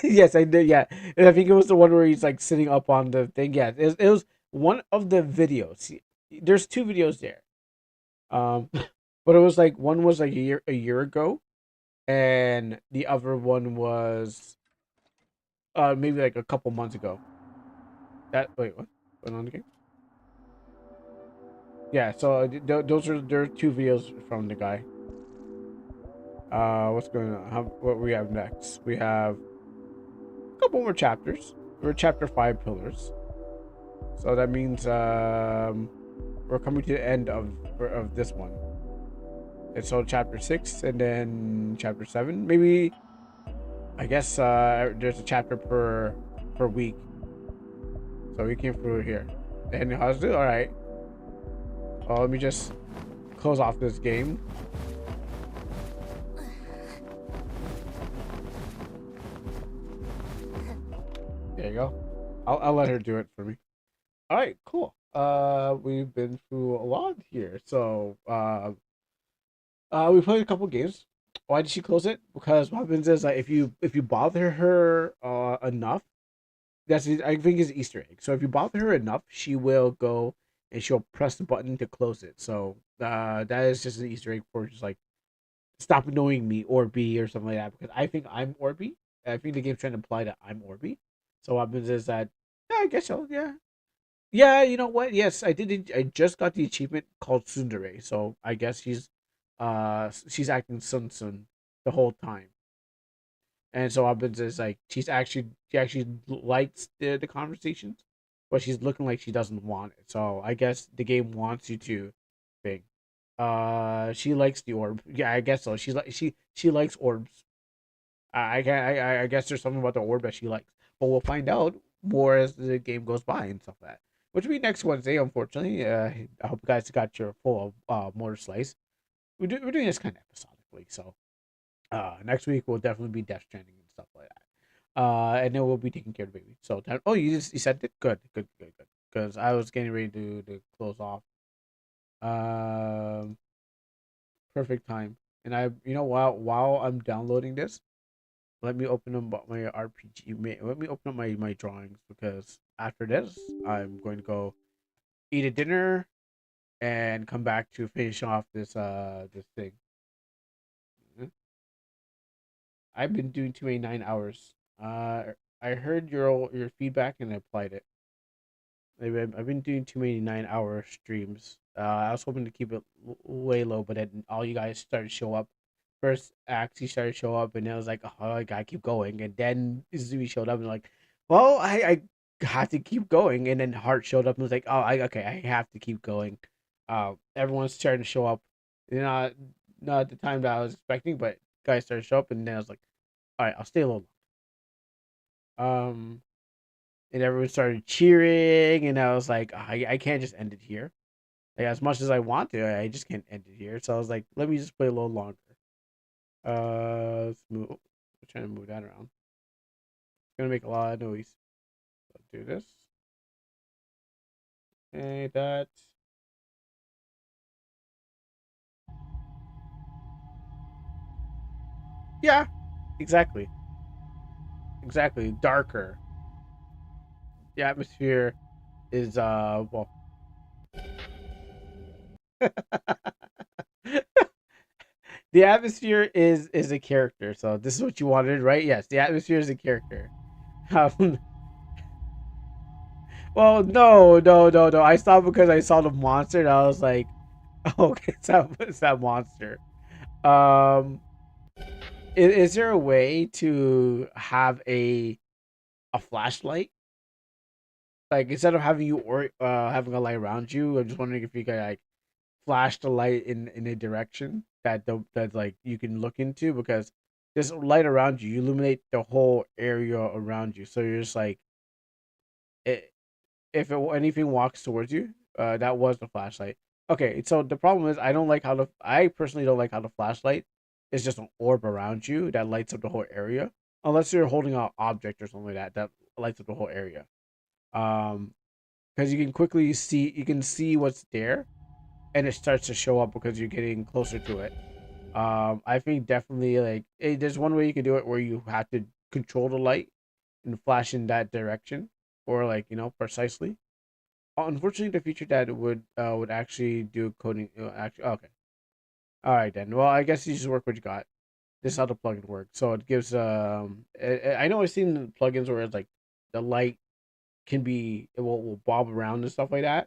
Yes, I did. Yeah, and I think it was the one where he's like sitting up on the thing. Yeah, it was one of the videos. There's two videos there. Um, but it was like one was like a year ago, and the other one was maybe like a couple months ago. That wait, what? Went on the game? Yeah, so those are there are two videos from the guy. What's going on? What we have next? We have a couple more chapters. We're chapter 5 pillars. So that means we're coming to the end of this one. And so chapter 6 and then chapter 7. Maybe I guess there's a chapter per week. So we came through here. And how's it? Alright. Well, let me just close off this game. There you go. I'll let her do it for me. All right, cool. We've been through a lot here. So, we played a couple games. Why did she close it? Because what happens is like if you bother her enough, I think is an Easter egg. So if you bother her enough, she will go and she'll press the button to close it. So that is just an Easter egg for just like stop annoying me or B or something like that. Because I think I'm Orby. I think the game's trying to imply that I'm Orby. So what happens is that yeah, I guess so. Yeah, yeah. You know what? Yes, I did. I just got the achievement called Tsundere. So I guess she's acting Sun Sun the whole time. And so what happens is like she actually likes the conversations, but she's looking like she doesn't want it. So I guess the game wants you to think. She likes the orb. Yeah, I guess so. She likes orbs. I guess there's something about the orb that she likes, but we'll find out more as the game goes by and stuff like that. Which will be next Wednesday, unfortunately. I hope you guys got your full MOTORSLICE. We're doing this kind of episodically, so next week will definitely be Death Stranding and stuff like that. And then we'll be taking care of the baby. So oh, you said it. Good. Because I was getting ready to close off. Um, Perfect time. And while I'm downloading this, let me open up my RPG. Let me open up my drawings because after this, I'm going to go eat a dinner and come back to finish off this thing. Mhm. I've been doing too many 9 hours. I heard your feedback and I applied it. I've been doing too many 9 hour streams. I was hoping to keep it way low, but then all you guys started to show up. First Axie started to show up, and I was like, oh, I gotta keep going. And then Izumi showed up, and like, well, I have to keep going. And then Heart showed up and was like, oh, okay, I have to keep going. Everyone's starting to show up. You know, not at the time that I was expecting, but guys started to show up, and then I was like, all right, I'll stay a little. Um, and everyone started cheering, and I was like, I can't just end it here. Like as much as I want to, I just can't end it here. So I was like, let me just play a little longer. Let's move. I'm trying to move that around. It's gonna make a lot of noise. So do this. Okay, that. Yeah, exactly. Exactly. Darker. The atmosphere is well the atmosphere is a character. So this is what you wanted, right? Yes, the atmosphere is a character. Um, well, no. I saw because I saw the monster, and I was like, oh, okay, it's that monster. Um, is there a way to have a flashlight? Like instead of having you or having a light around you, I'm just wondering if you could like flash the light in a direction that like you can look into because this light around you, you illuminate the whole area around you. So you're just like it, if anything walks towards you, that was the flashlight. Okay, so the problem is I personally don't like how the flashlight is just an orb around you that lights up the whole area. Unless you're holding an object or something like that that lights up the whole area. Um, because you can see what's there, and it starts to show up because you're getting closer to it. I think definitely like there's one way you can do it where you have to control the light and flash in that direction, or like precisely. Unfortunately, the feature that would actually do coding. Actually, okay, all right then. Well, I guess you just work what you got. This is how the plugin works. So it gives I know I've seen plugins where it's like the light can be it will bob around and stuff like that.